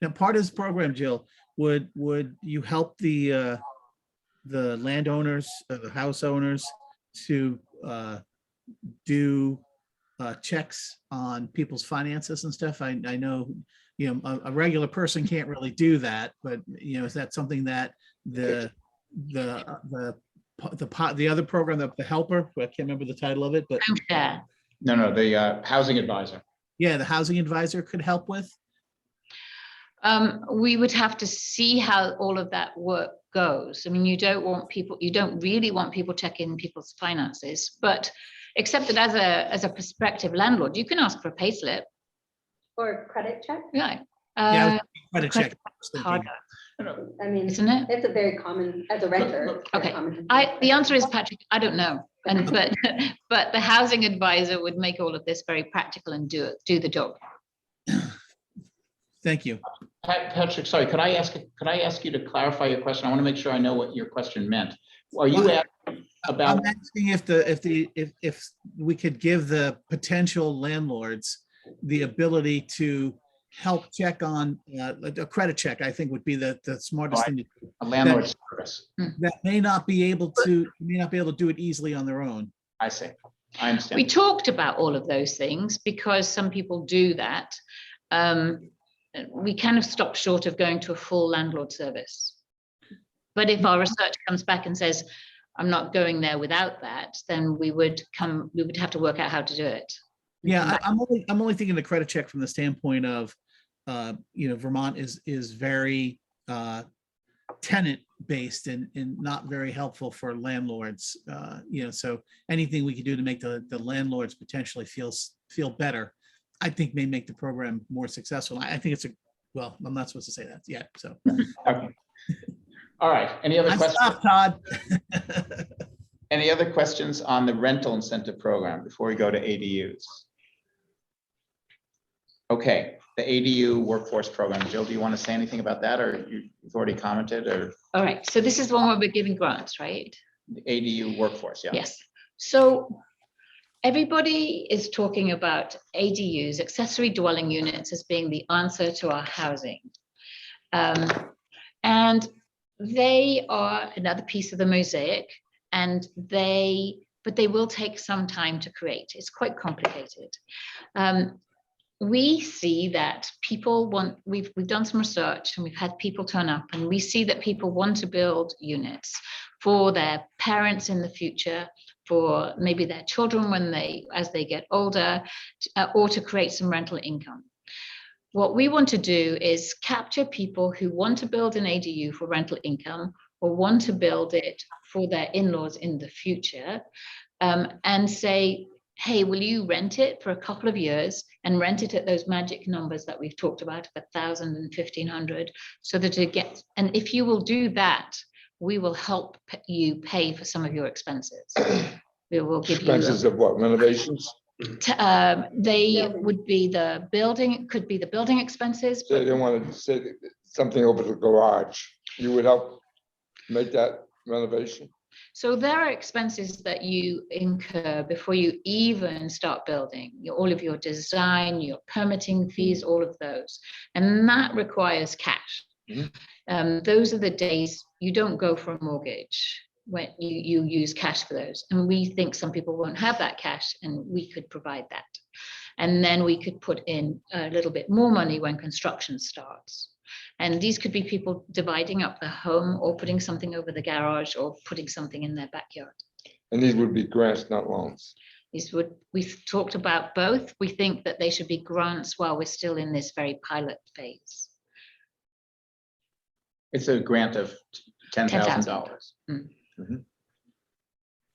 Speaker 1: Now, part of this program, Jill, would you help the landowners, the house owners to do checks on people's finances and stuff? I know, a regular person can't really do that, but is that something that the other program, the helper, I can't remember the title of it, but
Speaker 2: No, the housing advisor.
Speaker 1: yeah, the housing advisor could help with?
Speaker 20: We would have to see how all of that work goes. I mean, you don't really want people checking people's finances, but except that as a prospective landlord, you can ask for a pay slip.
Speaker 5: Or credit check?
Speaker 20: Yeah.
Speaker 1: Credit check.
Speaker 20: Harder.
Speaker 5: I mean,
Speaker 20: Isn't it?
Speaker 5: It's a very common, as a renter. it's very
Speaker 20: Okay,
Speaker 5: common.
Speaker 20: the answer is, Patrick, I don't know. But the housing advisor would make all of this very practical and do the job.
Speaker 1: Thank you.
Speaker 2: Patrick, sorry, could I ask you to clarify your question? I want to make sure I know what your question meant. Are you asking about?
Speaker 1: I'm asking if we could give the potential landlords the ability to help check on a credit check, I think would be the smartest thing to do.
Speaker 2: A landlord service.
Speaker 1: That may not be able to do it easily on their own.
Speaker 2: I see. I understand.
Speaker 20: We talked about all of those things because some people do that. We kind of stopped short of going to a full landlord service. But if our research comes back and says, I'm not going there without that, then we would have to work out how to do it.
Speaker 1: Yeah, I'm only thinking the credit check from the standpoint of, Vermont is very tenant based and not very helpful for landlords. So anything we could do to make the landlords potentially feel better, I think may make the program more successful. I think I'm not supposed to say that yet. So.
Speaker 2: Okay. All right. Any other questions?
Speaker 1: Stop, Todd.
Speaker 2: Any other questions on the rental incentive program before we go to ADUs? Okay, the ADU workforce program. Jill, do you want to say anything about that, or you've already commented, or?
Speaker 20: All right, so this is the one where we're giving grants, right?
Speaker 2: The ADU workforce, yeah.
Speaker 20: Yes. So everybody is talking about ADUs, accessory dwelling units, as being the answer to our housing. And they are another piece of the mosaic, but they will take some time to create. It's quite complicated. We see that people we've done some research and we've had people turn up, and we see that people want to build units for their parents in the future, for maybe their children as they get older, or to create some rental income. What we want to do is capture people who want to build an ADU for rental income or want to build it for their in-laws in the future, and say, hey, will you rent it for a couple of years and rent it at those magic numbers that we've talked about, of 1,000 and 1,500, so that and if you will do that, we will help you pay for some of your expenses. We will give
Speaker 8: Expenses of what, renovations?
Speaker 20: They would be the building, it could be the building expenses.
Speaker 8: So they want to say something over the garage. You would help make that renovation?
Speaker 20: So there are expenses that you incur before you even start building, all of your design, your permitting fees, all of those. And that requires cash. Those are the days you don't go for a mortgage, when you use cash for those. And we think some people won't have that cash, and we could provide that. And then we could put in a little bit more money when construction starts. And these could be people dividing up the home or putting something over the garage or putting something in their backyard.
Speaker 8: And these would be grants, not loans.
Speaker 20: We've talked about both. We think that they should be grants while we're still in this very pilot phase.
Speaker 2: It's a grant of $10,000.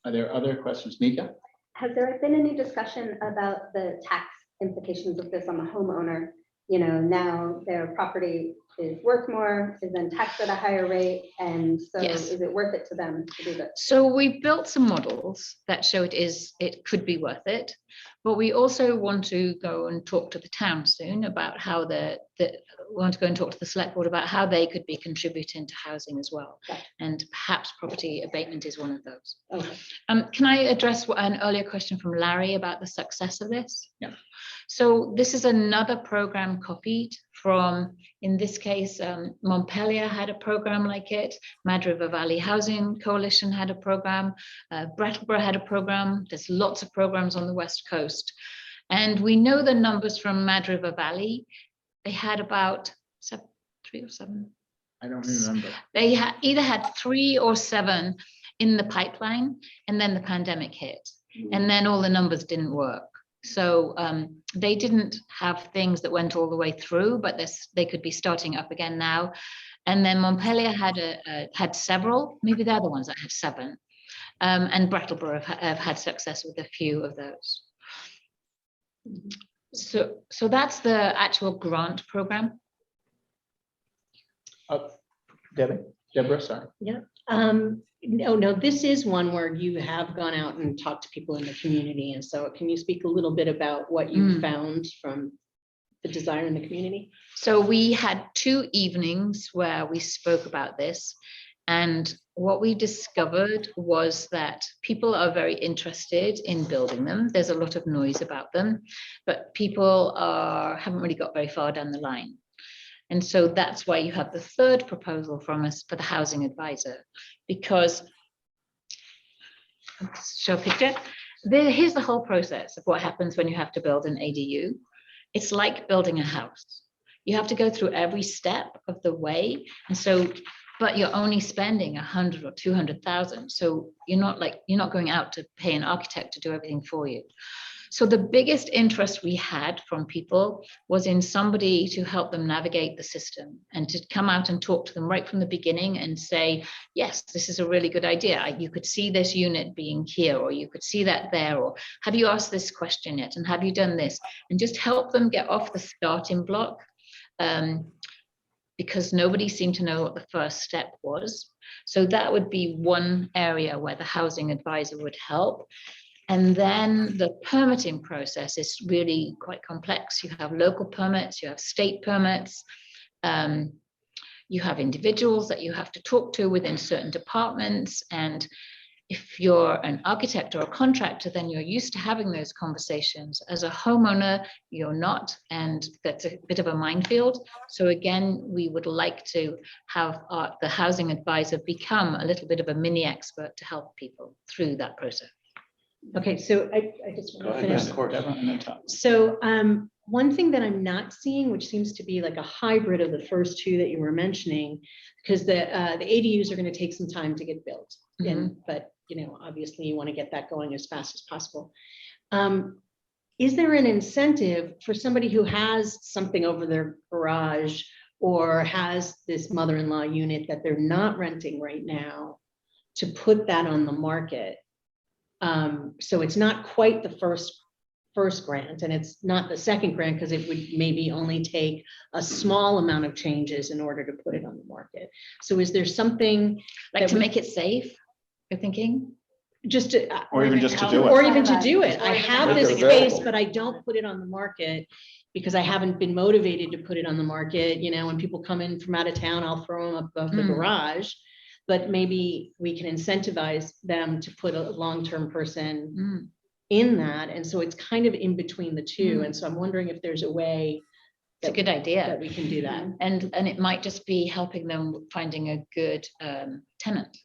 Speaker 2: Are there other questions, Mika?
Speaker 5: Has there been any discussion about the tax implications of this on the homeowner? You know, now their property is worth more, is then taxed at a higher rate, and so
Speaker 20: Yes.
Speaker 5: is it worth it to them to do this?
Speaker 20: So we built some models that show it could be worth it, but we also want to go and talk to the town soon about how we want to go and talk to the select board about how they could be contributing to housing as well. And perhaps property abatement is one of those.
Speaker 5: Okay.
Speaker 20: Can I address an earlier question from Larry about the success of this?
Speaker 2: Yeah.
Speaker 20: So this is another program copied from, in this case, Montpelier had a program like it. Mad River Valley Housing Coalition had a program. Brattleboro had a program. There's lots of programs on the West Coast. And we know the numbers from Mad River Valley. They had about 3 or 7.
Speaker 2: I don't remember.
Speaker 20: They either had 3 or 7 in the pipeline, and then the pandemic hit, and then all the numbers didn't work. So they didn't have things that went all the way through, but they could be starting up again now. And then Montpelier had several, maybe they're the ones that had 7. And Brattleboro have had success with a few of those. So that's the actual grant program.
Speaker 2: Deborah, sorry.
Speaker 6: Yeah. No, this is one where you have gone out and talked to people in the community. And so can you speak a little bit about what you found from the desire in the community?
Speaker 20: So we had 2 evenings where we spoke about this. And what we discovered was that people are very interested in building them. There's a lot of noise about them, but people haven't really got very far down the line. And so that's why you have the 3rd proposal from us for the housing advisor, because, show a picture. Here's the whole process of what happens when you have to build an ADU. It's like building a house. You have to go through every step of the way. And so, but you're only spending 100 or 200,000. So you're not going out to pay an architect to do everything for you. So the biggest interest we had from people was in somebody to help them navigate the system and to come out and talk to them right from the beginning and say, yes, this is a really good idea. You could see this unit being here, or you could see that there, or have you asked this question yet? And have you done this? And just help them get off the starting block, because nobody seemed to know what the first step was. So that would be one area where the housing advisor would help. And then the permitting process is really quite complex. You have local permits, you have state permits, you have individuals that you have to talk to within certain departments. And if you're an architect or a contractor, then you're used to having those conversations. As a homeowner, you're not, and that's a bit of a minefield. So again, we would like to have the housing advisor become a little bit of a mini expert to help people through that process.
Speaker 6: Okay, so I just want to finish.
Speaker 2: Of course.
Speaker 6: So one thing that I'm not seeing, which seems to be like a hybrid of the first 2 that you were mentioning, because the ADUs are going to take some time to get built. But obviously you want to get that going as fast as possible. Is there an incentive for somebody who has something over their garage or has this mother-in-law unit that they're not renting right now to put that on the market? So it's not quite the first grant, and it's not the second grant, because it would maybe only take a small amount of changes in order to put it on the market. So is there something
Speaker 20: like to make it safe, you're thinking?
Speaker 6: Just to,
Speaker 2: or even just to do it.
Speaker 6: Or even to do it. I have this space, but I don't put it on the market because I haven't been motivated to put it on the market. When people come in from out of town, I'll throw them up above the garage. But maybe we can incentivize them to put a long-term person in that. And so it's kind of in between the 2. And so I'm wondering if there's a way
Speaker 9: It's a good idea.
Speaker 6: that we can do that.
Speaker 9: And it might just be helping them finding a good tenant.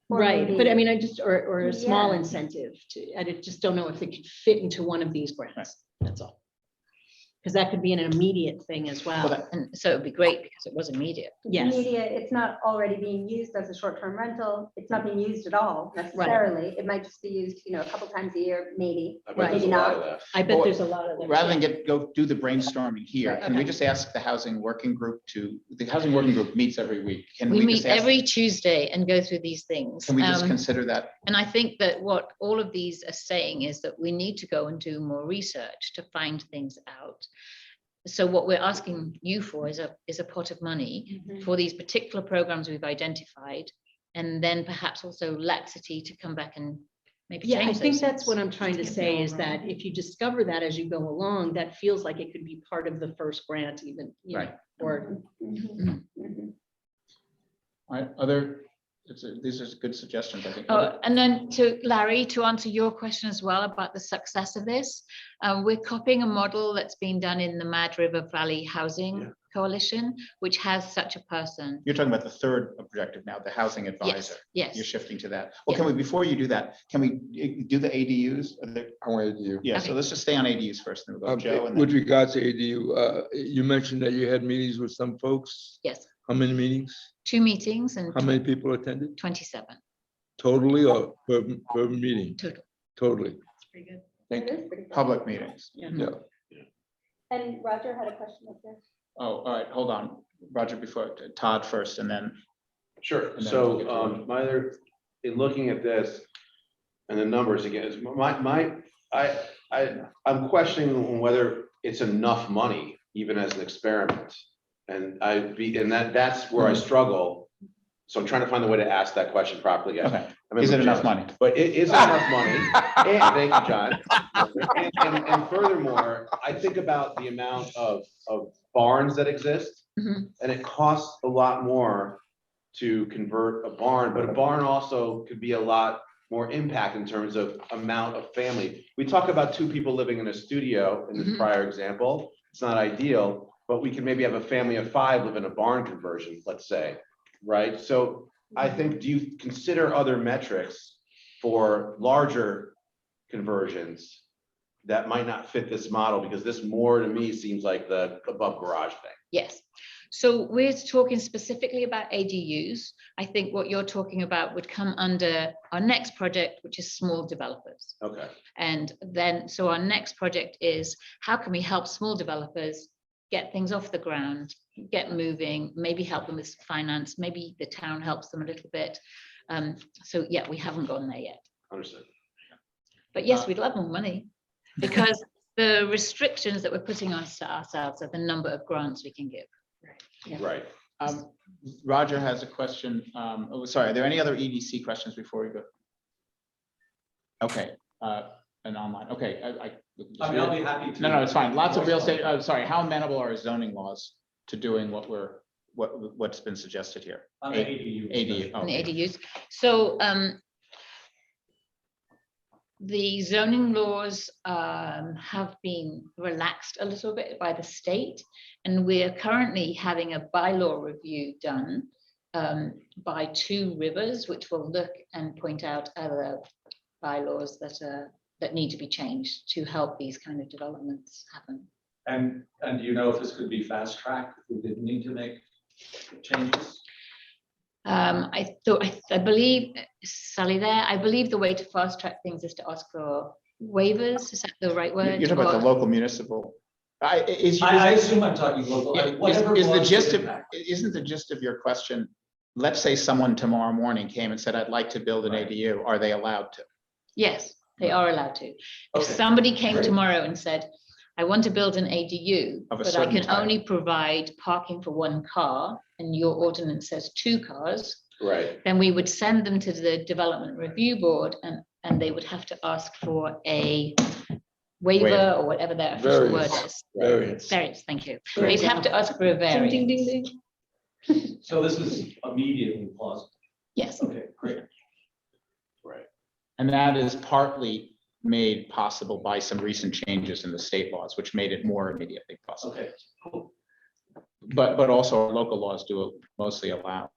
Speaker 5: Or
Speaker 6: Right, but I
Speaker 5: maybe-
Speaker 6: mean, I just, or a small
Speaker 5: Yeah.
Speaker 6: incentive to, I just don't know if it could fit into one of these grants, that's all. Because that could be an immediate thing as well.
Speaker 9: And so it'd be great because it was immediate.
Speaker 6: Yes.
Speaker 5: Immediate, it's not already being used as a short-term rental. It's not being used at all necessarily. It might just be used, you know, a couple times a year, maybe,
Speaker 3: I bet there's
Speaker 5: maybe
Speaker 3: a lot of
Speaker 5: not.
Speaker 3: that.
Speaker 6: I bet
Speaker 2: Well,
Speaker 6: there's a lot of them.
Speaker 2: Rather than
Speaker 6: yeah.
Speaker 2: go do the brainstorming here,
Speaker 6: Right,
Speaker 2: can we
Speaker 6: okay.
Speaker 2: just ask the housing working group the housing working group meets every week? Can
Speaker 9: We
Speaker 2: we
Speaker 9: meet
Speaker 2: just ask-
Speaker 9: every Tuesday and go through these things.
Speaker 2: Can we just
Speaker 9: Um,
Speaker 2: consider that?
Speaker 9: And I think that what all of these are saying is that we need to go and do more research to find things out. So what we're asking you for is a pot of money for these particular programs we've identified, and then perhaps also laxity to come back and maybe
Speaker 6: Yeah,
Speaker 9: change
Speaker 6: I
Speaker 9: those
Speaker 6: think that's
Speaker 9: things.
Speaker 6: what I'm trying to
Speaker 9: Get
Speaker 6: say
Speaker 9: them
Speaker 6: is
Speaker 9: all
Speaker 6: that
Speaker 9: right.
Speaker 6: if you discover that as you go along, that feels like it could be part of the first grant even, you know,
Speaker 2: Right.
Speaker 6: or.
Speaker 2: All right, these are good suggestions, I think.
Speaker 9: Oh, and then to Larry, to answer your question as well about the success of this, we're copying a model that's been done in the Mad River Valley Housing Coalition, which has such a person.
Speaker 2: You're talking about the third objective now, the housing advisor.
Speaker 9: Yes.
Speaker 2: You're shifting to that. Well, can we, before you do that, can we do the ADUs?
Speaker 8: I want ADU.
Speaker 2: Yeah, so let's just stay on ADUs first, then we'll go Joe and
Speaker 8: With
Speaker 2: then.
Speaker 8: regards to ADU, you mentioned that you had meetings with some folks.
Speaker 9: Yes,
Speaker 8: How many meetings?
Speaker 9: 2 meetings and
Speaker 8: How many people attended?
Speaker 9: 27
Speaker 8: Totally or per meeting?
Speaker 9: total.
Speaker 8: Totally.
Speaker 9: That's pretty good.
Speaker 8: Thank you.
Speaker 2: Public meetings.
Speaker 8: Yeah.
Speaker 5: And Roger had a question up there.
Speaker 2: Oh, all right, hold on. Roger, before Todd first and then.
Speaker 12: Sure,
Speaker 2: And then we'll
Speaker 12: so,
Speaker 2: get to
Speaker 12: my other, in looking at this and the numbers again, is I'm questioning whether it's enough money, even as an experiment. And that's where I struggle. So I'm trying to find a way to ask that question properly. Again.
Speaker 2: Okay.
Speaker 12: I'm in
Speaker 2: Is it
Speaker 12: with
Speaker 2: enough
Speaker 12: Joe.
Speaker 2: money?
Speaker 12: But it is enough money. And thank you, John. And furthermore, I think about the amount of barns that exist.
Speaker 9: Mhm.
Speaker 12: And it costs a lot more to convert a barn, but a barn also could be a lot more impact in terms of amount of family. We talk about 2 people living in a studio in this
Speaker 9: Mhm.
Speaker 12: prior example. It's not ideal, but we can maybe have a family of 5 live in a barn conversion, let's say, right? So I think, do you consider other metrics for larger conversions that might not fit this model? Because this more to me seems like the above garage thing.
Speaker 9: Yes. So we're talking specifically about ADUs. I think what you're talking about would come under our next project, which is small developers.
Speaker 12: Okay.
Speaker 9: And then, so our next project is how can we help small developers get things off the ground, get moving, maybe help them with finance, maybe the town helps them a little bit. So yeah, we haven't gone there yet.
Speaker 12: Understood.
Speaker 9: But yes, we'd love more money because the restrictions that we're putting on ourselves are the number of grants we can give.
Speaker 6: Yeah.
Speaker 12: Right.
Speaker 2: Roger has a question. Oh, sorry, are there any other EDC questions before we go? Okay, and online. Okay,
Speaker 16: I mean, I'll be happy to.
Speaker 2: No, it's fine. Lots of real estate. Sorry, how amenable are zoning laws to doing what's been suggested here?
Speaker 16: On the ADU.
Speaker 2: ADU.
Speaker 9: And the
Speaker 2: okay.
Speaker 9: ADUs. So the zoning laws have been relaxed a little bit by the state, and we're currently having a bylaw review done by 2 rivers, which will look and point out other bylaws that need to be changed to help these kind of developments happen.
Speaker 16: And do you know if this could be fast tracked if we didn't need to make changes?
Speaker 9: I believe, Sally there, I believe the way to fast track things is to ask for waivers. Is that the right word?
Speaker 2: You're talking about the
Speaker 9: Or-
Speaker 2: local municipal.
Speaker 16: I assume I'm talking local.
Speaker 2: Yeah,
Speaker 16: Whatever
Speaker 2: is the
Speaker 16: laws
Speaker 2: gist
Speaker 16: would
Speaker 2: of,
Speaker 16: impact.
Speaker 2: isn't the gist of your question, let's say someone tomorrow morning came and said, I'd like to build an ADU, are they allowed to?
Speaker 9: Yes, they are allowed to. If
Speaker 2: Okay.
Speaker 9: somebody came
Speaker 2: Great.
Speaker 9: tomorrow and said, I want to build an ADU,
Speaker 2: Of a
Speaker 9: but I
Speaker 2: certain
Speaker 9: can
Speaker 2: type.
Speaker 9: only provide parking for 1 car, and your ordinance says 2 cars,
Speaker 12: Right.
Speaker 9: then we would send them to the development review board and they would have to ask for a waiver
Speaker 2: Waiver.
Speaker 9: or whatever their official word is.
Speaker 8: Variance.
Speaker 9: Variance, thank you.
Speaker 6: Great.
Speaker 9: They'd have to ask for a variance.
Speaker 6: Ding, ding, ding, ding.
Speaker 16: So this is immediately plausible.
Speaker 9: Yes.
Speaker 16: Okay, great.
Speaker 2: And that is partly made possible by some recent changes in the state laws, which made it more immediately possible.
Speaker 16: Okay, cool.
Speaker 2: But also our local laws do mostly allow.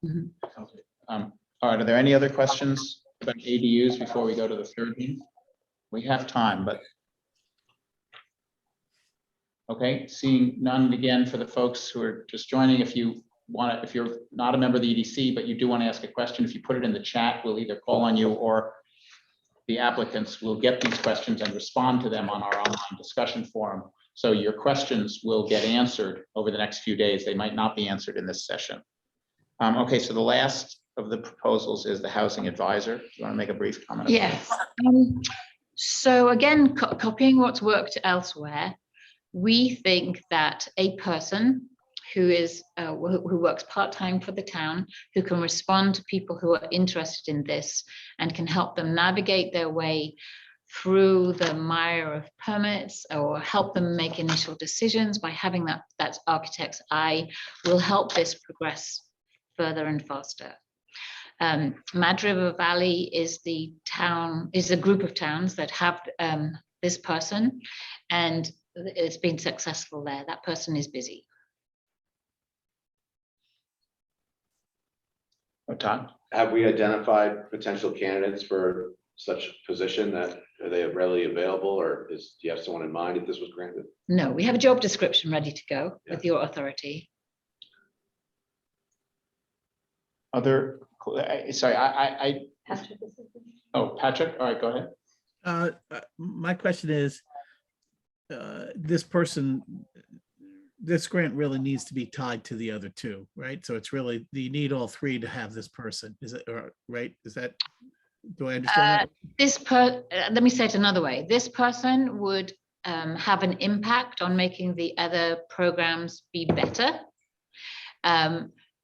Speaker 2: All right, are there any other questions about ADUs before we go to the third meeting? We have time, but. Okay, seeing none again for the folks who are just joining, if you want to, if you're not a member of the EDC, but you do want to ask a question, if you put it in the chat, we'll either call on you or the applicants will get these questions and respond to them on our online discussion forum. So your questions will get answered over the next few days. They might not be answered in this session. Okay, so the last of the proposals is the housing advisor. Do you want to make a brief comment?
Speaker 20: Yes. So again, copying what's worked elsewhere, we think that a person who is who works part-time for the town, who can respond to people who are interested in this and can help them navigate their way through the mire of permits or help them make initial decisions by having that architect's eye, will help this progress further and faster. Mad River Valley is a group of towns that have this person, and it's been successful there. That person is busy.
Speaker 2: Todd?
Speaker 12: Have we identified potential candidates for such position? That are they readily available, or do you have someone in mind if this was granted?
Speaker 20: No, we have a job description ready to go with your authority.
Speaker 2: Other, sorry, oh, Patrick, all right, go ahead.
Speaker 1: My question is, this person, this grant really needs to be tied to the other two, right? So it's really, you need all three to have this person, is it, right? Is that, do I understand that?
Speaker 20: Let me say it another way. This person would have an impact on making the other programs be better.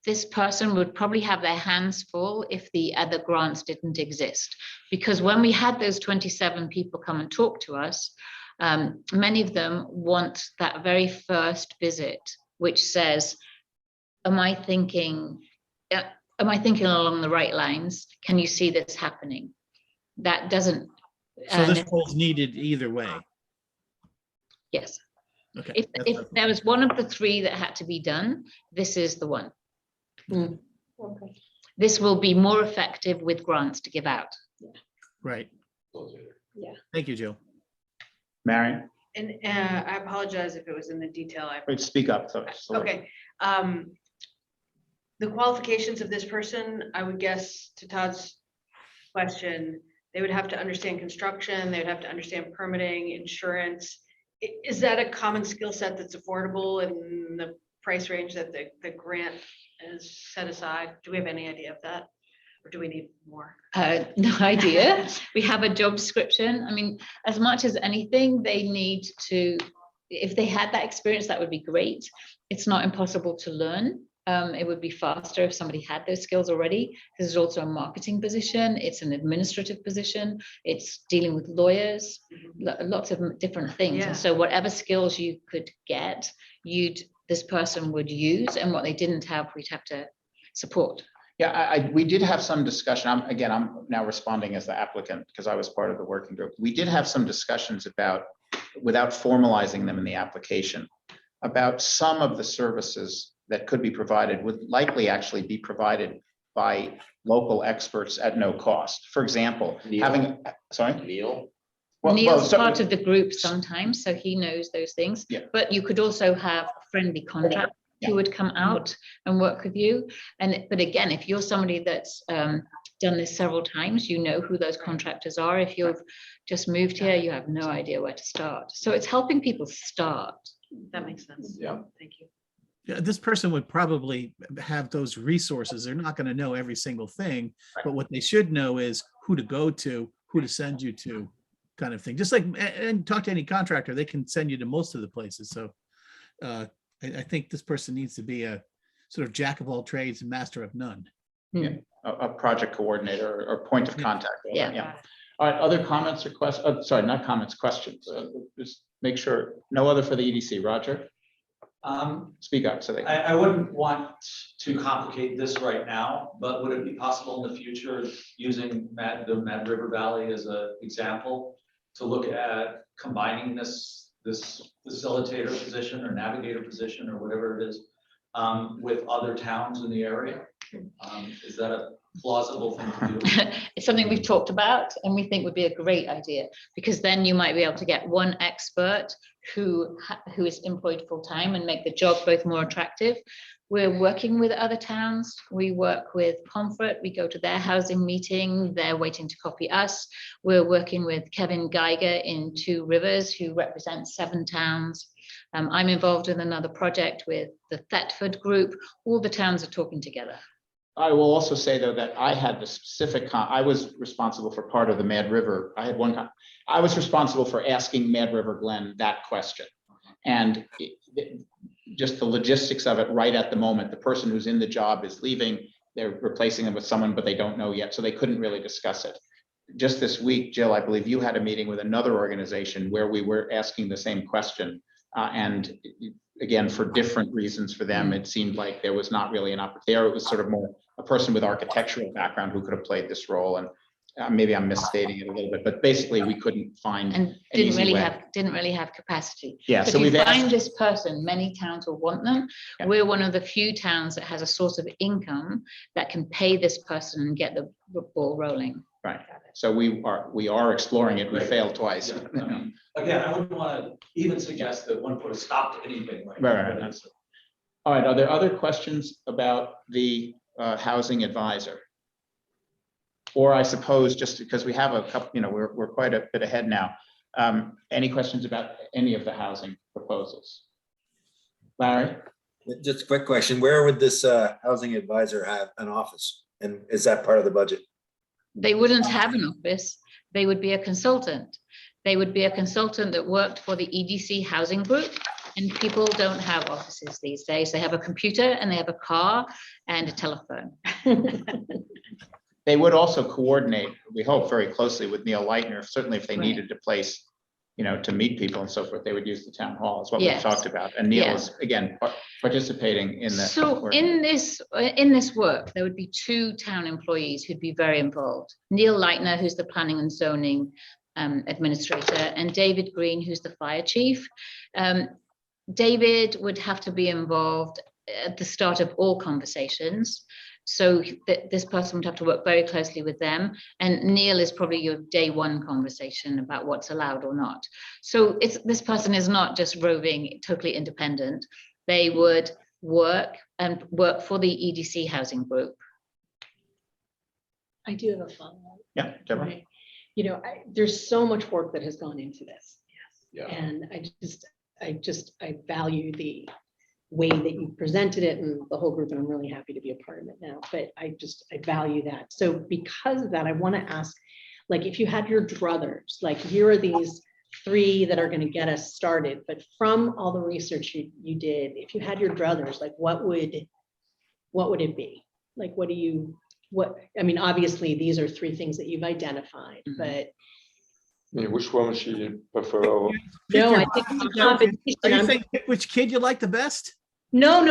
Speaker 20: This person would probably have their hands full if the other grants didn't exist. Because when we had those 27 people come and talk to us, many of them want that very first visit, which says, am I thinking along the right lines? Can you see this happening? That doesn't.
Speaker 1: So this poll's needed either way.
Speaker 20: Yes.
Speaker 1: Okay.
Speaker 20: If there was one of the three that had to be done, this is the one.
Speaker 5: Okay.
Speaker 20: This will be more effective with grants to give out.
Speaker 1: Right.
Speaker 5: Yeah.
Speaker 1: Thank you, Jill.
Speaker 2: Marion?
Speaker 6: And I apologize if it was in the detail.
Speaker 2: Wait, speak up. So,
Speaker 6: Okay. The qualifications of this person, I would guess, to Todd's question, they would have to understand construction, they would have to understand permitting, insurance. Is that a common skill set that's affordable in the price range that the grant is set aside? Do we have any idea of that? Or do we need more?
Speaker 20: No idea. We have a job description. I mean, as much as anything, they need to, if they had that experience, that would be great. It's not impossible to learn. It would be faster if somebody had those skills already. There's also a marketing position. It's an administrative position. It's dealing with lawyers, lots of different things.
Speaker 6: Yeah.
Speaker 20: And so whatever skills you could get, this person would use, and what they didn't have, we'd have to support.
Speaker 2: Yeah, we did have some discussion. I'm now responding as the applicant because I was part of the working group. We did have some discussions about, without formalizing them in the application, about some of the services that could be provided would likely actually be provided by local experts at no cost. For example,
Speaker 12: Neil?
Speaker 20: Neil's part of the group sometimes, so he knows those things.
Speaker 2: Yeah.
Speaker 20: But you could also have a friendly contractor who would come out and work with you. But again, if you're somebody that's done this several times, you know who those contractors are. If you've just moved here, you have no idea where to start. So it's helping people start.
Speaker 6: That makes sense.
Speaker 12: Yeah.
Speaker 6: Thank you.
Speaker 1: Yeah, this person would probably have those resources. They're not going to know every single thing, but what they should know is who to go to, who to send you to, kind of thing. Just like, and talk to any contractor, they can send you to most of the places. So I think this person needs to be a sort of jack of all trades and master of none.
Speaker 2: Yeah, a project coordinator or point of contact.
Speaker 20: Yeah.
Speaker 2: All right, other comments or questions? Sorry, not comments, questions. Just make sure, no other for the EDC. Roger? Speak up so they can.
Speaker 16: I wouldn't want to complicate this right now, but would it be possible in the future, using the Mad River Valley as an example, to look at combining this facilitator position or navigator position or whatever it is with other towns in the area? Is that a plausible thing to do?
Speaker 20: It's something we've talked about and we think would be a great idea, because then you might be able to get one expert who is employed full-time and make the job both more attractive. We're working with other towns. We work with Pomfret. We go to their housing meeting. They're waiting to copy us. We're working with Kevin Geiger in Two Rivers, who represents 7 towns. I'm involved in another project with the Thetford group. All the towns are talking together.
Speaker 2: I will also say, though, that I had the specific, I was responsible for part of the Mad River. I was responsible for asking Mad River Glen that question. And just the logistics of it right at the moment, the person who's in the job is leaving, they're replacing them with someone, but they don't know yet. So they couldn't really discuss it. Just this week, Jill, I believe you had a meeting with another organization where we were asking the same question. And again, for different reasons for them, it seemed like there was not really an opportunity there. It was sort of more a person with architectural background who could have played this role. And maybe I'm misstating it a little bit, but basically we couldn't find
Speaker 20: and
Speaker 2: an
Speaker 20: didn't
Speaker 2: easy
Speaker 20: really
Speaker 2: way.
Speaker 20: have capacity.
Speaker 2: Yeah,
Speaker 20: So
Speaker 2: so
Speaker 20: if
Speaker 2: we've
Speaker 20: you
Speaker 2: asked.
Speaker 20: find this person, many towns will want them.
Speaker 2: Yeah.
Speaker 20: We're one of the few towns that has a source of income that can pay this person and get the ball rolling.
Speaker 2: Right. So we are exploring it. We failed twice.
Speaker 16: Yeah, I mean, again, I wouldn't want to even suggest that one put a stop to anything like that.
Speaker 2: Right, right. All right. Are there other questions about the housing advisor? Or I suppose just because we have a couple, we're quite a bit ahead now. Any questions about any of the housing proposals? Larry?
Speaker 14: Just a quick question. Where would this housing advisor have an office? And is that part of the budget?
Speaker 20: They wouldn't have an office. They would be a consultant. They would be a consultant that worked for the EDC housing group. And people don't have offices these days. They have a computer and they have a car and a telephone.
Speaker 2: They would also coordinate, we hope, very closely with Neil Leitner, certainly if they
Speaker 20: Right.
Speaker 2: needed a place, to meet people and so forth, they would use the town hall, is what we've
Speaker 20: Yes.
Speaker 2: talked about. And Neil
Speaker 20: Yeah.
Speaker 2: is, again, participating in the.
Speaker 20: So
Speaker 2: work.
Speaker 20: in this work, there would be 2 town employees who'd be very involved. Neil Leitner, who's the planning and zoning administrator, and David Green, who's the fire chief. David would have to be involved at the start of all conversations. So this person would have to work very closely with them. And Neil is probably your day 1 conversation about what's allowed or not. So this person is not just roving, totally independent. They would work for the EDC housing group.
Speaker 6: I do have a follow-up.
Speaker 2: Yeah, Deborah.
Speaker 6: Right. There's so much work that has gone into this.
Speaker 12: Yeah.
Speaker 6: And I value the way that you presented it and the whole group, and I'm really happy to be a part of it now, but I value that. So because of that, I want to ask, like, if you had your druthers, like, here are these 3 that are going to get us started, but from all the research you did, if you had your druthers, like, what would it be? Like, I mean, obviously these are 3 things that you've identified, but
Speaker 8: Which one would you prefer over?
Speaker 6: no, I think it's a competition.
Speaker 1: Are you saying pick which kid you like the best?
Speaker 6: No.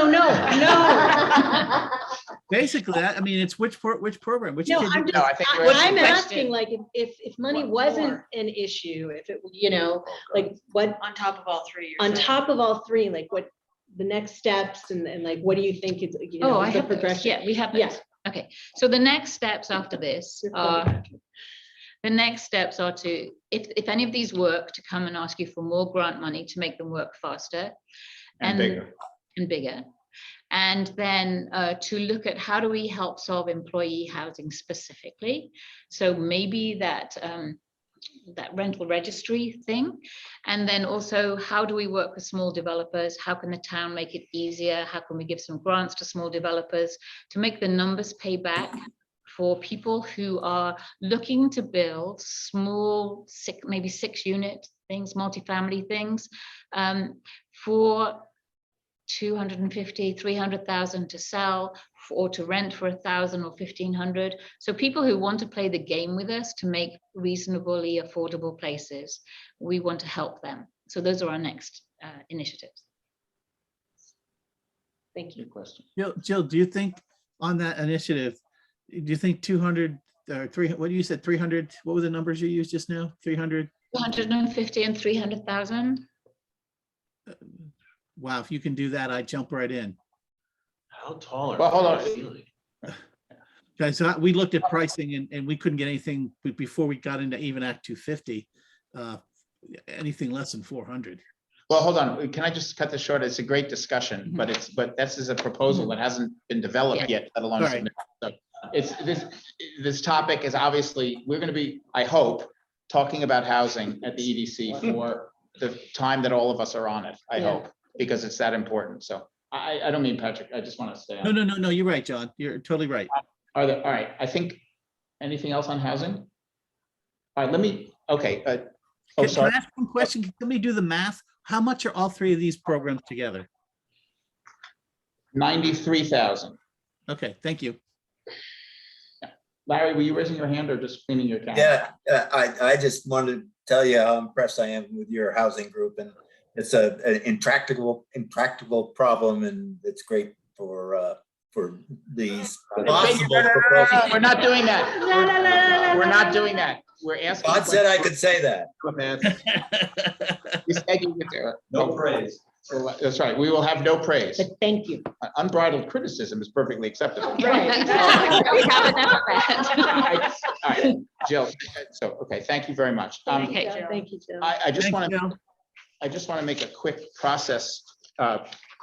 Speaker 1: Basically, it's which program, which
Speaker 6: No,
Speaker 1: kid.
Speaker 6: I'm
Speaker 1: you-
Speaker 6: just,
Speaker 2: I think
Speaker 6: what
Speaker 2: we're-
Speaker 6: I'm
Speaker 20: Question.
Speaker 6: asking, like, if money
Speaker 20: What
Speaker 6: wasn't
Speaker 20: more?
Speaker 6: an issue, if it, like, what,
Speaker 7: On top of all 3.
Speaker 6: on top of all 3, like, what the next steps and like, what do you think is,
Speaker 20: I
Speaker 6: is the
Speaker 20: have those.
Speaker 6: progression?
Speaker 20: Yeah, we have
Speaker 6: Yeah.
Speaker 20: those. Okay, so the next steps after this are, to, if any of these work, to come and ask you for more grant money to make them work faster.
Speaker 2: And bigger.
Speaker 20: And bigger. And then to look at how do we help solve employee housing specifically. So maybe that rental registry thing. And then also, how do we work with small developers? How can the town make it easier? How can we give some grants to small developers to make the numbers pay back for people who are looking to build small, maybe 6-unit things, multifamily things, for 250, 300,000 to sell, or to rent for 1,000 or 1,500. So people who want to play the game with us to make reasonably affordable places, we want to help them. So those are our next initiatives.
Speaker 6: Thank you.
Speaker 2: Good question.
Speaker 1: Jill, do you think on that initiative, do you think 200 or 300, what you said, 300, what were the numbers you used just now? 300?
Speaker 20: 250 and 300,000.
Speaker 1: Wow, if you can do that, I'd jump right in.
Speaker 12: How tall are?
Speaker 2: Well, hold on.
Speaker 12: the ceiling?
Speaker 1: Guys, we looked at pricing and we couldn't get anything before we got into even Act 250. Anything less than 400.
Speaker 2: Well, hold on. Can I just cut this short? It's a great discussion, but this is a proposal that hasn't been developed yet, let alone
Speaker 1: Sorry.
Speaker 2: submitted. So it's this topic is obviously, we're going to be, I hope, talking about housing at the EDC for the time that all of us are on it, I hope, because it's that important. So I don't mean Patrick, I just want to stay on.
Speaker 1: No, you're right, John. You're totally right.
Speaker 2: All right, I think, anything else on housing? All right, okay. Oh,
Speaker 1: Can
Speaker 2: sorry.
Speaker 1: I ask one question? Can we do the math? How much are all three of these programs together?
Speaker 2: 93,000.
Speaker 1: Okay, thank you.
Speaker 2: Larry, were you raising your hand or just cleaning your camera?
Speaker 14: Yeah, I just wanted to tell you how impressed I am with your housing group, and it's an intractable problem, and it's great for these possible proposals.
Speaker 2: We're not doing that. We're not doing that. We're asking.
Speaker 14: God said I could say that.
Speaker 2: You said you could do it.
Speaker 16: No praise.
Speaker 2: That's right. We will have no praise.
Speaker 9: But thank you.
Speaker 2: Unbridled criticism is perfectly acceptable.
Speaker 20: Right. We have enough of that.
Speaker 2: All right, Jill. So, okay, thank you very much.
Speaker 20: Okay.
Speaker 5: Thank you, Jill.
Speaker 2: I just want
Speaker 1: Thanks,
Speaker 2: to,
Speaker 1: Jill.
Speaker 2: I just want to make a quick process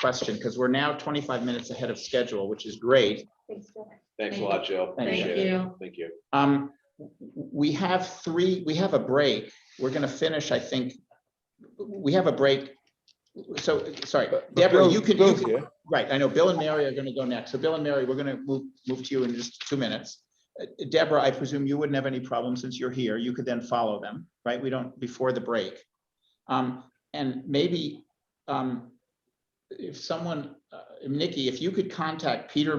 Speaker 2: question, because we're now 25 minutes ahead of schedule, which is great.
Speaker 5: Thanks, Jill.
Speaker 3: Thanks a lot, Jill.
Speaker 2: Thank
Speaker 3: Appreciate it.
Speaker 20: you.
Speaker 3: Thank you.
Speaker 2: We have a break. We're going to finish, I think. We have a break. So, sorry, Deborah, you can, right, I know Bill and Mary are going to go next. So Bill and Mary, we're going to move to you in just 2 minutes. Deborah, I presume you wouldn't have any problem since you're here. You could then follow them, right? We don't, before the break. And maybe if someone, Nikki, if you could contact Peter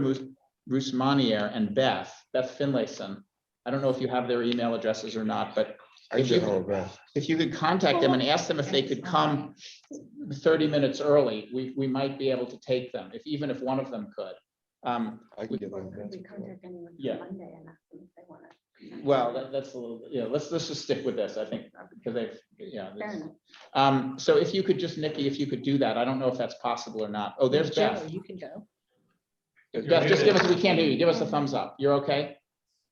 Speaker 2: Rusmanier and Beth Finlayson. I don't know if you have their email addresses or not, but if you could contact them and ask them if they could come 30 minutes early, we might be able to take them, even if one of them could.
Speaker 5: We contact anyone
Speaker 2: Yeah.
Speaker 5: from Monday and ask them if they want to.
Speaker 2: Well, that's a little, let's just stick with this, I think, because
Speaker 5: Fair enough.
Speaker 2: so if you could just, Nikki, if you could do that, I don't know if that's possible or not. Oh, there's
Speaker 9: Joe,
Speaker 2: Beth.
Speaker 9: you can go.
Speaker 2: Beth, just give us, we can't hear you. Give us a thumbs up. You're okay?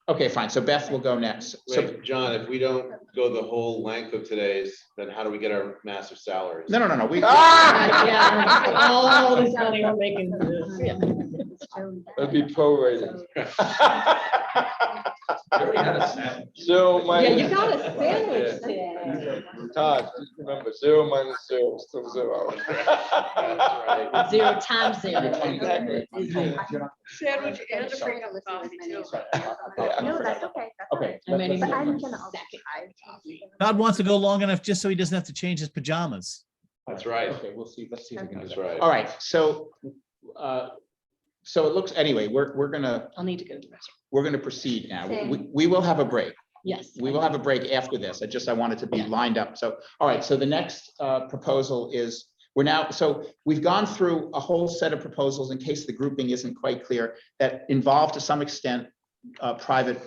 Speaker 2: Okay, fine. So Beth will go next. So,
Speaker 3: Wait, John, if we don't go the whole length of today's, then how do we get our massive salaries?
Speaker 2: no. We.
Speaker 9: Yeah. All this money we're making. Yeah.
Speaker 8: That'd be prorated.
Speaker 16: Really had a sandwich.
Speaker 8: Zero
Speaker 9: Yeah,
Speaker 8: minus.
Speaker 9: you got a sandwich today.
Speaker 8: Todd, just remember, 0 minus 0 is still 0.
Speaker 9: Zero times zero.
Speaker 6: Sandwich and a
Speaker 2: Sorry.
Speaker 6: free cup of coffee too.
Speaker 5: No, that's okay. That's
Speaker 2: Okay.
Speaker 5: okay.
Speaker 9: And many
Speaker 5: But I'm
Speaker 9: more.
Speaker 5: gonna also.
Speaker 1: Todd wants to go long enough just so he doesn't have to change his pajamas.
Speaker 3: That's right.
Speaker 2: Okay, we'll see. Let's see if we can do
Speaker 3: That's
Speaker 2: that.
Speaker 3: right.
Speaker 2: All right, so, so it looks, anyway, we're gonna
Speaker 9: I'll need to go to the restroom.
Speaker 2: we're gonna proceed now.
Speaker 5: Same.
Speaker 2: We will have a break.
Speaker 9: Yes.
Speaker 2: We will have a break after this. I wanted to be lined up. So, all right, so the next proposal is, so we've gone through a whole set of proposals in case the grouping isn't quite clear, that involve to some extent private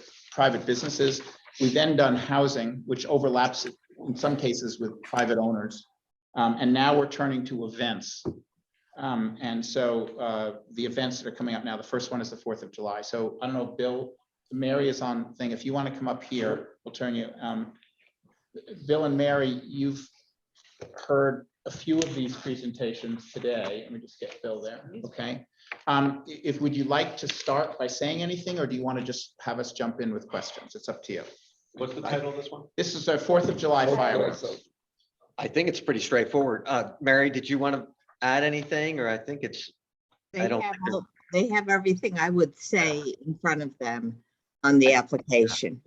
Speaker 2: businesses. We've then done housing, which overlaps in some cases with private owners. And now we're turning to events. And so the events that are coming up now, the first one is the 4th of July. So I don't know, Bill, Mary is on thing. If you want to come up here, we'll turn you. Bill and Mary, you've heard a few of these presentations today. Let me just get Bill there, okay? Would you like to start by saying anything, or do you want to just have us jump in with questions? It's up to you.
Speaker 3: What's the title of this one?
Speaker 2: This is our 4th of July fireworks.
Speaker 21: I think it's pretty straightforward. Mary, did you want to add anything, or I think it's, I don't.
Speaker 22: They have everything I would say in front of them on the application.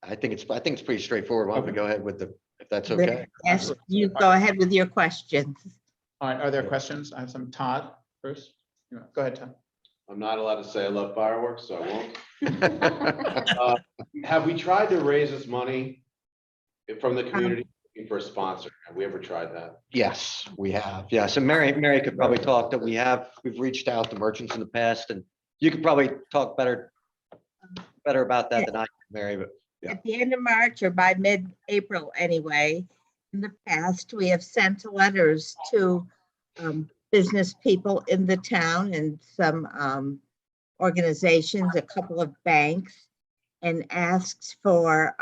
Speaker 21: I think it's pretty straightforward. Why don't we go ahead with if that's okay?
Speaker 22: Yes, you go ahead with your questions.
Speaker 2: All right, are there questions? I have some. Todd first. Go ahead, Todd.
Speaker 3: I'm not allowed to say I love fireworks, so I won't. Have we tried to raise this money from the community for a sponsor? Have we ever tried that?
Speaker 21: Yes, we have. Yeah, so Mary could probably talk that we've reached out to merchants in the past, and you could probably talk better about that than I can, Mary, but
Speaker 22: At the end of March or by mid-April anyway, in the past, we have sent letters to business people in the town and some organizations, a couple of banks, and asked for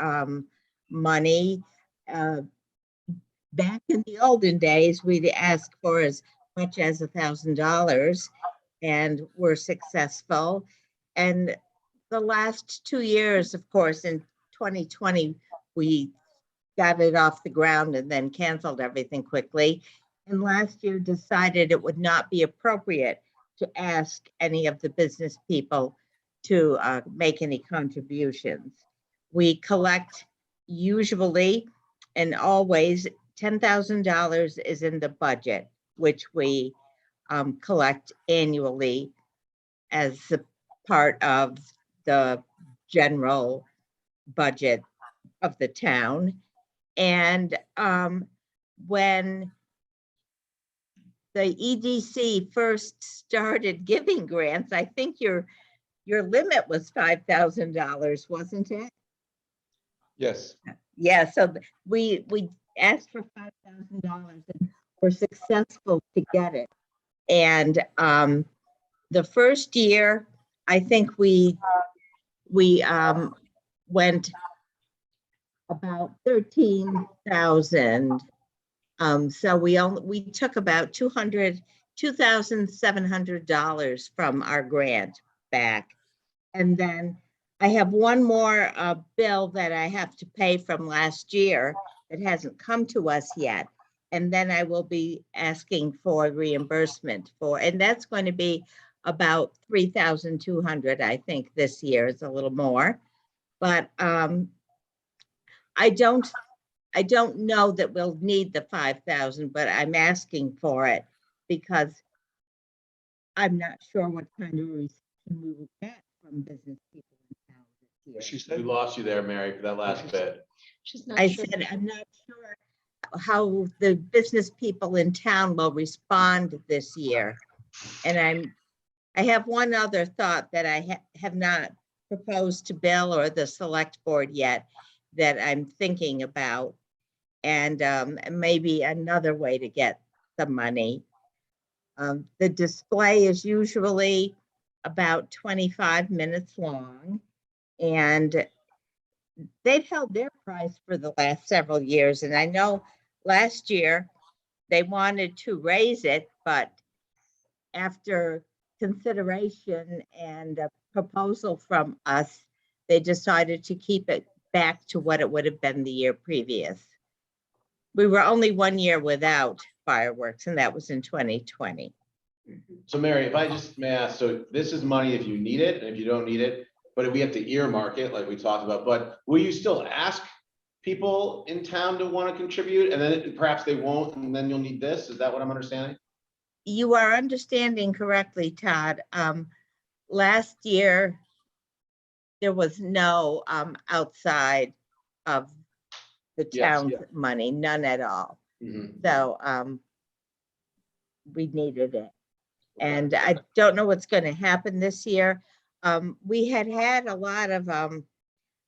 Speaker 22: money. Back in the olden days, we'd ask for as much as $1,000 and were successful. And the last 2 years, of course, in 2020, we got it off the ground and then canceled everything quickly. And last year decided it would not be appropriate to ask any of the business people to make any contributions. We collect usually and always $10,000 is in the budget, which we collect annually as a part of the general budget of the town. And when the EDC first started giving grants, I think your limit was $5,000, wasn't it?
Speaker 8: Yes.
Speaker 22: Yeah, so we asked for $5,000 and were successful to get it. And the first year, I think we went about 13,000. So we took about $2,700 from our grant back. And then I have one more bill that I have to pay from last year that hasn't come to us yet. And then I will be asking for reimbursement for, and that's going to be about 3,200, I think this year. It's a little more, but I don't know that we'll need the 5,000, but I'm asking for it because I'm not sure what kind of reception we will get from business people in town this year.
Speaker 3: We lost you there, Mary, for that last bit.
Speaker 22: I said, I'm not sure how the business people in town will respond this year. And I have one other thought that I have not proposed to Bill or the select board yet that I'm thinking about. And maybe another way to get the money. The display is usually about 25 minutes long, and they've held their price for the last several years. And I know last year they wanted to raise it, but after consideration and a proposal from us, they decided to keep it back to what it would have been the year previous. We were only 1 year without fireworks, and that was in 2020.
Speaker 3: So Mary, if I just may ask, so this is money if you need it, and if you don't need it, but if we have to earmark it, like we talked about, but will you still ask people in town to want to contribute, and then perhaps they won't, and then you'll need this? Is that what I'm understanding?
Speaker 22: You are understanding correctly, Todd. Last year, there was no outside of the town's money, none at all. So we needed it. And I don't know what's going to happen this year. We had a lot of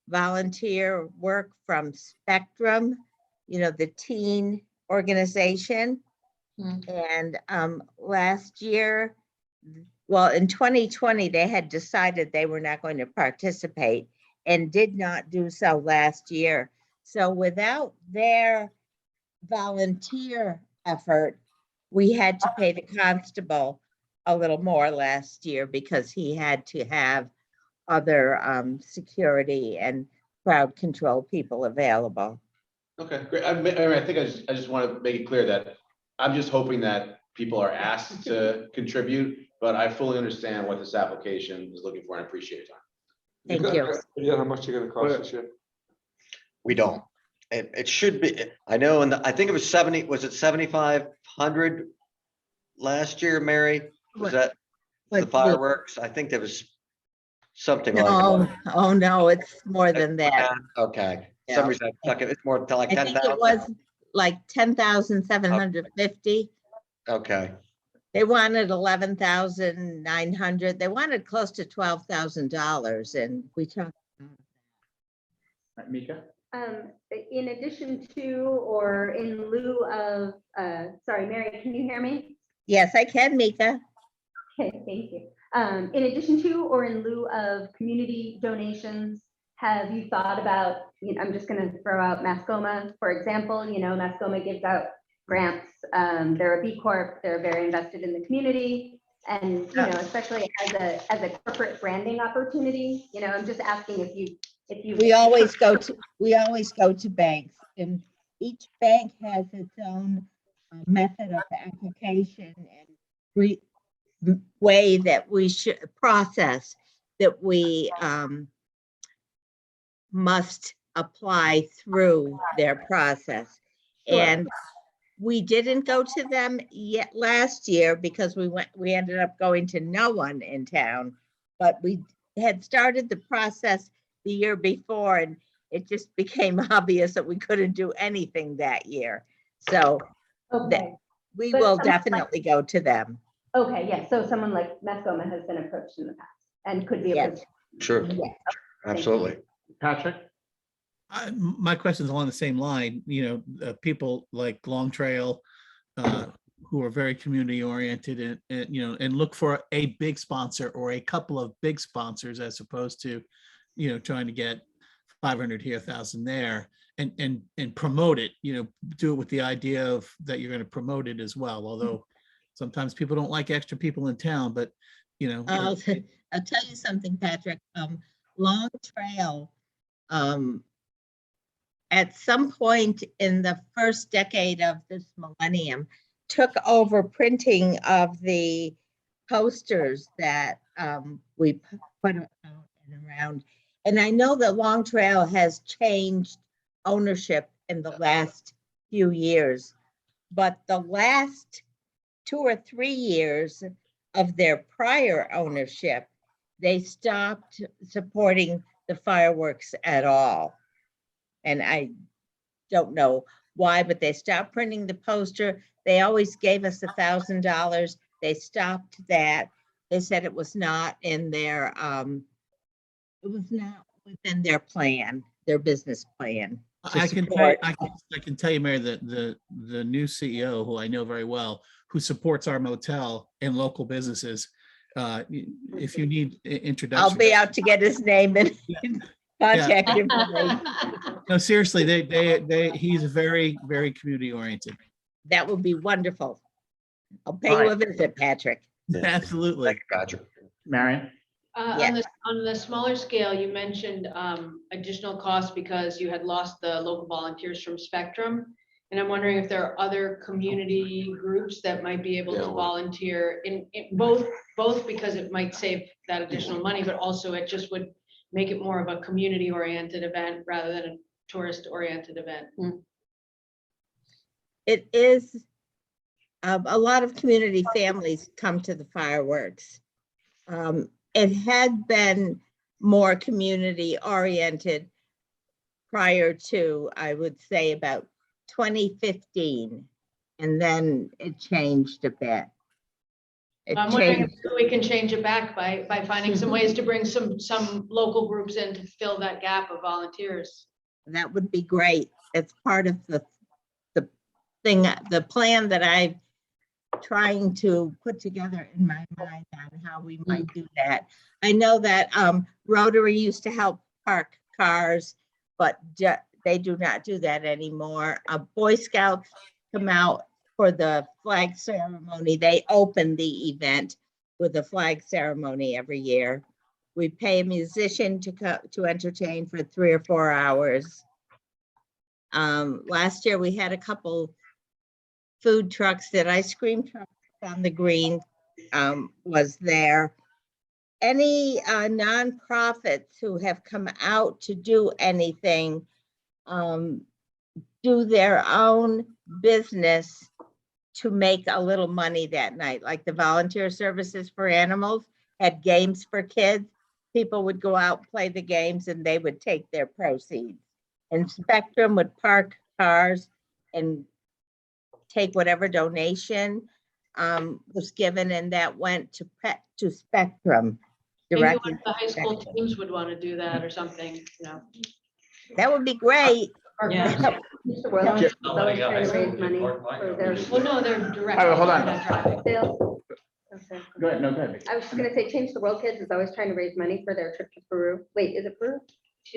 Speaker 22: volunteer work from Spectrum, the teen organization. And last year, well, in 2020, they had decided they were not going to participate and did not do so last year. So without their volunteer effort, we had to pay the constable a little more last year because he had to have other security and crowd control people available.
Speaker 3: Okay, great. I think I just want to make it clear that I'm just hoping that people are asked to contribute, but I fully understand what this application is looking for and I appreciate your time.
Speaker 22: Thank you.
Speaker 8: Yeah, how much are gonna cost this year?
Speaker 21: We don't. It should be, I know, and I think it was 70, was it 7,500 last year, Mary? Was that the fireworks? I think there was something like.
Speaker 22: Oh, no, it's more than that.
Speaker 21: Okay.
Speaker 22: Yeah.
Speaker 21: Some reason I took it, it's more like
Speaker 22: I think
Speaker 21: 10,000.
Speaker 22: it was like 10,750.
Speaker 21: Okay.
Speaker 22: They wanted 11,900. They wanted close to $12,000, and we talked.
Speaker 2: Right, Mika?
Speaker 5: In addition to, or in lieu of, sorry, Mary, can you hear me?
Speaker 22: Yes, I can, Mika.
Speaker 5: Okay, thank you. In addition to, or in lieu of community donations, have you thought about, I'm just gonna throw out Mascoma, for example, Mascoma gives out grants. They're a B Corp, they're very invested in the community. And, especially as a corporate branding opportunity, I'm just asking if you.
Speaker 22: We always go to banks, and each bank has its own method of application and way that we should process that we must apply through their process.
Speaker 5: Sure.
Speaker 22: And we didn't go to them yet last year because we ended up going to no one in town, but we had started the process the year before, and it just became obvious that we couldn't do anything that year. So
Speaker 5: Okay.
Speaker 22: we
Speaker 5: But
Speaker 22: will
Speaker 5: someone like-
Speaker 22: definitely go to them.
Speaker 5: Okay, yes, so someone like Mascoma has been approached in the past and could be
Speaker 22: Yes.
Speaker 5: approached.
Speaker 21: Sure,
Speaker 5: Yes.
Speaker 21: absolutely.
Speaker 2: Patrick?
Speaker 1: My question is along the same line, people like Long Trail, who are very community oriented and look for a big sponsor or a couple of big sponsors as opposed to, trying to get 500 here, 1,000 there and promote it, do it with the idea of that you're going to promote it as well. Although sometimes people don't like extra people in town, but
Speaker 22: I'll tell you something, Patrick. Long Trail, at some point in the first decade of this millennium, took over printing of the posters that we put out and around. And I know that Long Trail has changed ownership in the last few years, but the last 2 or 3 years of their prior ownership, they stopped supporting the fireworks at all. And I don't know why, but they stopped printing the poster. They always gave us $1,000. They stopped that. They said it was not in their, it was not within their plan, their business plan.
Speaker 1: I can tell you, Mary, that the new CEO, who I know very well, who supports our motel and local businesses, if you need introduction.
Speaker 22: I'll be out to get his name and contact information.
Speaker 1: No, seriously, he's very, very community oriented.
Speaker 22: That would be wonderful. I'll pay you a visit, Patrick.
Speaker 1: Absolutely.
Speaker 21: Patrick.
Speaker 2: Marion?
Speaker 6: On the smaller scale, you mentioned additional costs because you had lost the local volunteers from Spectrum. And I'm wondering if there are other community groups that might be able to volunteer in both because it might save that additional money, but also it just would make it more of a community oriented event rather than a tourist oriented event.
Speaker 22: It is, a lot of community families come to the fireworks. It had been more community oriented prior to, I would say, about 2015, and then it changed a bit.
Speaker 6: I'm wondering if we can change it back by finding some ways to bring some local groups in to fill that gap of volunteers.
Speaker 22: That would be great. It's part of the plan that I'm trying to put together in my mind on how we might do that. I know that Rotary used to help park cars, but they do not do that anymore. Boy Scouts come out for the flag ceremony. They open the event with a flag ceremony every year. We pay a musician to entertain for 3 or 4 hours. Last year we had a couple food trucks. That ice cream truck on the green was there. Any nonprofits who have come out to do anything do their own business to make a little money that night, like the Volunteer Services for Animals had games for kids. People would go out and play the games and they would take their proceeds. And Spectrum would park cars and take whatever donation was given, and that went to Spectrum
Speaker 6: Maybe
Speaker 22: directly.
Speaker 6: one of the high school teams would want to do that or something,
Speaker 22: That would be great.
Speaker 9: Yeah.
Speaker 5: Mr. Worthing is
Speaker 16: Oh,
Speaker 5: always
Speaker 16: yeah,
Speaker 5: trying to
Speaker 16: I
Speaker 5: raise money for their
Speaker 6: Well, no, they're direct.
Speaker 2: Oh, hold on.
Speaker 6: they're not driving.
Speaker 5: sales. Okay.
Speaker 2: Go ahead, no, go ahead.
Speaker 5: I was just gonna say, Change the World Kids is always trying to raise money for their trip to Peru. Wait, is it Peru?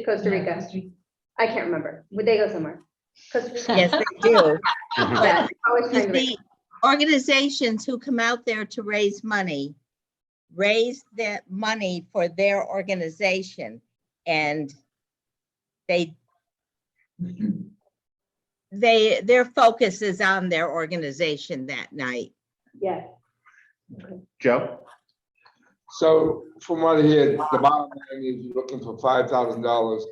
Speaker 5: Costa Rica? I can't remember. Would they go somewhere? Costa Rica?
Speaker 22: Yes, they do.
Speaker 5: Yeah, always trying to raise.
Speaker 22: The organizations who come out there to raise money, raise that money for their organization. And their focus is on their organization that night.
Speaker 5: Yeah.
Speaker 2: Joe?
Speaker 8: So from what I hear, the bottom line is you're looking for $5,000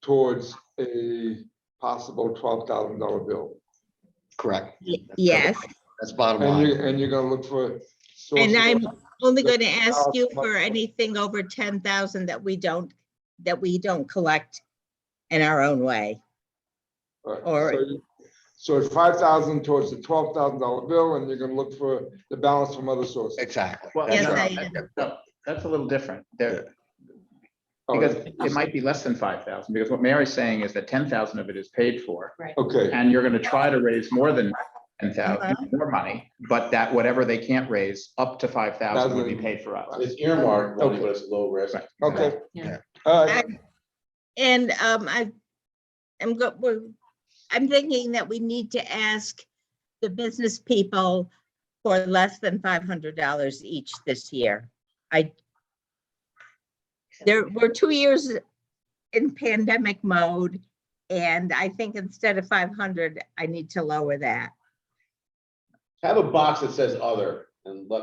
Speaker 8: towards a possible $12,000 bill.
Speaker 21: Correct.
Speaker 22: Yes,
Speaker 21: That's bottom
Speaker 8: And
Speaker 21: line.
Speaker 8: you're gonna look for.
Speaker 22: and
Speaker 8: sources
Speaker 22: I'm
Speaker 8: of-
Speaker 22: only going to ask you for anything over 10,000 that we don't collect in our own way.
Speaker 8: Right,
Speaker 22: or-
Speaker 8: So it's 5,000 towards the $12,000 bill, and you're gonna look for the balance from other sources.
Speaker 21: Exactly.
Speaker 2: Well,
Speaker 22: Yes,
Speaker 2: no,
Speaker 22: I-
Speaker 2: no, that's a little different. There,
Speaker 8: Oh,
Speaker 2: because it might be less than 5,000, because what Mary's saying is that 10,000 of it is paid for.
Speaker 9: Right.
Speaker 8: Okay,
Speaker 2: And you're gonna try to raise more than 10,000, more money, but that whatever they can't raise, up to 5,000 would be paid for us.
Speaker 3: It's earmarked money, but it's low risk.
Speaker 8: okay.
Speaker 9: Yeah.
Speaker 8: All right.
Speaker 22: And I'm thinking that we need to ask the business people for less than $500 each this year. We're 2 years in pandemic mode, and I think instead of 500, I need to lower that.
Speaker 3: Have a box that says other and let.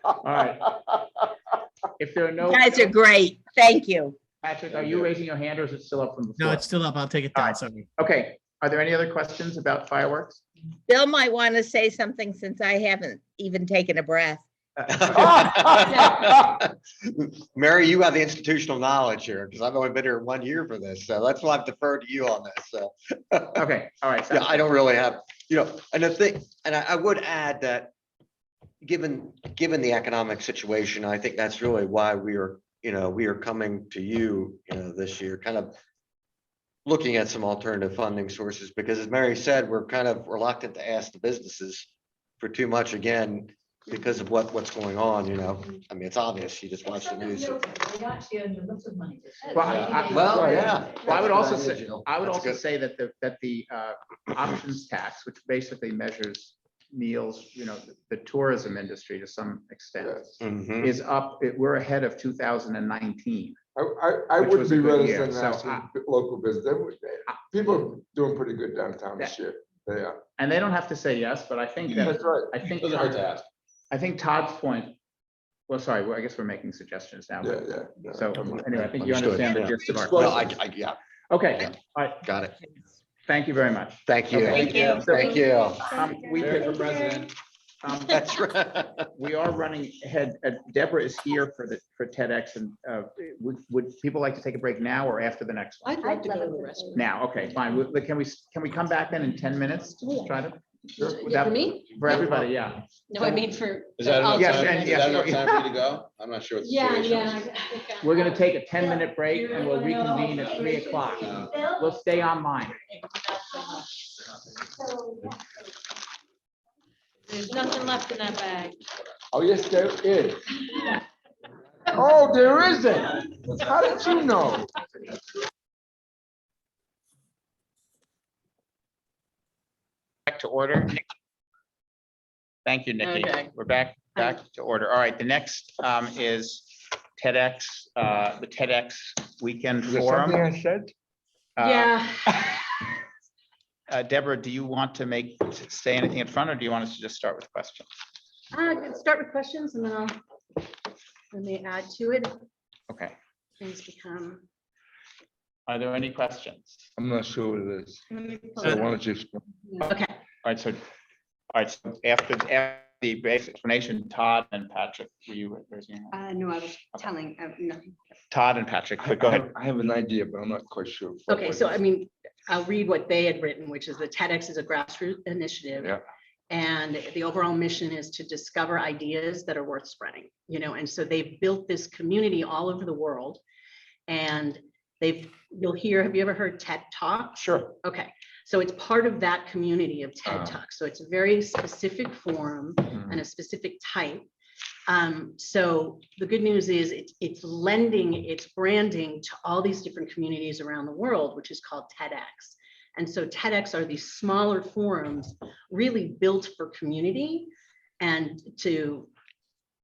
Speaker 2: All right. If there are no.
Speaker 22: You guys are great. Thank you.
Speaker 2: Patrick, are you raising your hand or is it still up from the
Speaker 1: No,
Speaker 2: floor?
Speaker 1: it's still up. I'll take it
Speaker 2: All
Speaker 1: down.
Speaker 2: right.
Speaker 1: Sorry.
Speaker 2: Okay, are there any other questions about fireworks?
Speaker 22: Bill might want to say something since I haven't even taken a breath.
Speaker 21: Mary, you have the institutional knowledge here, because I've only been here 1 year for this, so that's why I've deferred to you on this, so.
Speaker 2: Okay, all right.
Speaker 21: Yeah, I don't really have, and the thing, and I would add that given the economic situation, I think that's really why we are coming to you, this year, kind of looking at some alternative funding sources, because as Mary said, we're kind of reluctant to ask the businesses for too much again, because of what's going on, I mean, it's obvious, you just watch the news.
Speaker 2: Well,
Speaker 21: yeah.
Speaker 2: Well, I would also say,
Speaker 21: That's good.
Speaker 2: say that the options tax, which basically measures meals, the tourism industry to some extent,
Speaker 21: Mhm.
Speaker 2: is up, we're ahead of 2019.
Speaker 8: I
Speaker 2: Which
Speaker 8: would
Speaker 2: was a
Speaker 8: be
Speaker 2: good year,
Speaker 8: reticent
Speaker 2: so
Speaker 8: asking local business. People are doing pretty good downtown this year. They are.
Speaker 2: And they don't have to say yes, but I think that,
Speaker 8: That's right.
Speaker 2: I think,
Speaker 3: Doesn't hurt to ask.
Speaker 2: I think Todd's point, well, sorry, I guess we're making suggestions now.
Speaker 8: Yeah,
Speaker 2: but-
Speaker 8: yeah.
Speaker 2: So anyway, I think you
Speaker 21: Understood.
Speaker 2: understand the gist of our
Speaker 21: No,
Speaker 2: question.
Speaker 21: yeah,
Speaker 2: Okay, all right,
Speaker 21: got it.
Speaker 2: thank you very much.
Speaker 21: Thank you.
Speaker 2: Okay.
Speaker 22: Thank you.
Speaker 21: Thank you.
Speaker 2: We
Speaker 3: Mayor for
Speaker 2: could,
Speaker 3: president.
Speaker 21: That's right.
Speaker 2: we are running ahead. Deborah is here for TEDx, and would people like to take a break now or after the next one?
Speaker 6: I'd like to go to the restroom.
Speaker 2: Now, okay, fine. Can we come back then in 10 minutes? Just try to. Would
Speaker 6: For
Speaker 2: that-
Speaker 6: me?
Speaker 2: For everybody, yeah.
Speaker 6: No, I mean for.
Speaker 3: Is that enough
Speaker 2: Yes,
Speaker 3: time?
Speaker 2: and
Speaker 3: Is
Speaker 2: yes,
Speaker 3: that enough
Speaker 2: sure.
Speaker 3: time for you to go? I'm not sure what the
Speaker 6: Yeah,
Speaker 3: situation is.
Speaker 6: yeah.
Speaker 2: We're gonna take a 10-minute break and we'll reconvene at 3 o'clock. We'll stay online.
Speaker 20: There's nothing left in that bag.
Speaker 8: Oh, yes, there is. Oh, there isn't. How did you know?
Speaker 2: Back to order. Thank you, Nikki.
Speaker 9: Okay.
Speaker 2: We're back to order. All right, the next is TEDx, the TEDx Weekend
Speaker 8: Is there something
Speaker 2: Forum.
Speaker 8: I said?
Speaker 9: Yeah.
Speaker 2: Deborah, do you want to say anything in front, or do you want us to just start with questions?
Speaker 17: Start with questions and then let me add to it.
Speaker 2: Okay.
Speaker 17: Things become.
Speaker 2: Are there any questions?
Speaker 8: I'm not sure what it is.
Speaker 17: Let me pull
Speaker 8: So
Speaker 17: it
Speaker 8: why
Speaker 17: up.
Speaker 8: don't you explain?
Speaker 9: Okay.
Speaker 2: All right, so after the basic explanation, Todd and Patrick, were you raising your hand?
Speaker 5: No, I was telling, no.
Speaker 2: Todd and Patrick, but go ahead.
Speaker 8: I have an idea, but I'm not quite sure.
Speaker 9: Okay, so I mean, I'll read what they had written, which is the TEDx is a grassroots initiative.
Speaker 8: Yeah.
Speaker 9: And the overall mission is to discover ideas that are worth spreading, and so they've built this community all over the world. And you'll hear, have you ever heard TED Talk?
Speaker 2: Sure.
Speaker 9: Okay, so it's part of that community of TED Talk. So it's a very specific forum and a specific type. So the good news is it's lending its branding to all these different communities around the world, which is called TEDx. And so TEDx are these smaller forums really built for community and to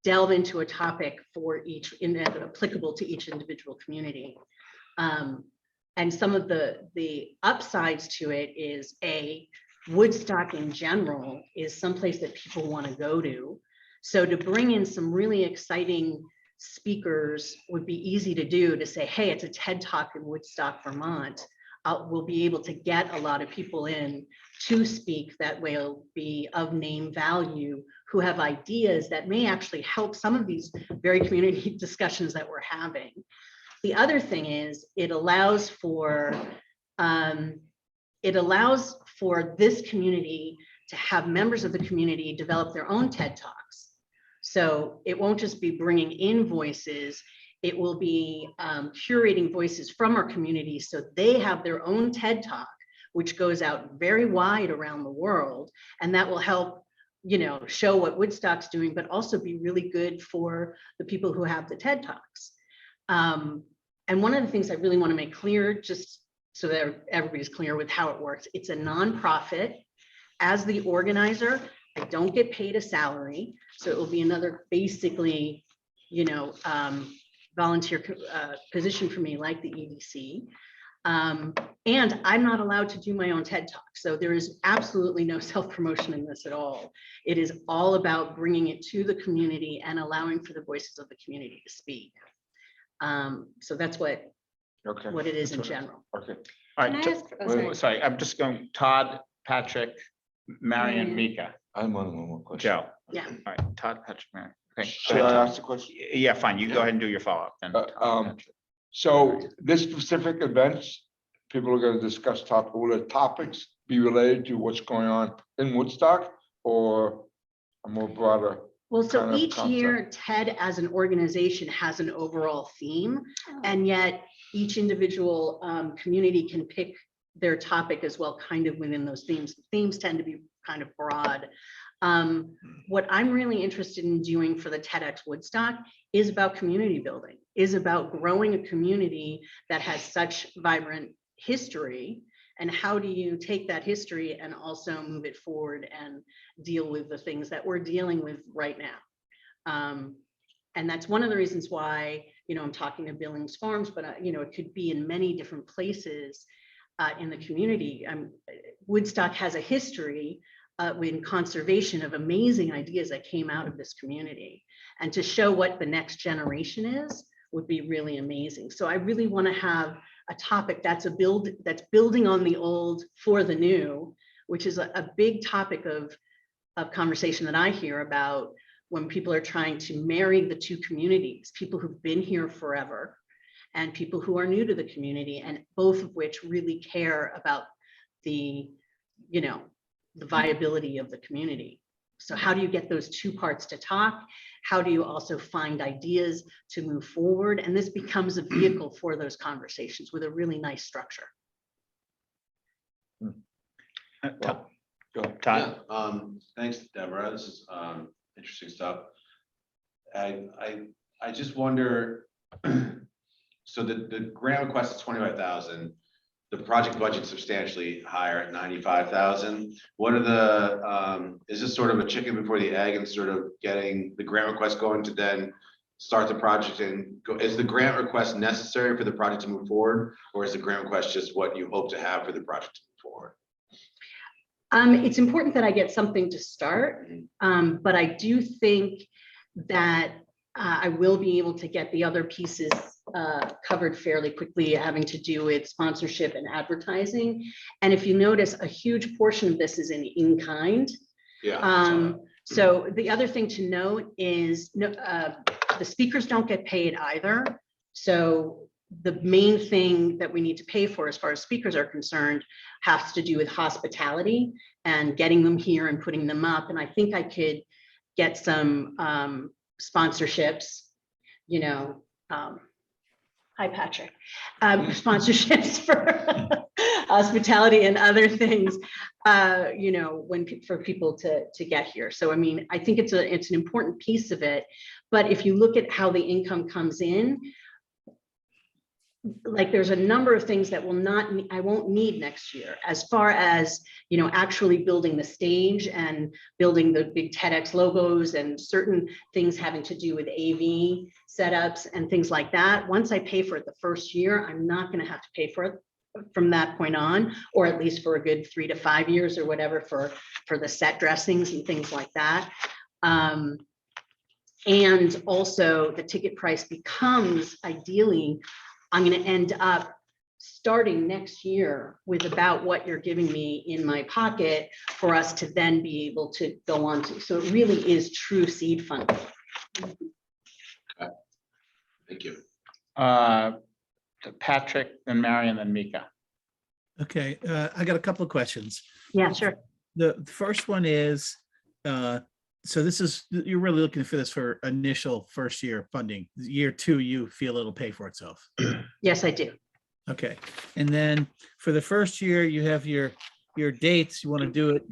Speaker 9: delve into a topic for each, applicable to each individual community. And some of the upsides to it is Woodstock in general is someplace that people want to go to. So to bring in some really exciting speakers would be easy to do, to say, hey, it's a TED Talk in Woodstock, Vermont. We'll be able to get a lot of people in to speak that will be of name value, who have ideas that may actually help some of these very community discussions that we're having. The other thing is it allows for this community to have members of the community develop their own TED Talks. So it won't just be bringing in voices, it will be curating voices from our community so they have their own TED Talk, which goes out very wide around the world. And that will help, show what Woodstock's doing, but also be really good for the people who have the TED Talks. And one of the things I really want to make clear, just so that everybody's clear with how it works, it's a nonprofit. As the organizer, I don't get paid a salary. So it will be another basically, volunteer position for me, like the EDC. And I'm not allowed to do my own TED Talk. So there is absolutely no self-promotion in this at all. It is all about bringing it to the community and allowing for the voices of the community to speak. So that's what it is in general.
Speaker 2: Okay. All right. Sorry, I'm just going Todd, Patrick, Marion, Mika.
Speaker 8: I'm on one more question.
Speaker 2: Joe.
Speaker 9: Yeah.
Speaker 2: All right, Todd, Patrick, Marion. Okay.
Speaker 8: Should I ask the question?
Speaker 2: Yeah, fine. You go ahead and do your follow-up then.
Speaker 8: So this specific events, people are going to discuss will the topics be related to what's going on in Woodstock or a more broader?
Speaker 9: Well, so
Speaker 8: kind of
Speaker 9: each
Speaker 8: concept?
Speaker 9: year TED as an organization has an overall theme, and yet each individual community can pick their topic as well, kind of within those themes. Themes tend to be kind of broad. What I'm really interested in doing for the TEDx Woodstock is about community building, is about growing a community that has such vibrant history. And how do you take that history and also move it forward and deal with the things that we're dealing with right now? And that's one of the reasons why, I'm talking to Billings Farms, but it could be in many different places in the community. Woodstock has a history in conservation of amazing ideas that came out of this community, and to show what the next generation is would be really amazing. So I really want to have a topic that's building on the old for the new, which is a big topic of conversation that I hear about when people are trying to marry the two communities, people who've been here forever and people who are new to the community, and both of which really care about the viability of the community. So how do you get those two parts to talk? How do you also find ideas to move forward? And this becomes a vehicle for those conversations with a really nice structure.
Speaker 2: Todd.
Speaker 3: Yeah, thanks, Deborah. This is interesting stuff. I just wonder, so the grant request is 25,000. The project budget substantially higher at 95,000. What are the, is this sort of a chicken before the egg and sort of getting the grant request going to then start the project and go? Is the grant request necessary for the project to move forward, or is the grant request just what you hope to have for the project to move forward?
Speaker 9: It's important that I get something to start, but I do think that I will be able to get the other pieces covered fairly quickly, having to do with sponsorship and advertising. And if you notice, a huge portion of this is in kind.
Speaker 3: Yeah.
Speaker 9: So the other thing to note is the speakers don't get paid either. So the main thing that we need to pay for as far as speakers are concerned has to do with hospitality and getting them here and putting them up. And I think I could get some sponsorships, Hi, Patrick. Sponsorships for hospitality and other things, you know, for people to get here. So, I mean, I think it's an important piece of it. But if you look at how the income comes in, like there's a number of things that I won't need next year, as far as, you know, actually building the stage and building the big TEDx logos and certain things having to do with AV setups and things like that. Once I pay for it the first year, I'm not going to have to pay for it from that point on, or at least for a good 3 to 5 years or whatever for the set dressings and things like that. And also the ticket price becomes, ideally, I'm going to end up starting next year with about what you're giving me in my pocket for us to then be able to go on to. So it really is true seed funding.
Speaker 3: Thank you.
Speaker 2: Patrick, then Mary, and then Mika.
Speaker 1: Okay, I got a couple of questions.
Speaker 9: Yeah, sure.
Speaker 1: The first one is, so this is, you're really looking for this for initial first year funding. Year 2, you feel it'll pay for itself.
Speaker 9: Yes, I do.
Speaker 1: Okay, and then for the first year, you have your dates. You want to do it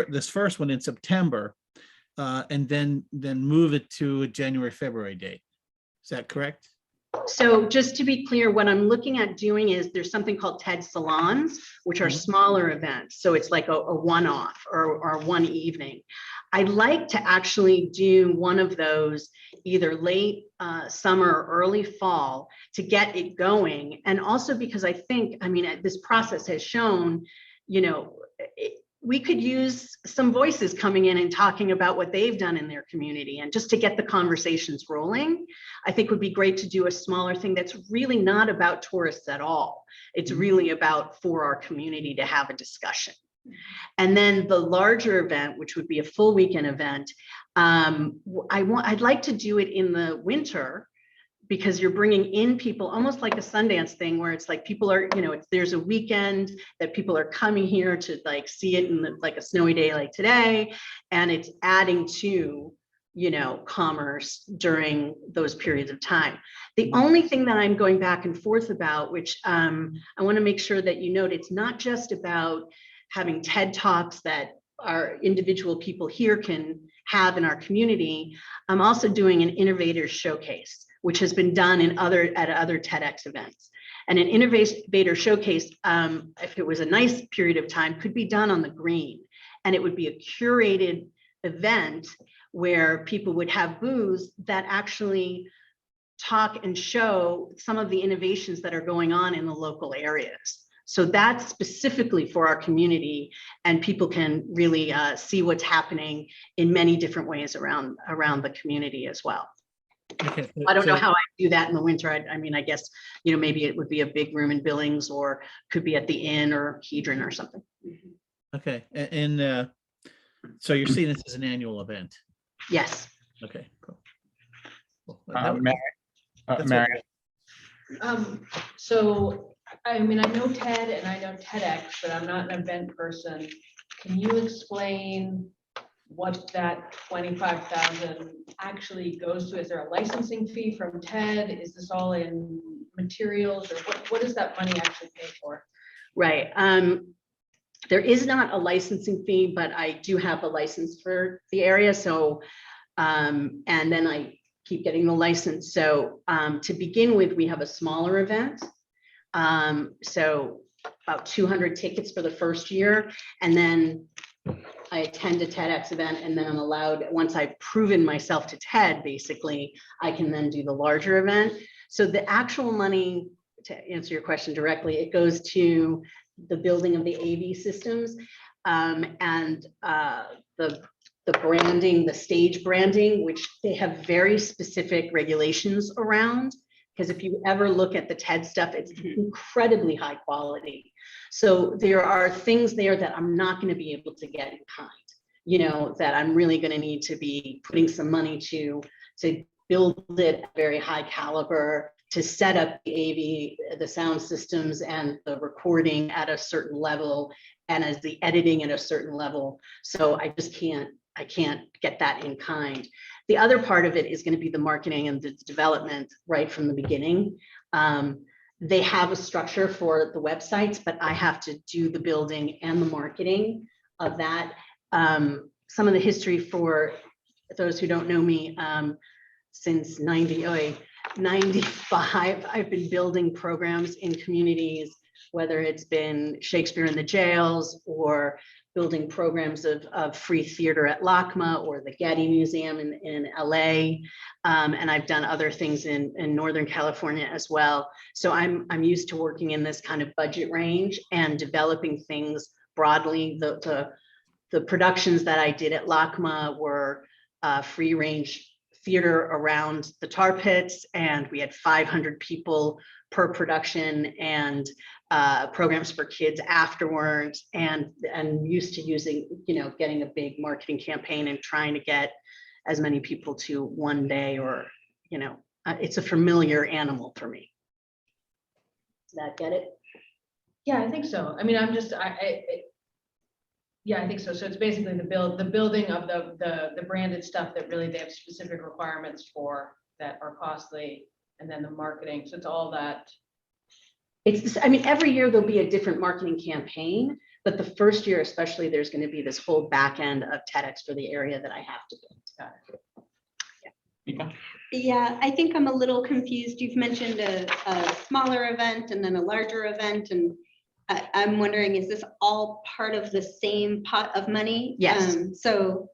Speaker 1: this first one in September, and then move it to a January, February date. Is that correct?
Speaker 9: So just to be clear, what I'm looking at doing is there's something called TED salons, which are smaller events. So it's like a one-off or one evening. I'd like to actually do one of those either late summer or early fall to get it going. And also because I think, I mean, this process has shown, you know, we could use some voices coming in and talking about what they've done in their community, and just to get the conversations rolling. I think would be great to do a smaller thing that's really not about tourists at all. It's really about for our community to have a discussion. And then the larger event, which would be a full weekend event, I'd like to do it in the winter, because you're bringing in people, almost like a Sundance thing, where it's like people are, you know, there's a weekend that people are coming here to like see it in like a snowy day like today, and it's adding to, you know, commerce during those periods of time. The only thing that I'm going back and forth about, which I want to make sure that you note, it's not just about having TED Talks that our individual people here can have in our community. I'm also doing an innovator showcase, which has been done at other TEDx events. And an innovator showcase, if it was a nice period of time, could be done on the green. And it would be a curated event where people would have booths that actually talk and show some of the innovations that are going on in the local areas. So that's specifically for our community, and people can really see what's happening in many different ways around the community as well.
Speaker 1: Okay,
Speaker 9: I don't know how I do that in the winter. I mean, I guess, you know, maybe it would be a big room in Billings, or could be at the Inn or Hedron or something.
Speaker 1: Okay, and so you're seeing this as an annual event?
Speaker 9: Yes.
Speaker 1: Okay, cool.
Speaker 2: Mary.
Speaker 6: So, I mean, I know TED and I know TEDx, but I'm not an event person. Can you explain what that 25,000 actually goes to? Is there a licensing fee from TED? Is this all in materials, or what does that money actually pay for?
Speaker 9: Right. There is not a licensing fee, but I do have a license for the area. So, and then I keep getting the license. So to begin with, we have a smaller event. So about 200 tickets for the first year. And then I attend a TEDx event, and then I'm allowed, once I've proven myself to TED, basically, I can then do the larger event. So the actual money, to answer your question directly, it goes to the building of the AV systems, and the branding, the stage branding, which they have very specific regulations around. Because if you ever look at the TED stuff, it's incredibly high quality. So there are things there that I'm not going to be able to get in kind, you know, that I'm really going to need to be putting some money to build it at very high caliber, to set up the AV, the sound systems and the recording at a certain level, and as the editing at a certain level. So I just can't get that in kind. The other part of it is going to be the marketing and the development right from the beginning. They have a structure for the websites, but I have to do the building and the marketing of that. Some of the history for those who don't know me, since 95, I've been building programs in communities, whether it's been Shakespeare in the jails or building programs of free theater at LACMA or the Getty Museum in LA. And I've done other things in Northern California as well. So I'm used to working in this kind of budget range and developing things broadly. The productions that I did at LACMA were free range theater around the tar pits, and we had 500 people per production, and programs for kids afterwards, and used to using, getting a big marketing campaign and trying to get as many people to one day, or, it's a familiar animal for me. Did that get it?
Speaker 6: Yeah, I think so. I mean, yeah, I think so. So it's basically the building of the branded stuff that really they have specific requirements for that are costly, and then the marketing. So it's all that.
Speaker 9: I mean, every year there'll be a different marketing campaign, but the first year especially, there's going to be this whole back end of TEDx for the area that I have to build.
Speaker 5: Yeah, I think I'm a little confused. You've mentioned a smaller event and then a larger event, and I'm wondering, is this all part of the same pot of money?
Speaker 9: Yes.
Speaker 5: So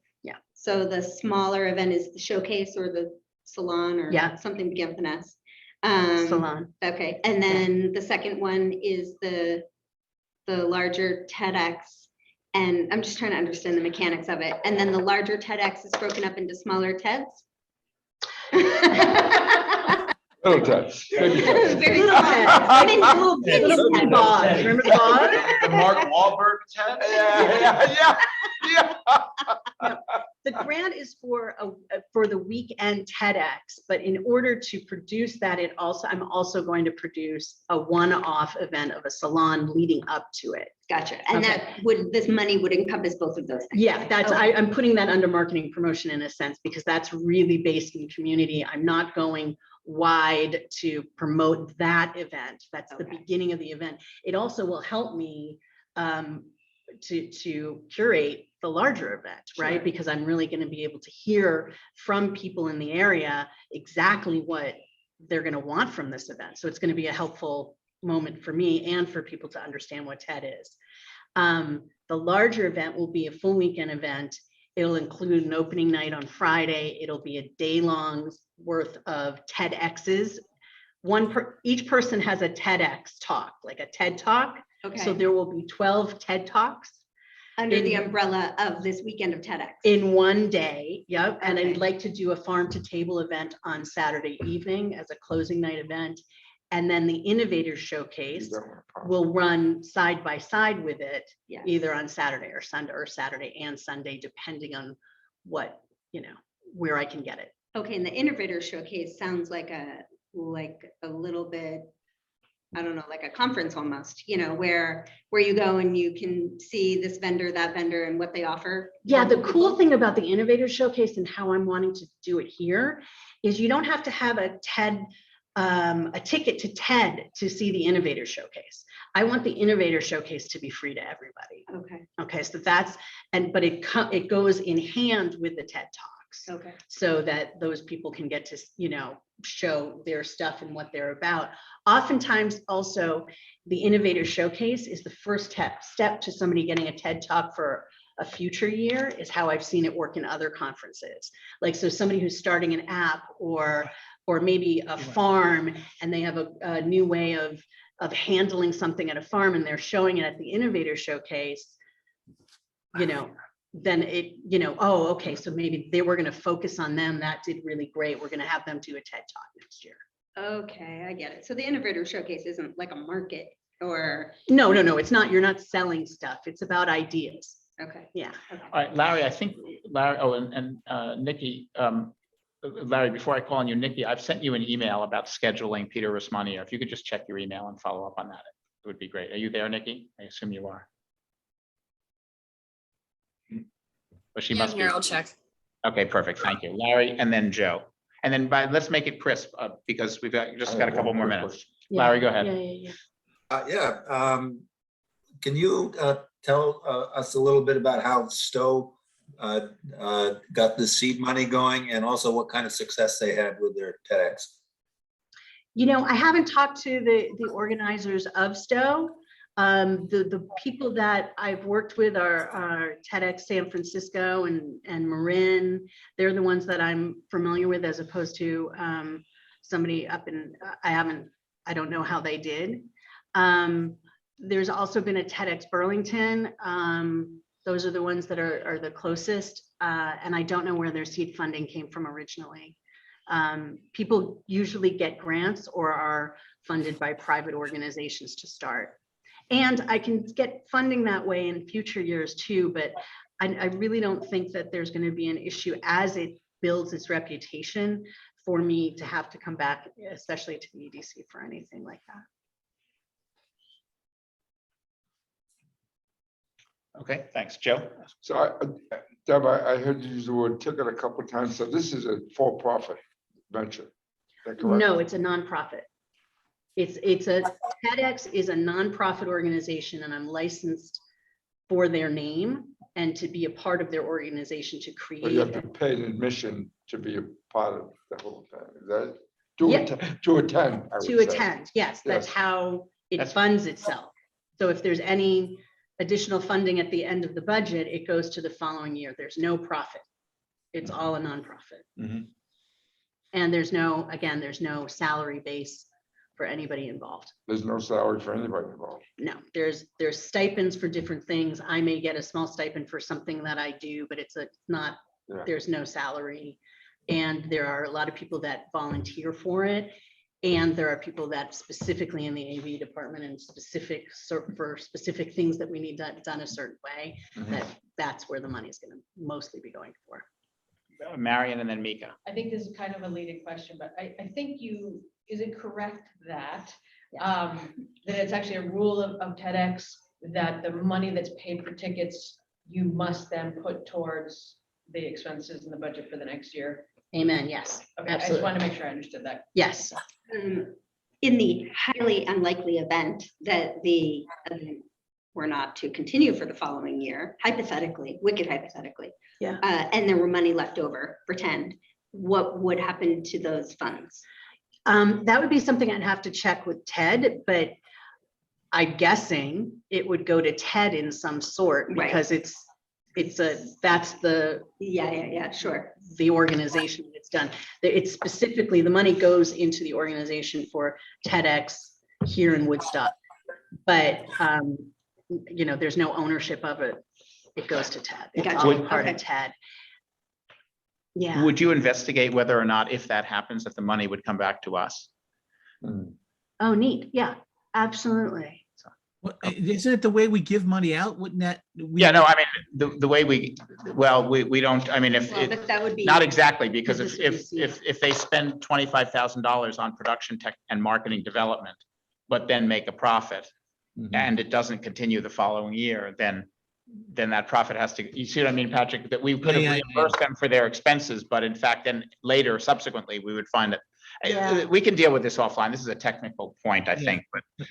Speaker 5: the smaller event is the showcase or the salon or something beginning with an S.
Speaker 9: Salon.
Speaker 5: Okay, and then the second one is the larger TEDx, and I'm just trying to understand the mechanics of it. And then the larger TEDx is broken up into smaller TEDs.
Speaker 8: Little touch.
Speaker 5: Very little TEDs. I mean, little bitty
Speaker 9: Bob. Remember Bob?
Speaker 12: The Mark Wahlberg tent?
Speaker 9: No, the grant is for the weekend TEDx, but in order to produce that, I'm also going to produce a one-off event of a salon leading up to it.
Speaker 5: Gotcha. And this money would encompass both of those things.
Speaker 9: Yeah, I'm putting that under marketing promotion in a sense, because that's really based in the community. I'm not going wide to promote that event. That's the beginning of the event. It also will help me to curate the larger event, right?
Speaker 5: Sure.
Speaker 9: Because I'm really going to be able to hear from people in the area exactly what they're going to want from this event. So it's going to be a helpful moment for me and for people to understand what TED is. The larger event will be a full weekend event. It'll include an opening night on Friday. It'll be a day-long worth of TEDx's. Each person has a TEDx talk, like a TED talk.
Speaker 5: Okay.
Speaker 9: So there will be 12 TED Talks.
Speaker 5: Under the umbrella of this weekend of TEDx.
Speaker 9: In one day, yep. And
Speaker 5: Okay.
Speaker 9: I'd like to do a farm to table event on Saturday evening as a closing night event. And then the Innovator Showcase will run side by side with it,
Speaker 5: Yes.
Speaker 9: either on Saturday or Sunday, or Saturday and Sunday, depending on what, where I can get it.
Speaker 5: Okay, and the Innovator Showcase sounds like a little bit, I don't know, like a conference almost, where you go and you can see this vendor, that vendor, and what they offer.
Speaker 9: Yeah, the cool thing about the Innovator Showcase and how I'm wanting to do it here is you don't have to have a ticket to TED to see the Innovator Showcase. I want the Innovator Showcase to be free to everybody.
Speaker 5: Okay.
Speaker 9: Okay, so but it goes in hand with the TED Talks.
Speaker 5: Okay.
Speaker 9: So that those people can get to, show their stuff and what they're about. Oftentimes also the Innovator Showcase is the first step to somebody getting a TED Talk for a future year, is how I've seen it work in other conferences. Like, so somebody who's starting an app or maybe a farm, and they have a new way of handling something at a farm, and they're showing it at the Innovator Showcase, then oh, okay, so maybe they were going to focus on them. That did really great. We're going to have them do a TED Talk next year.
Speaker 5: Okay, I get it. So the Innovator Showcase isn't like a market or.
Speaker 9: No, it's not. You're not selling stuff. It's about ideas.
Speaker 5: Okay.
Speaker 9: Yeah.
Speaker 5: Okay.
Speaker 2: All right, Larry, I think, and Nikki, Larry, before I call on you, Nikki, I've sent you an email about scheduling Peter Rosmania. If you could just check your email and follow up on that, it would be great. Are you there, Nikki? I assume you are. But she must be.
Speaker 19: I'll check.
Speaker 2: Okay, perfect. Thank you, Larry, and then Joe. And then let's make it crisp, because we've just got a couple more minutes.
Speaker 9: Yeah,
Speaker 2: Larry, go ahead.
Speaker 14: Can you tell us a little bit about how Stowe got the seed money going, and also what kind of success they had with their TEDx?
Speaker 9: You know, I haven't talked to the organizers of Stowe. The people that I've worked with are TEDx San Francisco and Marin. They're the ones that I'm familiar with, as opposed to somebody up in, I don't know how they did. There's also been a TEDx Burlington. Those are the ones that are the closest. And I don't know where their seed funding came from originally. People usually get grants or are funded by private organizations to start. And I can get funding that way in future years too, but I really don't think that there's going to be an issue as it builds its reputation for me to have to come back, especially to the EDC, for anything like that.
Speaker 2: Okay, thanks. Joe?
Speaker 8: So Deb, I heard you use the word ticket a couple of times. So this is a for-profit venture. Is that correct?
Speaker 9: No, it's a nonprofit. It's a TEDx is a nonprofit organization, and I'm licensed for their name and to be a part of their organization to create.
Speaker 8: But you have to pay an admission to be a part of the whole thing. Is that to attend? I would
Speaker 9: To
Speaker 8: say.
Speaker 9: attend, yes, that's
Speaker 8: Yes.
Speaker 9: how it funds itself. So if there's any additional funding at the end of the budget, it goes to the following year. There's no profit. It's all a nonprofit. And there's no salary base for anybody involved.
Speaker 8: There's no salary for anybody involved.
Speaker 9: No, there's stipends for different things. I may get a small stipend for something that I do, but it's not, there's no salary. And there are a lot of people that volunteer for it. And there are people that specifically in the AV department and for specific things that we need done a certain way, that's where the money is going to mostly be going for.
Speaker 2: Marion and then Mika.
Speaker 6: I think this is kind of a leading question, but I think is it correct that that it's actually a rule of TEDx that the money that's paid for tickets, you must then put towards the expenses in the budget for the next year?
Speaker 9: Amen. Yes.
Speaker 6: Okay, I just wanted to make sure I understood that.
Speaker 9: Yes.
Speaker 5: In the highly unlikely event that the event were not to continue for the following year, hypothetically, wicked hypothetically, and there were money left over, pretend, what would happen to those funds?
Speaker 9: That would be something I'd have to check with Ted, but I'm guessing it would go to Ted in some sort because that's the
Speaker 5: sure,
Speaker 9: the organization that's done. It's specifically, the money goes into the organization for TEDx here in Woodstock, but you know, there's no ownership of it. It goes to Ted. It's all part of Ted. Yeah.
Speaker 2: Would you investigate whether or not, if that happens, that the money would come back to us?
Speaker 9: Oh, neat. Yeah, absolutely.
Speaker 1: Well, isn't it the way we give money out? Wouldn't that?
Speaker 2: Yeah, no, I mean, the way we don't, I mean,
Speaker 5: but that would be
Speaker 2: not exactly, because if they spend $25,000 on production tech and marketing development, but then make a profit and it doesn't continue the following year, then that profit has to, you see what I mean, Patrick, that we could have reimbursed them for their expenses, but in fact, then later, subsequently, we would find that we can deal with this offline. This is a technical point, I think,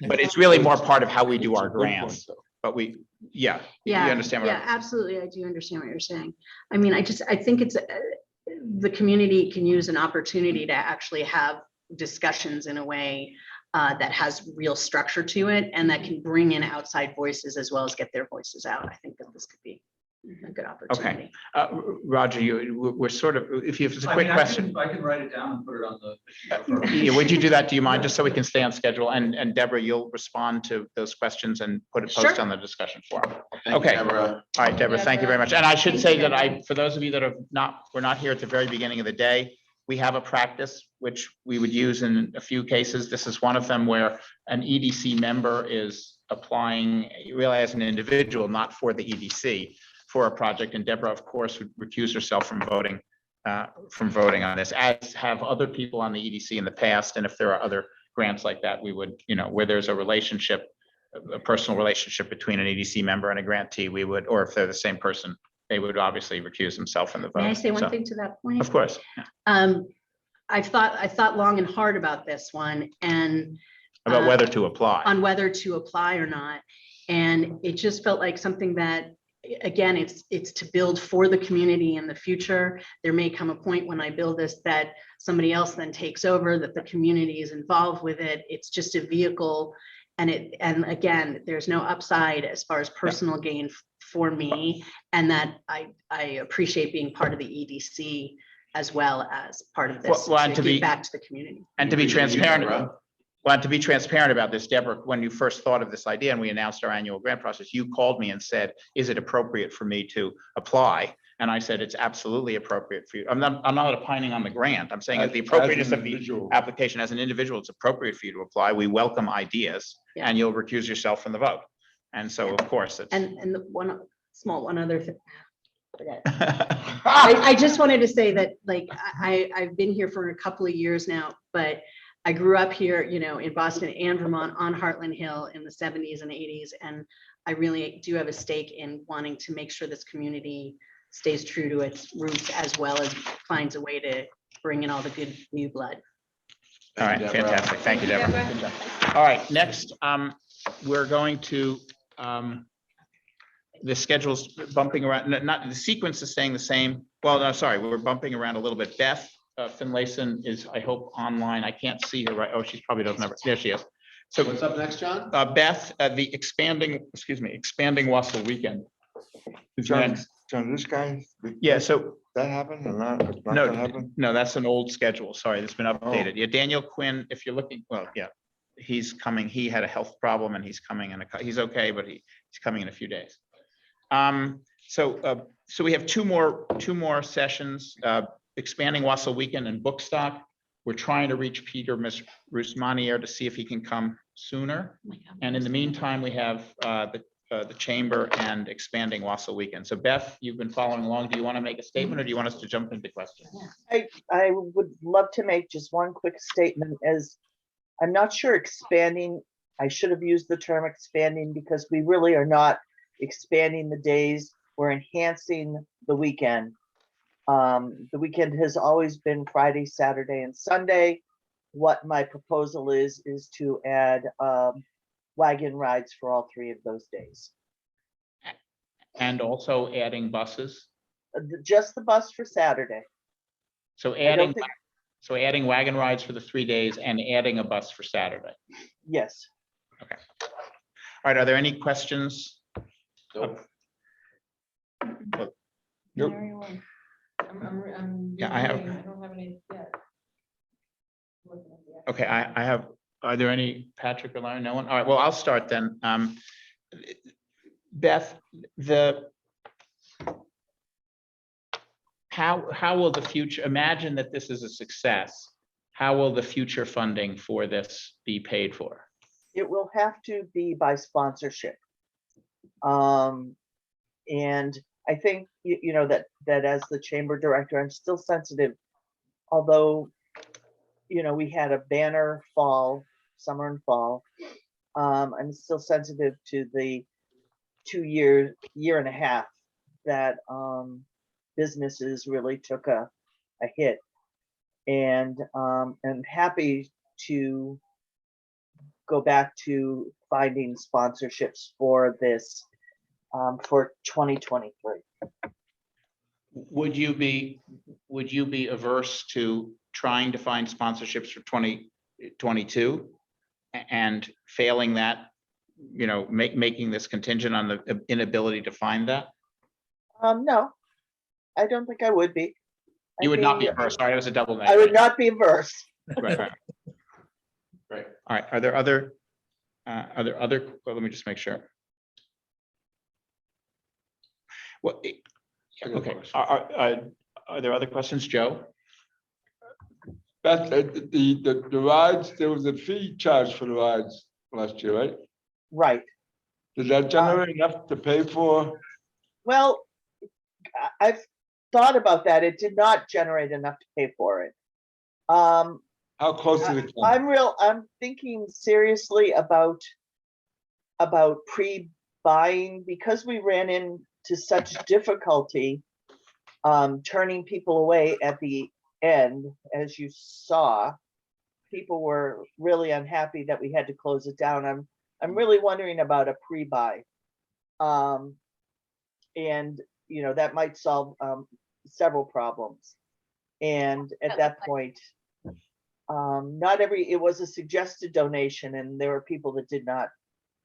Speaker 2: but it's really more part of how we do our grants. But you understand what
Speaker 9: absolutely. I do understand what you're saying. I mean, I think it's the community can use an opportunity to actually have discussions in a way that has real structure to it and that can bring in outside voices as well as get their voices out. I think that this could be a good opportunity.
Speaker 2: Okay, Roger, we're sort of, if you have a quick question.
Speaker 16: I can write it down and put it on the.
Speaker 2: Would you do that? Do you mind? Just so we can stay on schedule. And Deborah, you'll respond to those questions and put a post on the discussion forum. Okay. All right, Deborah, thank you very much. And I should say that for those of you that were not here at the very beginning of the day, we have a practice which we would use in a few cases. This is one of them where an EDC member is applying really as an individual, not for the EDC, for a project. And Deborah, of course, would recuse herself from voting on this, as have other people on the EDC in the past. And if there are other grants like that, we would, where there's a relationship, a personal relationship between an EDC member and a grantee, we would, or if they're the same person, they would obviously recuse themselves from the vote.
Speaker 9: May I say one thing to that point?
Speaker 2: Of course.
Speaker 9: I thought long and hard about this one and
Speaker 2: About whether to apply.
Speaker 9: on whether to apply or not. And it just felt like something that, again, it's to build for the community in the future. There may come a point when I build this that somebody else then takes over, that the community is involved with it. It's just a vehicle. And again, there's no upside as far as personal gain for me. And that I appreciate being part of the EDC as well as part of this
Speaker 2: Well, and
Speaker 9: to
Speaker 2: to be-
Speaker 9: give back to the community.
Speaker 2: And to be transparent, well, and to be transparent about this, Deborah, when you first thought of this idea and we announced our annual grant process, you called me and said, is it appropriate for me to apply? And I said, it's absolutely appropriate for you. I'm not opining on the grant. I'm saying that the appropriateness of the application as an individual, it's appropriate for you to apply. We welcome ideas
Speaker 9: Yeah.
Speaker 2: and you'll recuse yourself from the vote. And so, of course, it's.
Speaker 9: And the one other thing. Forget. I just wanted to say that, like, I've been here for a couple of years now, but I grew up here, in Boston and Vermont on Heartland Hill in the 70s and 80s. And I really do have a stake in wanting to make sure this community stays true to its roots as well as finds a way to bring in all the good new blood.
Speaker 2: All right, fantastic. Thank you, Deborah. Good job. All right, next, we're going to, the schedule's bumping around, not, the sequence is staying the same. Well, no, sorry, we're bumping around a little bit. Beth Finlayson is, I hope, online. I can't see her right. Oh, she's probably doesn't have it. There she is. So
Speaker 3: What's up next, John?
Speaker 2: Beth, the expanding Wausau weekend. is next.
Speaker 8: John, this guy.
Speaker 2: Yeah, so.
Speaker 8: That happened or not? It's not
Speaker 2: No,
Speaker 8: gonna happen?
Speaker 2: no, that's an old schedule. Sorry, that's been updated. Yeah, Daniel Quinn, if you're looking, well, yeah, he's coming. He had a health problem and he's coming in he's okay, but he's coming in a few days. So we have two more sessions, expanding Wausau weekend and book stock. We're trying to reach Peter Rusmanier to see if he can come sooner. And in the meantime, we have the chamber and expanding Wausau weekend. So Beth, you've been following along. Do you want to make a statement or do you want us to jump into questions?
Speaker 4: I would love to make just one quick statement, as I'm not sure expanding, I should have used the term expanding because we really are not expanding the days. We're enhancing the weekend. The weekend has always been Friday, Saturday, and Sunday. What my proposal is to add wagon rides for all 3 of those days.
Speaker 2: And also adding buses.
Speaker 4: Just the bus for Saturday.
Speaker 2: So adding wagon rides for the 3 days and adding a bus for Saturday.
Speaker 4: Yes.
Speaker 2: Okay. All right. Are there any questions?
Speaker 3: Nope.
Speaker 2: Nope. Yeah, I have.
Speaker 6: I don't have any yet.
Speaker 2: Okay, I have, are there any, Patrick or Larry? No one? All right, well, I'll start then. Beth, how will the future, imagine that this is a success. How will the future funding for this be paid for?
Speaker 4: It will have to be by sponsorship. And I think, you know, that as the chamber director, I'm still sensitive, although, you know, we had a banner summer and fall. I'm still sensitive to the year and a half that businesses really took a hit. And I'm happy to go back to finding sponsorships for this for 2023.
Speaker 2: Would you be averse to trying to find sponsorships for 2022 and failing that, you know, making this contingent on the inability to find that?
Speaker 4: No, I don't think I would be.
Speaker 2: You would not be averse. Sorry, it was a double negative.
Speaker 4: I would not be averse.
Speaker 2: Right.
Speaker 3: Right.
Speaker 2: All right. Are there other? Well, let me just make sure. Well, okay. Are there other questions, Joe?
Speaker 8: Beth, the rides, there was a fee charged for the rides last year, right?
Speaker 4: Right.
Speaker 8: Did that generate enough to pay for?
Speaker 4: Well, I've thought about that. It did not generate enough to pay for it.
Speaker 8: How close did it come?
Speaker 4: I'm thinking seriously about pre-buying, because we ran into such difficulty turning people away at the end, as you saw, people were really unhappy that we had to close it down. I'm really wondering about a pre-buy. And, you know, that might solve several problems. And at that point, it was a suggested donation, and there were people that did not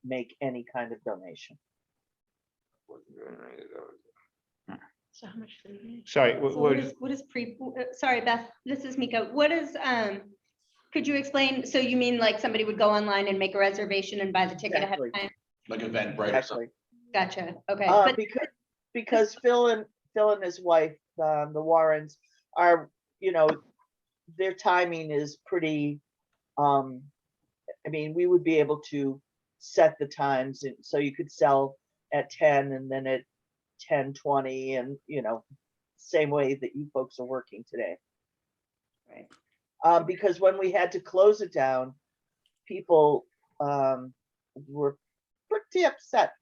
Speaker 4: make any kind of donation.
Speaker 17: So how much do you need?
Speaker 2: Sorry,
Speaker 5: So what is sorry, Beth, this is Mika. What is, could you explain? So you mean like somebody would go online and make a reservation and buy the ticket ahead of time?
Speaker 3: Like Eventbrite or something.
Speaker 5: Gotcha. Okay.
Speaker 4: Because Phil and his wife, the Warrens, are, you know, their timing is pretty, I mean, we would be able to set the times, and so you could sell at 10 and then at 10:20, and, you know, same way that you folks are working today.
Speaker 5: Right.
Speaker 4: Because when we had to close it down, people were pretty upset.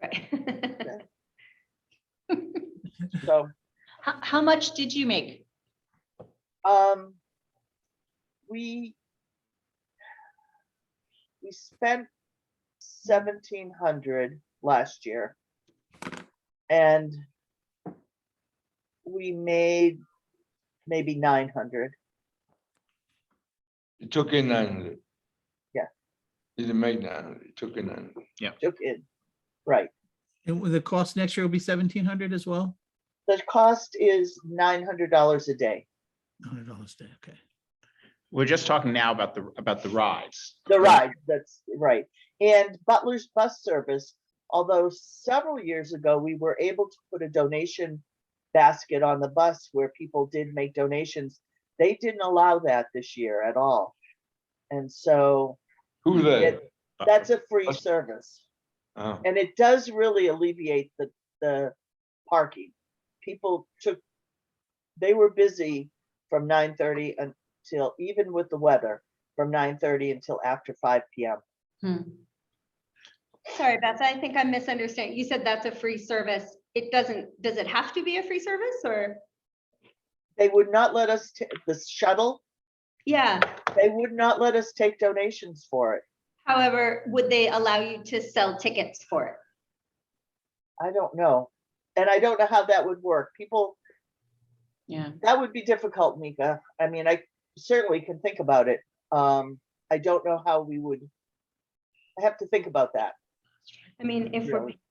Speaker 5: Right.
Speaker 4: So
Speaker 9: How much did you make?
Speaker 4: we spent 1,700 last year, and we made maybe 900.
Speaker 8: You took in 900.
Speaker 4: Yeah.
Speaker 8: You didn't make 900, you took in 900.
Speaker 2: Yeah.
Speaker 4: Took in, right.
Speaker 1: And the cost next year will be 1,700 as well?
Speaker 4: The cost is $900 a day.
Speaker 1: $100 a day, okay.
Speaker 2: We're just talking now about the rides.
Speaker 4: The ride, that's right. And Butler's bus service, although several years ago, we were able to put a donation basket on the bus where people did make donations. They didn't allow that this year at all. And so
Speaker 8: Who's that?
Speaker 4: that's a free service.
Speaker 8: Oh.
Speaker 4: And it does really alleviate the parking. People they were busy from 9:30 until, even with the weather, from 9:30 until after 5 p.m.
Speaker 5: Sorry, Beth, I think I'm misunderstanding. You said that's a free service. Does it have to be a free service, or?
Speaker 4: They would not let us, the shuttle,
Speaker 5: Yeah.
Speaker 4: they would not let us take donations for it.
Speaker 5: However, would they allow you to sell tickets for it?
Speaker 4: I don't know. And I don't know how that would work. People,
Speaker 9: Yeah.
Speaker 4: that would be difficult, Mika. I mean, I certainly can think about it. I don't know how we would, I have to think about that.
Speaker 5: I mean, if we're,
Speaker 4: Really.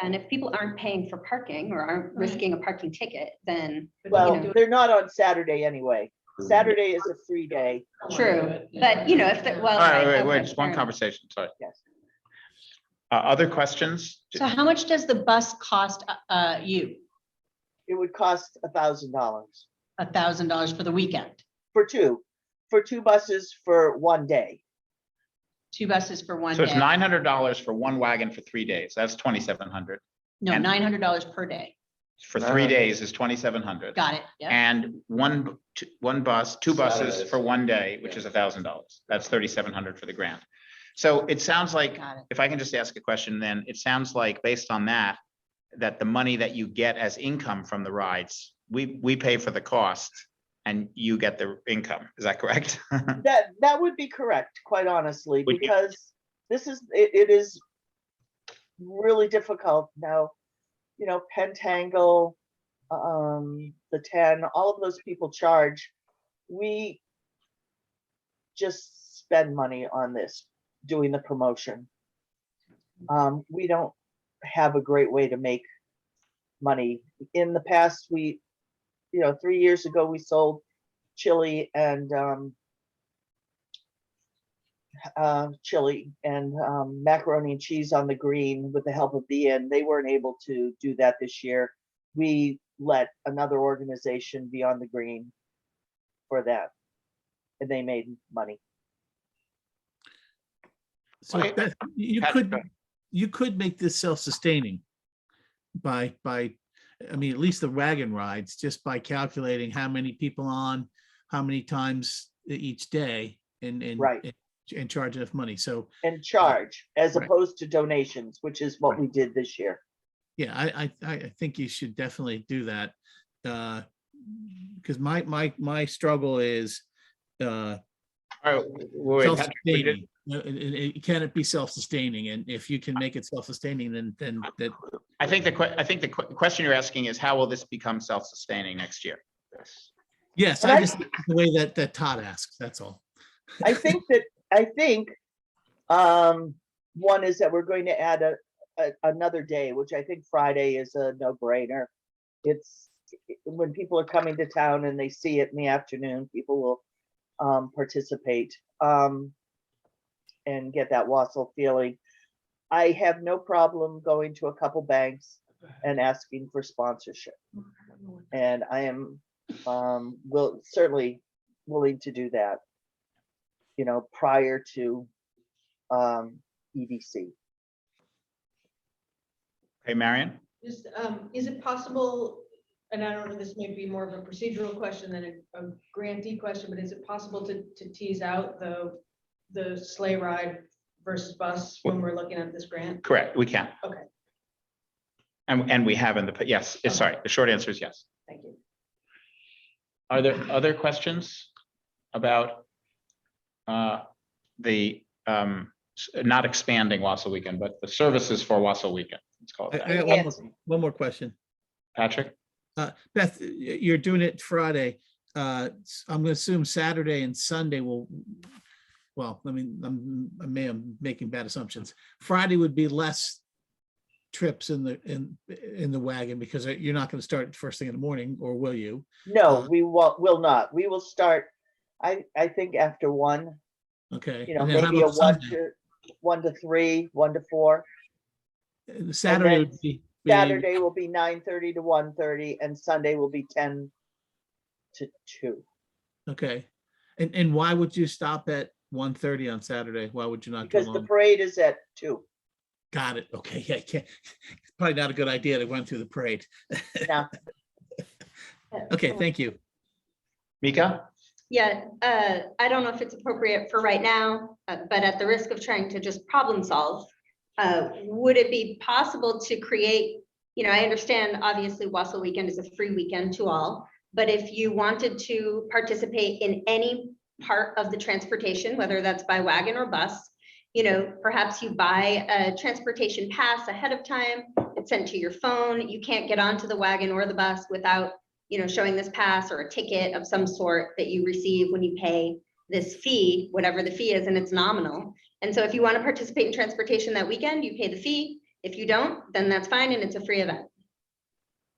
Speaker 5: and if people aren't paying for parking or aren't risking a parking ticket, then.
Speaker 4: Well,
Speaker 5: you know,
Speaker 4: they're not on Saturday anyway. Saturday is a free day.
Speaker 5: True, but you know, if the, well.
Speaker 2: All right,
Speaker 5: right,
Speaker 2: wait,
Speaker 5: okay,
Speaker 2: just one
Speaker 5: fair enough.
Speaker 2: conversation, sorry.
Speaker 4: Yes.
Speaker 2: Other questions?
Speaker 9: So how much does the bus cost you?
Speaker 4: It would cost $1,000
Speaker 9: $1,000 for the weekend?
Speaker 4: for two buses for one day.
Speaker 9: 2 buses for one
Speaker 2: So it's
Speaker 9: day?
Speaker 2: $900 for one wagon for 3 days. That's 2,700.
Speaker 9: No,
Speaker 2: and-
Speaker 9: $900 per day.
Speaker 2: For 3 days is 2,700.
Speaker 9: Got it, yeah.
Speaker 2: And two buses
Speaker 3: Saturdays.
Speaker 2: for one day, which is $1,000. That's 3,700 for the grant. So it sounds like,
Speaker 9: Got it.
Speaker 2: if I can just ask a question, then it sounds like based on that, that the money that you get as income from the rides, we pay for the cost and you get the income. Is that correct?
Speaker 4: That would be correct, quite honestly,
Speaker 2: Would you-
Speaker 4: because it is really difficult now. You know, Pentangle, the 10, all of those people charge. We just spend money on this, doing the promotion. We don't have a great way to make money. In the past, 3 years ago, we sold chili and macaroni and cheese on the green with the help of the inn. They weren't able to do that this year. We let another organization be on the green for that, and they made money.
Speaker 1: So Beth, you could make this self-sustaining by, I mean, at least the wagon rides, just by calculating how many people on, how many times each day, and
Speaker 4: Right.
Speaker 1: and charge enough money. So
Speaker 4: And charge as
Speaker 1: Right.
Speaker 4: opposed to donations, which is what we did this year.
Speaker 1: yeah, I think you should definitely do that. because my struggle is
Speaker 2: All right, wait, Patrick, we did-
Speaker 1: self-sustaining. Can it be self-sustaining? And if you can make it self-sustaining, then that,
Speaker 2: I think the question you're asking is how will this become self-sustaining next year?
Speaker 1: yes,
Speaker 4: And
Speaker 1: I
Speaker 4: I-
Speaker 1: just, the way that Todd asks, that's all.
Speaker 4: I think one is that we're going to add another day, which I think Friday is a no-brainer. It's when people are coming to town and they see it in the afternoon, people will participate and get that Wausau feeling. I have no problem going to a couple banks and asking for sponsorship. And I am certainly willing to do that, prior to EDC.
Speaker 2: Okay, Marion?
Speaker 6: Just, is it possible, and I don't know, this may be more of a procedural question than a grantee question, but is it possible to tease out the sleigh ride versus bus when we're looking at this grant?
Speaker 2: Correct, we can.
Speaker 6: Okay,
Speaker 2: And we have in the, yes, sorry, the short answer is yes.
Speaker 6: thank you.
Speaker 2: Are there other questions about the not expanding Wausau Weekend, but the services for Wausau Weekend? Let's call it
Speaker 1: I
Speaker 2: that.
Speaker 1: got one more question.
Speaker 2: Patrick?
Speaker 1: Beth, you're doing it Friday. I'm gonna assume Saturday and Sunday will, well, I mean, I'm making bad assumptions. Friday would be less trips in the wagon because you're not gonna start first thing in the morning, or will you?
Speaker 4: No, we will not. We will start, I think after 1,
Speaker 1: Okay. And then how
Speaker 4: maybe a
Speaker 1: about
Speaker 4: 1 to 3, 1 to 4.
Speaker 1: Saturday
Speaker 4: And
Speaker 1: would be.
Speaker 4: Saturday will be 9:30 to 1:30 and Sunday will be 10 to 2.
Speaker 1: Okay. And why would you stop at 1:30 on Saturday? Why would you not go
Speaker 4: Because the
Speaker 1: along?
Speaker 4: parade is at 2.
Speaker 1: Got it. Okay. Yeah, it's probably not a good idea to run through the parade.
Speaker 4: No.
Speaker 1: Okay, thank you.
Speaker 2: Mika?
Speaker 5: Yeah, I don't know if it's appropriate for right now, but at the risk of trying to just problem solve, would it be possible to create, I understand obviously Wausau Weekend is a free weekend to all, but if you wanted to participate in any part of the transportation, whether that's by wagon or bus, perhaps you buy a transportation pass ahead of time, it's sent to your phone, you can't get onto the wagon or the bus without showing this pass or a ticket of some sort that you receive when you pay this fee, whatever the fee is, and it's nominal. And so if you want to participate in transportation that weekend, you pay the fee. If you don't, then that's fine and it's a free event.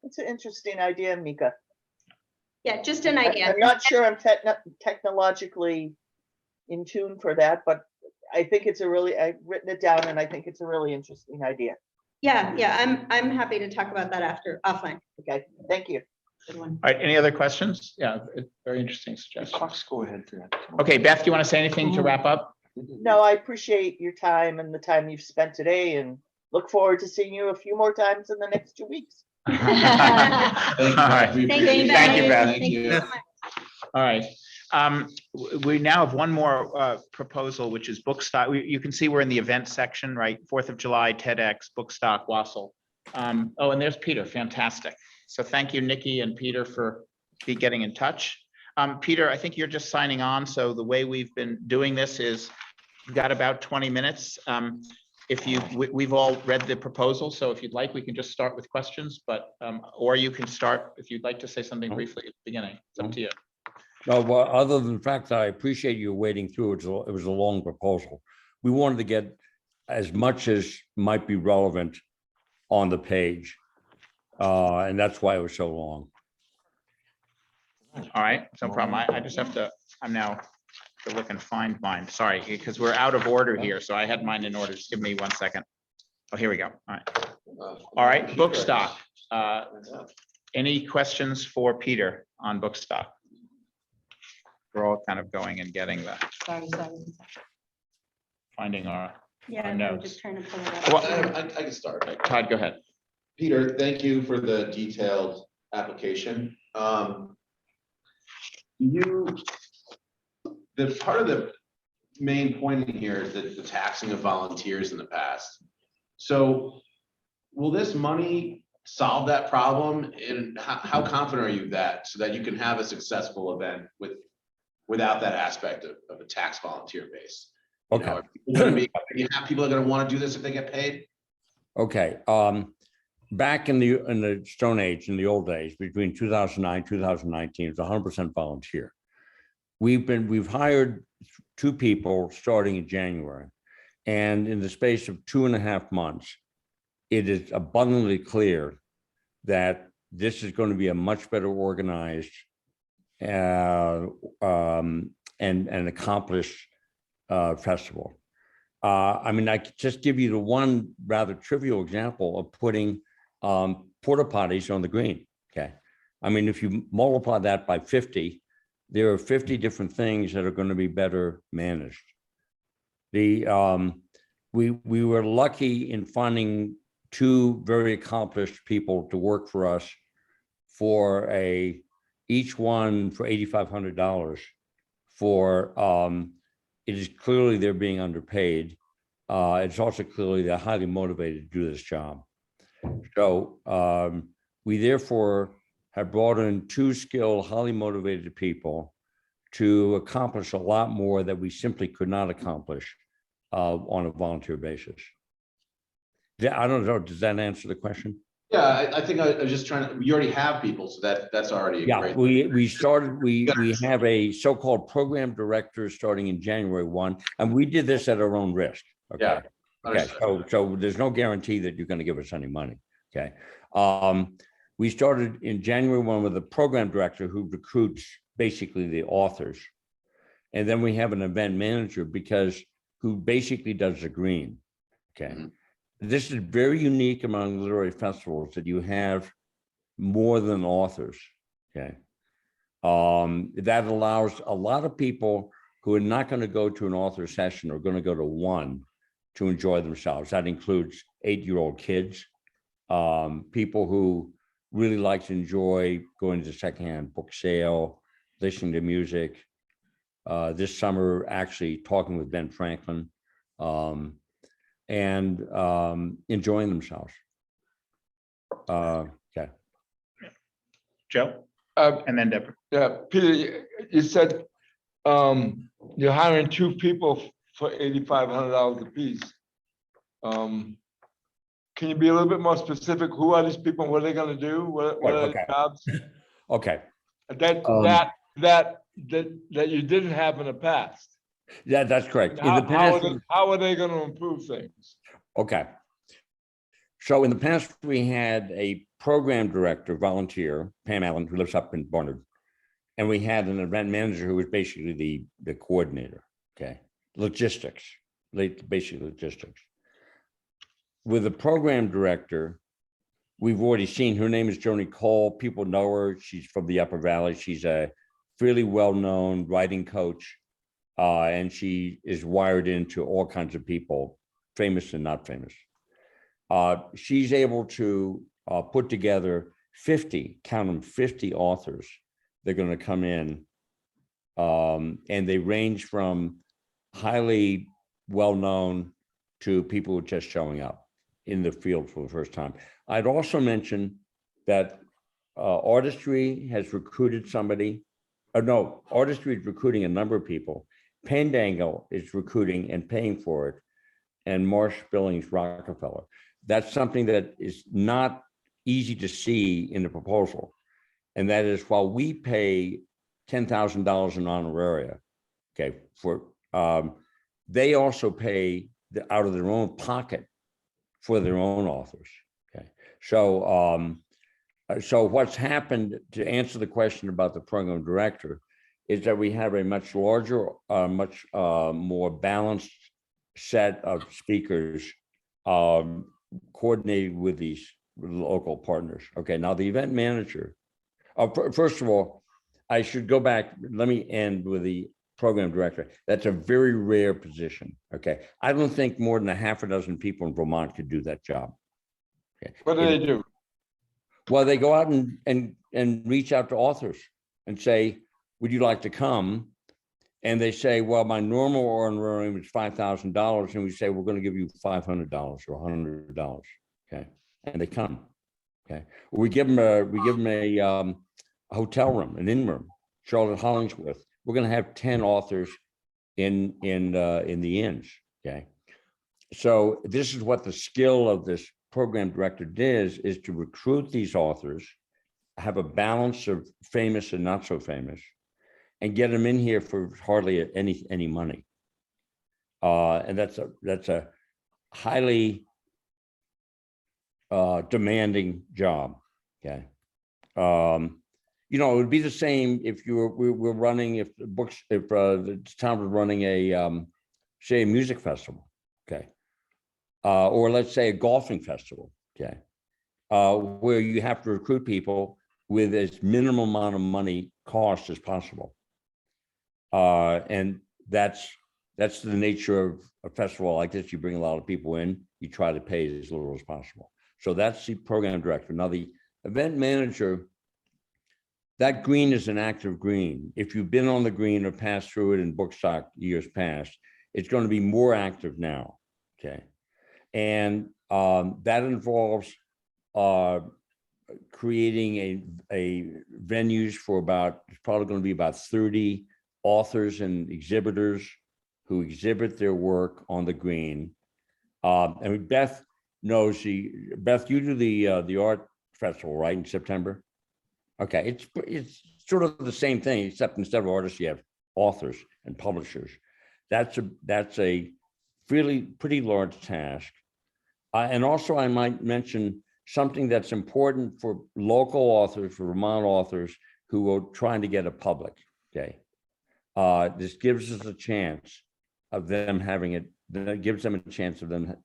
Speaker 4: It's an interesting idea, Mika.
Speaker 5: Yeah, just an idea.
Speaker 4: I'm not sure I'm technologically in tune for that, but I think I've written it down and I think it's a really interesting idea.
Speaker 5: Yeah, I'm happy to talk about that offline.
Speaker 4: Okay, thank you.
Speaker 5: Good one.
Speaker 2: All right, any other questions? Yeah, very interesting suggestion.
Speaker 8: Clocks go ahead to that.
Speaker 2: Okay, Beth, do you want to say anything to wrap up?
Speaker 4: No, I appreciate your time and the time you've spent today and look forward to seeing you a few more times in the next 2 weeks.
Speaker 2: All right.
Speaker 5: Thank you,
Speaker 2: Thank you, Beth.
Speaker 5: Thank you so much.
Speaker 2: All right. We now have one more proposal, which is book stock. You can see we're in the event section, right? 4th of July, TEDx, book stock, Wausau. Oh, and there's Peter. Fantastic. So thank you, Nikki and Peter, for getting in touch. Peter, I think you're just signing on. So the way we've been doing this is we've got about 20 minutes. We've all read the proposal. So if you'd like, we can just start with questions, or you can start if you'd like to say something briefly at the beginning. It's up to you.
Speaker 10: No, well, other than the fact that I appreciate you wading through it, it was a long proposal. We wanted to get as much as might be relevant on the page. And that's why it was so long.
Speaker 2: All right, no problem. I just have to, I'm now to look and find mine. Sorry, because we're out of order here. So I had mine in order. Just give me 1 second. Oh, here we go. All right. All right, book stock. Any questions for Peter on book stock? We're all kind of going and getting the, finding our
Speaker 5: Yeah, I'm
Speaker 2: notes.
Speaker 5: just trying to pull it up.
Speaker 2: Well,
Speaker 3: I can start.
Speaker 2: Todd, go ahead.
Speaker 3: Peter, thank you for the detailed application. The part of the main point in here is that the taxing of volunteers in the past. So will this money solve that problem? And how confident are you that, so that you can have a successful event without that aspect of a tax volunteer base? You know,
Speaker 10: Okay.
Speaker 3: are people gonna be, you have people are gonna want to do this if they get paid?
Speaker 10: Okay, back in the Stone Age, in the old days, between 2009, 2019, it's 100% volunteer. We've hired 2 people starting in January. And in the space of 2.5 months, it is abundantly clear that this is going to be a much better organized and accomplished festival. I mean, I could just give you the one rather trivial example of putting porta potties on the green. Okay. I mean, if you multiply that by 50, there are 50 different things that are going to be better managed. We were lucky in finding 2 very accomplished people to work for us for each one for $8,500 for, it is clearly they're being underpaid. It's also clearly they're highly motivated to do this job. So we therefore have brought in 2 skilled, highly motivated people to accomplish a lot more that we simply could not accomplish on a volunteer basis. I don't know, does that answer the question?
Speaker 3: Yeah, I think I was just trying to, you already have people, so that's already a
Speaker 10: Yeah,
Speaker 3: great.
Speaker 10: we have a so-called program director starting in January 1, and we did this at our own risk. Okay.
Speaker 3: Yeah.
Speaker 10: Okay, so there's no guarantee that you're going to give us any money. Okay. We started in January 1 with a program director who recruits basically the authors. And then we have an event manager who basically does the green. Okay. This is very unique among literary festivals that you have more than authors. Okay. That allows a lot of people who are not going to go to an author session or going to go to one to enjoy themselves. That includes 8-year-old kids, people who really like to enjoy going to secondhand book sale, listening to music. This summer, actually talking with Ben Franklin, and enjoying themselves. Okay.
Speaker 2: Joe? And then Deborah.
Speaker 8: Yeah, Peter, you said you're hiring 2 people for $8,500 apiece. Can you be a little bit more specific? Who are these people? What are they going to do? What are their jobs?
Speaker 10: Okay.
Speaker 8: That you didn't have in the past.
Speaker 10: Yeah, that's correct.
Speaker 8: How are they going to improve things?
Speaker 10: Okay. So in the past, we had a program director, volunteer, Pam Allen, who lives up in Barnard. And we had an event manager who was basically the coordinator. Okay. Logistics, basically logistics. With the program director, we've already seen, her name is Joni Cole. People know her. She's from the Upper Valley. She's a fairly well-known writing coach. And she is wired into all kinds of people, famous and not famous. She's able to put together 50, count them, 50 authors. They're going to come in, and they range from highly well-known to people who are just showing up in the field for the first time. I'd also mention that Artistry has recruited somebody. Artistry is recruiting a number of people. Pandangle is recruiting and paying for it, and Marsh Billings Rockefeller. That's something that is not easy to see in the proposal. And that is, while we pay $10,000 in honoraria, okay, they also pay out of their own pocket for their own authors. Okay, so what's happened, to answer the question about the program director, is that we have a much larger, much more balanced set of speakers coordinated with these local partners. Okay, now the event manager, first of all, I should go back. Let me end with the program director. That's a very rare position. Okay, I don't think more than 6 people in Vermont could do that job. Okay.
Speaker 8: What do they do?
Speaker 10: Well, they go out and reach out to authors and say, would you like to come? And they say, well, my normal honorarium is $5,000. And we say, we're going to give you $500 or $100. Okay. And they come. Okay, we give them a hotel room, an in room, Charlotte Hollingsworth. We're going to have 10 authors in the inns. Okay, so this is what the skill of this program director is to recruit these authors, have a balance of famous and not so famous, and get them in here for hardly any money. And that's a highly demanding job. Okay. You know, it would be the same if we're running, if the town was running a say a music festival. Okay. Or let's say a golfing festival. Okay. Where you have to recruit people with as minimal amount of money cost as possible. And that's the nature of a festival like this. You bring a lot of people in, you try to pay as little as possible. So that's the program director. Now the event manager, that green is an active green. If you've been on the green or passed through it in Bookstock years past, it's going to be more active now. Okay. And that involves creating a venues for it's probably going to be about 30 authors and exhibitors who exhibit their work on the green. And Beth knows Beth, you do the art festival, right, in September? Okay, it's sort of the same thing, except instead of artists, you have authors and publishers. That's a really pretty large task. And also I might mention something that's important for local authors, for Vermont authors who are trying to get a public, okay? This gives us a chance of them having it, that gives them a chance of them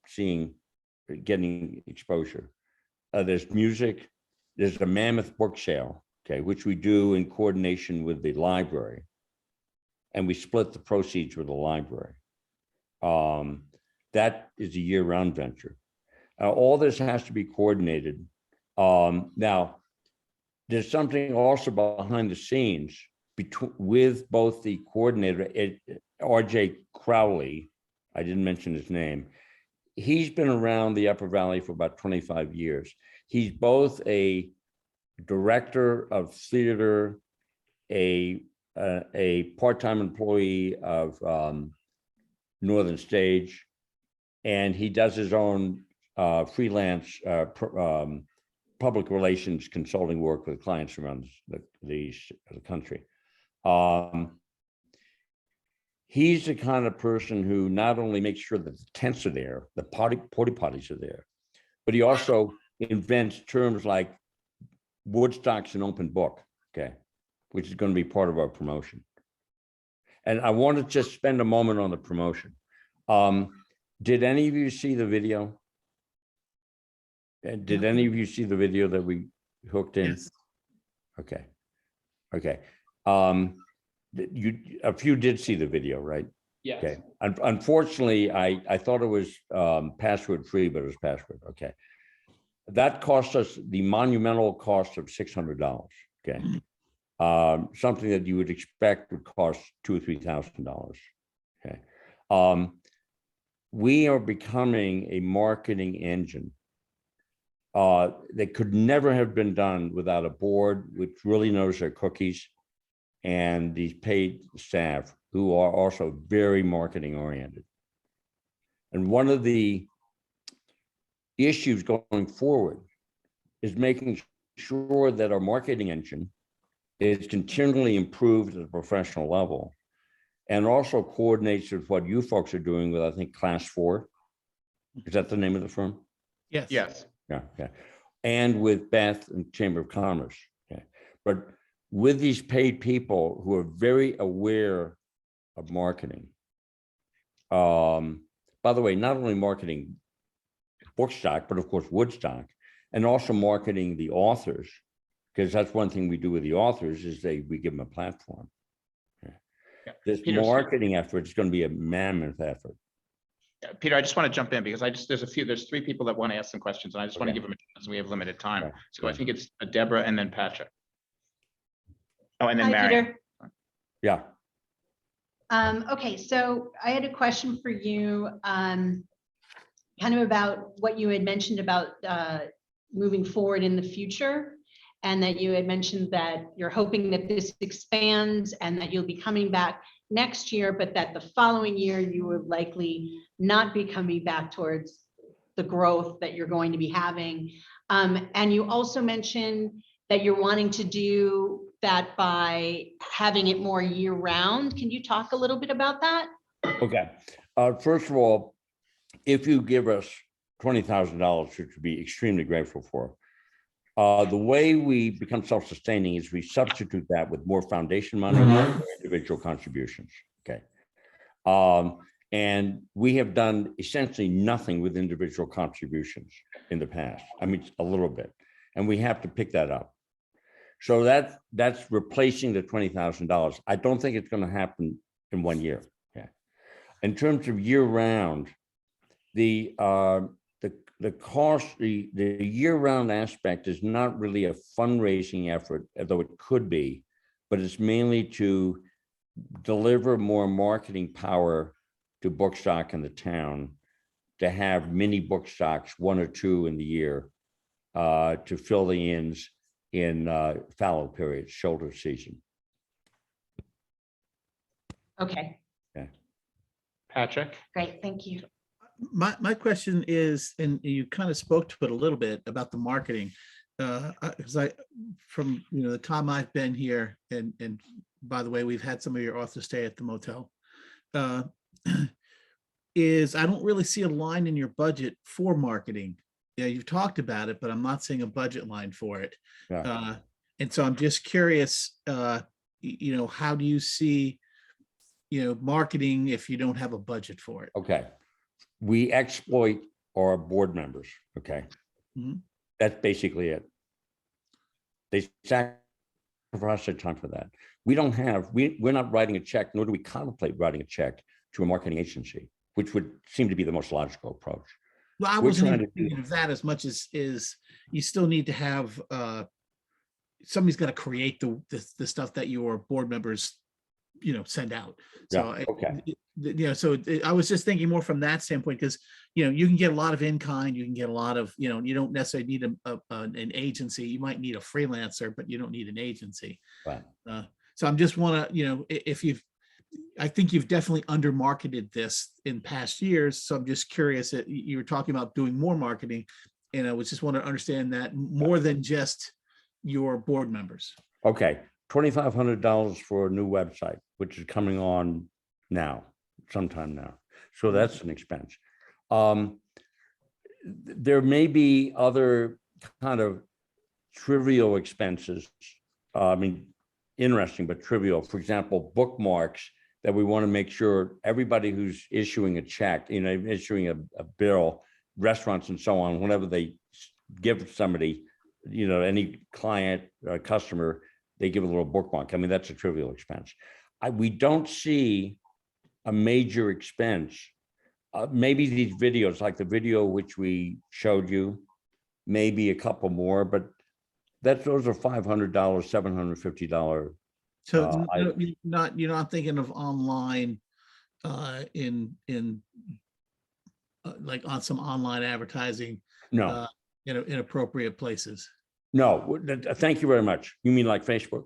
Speaker 10: getting exposure. There's music, there's a mammoth book sale, okay, which we do in coordination with the library. And we split the proceeds with the library. That is a year-round venture. All this has to be coordinated. Now, there's something also behind the scenes with both the coordinator, RJ Crowley, I didn't mention his name. He's been around the Upper Valley for about 25 years. He's both a director of theater, a part-time employee of Northern Stage, and he does his own freelance public relations consulting work with clients around the country. He's the kind of person who not only makes sure that the tents are there, the porta potties are there, but he also invents terms like Woodstock's an open book, okay, which is going to be part of our promotion. And I want to just spend a moment on the promotion. Did any of you see the video? Did any of you see the video that we hooked in?
Speaker 1: Yes.
Speaker 10: Okay. Okay. A few did see the video, right?
Speaker 2: Yes.
Speaker 10: Okay. Unfortunately, I thought it was password free, but it was password. Okay. That cost us the monumental cost of $600. Okay. Something that you would expect would cost $2,000 or $3,000. Okay. We are becoming a marketing engine that could never have been done without a board which really knows their cookies and these paid staff who are also very marketing oriented. And one of the issues going forward is making sure that our marketing engine is continually improved at a professional level and also coordinates with what you folks are doing with, I think, Class 4. Is that the name of the firm?
Speaker 1: Yes.
Speaker 2: Yes.
Speaker 10: Yeah, okay. And with Beth and Chamber of Commerce. Okay. But with these paid people who are very aware of marketing. By the way, not only marketing Bookstock, but of course Woodstock, and also marketing the authors, because that's one thing we do with the authors is we give them a platform. Okay.
Speaker 2: Yeah.
Speaker 10: This
Speaker 2: Peter,
Speaker 10: marketing effort is going to be a mammoth effort.
Speaker 2: Peter, I just want to jump in because there's 3 people that want to ask some questions, and I just want to give them a chance. We have limited time.
Speaker 10: Right.
Speaker 2: So I think it's Deborah and then Patrick. Oh, and then
Speaker 11: Hi,
Speaker 2: Marion.
Speaker 11: Peter.
Speaker 10: Yeah.
Speaker 11: Okay, so I had a question for you, kind of about what you had mentioned about
Speaker 9: moving forward in the future. And that you had mentioned that you're hoping that this expands and that you'll be coming back next year, but that the following year you would likely not be coming back towards the growth that you're going to be having. And you also mentioned that you're wanting to do that by having it more year round. Can you talk a little bit about that?
Speaker 10: Okay. First of all, if you give us $20,000, which would be extremely grateful for, the way we become self-sustaining is we substitute that with more foundation money for individual contributions. Okay. And we have done essentially nothing with individual contributions in the past. I mean, a little bit, and we have to pick that up. So that's replacing the $20,000. I don't think it's going to happen in 1 year. Okay. In terms of year round, the cost, the year-round aspect is not really a fundraising effort, although it could be, but it's mainly to deliver more marketing power to Bookstock in the town, to have mini Bookstocks, 1 or 2 in the year, to fill the inns in fallow periods, shoulder season.
Speaker 9: Okay,
Speaker 2: Patrick?
Speaker 9: great, thank you.
Speaker 1: My question is, and you kind of spoke to it a little bit about the marketing, because from the time I've been here, and by the way, we've had some of your authors stay at the motel, is I don't really see a line in your budget for marketing. Yeah, you've talked about it, but I'm not seeing a budget line for it.
Speaker 10: Yeah.
Speaker 1: And so I'm just curious, how do you see, marketing if you don't have a budget for it?
Speaker 10: Okay. We exploit our board members. Okay.
Speaker 1: Mhm.
Speaker 10: That's basically it. They sacrifice their time for that. We don't have, we're not writing a check, nor do we contemplate writing a check to a marketing agency, which would seem to be the most logical approach.
Speaker 1: Well, I
Speaker 10: We're
Speaker 1: wasn't
Speaker 10: trying
Speaker 1: even
Speaker 10: to do-
Speaker 1: thinking of that as much as you still need to have, somebody's got to create the stuff that your board members, send out. So,
Speaker 10: Yeah, okay.
Speaker 1: I was just thinking more from that standpoint, because, you can get a lot of in-kind, you can get a lot of, you don't necessarily need an agency. You might need a freelancer, but you don't need an agency.
Speaker 10: Right.
Speaker 1: So I'm just want to, I think you've definitely under-marketed this in past years. So I'm just curious that you were talking about doing more marketing, and I was just want to understand that more than just your board members.
Speaker 10: Okay. $2,500 for a new website, which is coming on now, sometime now. So that's an expense. There may be other kind of trivial expenses. I mean, interesting, but trivial. For example, bookmarks that we want to make sure everybody who's issuing a check, issuing a bill, restaurants and so on, whenever they give somebody, any client or customer, they give a little bookmark. I mean, that's a trivial expense. We don't see a major expense. Maybe these videos, like the video which we showed you, maybe a couple more, but those are $500, $750.
Speaker 1: So you're not thinking of online in like on some online advertising?
Speaker 10: No.
Speaker 1: In appropriate places.
Speaker 10: No, thank you very much. You mean like Facebook?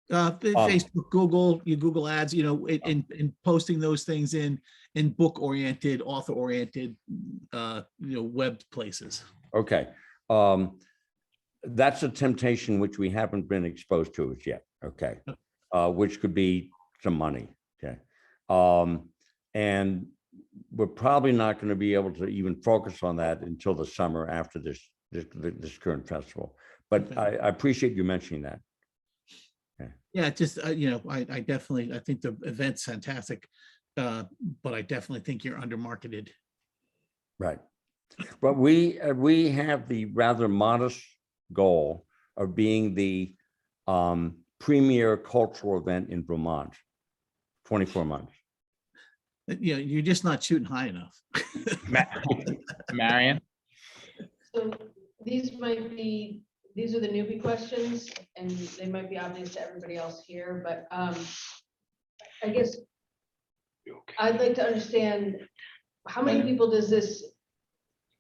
Speaker 1: Facebook, Google, Google ads, in posting those things in book-oriented, author-oriented, web places.
Speaker 10: Okay. That's a temptation which we haven't been exposed to as yet. Okay. Which could be some money. Okay. And we're probably not going to be able to even focus on that until the summer after this current festival. But
Speaker 1: Okay.
Speaker 10: I appreciate you mentioning that.
Speaker 1: Yeah, just, I definitely, I think the event's fantastic, but I definitely think you're under-marketed.
Speaker 10: Right. But we have the rather modest goal of being the premier cultural event in Vermont, 24 months.
Speaker 1: You're just not shooting high enough.
Speaker 2: Marion?
Speaker 6: So these are the newbie questions, and they might be obvious to everybody else here, but I guess I'd like to understand how many people does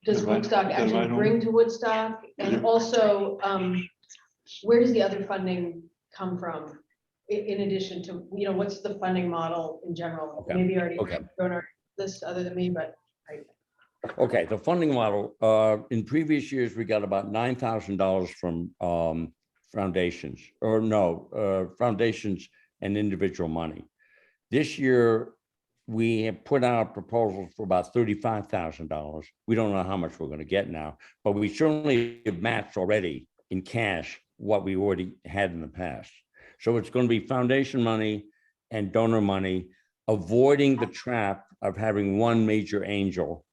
Speaker 6: does Woodstock actually bring to Woodstock? And also, where does the other funding come from? In addition to, what's the funding model in general?
Speaker 10: Okay,
Speaker 6: Maybe you already
Speaker 10: okay.
Speaker 6: thrown our list other than me, but
Speaker 10: Okay, the funding model, in previous years, we got about $9,000 from foundations, or no, foundations and individual money. This year, we have put out proposals for about $35,000. We don't know how much we're going to get now, but we certainly have matched already in cash what we already had in the past. So it's going to be foundation money and donor money, avoiding the trap of having one major angel,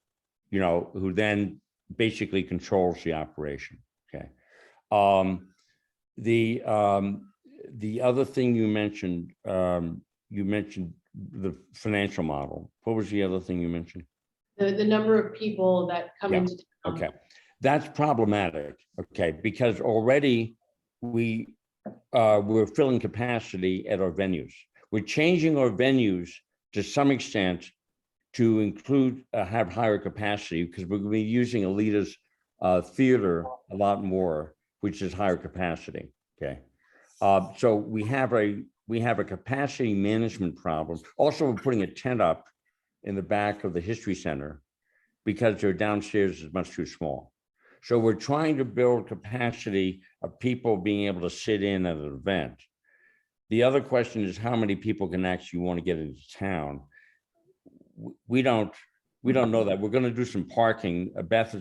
Speaker 10: who then basically controls the operation. Okay. The other thing you mentioned the financial model. What was the other thing you mentioned?
Speaker 6: the number of people that come
Speaker 10: Yeah,
Speaker 6: into town.
Speaker 10: okay. That's problematic, okay, because already we're filling capacity at our venues. We're changing our venues to some extent to include, have higher capacity, because we're going to be using Alita's theater a lot more, which is higher capacity, okay? So we have a capacity management problem. Also, we're putting a tent up in the back of the History Center because their downstairs is much too small. So we're trying to build capacity of people being able to sit in at an event. The other question is how many people can actually want to get into town. We don't know that. We're going to do some parking. Beth,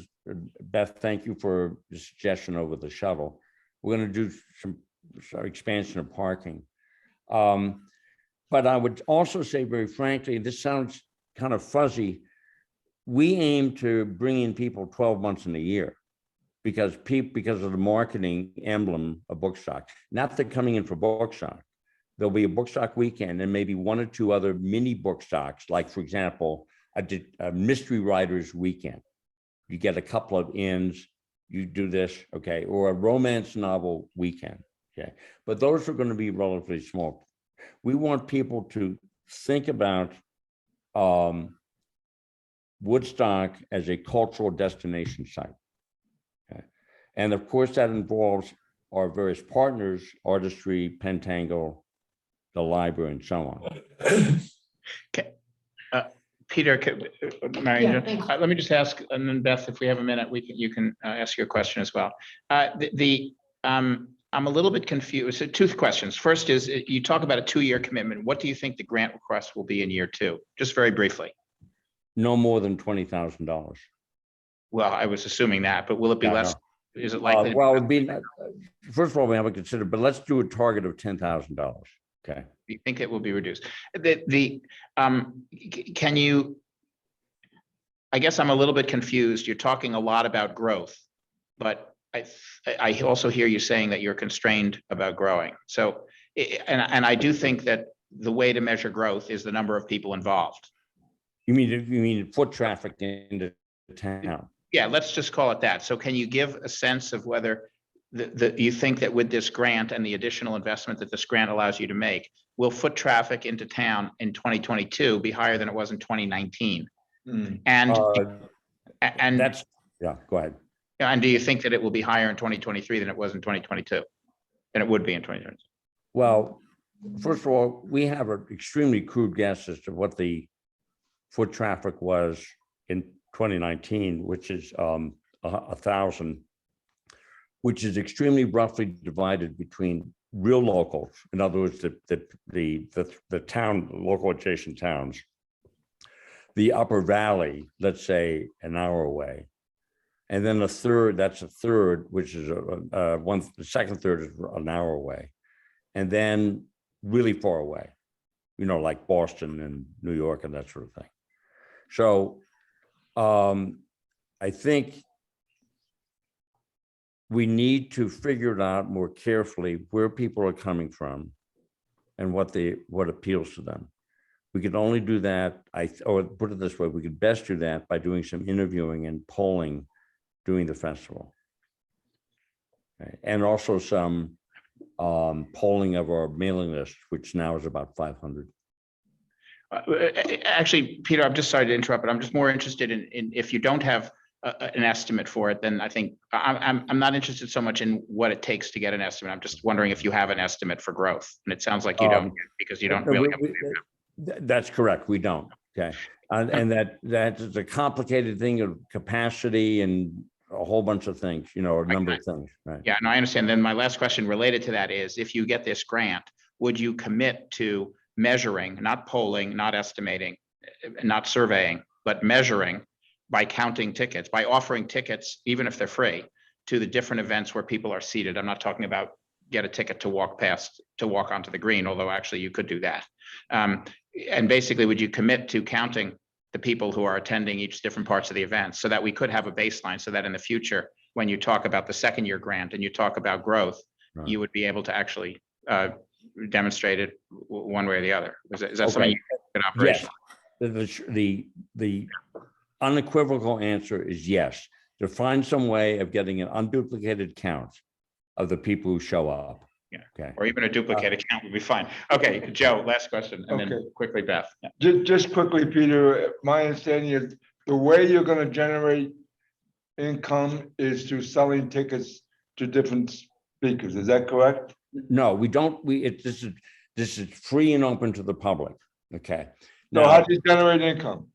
Speaker 10: thank you for the suggestion over the shuttle. We're going to do some expansion of parking. But I would also say very frankly, this sounds kind of fuzzy. We aim to bring in people 12 months in a year because of the marketing emblem of Bookstock. Not that coming in for Bookstock. There'll be a Bookstock weekend and maybe one or two other mini Bookstocks, like for example, a mystery writers weekend. You get a couple of inns, you do this, okay, or a romance novel weekend, okay. But those are going to be relatively small. We want people to think about Woodstock as a cultural destination site. Okay? And of course, that involves our various partners, artistry, Pentangle, the library, and so on.
Speaker 2: Okay. Peter, Mary,
Speaker 6: Yeah, thank you.
Speaker 2: let me just ask, and then Beth, if we have a minute, you can ask your question as well. I'm a little bit confused. So two questions. First is, you talk about a 2-year commitment. What do you think the grant request will be in year 2? Just very briefly.
Speaker 10: No more than $20,000.
Speaker 2: Well, I was assuming that, but will it be
Speaker 10: Yeah,
Speaker 2: less?
Speaker 10: no.
Speaker 2: Is it likely?
Speaker 10: Well, it'd be, first of all, we haven't considered, but let's do a target of $10,000. Okay.
Speaker 2: You think it will be reduced? Can you, I guess I'm a little bit confused. You're talking a lot about growth, but I also hear you saying that you're constrained about growing. So, and I do think that the way to measure growth is the number of people involved.
Speaker 10: You mean foot traffic into town?
Speaker 2: Yeah, let's just call it that. So can you give a sense of whether you think that with this grant and the additional investment that this grant allows you to make, will foot traffic into town in 2022 be higher than it was in 2019? And
Speaker 10: that's, yeah, go ahead.
Speaker 2: And do you think that it will be higher in 2023 than it was in 2022? Than it would be in 2022?
Speaker 10: Well, first of all, we have an extremely crude guess as to what the foot traffic was in 2019, which is 1,000, which is extremely roughly divided between real locals. In other words, the town, local adjacent towns, the upper valley, let's say an hour away. And then that's a third, which is the second third is an hour away. And then really far away, like Boston and New York and that sort of thing. So I think we need to figure it out more carefully where people are coming from and what appeals to them. We could only do that, or put it this way, we could best do that by doing some interviewing and polling during the festival. Okay. And also some polling of our mailing list, which now is about 500.
Speaker 2: Actually, Peter, I'm just sorry to interrupt, but I'm just more interested in if you don't have an estimate for it, then I think I'm not interested so much in what it takes to get an estimate. I'm just wondering if you have an estimate for growth, and it sounds like you don't, because you don't really.
Speaker 10: That's correct. We don't. Okay. And that is a complicated thing of capacity and a whole bunch of things, a number of things. Right.
Speaker 2: Yeah, no, I understand. Then my last question related to that is, if you get this grant, would you commit to measuring, not polling, not estimating, not surveying, but measuring by counting tickets, by offering tickets, even if they're free, to the different events where people are seated? I'm not talking about get a ticket to walk onto the green, although actually you could do that. And basically, would you commit to counting the people who are attending each different parts of the event, so that we could have a baseline, so that in the future, when you talk about the second year grant and you talk about growth,
Speaker 10: Right.
Speaker 2: you would be able to actually demonstrate it one way or the other? Is that something you can operation?
Speaker 10: Yes. The unequivocal answer is yes. To find some way of getting an unduplicated count of the people who show up.
Speaker 2: Yeah.
Speaker 10: Okay.
Speaker 2: Or even a duplicated count would be fine. Okay, Joe, last question, and then
Speaker 8: Okay.
Speaker 2: quickly Beth. Yeah.
Speaker 8: Just quickly, Peter, my understanding is the way you're gonna generate income is through selling tickets to different speakers. Is that correct?
Speaker 10: No, we don't. This is free and open to the public. Okay.
Speaker 8: So how do you generate income?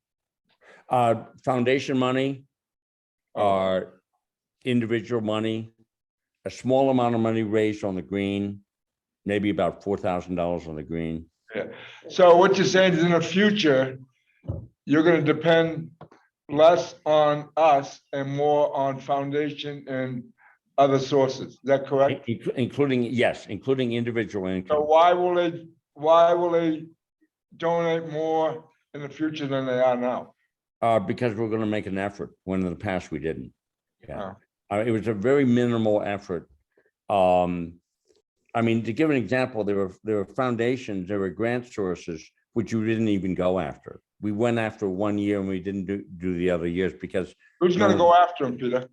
Speaker 10: Foundation money, individual money, a small amount of money raised on the green, maybe about $4,000 on the green.
Speaker 8: Yeah. So what you're saying is in the future, you're gonna depend less on us and more on foundation and other sources. Is that correct?
Speaker 10: Including individual
Speaker 8: So
Speaker 10: income.
Speaker 8: why will they donate more in the future than they are now?
Speaker 10: Because we're going to make an effort, when in the past we didn't. Yeah.
Speaker 8: Oh.
Speaker 10: It was a very minimal effort. I mean, to give an example, there were foundations, there were grant sources, which you didn't even go after. We went after 1 year and we didn't do the other years because.
Speaker 8: Who's gonna go after him, Peter?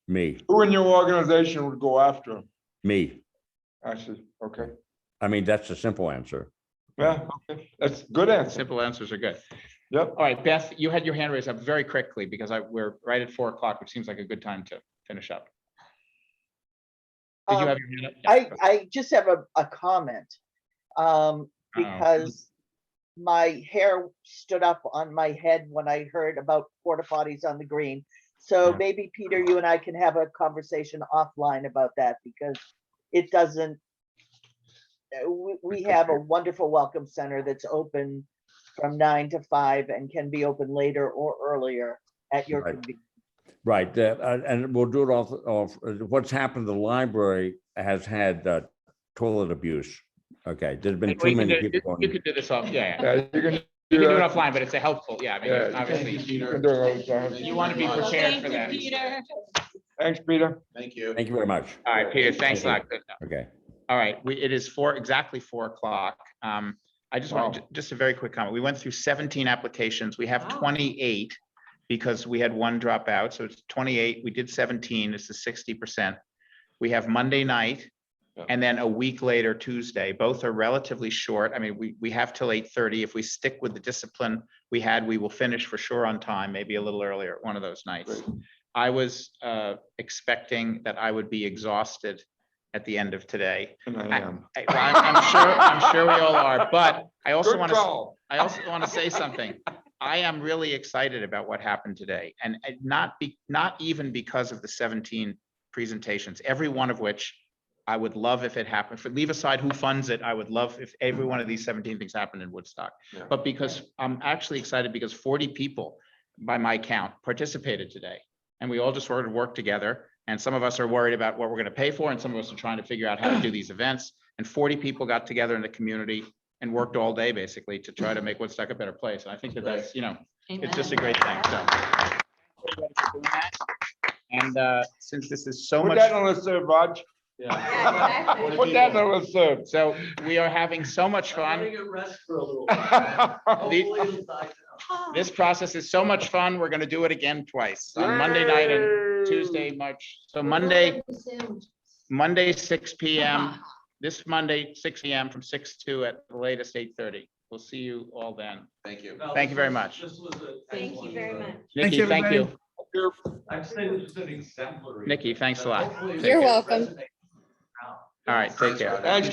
Speaker 10: Me.
Speaker 8: Who in your organization would go after him?
Speaker 10: Me.
Speaker 8: Actually, okay.
Speaker 10: I mean, that's a simple answer.
Speaker 8: Yeah, okay. That's a good answer.
Speaker 2: Simple answers are good.
Speaker 8: Yep.
Speaker 2: All right, Beth, you had your hand raised up very quickly because we're right at 4 o'clock, which seems like a good time to finish up. Did you have your hand up? Yeah.
Speaker 4: I just have a comment, because my hair stood up on my head when I heard about porta potties on the green. So
Speaker 10: Yeah.
Speaker 4: maybe Peter, you and I can have a conversation offline about that, because it doesn't, we have a wonderful welcome center that's open from 9 to 5 and can be open later or earlier at your
Speaker 10: Right.
Speaker 4: convenience.
Speaker 10: Right, and we'll do it off, what's happened, the library has had toilet abuse. Okay, there's been too many people.
Speaker 2: You could do this off, yeah.
Speaker 8: Yeah, you can.
Speaker 2: You can do it offline, but it's a helpful, yeah, I mean,
Speaker 8: Yeah,
Speaker 2: obviously,
Speaker 8: you can do it all the time.
Speaker 2: you want to be prepared for that.
Speaker 8: Thanks, Peter.
Speaker 3: Thank you.
Speaker 10: Thank you very much.
Speaker 2: All right, Peter, thanks a lot. Good.
Speaker 10: Okay.
Speaker 2: All right, it is exactly 4 o'clock. I just want, just a very quick comment. We went through 17 applications. We have 28 because we had one drop out. So it's 28. We did 17. It's the 60%. We have Monday night and then a week later, Tuesday. Both are relatively short. I mean, we have till 8:30. If we stick with the discipline we had, we will finish for sure on time, maybe a little earlier one of those nights. I was expecting that I would be exhausted at the end of today.
Speaker 8: And I am.
Speaker 2: I'm sure we all are, but I also
Speaker 8: Good
Speaker 2: want
Speaker 8: call.
Speaker 2: to say something. I am really excited about what happened today, and not even because of the 17 presentations, every one of which I would love if it happened. Leave aside who funds it, I would love if every one of these 17 things happened in Woodstock.
Speaker 8: Yeah.
Speaker 2: But because I'm actually excited because 40 people, by my count, participated today, and we all just sort of worked together. And some of us are worried about what we're going to pay for, and some of us are trying to figure out how to do these events. And 40 people got together in the community and worked all day basically to try to make Woodstock a better place. And I think that's, it's just a great thing. So. And since this is so
Speaker 8: Put
Speaker 2: much.
Speaker 8: that on the serve, Raj.
Speaker 2: Yeah.
Speaker 8: Put that on the serve.
Speaker 2: So we are having so much fun. This process is so much fun. We're going to do it again twice on Monday night and Tuesday, March. So Monday 6 p.m. This Monday, 6 p.m. from 6 to at the latest 8:30. We'll see you all then.
Speaker 3: Thank you.
Speaker 2: Thank you very much.
Speaker 5: Thank you very much.
Speaker 2: Nikki, thank you.
Speaker 16: I'd say this is an exemplary.
Speaker 2: Nikki, thanks a lot.
Speaker 16: Hopefully
Speaker 2: Take
Speaker 19: You're
Speaker 2: care.
Speaker 19: welcome.
Speaker 2: All right, take care.